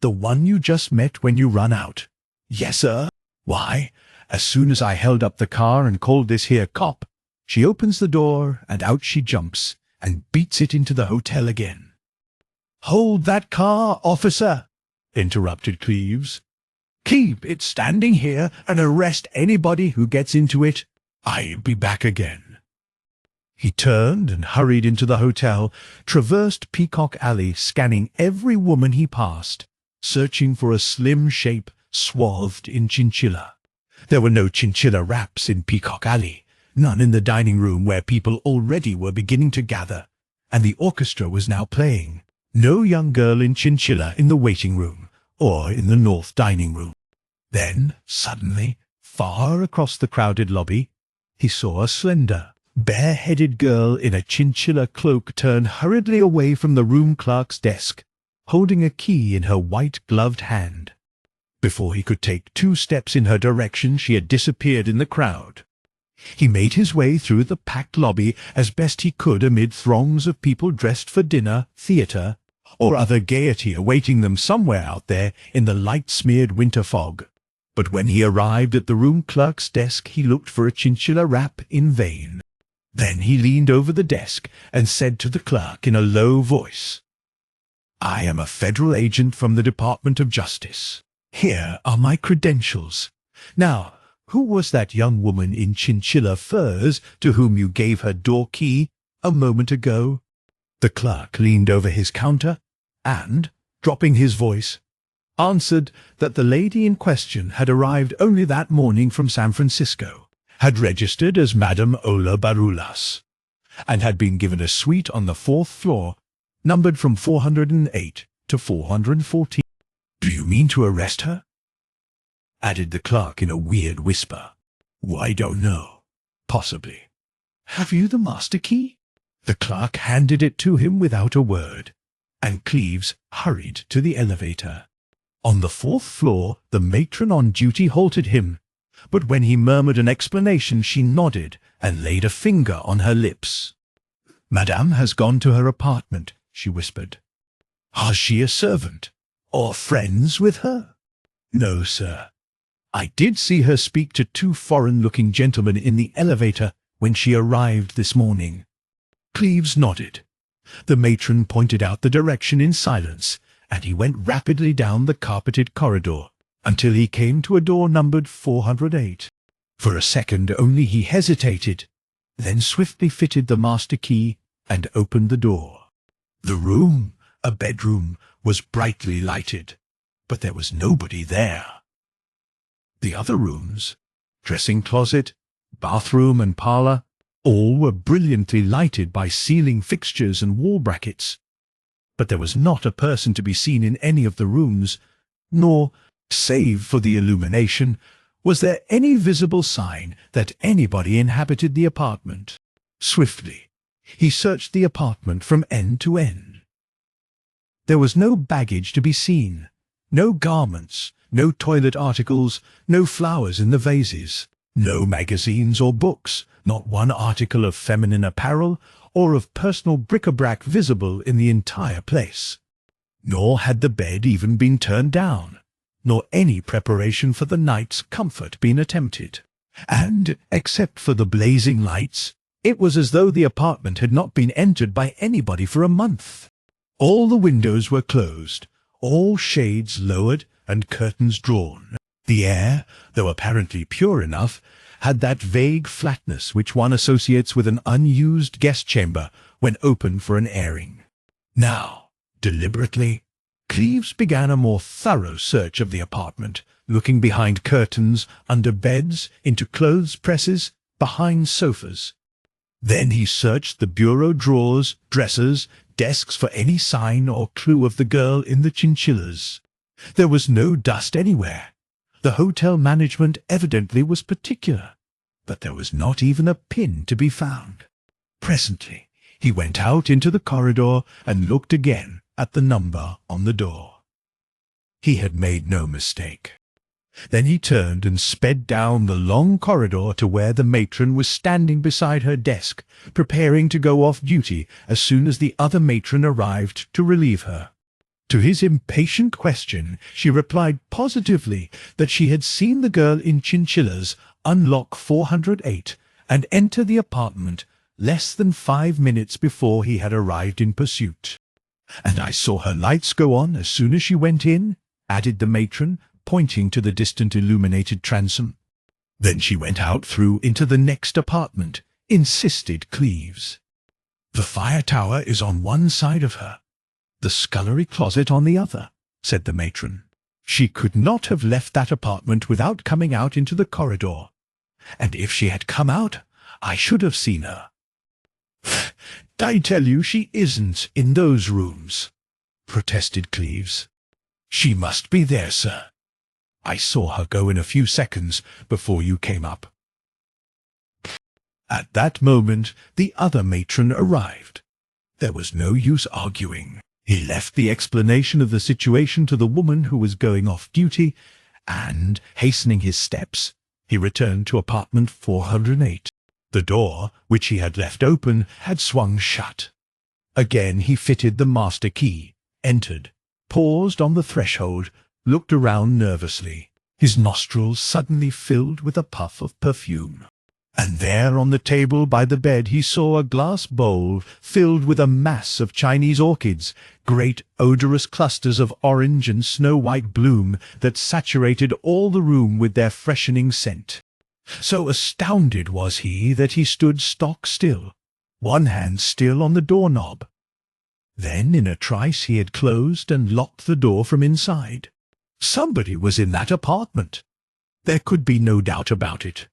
The one you just met when you run out." "Yes, sir. Why, as soon as I held up the car and called this here cop, she opens the door and out she jumps and beats it into the hotel again." "Hold that car, officer," interrupted Cleves. "Keep it standing here and arrest anybody who gets into it. I'll be back again." He turned and hurried into the hotel, traversed Peacock Alley, scanning every woman he passed, searching for a slim shape swathed in chinchilla. There were no chinchilla wraps in Peacock Alley, none in the dining room where people already were beginning to gather, and the orchestra was now playing. No young girl in chinchilla in the waiting room, or in the north dining room. Then, suddenly, far across the crowded lobby, he saw a slender, bare-headed girl in a chinchilla cloak turn hurriedly away from the room clerk's desk, holding a key in her white-gloved hand. Before he could take 2 steps in her direction, she had disappeared in the crowd. He made his way through the packed lobby as best he could amid throngs of people dressed for dinner, theatre, or other gaiety awaiting them somewhere out there in the light-smeared winter fog. But when he arrived at the room clerk's desk, he looked for a chinchilla wrap in vain. Then he leaned over the desk and said to the clerk in a low voice, "I am a federal agent from the Department of Justice. Here are my credentials. Now, who was that young woman in chinchilla furs to whom you gave her door key a moment ago?" The clerk leaned over his counter and, dropping his voice, answered that the lady in question had arrived only that morning from San Francisco, had registered as Madame Ola Barulas, and had been given a suite on the 4th floor, numbered from 408 to 414. "Do you mean to arrest her?" added the clerk in a weird whisper. "I don't know. Possibly." "Have you the master key?" The clerk handed it to him without a word, and Cleves hurried to the elevator. On the 4th floor, the matron on duty halted him, but when he murmured an explanation, she nodded and laid a finger on her lips. "Madame has gone to her apartment," she whispered. "Has she a servant, or friends with her?" "No, sir. I did see her speak to 2 foreign-looking gentlemen in the elevator when she arrived this morning." Cleves nodded. The matron pointed out the direction in silence, and he went rapidly down the carpeted corridor until he came to a door numbered 408. For a second only he hesitated, then swiftly fitted the master key and opened the door. The room, a bedroom, was brightly lighted, but there was nobody there. The other rooms, dressing closet, bathroom and parlor, all were brilliantly lighted by ceiling fixtures and wall brackets, but there was not a person to be seen in any of the rooms, nor, save for the illumination, was there any visible sign that anybody inhabited the apartment. Swiftly, he searched the apartment from end to end. There was no baggage to be seen, no garments, No toilet articles, no flowers in the vases, no magazines or books, not one article of feminine apparel or of personal bric-a-brac visible in the entire place. Nor had the bed even been turned down, nor any preparation for the night's comfort been attempted. And, except for the blazing lights, it was as though the apartment had not been entered by anybody for a month. All the windows were closed, all shades lowered and curtains drawn. The air, though apparently pure enough, had that vague flatness which one associates with an unused guest chamber when open for an airing. Now, deliberately, Cleves began a more thorough search of the apartment, looking behind curtains, under beds, into clothes presses, behind sofas. Then he searched the bureau drawers, dressers, desks for any sign or clue of the girl in the chinchillas. There was no dust anywhere. The hotel management evidently was particular, but there was not even a pin to be found. Presently, he went out into the corridor and looked again at the number on the door. He had made no mistake. Then he turned and sped down the long corridor to where the matron was standing beside her desk, preparing to go off duty as soon as the other matron arrived to relieve her. To his impatient question, she replied positively that she had seen the girl in chinchillas unlock 408 and enter the apartment less than 5 minutes before he had arrived in pursuit. "And I saw her lights go on as soon as she went in," added the matron, pointing to the distant illuminated transom. "Then she went out through into the next apartment," insisted Cleves. "The fire tower is on one side of her, the scullery closet on the other," said the matron. "She could not have left that apartment without coming out into the corridor, and if she had come out, I should have seen her." "I tell you she isn't in those rooms," protested Cleves. "She must be there, sir. I saw her go in a few seconds before you came up." At that moment the other matron arrived. There was no use arguing. He left the explanation of the situation to the woman who was going off duty, and, hastening his steps, he returned to apartment 408. The door, which he had left open, had swung shut. Again he fitted the master key, entered, paused on the threshold, looked around nervously, his nostrils suddenly filled with a puff of perfume. And there on the table by the bed he saw a glass bowl filled with a mass of Chinese orchids, great odorous clusters of orange and snow-white bloom that saturated all the room with their freshening scent. So astounded was he that he stood stock still, one hand still on the doorknob. Then in a trice he had closed and locked the door from inside. Somebody was in that apartment. There could be no doubt about it.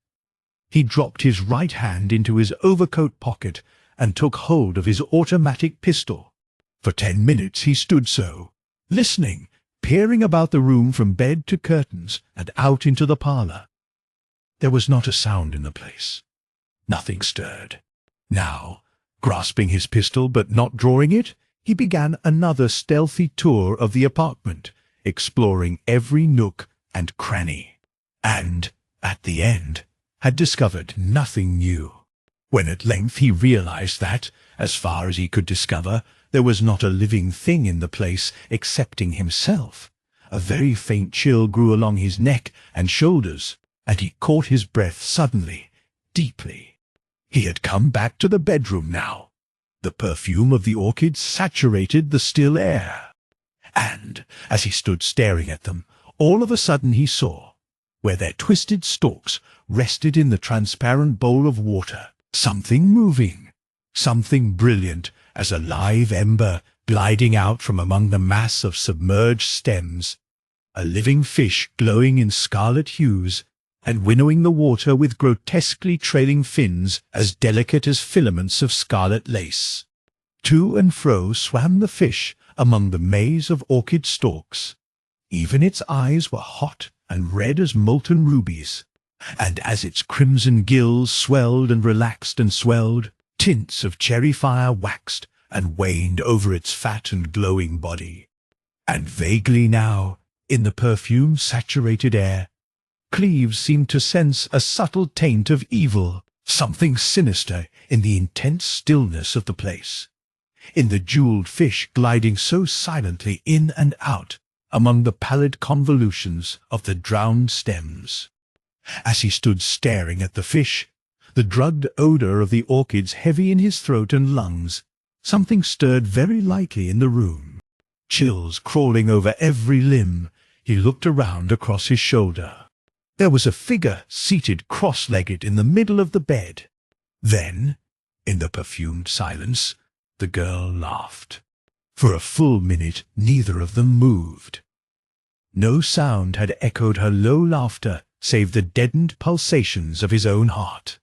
He dropped his right hand into his overcoat pocket and took hold of his automatic pistol. For 10 minutes he stood so, listening, peering about the room from bed to curtains and out into the parlour. There was not a sound in the place. Nothing stirred. Now, grasping his pistol but not drawing it, he began another stealthy tour of the apartment, exploring every nook and cranny, and, at the end, had discovered nothing new. When at length he realized that, as far as he could discover, there was not a living thing in the place excepting himself, a very faint chill grew along his neck and shoulders, and he caught his breath suddenly, deeply. He had come back to the bedroom now. The perfume of the orchids saturated the still air. And, as he stood staring at them, all of a sudden he saw, where their twisted stalks rested in the transparent bowl of water, something moving, something brilliant as a live ember gliding out from among the mass of submerged stems, a living fish glowing in scarlet hues, and winnowing the water with grotesquely trailing fins as delicate as filaments of scarlet lace. To and fro swam the fish among the maze of orchid stalks. Even its eyes were hot and red as molten rubies, and as its crimson gills swelled and relaxed and swelled, tints of cherry fire waxed and waned over its fat and glowing body. And vaguely now, In the perfume-saturated air, Cleves seemed to sense a subtle taint of evil, something sinister in the intense stillness of the place, in the jeweled fish gliding so silently in and out among the pallid convolutions of the drowned stems. As he stood staring at the fish, the drugged odor of the orchids heavy in his throat and lungs, something stirred very lightly in the room. Chills crawling over every limb, he looked around across his shoulder. There was a figure seated cross-legged in the middle of the bed. Then, in the perfumed silence, the girl laughed. For a full minute neither of them moved. No sound had echoed her low laughter save the deadened pulsations of his own heart.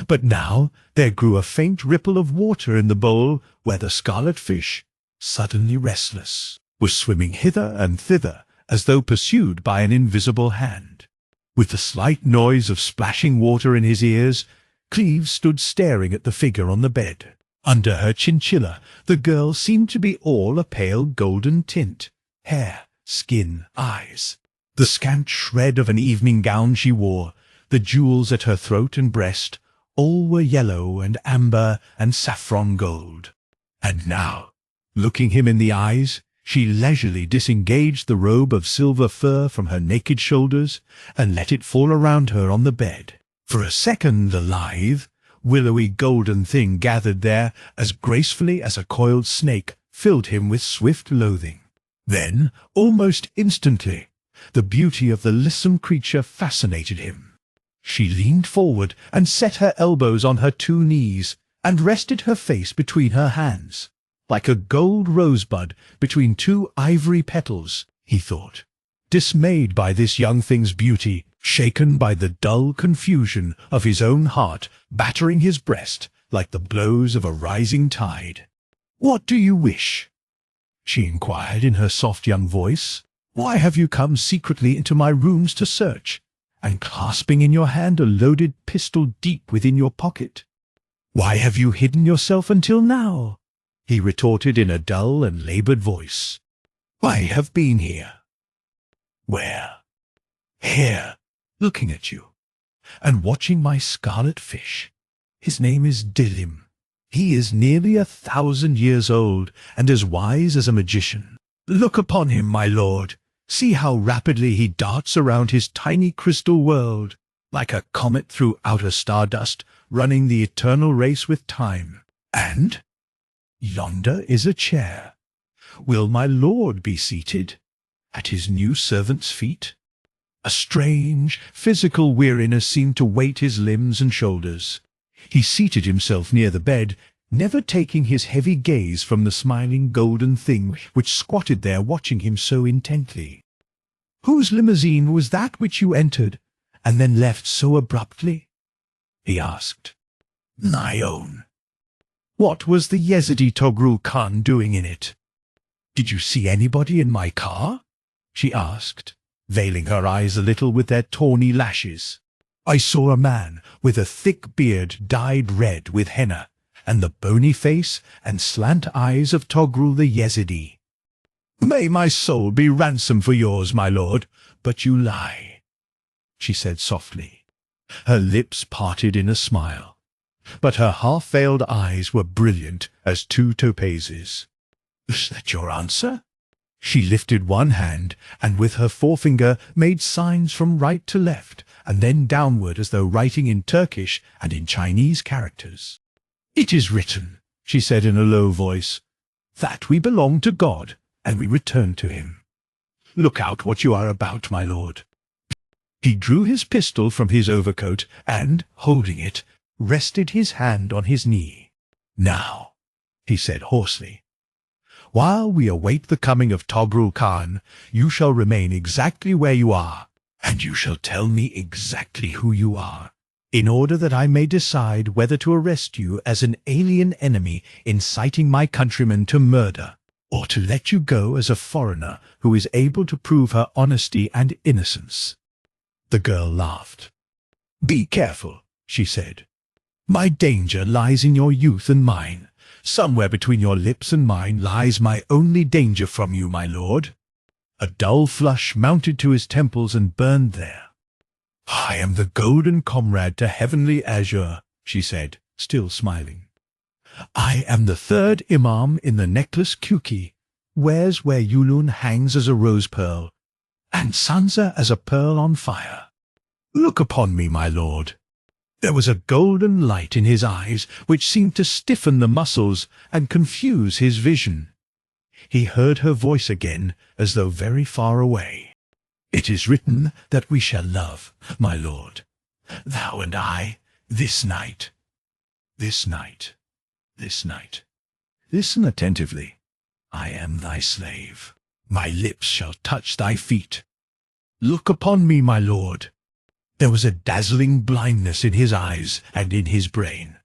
But now there grew a faint ripple of water in the bowl where the scarlet fish, suddenly restless, was swimming hither and thither as though pursued by an invisible hand. With the slight noise of splashing water in his ears, Cleves stood staring at the figure on the bed. Under her chinchilla, the girl seemed to be all a pale golden tint, hair, skin, eyes. The scant shred of an evening gown she wore, the jewels at her throat and breast, all were yellow and amber and saffron gold. And now, looking him in the eyes, she leisurely disengaged the robe of silver fur from her naked shoulders and let it fall around her on the bed. For a second the lithe, willowy golden thing gathered there as gracefully as a coiled snake filled him with swift loathing. Then, almost instantly, the beauty of the lissome creature fascinated him. She leaned forward and set her elbows on her 2 knees and rested her face between her hands, like a gold rosebud between 2 ivory petals, he thought. Dismayed by this young thing's beauty, shaken by the dull confusion of his own heart battering his breast like the blows of a rising tide. "What do you wish?" she inquired in her soft young voice. "Why have you come secretly into my rooms to search, and clasping in your hand a loaded pistol deep within your pocket? Why have you hidden yourself until now?" he retorted in a dull and labored voice. "I have been here." "Where?" "Here, looking at you, and watching my scarlet fish. His name is Dilim. He is nearly 1,000 years old, and as wise as a magician. Look upon him, my lord. See how rapidly he darts around his tiny crystal world, like a comet through outer stardust, running the eternal race with time. And yonder is a chair. Will my lord be seated at his new servant's feet?" A strange, physical weariness seemed to weight his limbs and shoulders. He seated himself near the bed, never taking his heavy gaze from the smiling golden thing which squatted there watching him so intently. "Whose limousine was that which you entered, and then left so abruptly?" he asked. "My own." "What was the Yezidi Togrul Khan doing in it?" "Did you see anybody in my car?" she asked, veiling her eyes a little with their tawny lashes. "I saw a man with a thick beard dyed red with henna, and the bony face and slant eyes of Togrul the Yezidi." "May my soul be ransom for yours, my lord, but you lie," she said softly. Her lips parted in a smile, but her half-veiled eyes were brilliant as 2 topazes. "Is that your answer?" She lifted one hand and with her forefinger made signs from right to left and then downward as though writing in Turkish and in Chinese characters. "It is written," she said in a low voice, "that we belong to God and we return to him. Look out what you are about, my lord." He drew his pistol from his overcoat and, holding it, rested his hand on his knee. "Now," he said hoarsely, "while we await the coming of Togrul Khan, you shall remain exactly where you are, and you shall tell me exactly who you are, in order that I may decide whether to arrest you as an alien enemy inciting my countrymen to murder, or to let you go as a foreigner who is able to prove her honesty and innocence." The girl laughed. "Be careful," she said. "My danger lies in your youth and mine. Somewhere between your lips and mine lies my only danger from you, my lord." A dull flush mounted to his temples and burned there. "I am the golden comrade to heavenly azure," she said, still smiling. "I am the third imam in the necklace Kuki, wears where Yulun hangs as a rose pearl, and Sansa as a pearl on fire. Look upon me, my lord." There was a golden light in his eyes which seemed to stiffen the muscles and confuse his vision. He heard her voice again, as though very far away. "It is written that we shall love, my lord, thou and I, this night. This night. This night. Listen attentively. I am thy slave. My lips shall touch thy feet. Look upon me, my lord." There was a dazzling blindness in his eyes and in his brain.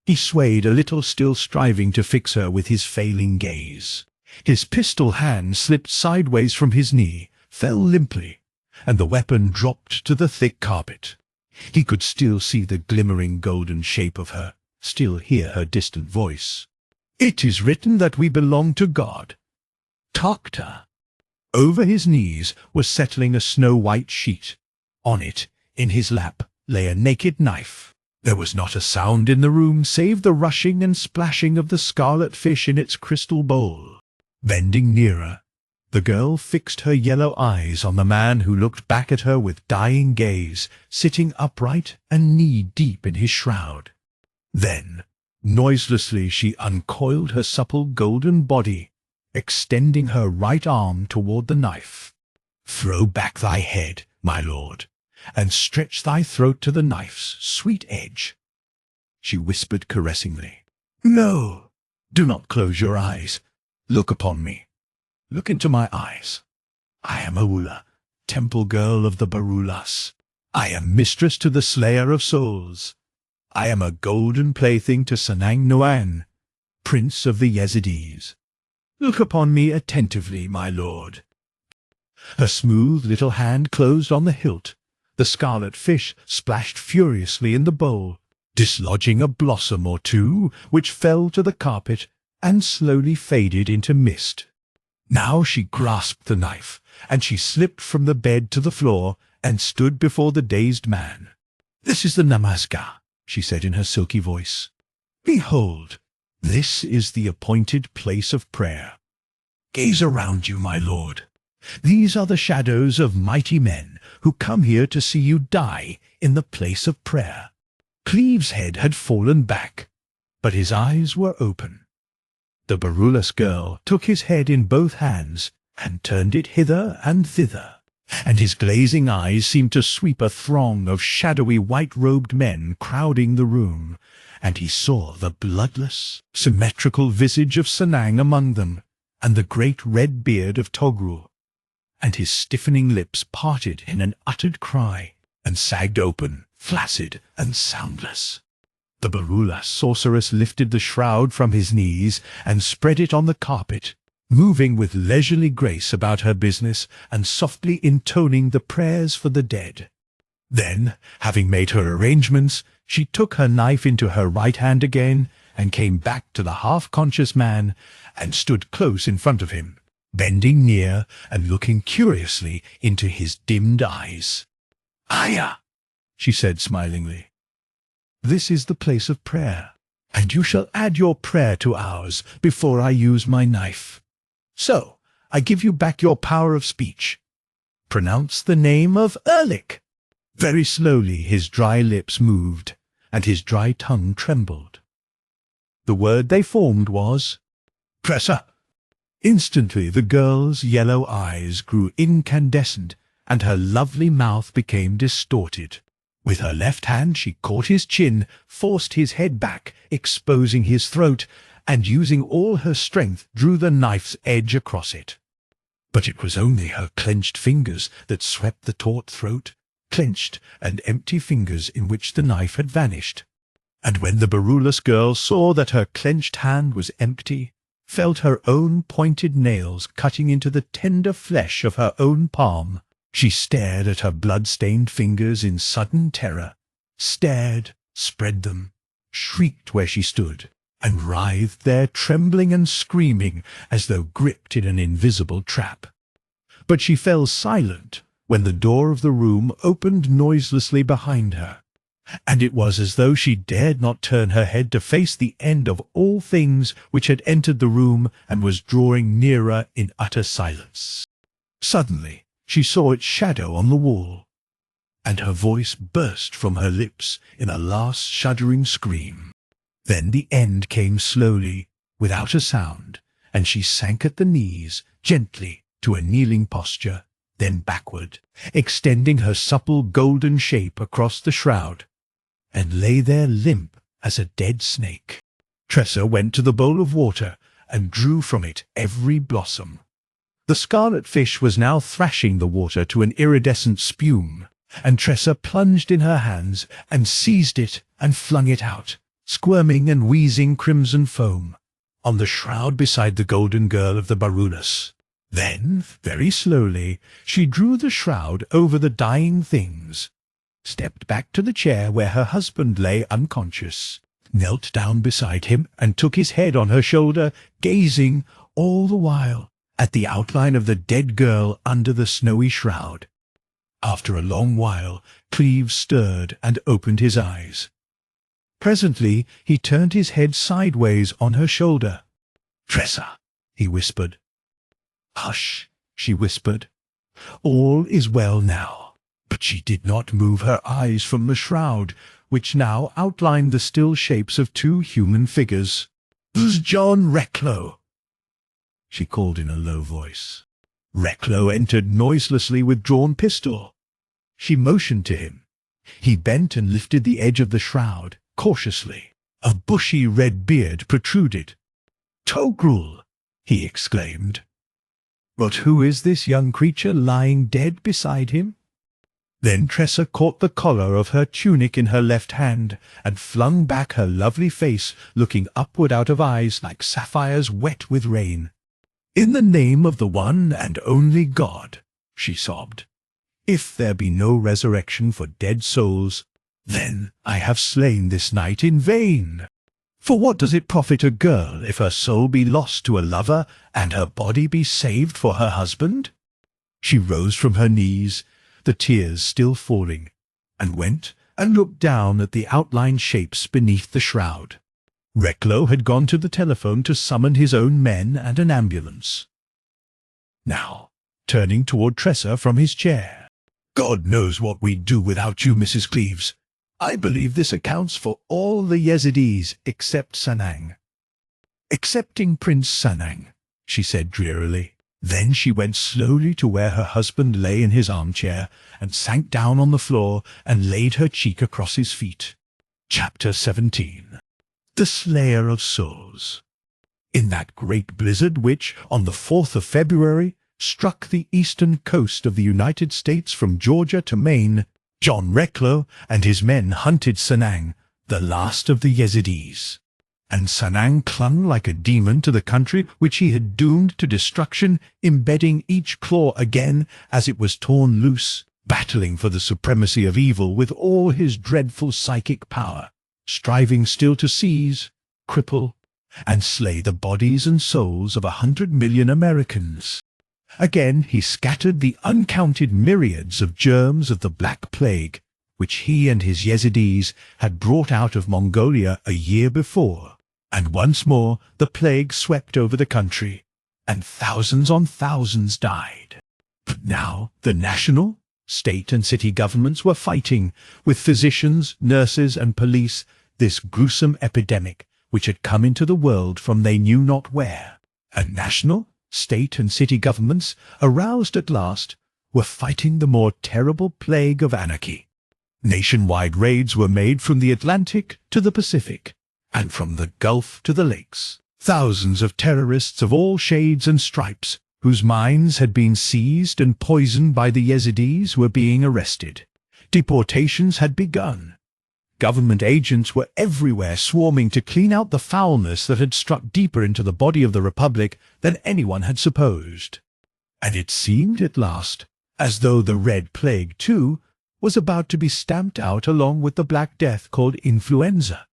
He swayed a little, still striving to fix her with his failing gaze. His pistol hand slipped sideways from his knee, fell limply, and the weapon dropped to the thick carpet. He could still see the glimmering golden shape of her, still hear her distant voice. "It is written that we belong to God. Takta." Over his knees was settling a snow-white sheet. On it, in his lap, lay a naked knife. There was not a sound in the room save the rushing and splashing of the scarlet fish in its crystal bowl. Bending nearer, the girl fixed her yellow eyes on the man who looked back at her with dying gaze, sitting upright and knee-deep in his shroud. Then, noiselessly she uncoiled her supple golden body, extending her right arm toward the knife. "Throw back thy head, my lord, and stretch thy throat to the knife's sweet edge," she whispered caressingly. "No, do not close your eyes. Look upon me. Look into my eyes. I am Aula, temple girl of the Barulas. I am mistress to the slayer of souls. I am a golden plaything to Sanang Noan, prince of the Yazidis. Look upon me attentively, my lord." Her smooth little hand closed on the hilt. The scarlet fish splashed furiously in the bowl, dislodging a blossom or two, which fell to the carpet and slowly faded into mist. Now she grasped the knife, and she slipped from the bed to the floor and stood before the dazed man. "This is the Namazgah," she said in her silky voice. "Behold, this is the appointed place of prayer. Gaze around you, my lord. These are the shadows of mighty men who come here to see you die in the place of prayer." Cleve's head had fallen back, but his eyes were open. The Barulas girl took his head in both hands and turned it hither and thither, and his glazing eyes seemed to sweep a throng of shadowy white-robed men crowding the room, and he saw the bloodless, symmetrical visage of Sanang among them, and the great red beard of Togrul, and his stiffening lips parted in an uttered cry, and sagged open, flaccid and soundless. The Barulas sorceress lifted the shroud from his knees and spread it on the carpet, moving with leisurely grace about her business and softly intoning the prayers for the dead. Then, having made her arrangements, she took her knife into her right hand again and came back to the half-conscious man and stood close in front of him, bending near and looking curiously into his dimmed eyes. "Aya," she said smilingly. "This is the place of prayer, and you shall add your prayer to ours before I use my knife. So, I give you back your power of speech. Pronounce the name of Erlich." Very slowly his dry lips moved, and his dry tongue trembled. The word they formed was Pressa. Instantly the girl's yellow eyes grew incandescent, and her lovely mouth became distorted. With her left hand she caught his chin, forced his head back, exposing his throat, and using all her strength drew the knife's edge across it. But it was only her clenched fingers that swept the taut throat, clenched and empty fingers in which the knife had vanished. And when the Barulas girl saw that her clenched hand was empty, felt her own pointed nails cutting into the tender flesh of her own palm, she stared at her blood-stained fingers in sudden terror, stared, spread them, shrieked where she stood, and writhed there trembling and screaming as though gripped in an invisible trap. But she fell silent when the door of the room opened noiselessly behind her, and it was as though she dared not turn her head to face the end of all things which had entered the room and was drawing nearer in utter silence. Suddenly she saw its shadow on the wall, and her voice burst from her lips in a last shuddering scream. Then the end came slowly, without a sound, and she sank at the knees, gently, to a kneeling posture, then backward, extending her supple golden shape across the shroud, and lay there limp as a dead snake. Tressa went to the bowl of water and drew from it every blossom. The scarlet fish was now thrashing the water to an iridescent spume, and Tressa plunged in her hands and seized it and flung it out, squirming and wheezing crimson foam, on the shroud beside the golden girl of the Barulas. Then, very slowly, she drew the shroud over the dying things, stepped back to the chair where her husband lay unconscious, knelt down beside him and took his head on her shoulder, gazing, all the while, at the outline of the dead girl under the snowy shroud. After a long while, Cleves stirred and opened his eyes. Presently he turned his head sideways on her shoulder. "Tressa," he whispered. "Hush," she whispered. "All is well now." But she did not move her eyes from the shroud, which now outlined the still shapes of two human figures. "Who's John Recklow?" she called in a low voice. Recklow entered noiselessly with drawn pistol. She motioned to him. He bent and lifted the edge of the shroud, cautiously. A bushy red beard protruded. "Togrul!" he exclaimed. But who is this young creature lying dead beside him? Then Tressa caught the collar of her tunic in her left hand and flung back her lovely face, looking upward out of eyes like sapphires wet with rain. "In the name of the one and only God," she sobbed, "if there be no resurrection for dead souls, then I have slain this night in vain. For what does it profit a girl if her soul be lost to a lover and her body be saved for her husband?" She rose from her knees, the tears still falling, and went and looked down at the outlined shapes beneath the shroud. Recklow had gone to the telephone to summon his own men and an ambulance. Now, turning toward Tressa from his chair, "God knows what we'd do without you, Mrs. Cleves. I believe this accounts for all the Yezidis except Sanang." "Excepting Prince Sanang," she said drearily. Then she went slowly to where her husband lay in his armchair and sank down on the floor and laid her cheek across his feet. Chapter 17. The Slayer of Souls. In that great blizzard which, on the 4th of February, struck the eastern coast of the United States from Georgia to Maine, John Recklow and his men hunted Sanang, the last of the Yezidis. And Sanang clung like a demon to the country which he had doomed to destruction, embedding each claw again as it was torn loose, battling for the supremacy of evil with all his dreadful psychic power, striving still to seize, cripple, and slay the bodies and souls of 100 million Americans. Again he scattered the uncounted myriads of germs of the Black Plague, which he and his Yezidis had brought out of Mongolia a year before, and once more the plague swept over the country, and thousands on thousands died. But now the national, state and city governments were fighting, with physicians, nurses and police, this gruesome epidemic which had come into the world from they knew not where. And national, state and city governments, aroused at last, were fighting the more terrible plague of anarchy. Nationwide raids were made from the Atlantic to the Pacific, and from the Gulf to the lakes. Thousands of terrorists of all shades and stripes, whose minds had been seized and poisoned by the Yezidis, were being arrested. Deportations had begun. Government agents were everywhere swarming to clean out the foulness that had struck deeper into the body of the Republic than anyone had supposed. And it seemed at last as though the Red Plague, too, was about to be stamped out along with the Black Death called influenza.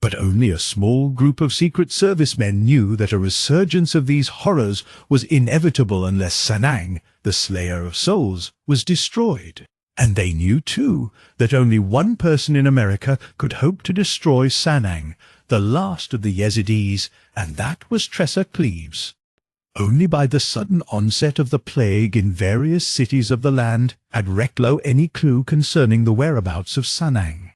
But only a small group of Secret Service men knew that a resurgence of these horrors was inevitable unless Sanang, the Slayer of Souls, was destroyed. And they knew, too, that only one person in America could hope to destroy Sanang, the last of the Yazidis, and that was Tressa Cleves. Only by the sudden onset of the plague in various cities of the land had Recklow any clue concerning the whereabouts of Sanang.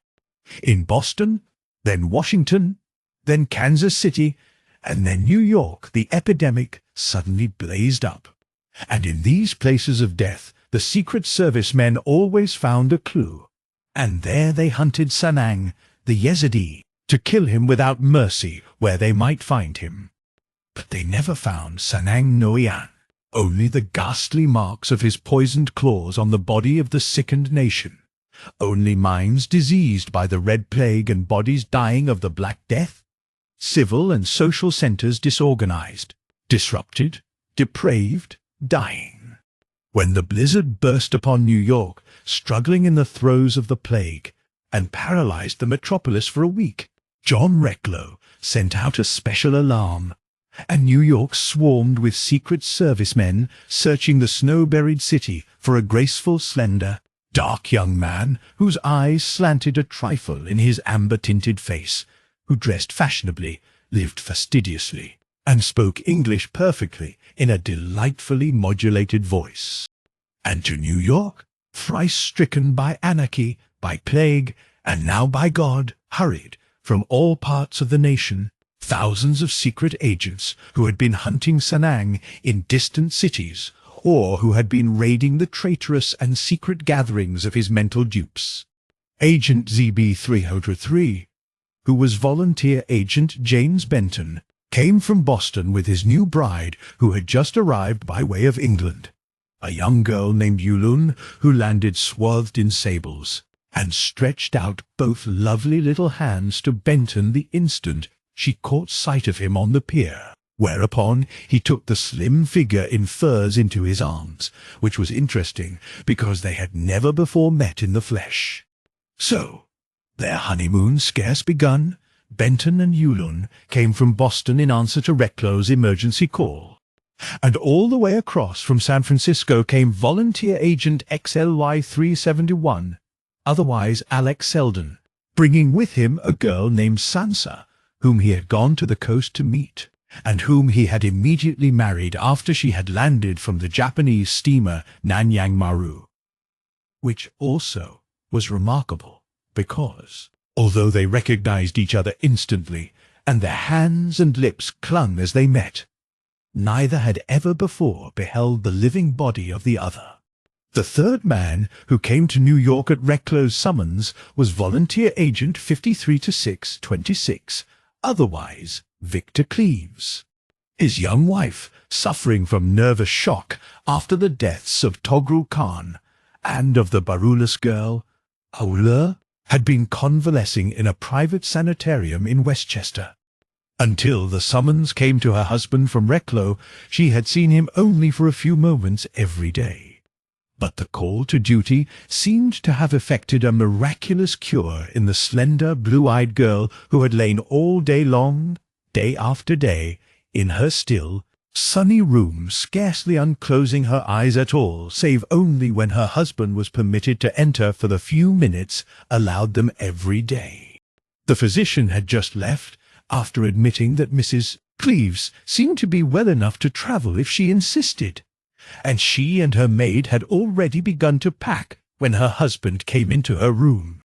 In Boston, then Washington, then Kansas City, and then New York, the epidemic suddenly blazed up. And in these places of death, the Secret Service men always found a clue. And there they hunted Sanang, the Yazidi, to kill him without mercy where they might find him. But they never found Sanang Noyan, only the ghastly marks of his poisoned claws on the body of the sickened nation. Only minds diseased by the Red Plague and bodies dying of the Black Death. Civil and social centers disorganized, disrupted, depraved, dying. When the blizzard burst upon New York, struggling in the throes of the plague, and paralyzed the metropolis for a week, John Recklow sent out a special alarm, and New York swarmed with Secret Service men searching the snow-buried city for a graceful, slender, dark young man whose eyes slanted a trifle in his amber-tinted face, who dressed fashionably, lived fastidiously, and spoke English perfectly in a delightfully modulated voice. And to New York, thrice stricken by anarchy, by plague, and now by God, hurried, from all parts of the nation, thousands of secret agents who had been hunting Sanang in distant cities, or who had been raiding the traitorous and secret gatherings of his mental dupes. Agent ZB-303, who was volunteer agent James Benton, came from Boston with his new bride who had just arrived by way of England, a young girl named Yulun who landed swathed in sables, and stretched out both lovely little hands to Benton the instant she caught sight of him on the pier, whereupon he took the slim figure in furs into his arms, which was interesting because they had never before met in the flesh. So, their honeymoon scarce begun, Benton and Yulun came from Boston in answer to Recklow's emergency call. And all the way across from San Francisco came volunteer agent XLY-371, otherwise Alex Selden, bringing with him a girl named Sansa, whom he had gone to the coast to meet, and whom he had immediately married after she had landed from the Japanese steamer Nanyang Maru. Which also was remarkable, because, although they recognized each other instantly, and their hands and lips clung as they met, neither had ever before beheld the living body of the other. The third man who came to New York at Recklow's summons was volunteer agent 53-626, otherwise Victor Cleves. His young wife, suffering from nervous shock after the deaths of Togrul Khan and of the Barulus girl, Aulur, had been convalescing in a private sanitarium in Westchester. Until the summons came to her husband from Recklow, she had seen him only for a few moments every day. But the call to duty seemed to have effected a miraculous cure in the slender, blue-eyed girl who had lain all day long, day after day, in her still, sunny room, scarcely unclosing her eyes at all, save only when her husband was permitted to enter for the few minutes allowed them every day. The physician had just left, after admitting that Mrs. Cleves seemed to be well enough to travel if she insisted, and she and her maid had already begun to pack when her husband came into her room.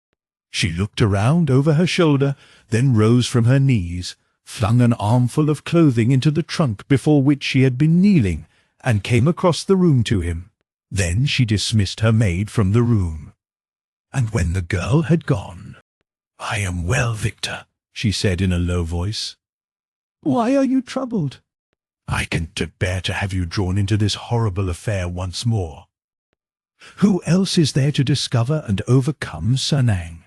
She looked around over her shoulder, then rose from her knees, flung an armful of clothing into the trunk before which she had been kneeling, and came across the room to him. Then she dismissed her maid from the room. And when the girl had gone, "I am well, Victor," she said in a low voice. "Why are you troubled?" "I can't bear to have you drawn into this horrible affair once more." "Who else is there to discover and overcome Sanang?"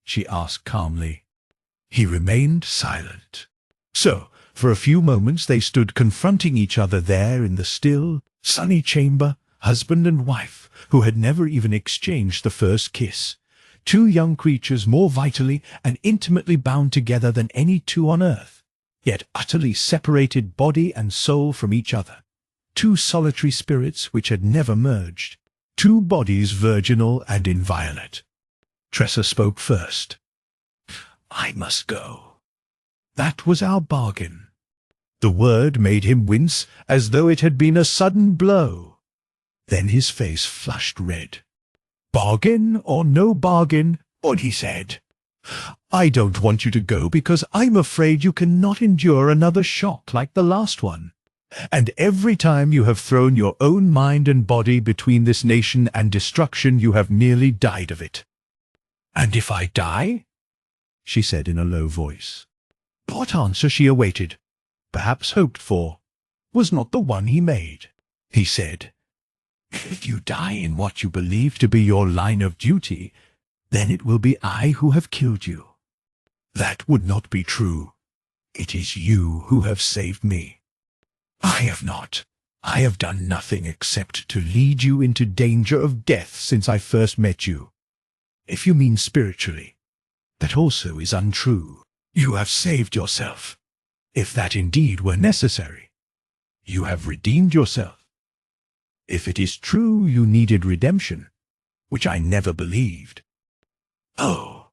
she asked calmly. He remained silent. So, for a few moments they stood confronting each other there in the still, sunny chamber, husband and wife, who had never even exchanged the first kiss, Two young creatures more vitally and intimately bound together than any two on earth, yet utterly separated body and soul from each other. Two solitary spirits which had never merged. Two bodies virginal and inviolate. Tressa spoke first. "I must go. That was our bargain." The word made him wince as though it had been a sudden blow. Then his face flushed red. "Bargain or no bargain," he said, "I don't want you to go because I'm afraid you cannot endure another shock like the last one. And every time you have thrown your own mind and body between this nation and destruction, you have nearly died of it." "And if I die?" she said in a low voice. What answer she awaited, perhaps hoped for, was not the one he made. He said, "If you die in what you believe to be your line of duty, then it will be I who have killed you." "That would not be true. It is you who have saved me." "I have not. I have done nothing except to lead you into danger of death since I first met you. If you mean spiritually, that also is untrue. You have saved yourself, if that indeed were necessary. You have redeemed yourself. If it is true you needed redemption, which I never believed." "Oh,"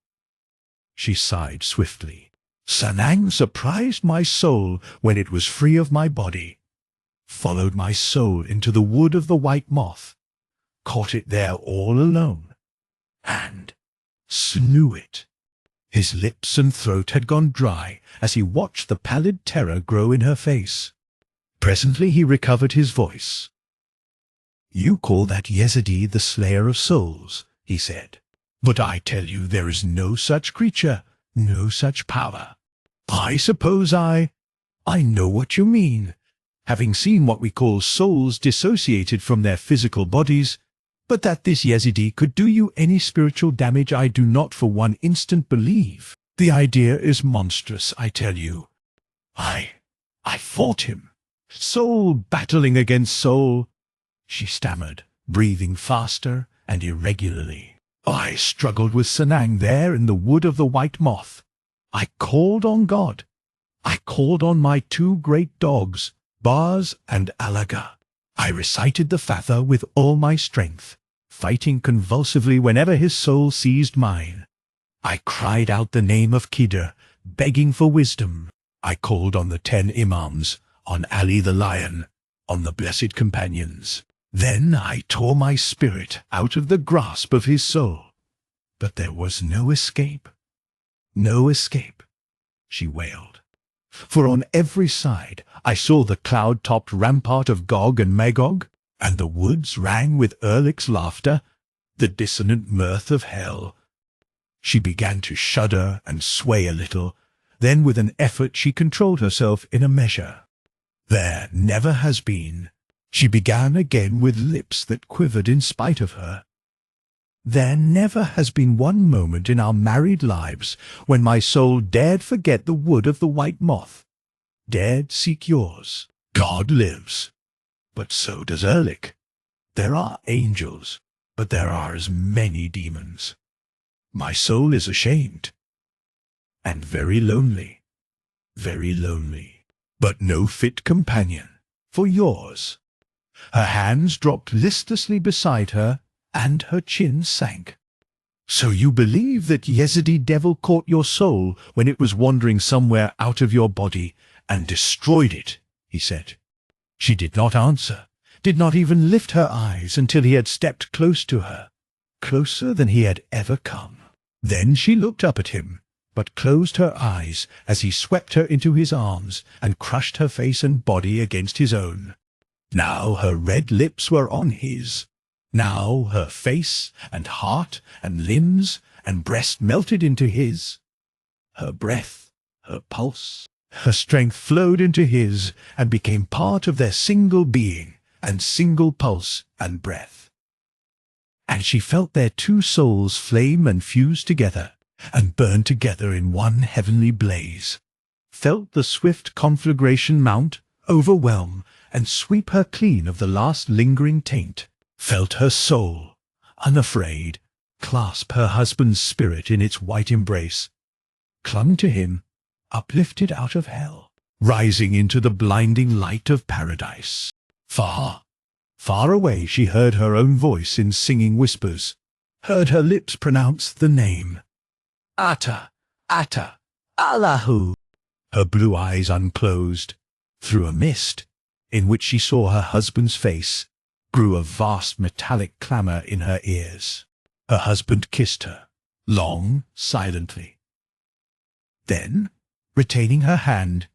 she sighed swiftly. "Sanang surprised my soul when it was free of my body, followed my soul into the wood of the white moth, caught it there all alone, and slew it." His lips and throat had gone dry as he watched the pallid terror grow in her face. Presently he recovered his voice. "You call that Yezidi the slayer of souls," he said. "But I tell you there is no such creature, no such power. I suppose I know what you mean, having seen what we call souls dissociated from their physical bodies, but that this Yezidi could do you any spiritual damage I do not for one instant believe. The idea is monstrous, I tell you. I fought him, soul battling against soul," she stammered, breathing faster and irregularly. "I struggled with Sanang there in the wood of the white moth. I called on God. I called on my two great dogs, Baz and Alaga. I recited the Fatha with all my strength, fighting convulsively whenever his soul seized mine. I cried out the name of Khidr, begging for wisdom. I called on the 10 Imams, on Ali the Lion, on the Blessed Companions. Then I tore my spirit out of the grasp of his soul. But there was no escape. No escape," she wailed. "For on every side I saw the cloud-topped rampart of Gog and Magog, and the woods rang with Erlik's laughter, the dissonant mirth of hell." She began to shudder and sway a little. Then with an effort she controlled herself in a measure. "There never has been," she began again with lips that quivered in spite of her. "There never has been one moment in our married lives when my soul dared forget the wood of the white moth, dared seek yours. God lives, but so does Erlik. There are angels, but there are as many demons. My soul is ashamed, and very lonely, but no fit companion for yours." Her hands dropped listlessly beside her, and her chin sank. "So you believe that Yezidi devil caught your soul when it was wandering somewhere out of your body and destroyed it," he said. She did not answer, did not even lift her eyes until he had stepped close to her, closer than he had ever come. Then she looked up at him, but closed her eyes as he swept her into his arms and crushed her face and body against his own. Now her red lips were on his. Now her face and heart and limbs and breast melted into his. Her breath, her pulse, her strength flowed into his and became part of their single being and single pulse and breath. And she felt their two souls flame and fuse together and burn together in one heavenly blaze, felt the swift conflagration mount, overwhelm, and sweep her clean of the last lingering taint, felt her soul, unafraid, clasped her husband's spirit in its white embrace, clung to him, uplifted out of hell, rising into the blinding light of paradise. Far, far away she heard her own voice in singing whispers, heard her lips pronounce the name. Atta, Atta, Allahu. Her blue eyes unclosed. Through a mist, in which she saw her husband's face, grew a vast metallic clamour in her ears. Her husband kissed her, long, silently. Then, retaining her hand,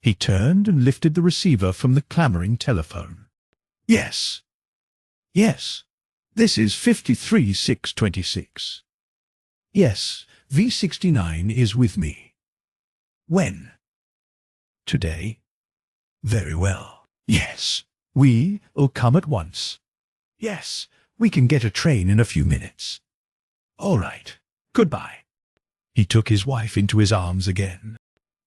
he turned and lifted the receiver from the clamouring telephone. Yes, yes, this is 53626. Yes, V69 is with me. When? Today? Very well. Yes, we'll come at once. Yes, we can get a train in a few minutes. All right, goodbye. He took his wife into his arms again.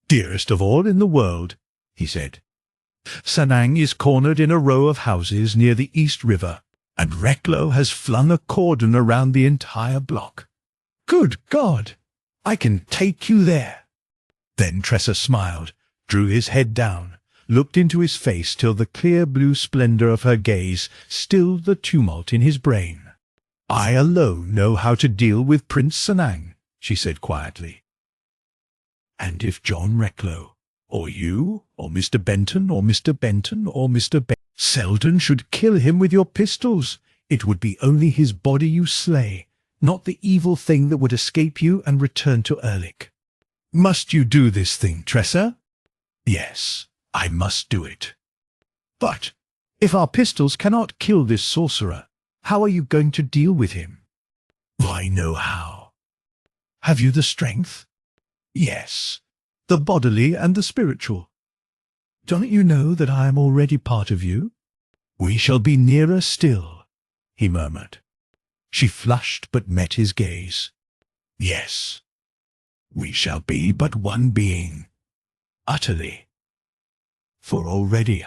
Dearest of all in the world, he said, Sanang is cornered in a row of houses near the East River, and Reklo has flung a cordon around the entire block. Good God, I can take you there. Then Tressa smiled, drew his head down, looked into his face till the clear blue splendor of her gaze stilled the tumult in his brain. I alone know how to deal with Prince Sanang, she said quietly. And if John Reklo, or you, or Mr. Benton, or Mr. Benton, or Mr. Selden should kill him with your pistols, it would be only his body you slay, not the evil thing that would escape you and return to Erlich. Must you do this thing, Tressa? Yes, I must do it. But if our pistols cannot kill this sorcerer, how are you going to deal with him? I know how. Have you the strength? Yes, the bodily and the spiritual. Don't you know that I am already part of you? We shall be nearer still, he murmured. She flushed but met his gaze. Yes, we shall be but one being, utterly. For already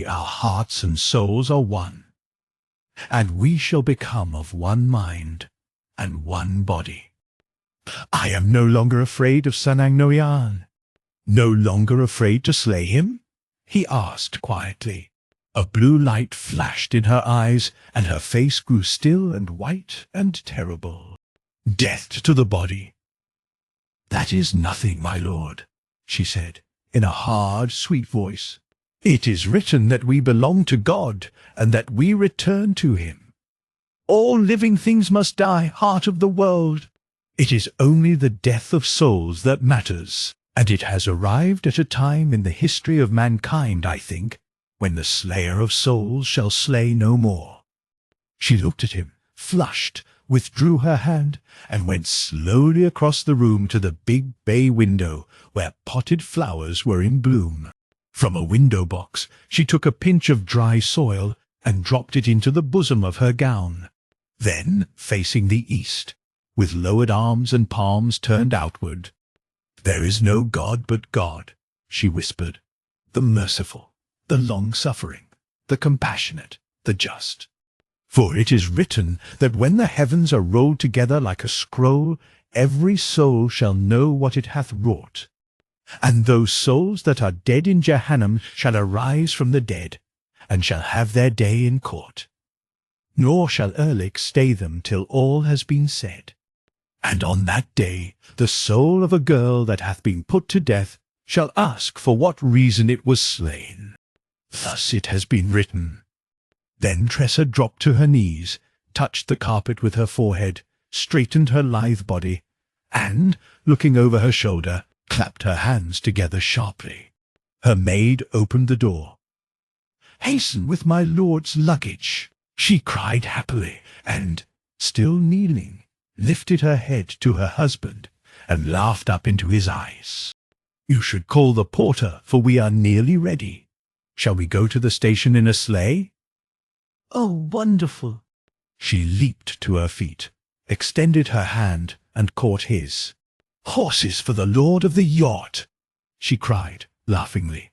our hearts and souls are one, and we shall become of one mind and one body. I am no longer afraid of Sanang Noyan. No longer afraid to slay him? He asked quietly. A blue light flashed in her eyes, and her face grew still and white and terrible. Death to the body. That is nothing, my lord, she said, in a hard, sweet voice. It is written that we belong to God, and that we return to him. All living things must die, heart of the world. It is only the death of souls that matters, and it has arrived at a time in the history of mankind, I think, when the slayer of souls shall slay no more. She looked at him, flushed, withdrew her hand, and went slowly across the room to the big bay window where potted flowers were in bloom. From a window box she took a pinch of dry soil and dropped it into the bosom of her gown. Then, facing the east, with lowered arms and palms turned outward, "There is no God but God," she whispered, "the merciful, the long-suffering, the compassionate, the just. For it is written that when the heavens are rolled together like a scroll, every soul shall know what it hath wrought. And those souls that are dead in Jahannam shall arise from the dead, and shall have their day in court. Nor shall Erlich stay them till all has been said. And on that day the soul of a girl that hath been put to death shall ask for what reason it was slain. Thus it has been written." Then Tressa dropped to her knees, touched the carpet with her forehead, straightened her lithe body, and, looking over her shoulder, clapped her hands together sharply. Her maid opened the door. "Hasten with my lord's luggage," she cried happily, and, still kneeling, lifted her head to her husband and laughed up into his eyes. "You should call the porter, for we are nearly ready. Shall we go to the station in a sleigh?" "Oh, wonderful!" She leaped to her feet, extended her hand, and caught his. "Horses for the lord of the yacht!" she cried, laughingly.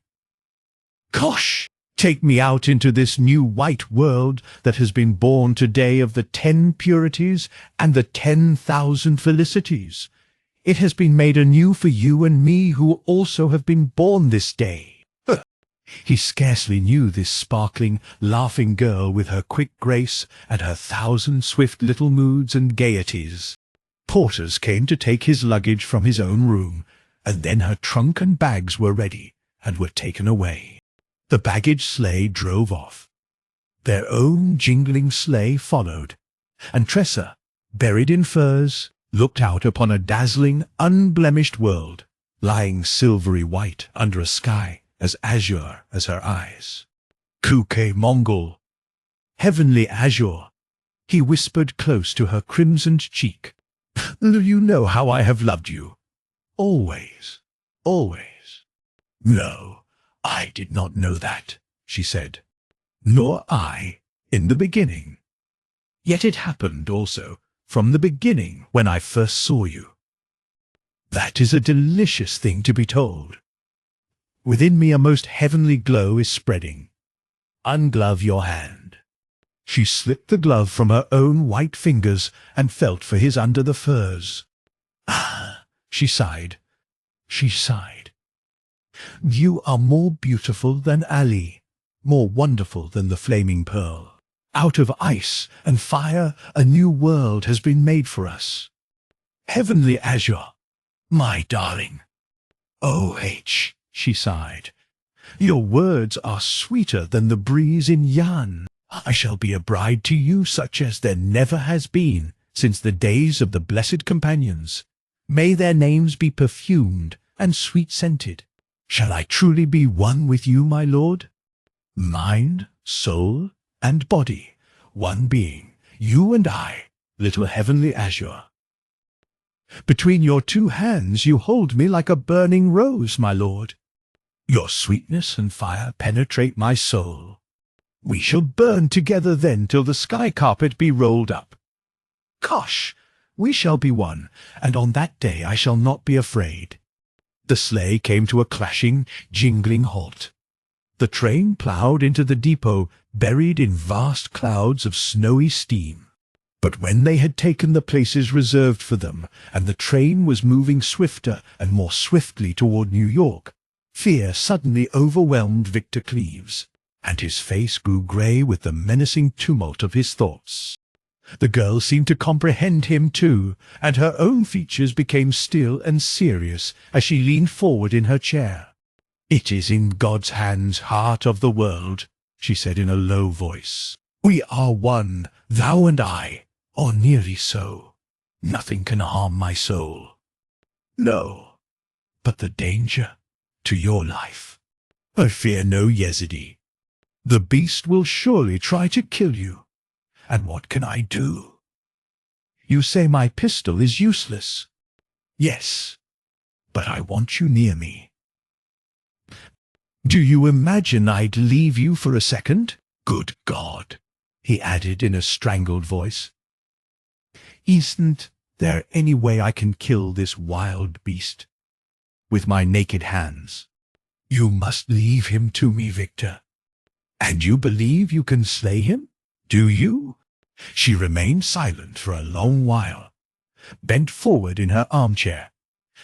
"Gosh!" Take me out into this new white world that has been born today of the 10 purities and the 10,000 felicities. It has been made anew for you and me who also have been born this day. He scarcely knew this sparkling, laughing girl with her quick grace and her 1,000 swift little moods and gaieties. Porters came to take his luggage from his own room, and then her trunk and bags were ready and were taken away. The baggage sleigh drove off. Their own jingling sleigh followed, and Tressa, buried in furs, looked out upon a dazzling, unblemished world, lying silvery white under a sky as azure as her eyes. Kuke Mongol, heavenly azure, he whispered close to her crimsoned cheek. You know how I have loved you. Always, always. No, I did not know that, she said. Nor I, in the beginning. Yet it happened also, from the beginning when I first saw you. That is a delicious thing to be told. Within me a most heavenly glow is spreading. Unglove your hand. She slipped the glove from her own white fingers and felt for his under the furs. Ah, she sighed. She sighed. You are more beautiful than Ali, more wonderful than the flaming pearl. Out of ice and fire a new world has been made for us. Heavenly azure, my darling. O.H., she sighed. Your words are sweeter than the breeze in Yan. I shall be a bride to you such as there never has been since the days of the blessed companions. May their names be perfumed and sweet-scented. Shall I truly be one with you, my lord? Mind, soul, and body, one being, you and I, little heavenly azure. Between your two hands you hold me like a burning rose, my lord. Your sweetness and fire penetrate my soul. We shall burn together then till the sky carpet be rolled up. Gosh, we shall be one, and on that day I shall not be afraid. The sleigh came to a clashing, jingling halt. The train ploughed into the depot, buried in vast clouds of snowy steam. But when they had taken the places reserved for them, and the train was moving swifter and more swiftly toward New York, fear suddenly overwhelmed Victor Cleves, and his face grew grey with the menacing tumult of his thoughts. The girl seemed to comprehend him too, and her own features became still and serious as she leaned forward in her chair. "It is in God's hands, heart of the world," she said in a low voice. "We are one, thou and I, or nearly so. Nothing can harm my soul. No, but the danger to your life. I fear no Yezidi. The beast will surely try to kill you. And what can I do? You say my pistol is useless. Yes, but I want you near me. Do you imagine I'd leave you for a second? Good God," he added in a strangled voice. "Isn't there any way I can kill this wild beast? With my naked hands. You must leave him to me, Victor. And you believe you can slay him? Do you?" She remained silent for a long while, bent forward in her armchair,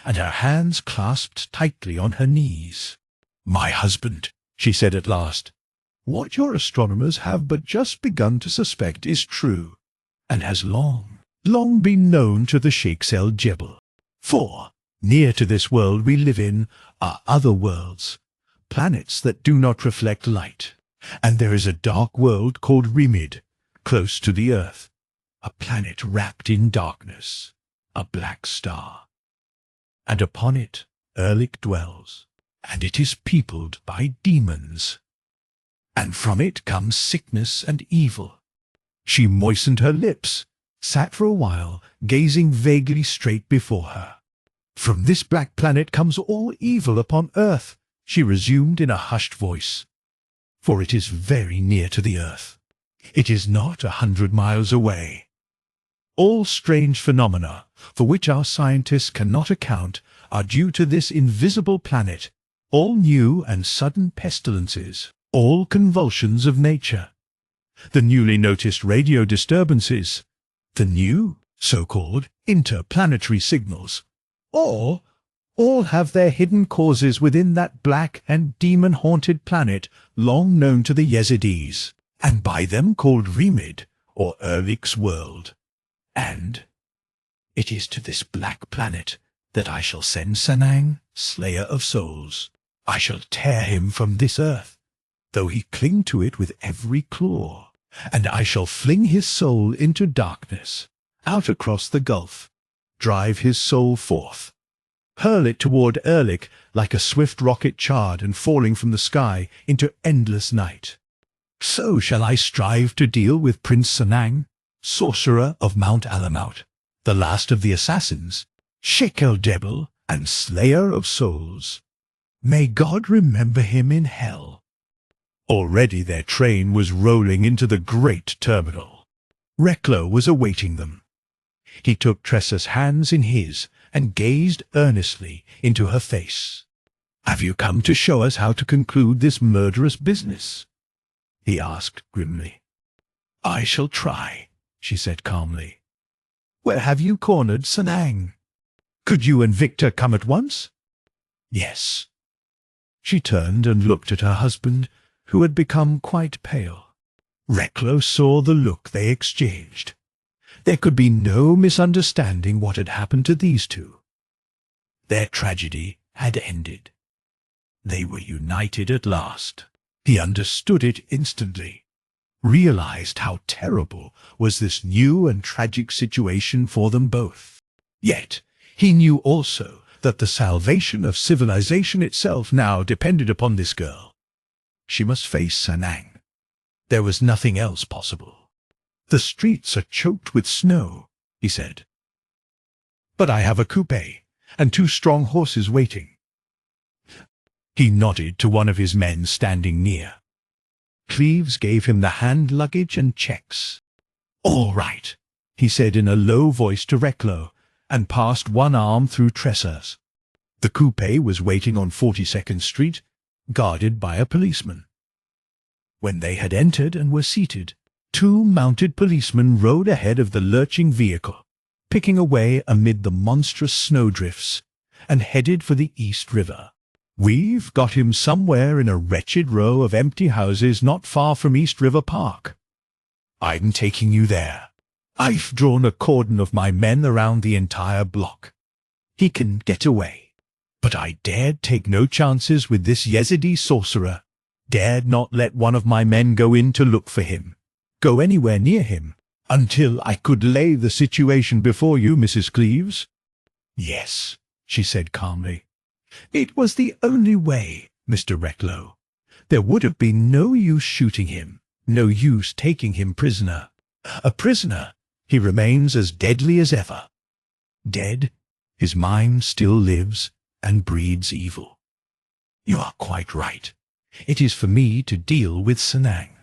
and her hands clasped tightly on her knees. "My husband," she said at last, "what your astronomers have but just begun to suspect is true, and has long been known to the Sheikhs el Jebel. For, near to this world we live in, are other worlds, planets that do not reflect light, and there is a dark world called Rimid, close to the earth, a planet wrapped in darkness, a black star. And upon it Erlik dwells, and it is peopled by demons. And from it comes sickness and evil." She moistened her lips, sat for a while, gazing vaguely straight before her. "From this black planet comes all evil upon earth," she resumed in a hushed voice, "for it is very near to the earth. It is not 100 miles away. All strange phenomena, for which our scientists cannot account, are due to this invisible planet, all new and sudden pestilences, all convulsions of nature, the newly noticed radio disturbances, the new so-called interplanetary signals, all have their hidden causes within that black and demon-haunted planet long known to the Yezidis, and by them called Remid, or Erlik's world. And it is to this black planet that I shall send Sanang, Slayer of Souls. I shall tear him from this earth, though he cling to it with every claw, and I shall fling his soul into darkness, out across the gulf, drive his soul forth, hurl it toward Erlik like a swift rocket charred and falling from the sky into endless night. So shall I strive to deal with Prince Sanang, sorcerer of Mount Alamout, the last of the assassins, Shekel-Debel, and Slayer of Souls. May God remember him in hell. Already their train was rolling into the great terminal. Reklo was awaiting them. He took Tressa's hands in his and gazed earnestly into her face. "Have you come to show us how to conclude this murderous business?" he asked grimly. "I shall try," she said calmly. "Where have you cornered Sanang? Could you and Victor come at once?" "Yes." She turned and looked at her husband, who had become quite pale. Reklo saw the look they exchanged. There could be no misunderstanding what had happened to these two. Their tragedy had ended. They were united at last. He understood it instantly, realized how terrible was this new and tragic situation for them both. Yet he knew also that the salvation of civilization itself now depended upon this girl. She must face Sanang. There was nothing else possible. "The streets are choked with snow," he said. "But I have a coupe and 2 strong horses waiting." He nodded to one of his men standing near. Cleves gave him the hand luggage and checks. "All right," he said in a low voice to Reklo, and passed one arm through Tressa's. The coupe was waiting on 42nd Street, guarded by a policeman. When they had entered and were seated, 2 mounted policemen rode ahead of the lurching vehicle, picking away amid the monstrous snowdrifts, and headed for the East River. "We've got him somewhere in a wretched row of empty houses not far from East River Park. I'm taking you there. I've drawn a cordon of my men around the entire block. He can get away. But I dared take no chances with this Yezidi sorcerer, dared not let one of my men go in to look for him, go anywhere near him, until I could lay the situation before you, Mrs. Cleves." "Yes," she said calmly. "It was the only way, Mr. Reklo. There would have been no use shooting him, no use taking him prisoner. A prisoner, he remains as deadly as ever. Dead, his mind still lives and breeds evil. You are quite right. It is for me to deal with Sanang."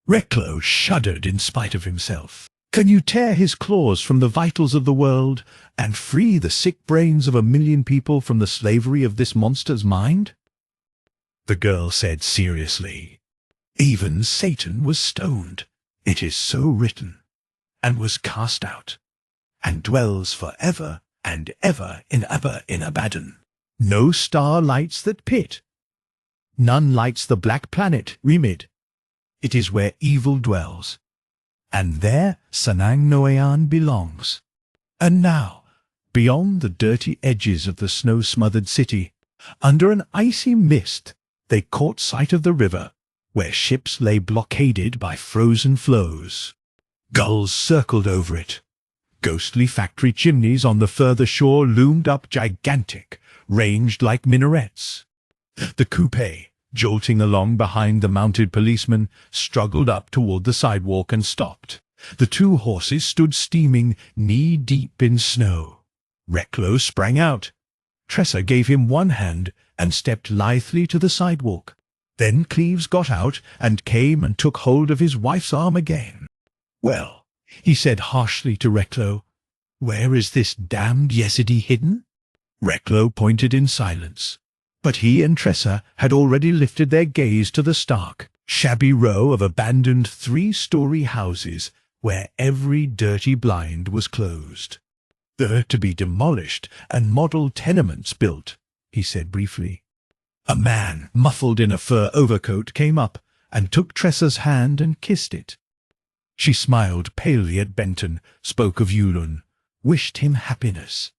Reklo shuddered in spite of himself. "Can you tear his claws from the vitals of the world and free the sick brains of 1,000,000 people from the slavery of this monster's mind?" The girl said seriously, "Even Satan was stoned, it is so written, and was cast out, and dwells for ever and ever in Abaddon. No star lights that pit. None lights the black planet, Remid. It is where evil dwells, and there Sanang Noayan belongs." And now, beyond the dirty edges of the snow-smothered city, under an icy mist, they caught sight of the river, where ships lay blockaded by frozen floes. Gulls circled over it. Ghostly factory chimneys on the further shore loomed up gigantic, ranged like minarets. The coupe, jolting along behind the mounted policeman, struggled up toward the sidewalk and stopped. The 2 horses stood steaming, knee-deep in snow. Reklo sprang out. Tressa gave him one hand and stepped lithely to the sidewalk. Then Cleves got out and came and took hold of his wife's arm again. "Well," he said harshly to Reklo, "where is this damned Yezidi hidden?" Reklo pointed in silence. But he and Tressa had already lifted their gaze to the stark, shabby row of abandoned three-story houses where every dirty blind was closed. "They're to be demolished and model tenements built," he said briefly. A man, muffled in a fur overcoat, came up and took Tressa's hand and kissed it. She smiled palely at Benton, spoke of Yulun, wished him happiness.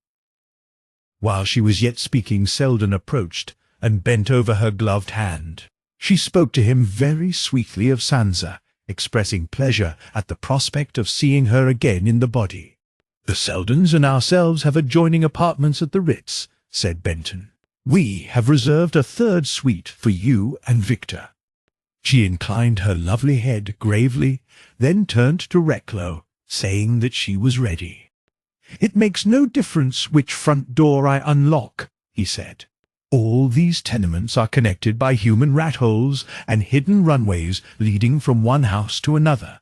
While she was yet speaking, Selden approached and bent over her gloved hand. She spoke to him very sweetly of Sansa, expressing pleasure at the prospect of seeing her again in the body. "The Seldens and ourselves have adjoining apartments at the Ritz," said Benton. "We have reserved a third suite for you and Victor." She inclined her lovely head gravely, then turned to Recklow, saying that she was ready. "It makes no difference which front door I unlock," he said. "All these tenements are connected by human rat-holes and hidden runways leading from one house to another.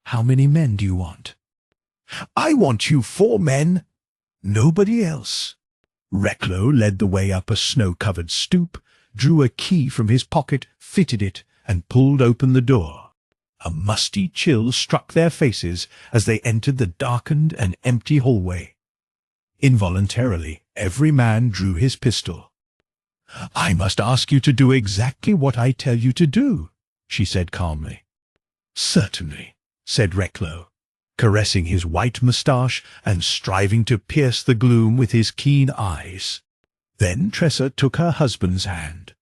How many men do you want?" "I want you 4 men. Nobody else." Recklow led the way up a snow-covered stoop, drew a key from his pocket, fitted it, and pulled open the door. A musty chill struck their faces as they entered the darkened and empty hallway. Involuntarily, every man drew his pistol. "I must ask you to do exactly what I tell you to do," she said calmly. "Certainly," said Recklow, caressing his white moustache and striving to pierce the gloom with his keen eyes. Then Tressa took her husband's hand.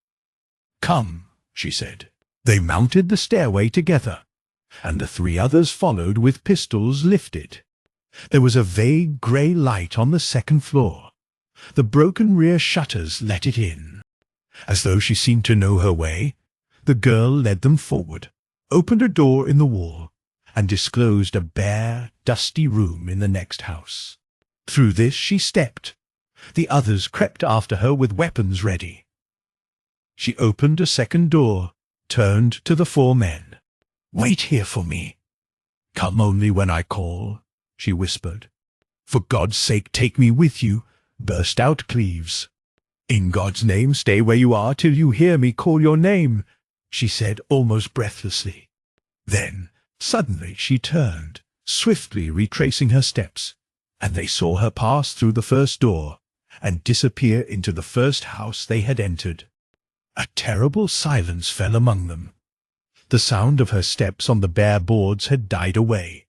"Come," she said. They mounted the stairway together, and the 3 others followed with pistols lifted. There was a vague grey light on the second floor. The broken rear shutters let it in. As though she seemed to know her way, the girl led them forward, opened a door in the wall, and disclosed a bare, dusty room in the next house. Through this she stepped. The others crept after her with weapons ready. She opened a second door, turned to the 4 men. "Wait here for me. Come only when I call," she whispered. "For God's sake, take me with you," burst out Cleves. "In God's name, stay where you are till you hear me call your name," she said almost breathlessly. Then, suddenly, she turned, swiftly retracing her steps, and they saw her pass through the first door and disappear into the first house they had entered. A terrible silence fell among them. The sound of her steps on the bare boards had died away.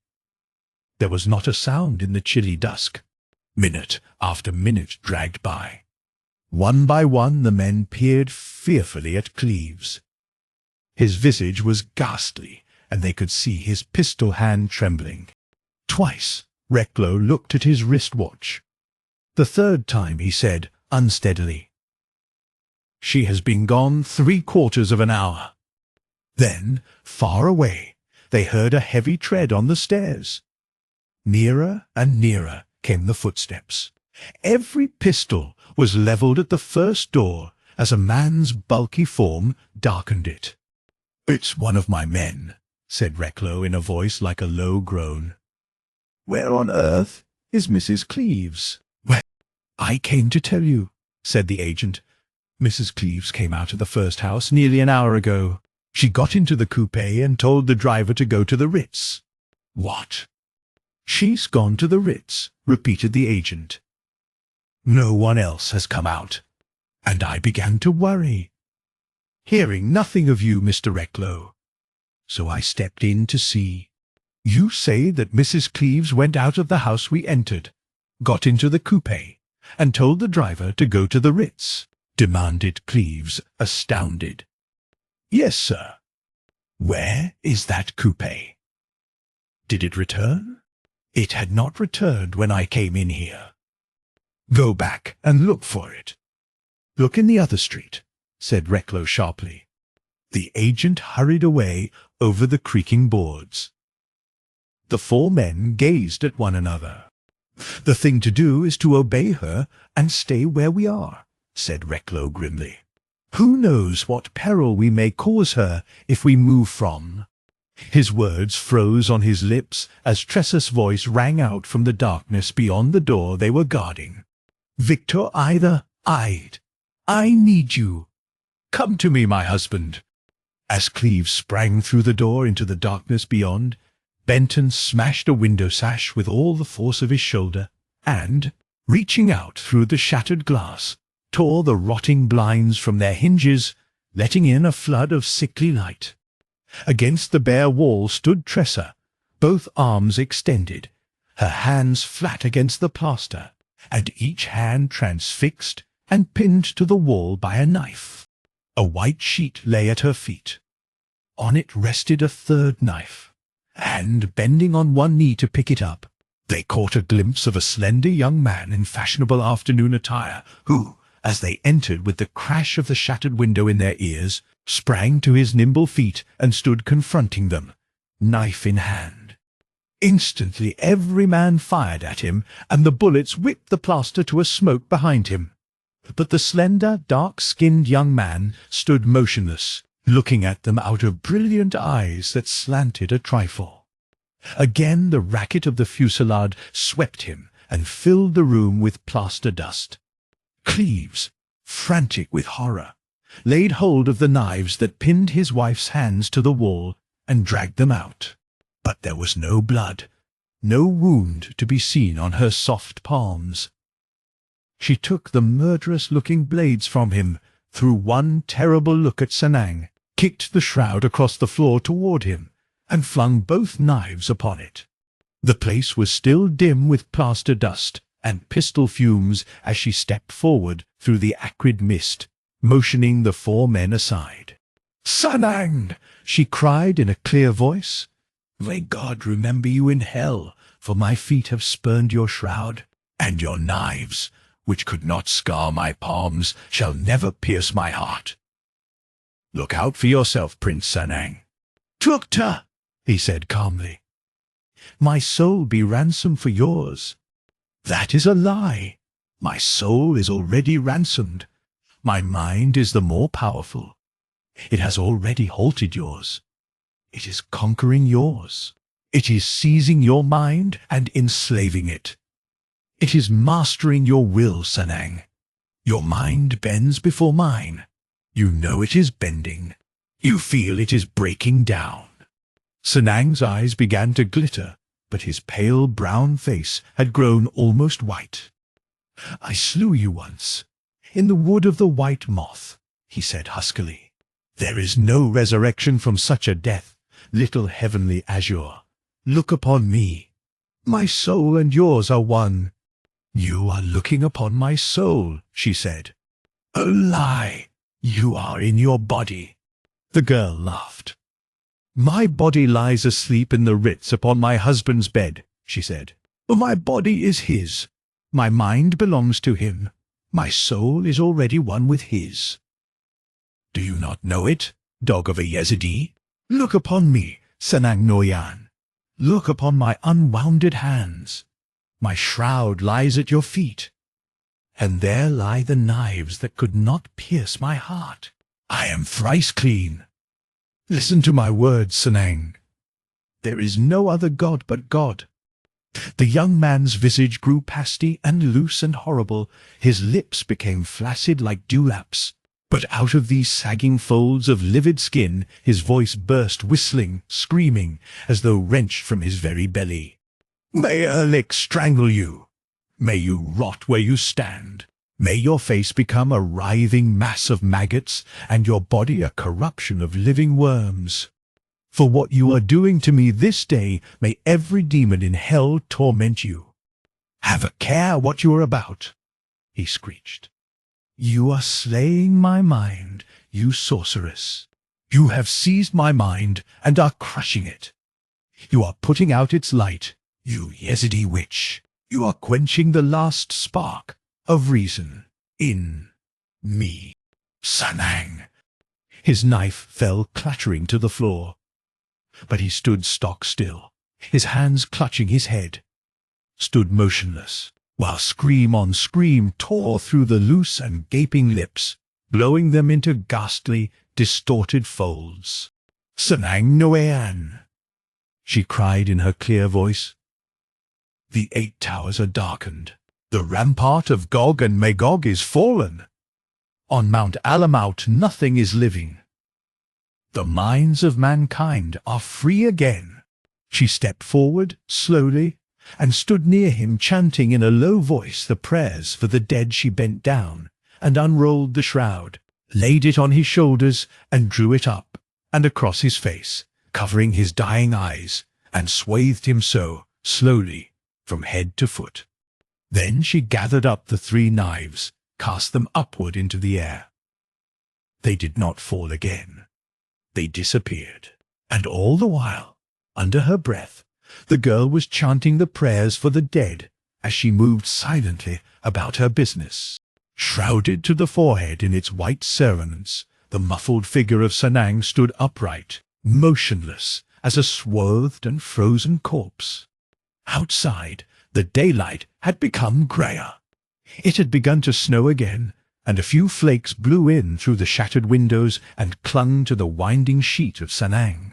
There was not a sound in the chilly dusk. Minute after minute dragged by. One by one the men peered fearfully at Cleves. His visage was ghastly, and they could see his pistol hand trembling. Twice Recklow looked at his wristwatch. The third time he said, unsteadily, "She has been gone 3/4 of an hour." Then, far away, they heard a heavy tread on the stairs. Nearer and nearer came the footsteps. Every pistol was levelled at the first door as a man's bulky form darkened it. "It's one of my men," said Recklow in a voice like a low groan. "Where on earth is Mrs. Cleves?" "Well, I came to tell you," said the agent. "Mrs. Cleves came out of the first house nearly an hour ago. She got into the coupe and told the driver to go to the Ritz." "What?" "She's gone to the Ritz," repeated the agent. "No one else has come out, and I began to worry, hearing nothing of you, Mr. Recklow. So I stepped in to see. You say that Mrs. Cleves went out of the house we entered, got into the coupe, and told the driver to go to the Ritz?" demanded Cleves, astounded. "Yes, sir." "Where is that coupe?" "Did it return?" "It had not returned when I came in here." "Go back and look for it." "Look in the other street," said Recklow sharply. The agent hurried away over the creaking boards. The 4 men gazed at one another. "The thing to do is to obey her and stay where we are," said Recklow grimly. "Who knows what peril we may cause her if we move from—" His words froze on his lips as Tressa's voice rang out from the darkness beyond the door they were guarding. Victor either eyed I need you. Come to me, my husband." As Cleves sprang through the door into the darkness beyond, Benton smashed a window sash with all the force of his shoulder and, reaching out through the shattered glass, tore the rotting blinds from their hinges, letting in a flood of sickly light. Against the bare wall stood Tressa, both arms extended, her hands flat against the plaster, and each hand transfixed and pinned to the wall by a knife. A white sheet lay at her feet. On it rested a third knife, and, bending on one knee to pick it up, they caught a glimpse of a slender young man in fashionable afternoon attire, who, as they entered with the crash of the shattered window in their ears, sprang to his nimble feet and stood confronting them, knife in hand. Instantly every man fired at him, and the bullets whipped the plaster to a smoke behind him. But the slender, dark-skinned young man stood motionless, looking at them out of brilliant eyes that slanted a trifle. Again the racket of the fusillade swept him and filled the room with plaster dust. Cleves, frantic with horror, laid hold of the knives that pinned his wife's hands to the wall and dragged them out. But there was no blood, no wound to be seen on her soft palms. She took the murderous-looking blades from him, threw one terrible look at Sanang, kicked the shroud across the floor toward him, and flung both knives upon it. The place was still dim with plaster dust and pistol fumes as she stepped forward through the acrid mist, motioning the four men aside. "Sanang!" she cried in a clear voice. "May God remember you in hell, for my feet have spurned your shroud, and your knives, which could not scar my palms, shall never pierce my heart. Look out for yourself, Prince Sanang." "Tukta," he said calmly. "My soul be ransom for yours." "That is a lie. My soul is already ransomed. My mind is the more powerful. It has already halted yours. It is conquering yours. It is seizing your mind and enslaving it. It is mastering your will, Sanang. Your mind bends before mine. You know it is bending. You feel it is breaking down." Sanang's eyes began to glitter, but his pale brown face had grown almost white. "I slew you once, in the wood of the white moth," he said huskily. "There is no resurrection from such a death, little heavenly azure. Look upon me. My soul and yours are one." "You are looking upon my soul," she said. "A lie. You are in your body." The girl laughed. "My body lies asleep in the Ritz upon my husband's bed," she said. "My body is his. My mind belongs to him. My soul is already one with his. Do you not know it, dog of a Yezidi? Look upon me, Sanang Noyan. Look upon my unwounded hands. My shroud lies at your feet, and there lie the knives that could not pierce my heart. I am thrice clean. Listen to my words, Sanang. There is no other god but God." The young man's visage grew pasty and loose and horrible. His lips became flaccid like dewlaps. But out of these sagging folds of livid skin his voice burst whistling, screaming, as though wrenched from his very belly. "May Erlik strangle you. May you rot where you stand. May your face become a writhing mass of maggots, and your body a corruption of living worms. For what you are doing to me this day, may every demon in hell torment you. Have a care what you are about," he screeched. "You are slaying my mind, you sorceress. You have seized my mind and are crushing it. You are putting out its light, you Yezidi witch. You are quenching the last spark of reason in me. Sanang." His knife fell clattering to the floor, but he stood stock still, his hands clutching his head, stood motionless, while scream on scream tore through the loose and gaping lips, blowing them into ghastly, distorted folds. "Sanang Noyan," she cried in her clear voice. "The 8 towers are darkened. The rampart of Gog and Magog is fallen. On Mount Alamout nothing is living. The minds of mankind are free again. She stepped forward, slowly, and stood near him, chanting in a low voice the prayers for the dead. She bent down and unrolled the shroud, laid it on his shoulders, and drew it up and across his face, covering his dying eyes, and swathed him so, slowly, from head to foot. Then she gathered up the 3 knives, cast them upward into the air. They did not fall again. They disappeared. And all the while, under her breath, the girl was chanting the prayers for the dead as she moved silently about her business. Shrouded to the forehead in its white cerements, the muffled figure of Sanang stood upright, motionless as a swathed and frozen corpse. Outside, the daylight had become grayer. It had begun to snow again, and a few flakes blew in through the shattered windows and clung to the winding sheet of Sanang.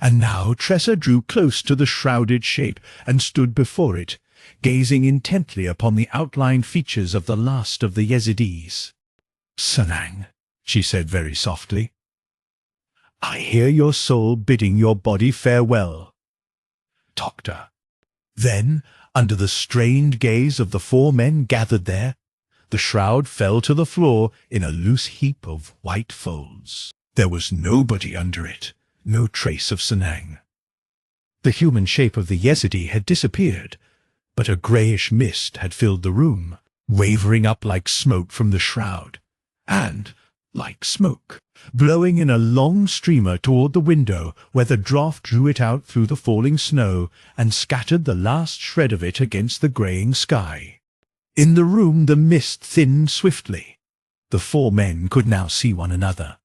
And now Tressa drew close to the shrouded shape and stood before it, gazing intently upon the outlined features of the last of the Yezidis. "Sanang," she said very softly, "I hear your soul bidding your body farewell." Doctor. Then, under the strained gaze of the 4 men gathered there, the shroud fell to the floor in a loose heap of white folds. There was nobody under it, no trace of Sanang. The human shape of the Yezidi had disappeared, but a greyish mist had filled the room, wavering up like smoke from the shroud, and, like smoke, blowing in a long streamer toward the window where the draught drew it out through the falling snow and scattered the last shred of it against the greying sky. In the room the mist thinned swiftly. The 4 men could now see one another.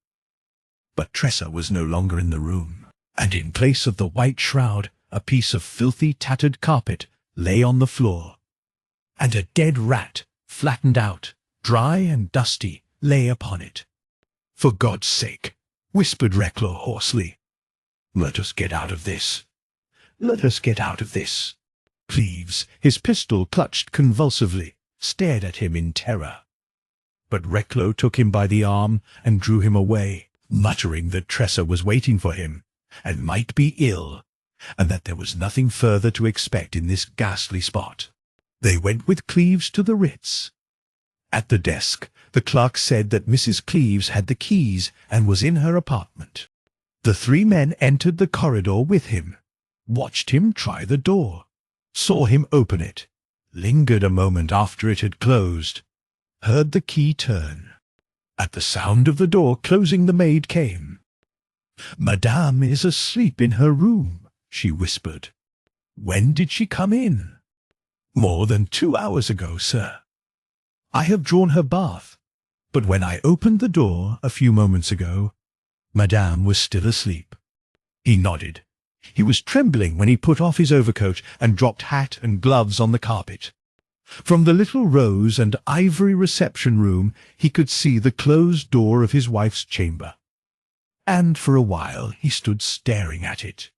But Tressa was no longer in the room, and in place of the white shroud a piece of filthy tattered carpet lay on the floor, and a dead rat, flattened out, dry and dusty, lay upon it. "For God's sake," whispered Recklow hoarsely, "let us get out of this. Let us get out of this." Cleves, his pistol clutched convulsively, stared at him in terror. But Recklow took him by the arm and drew him away, muttering that Tressa was waiting for him, and might be ill, and that there was nothing further to expect in this ghastly spot. They went with Cleves to the Ritz. At the desk, the clerk said that Mrs. Cleves had the keys and was in her apartment. The 3 men entered the corridor with him, watched him try the door, saw him open it, lingered a moment after it had closed, heard the key turn. At the sound of the door closing, the maid came. "Madame is asleep in her room," she whispered. "When did she come in?" "More than 2 hours ago, sir. I have drawn her bath, but when I opened the door a few moments ago, Madame was still asleep." He nodded. He was trembling when he put off his overcoat and dropped hat and gloves on the carpet. From the little rose and ivory reception room he could see the closed door of his wife's chamber, and for a while he stood staring at it.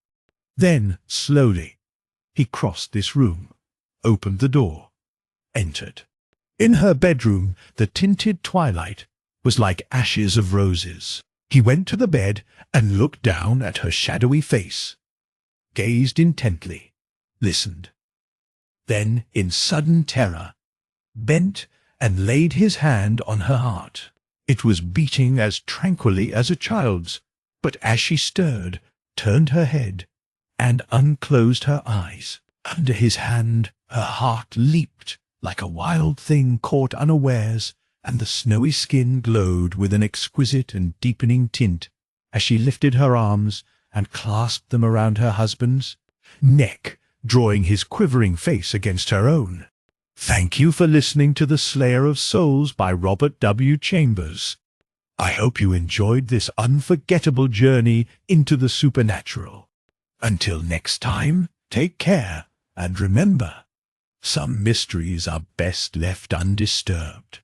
Then, slowly, he crossed this room, opened the door, entered. In her bedroom the tinted twilight was like ashes of roses. He went to the bed and looked down at her shadowy face, gazed intently, listened. Then, in sudden terror, bent and laid his hand on her heart. It was beating as tranquilly as a child's, but as she stirred, turned her head, and unclosed her eyes. Under his hand her heart leaped like a wild thing caught unawares, and the snowy skin glowed with an exquisite and deepening tint as she lifted her arms and clasped them around her husband's neck, drawing his quivering face against her own. Thank you for listening to The Slayer of Souls by Robert W. Chambers. I hope you enjoyed this unforgettable journey into the supernatural. Until next time, take care, and remember, some mysteries are best left undisturbed.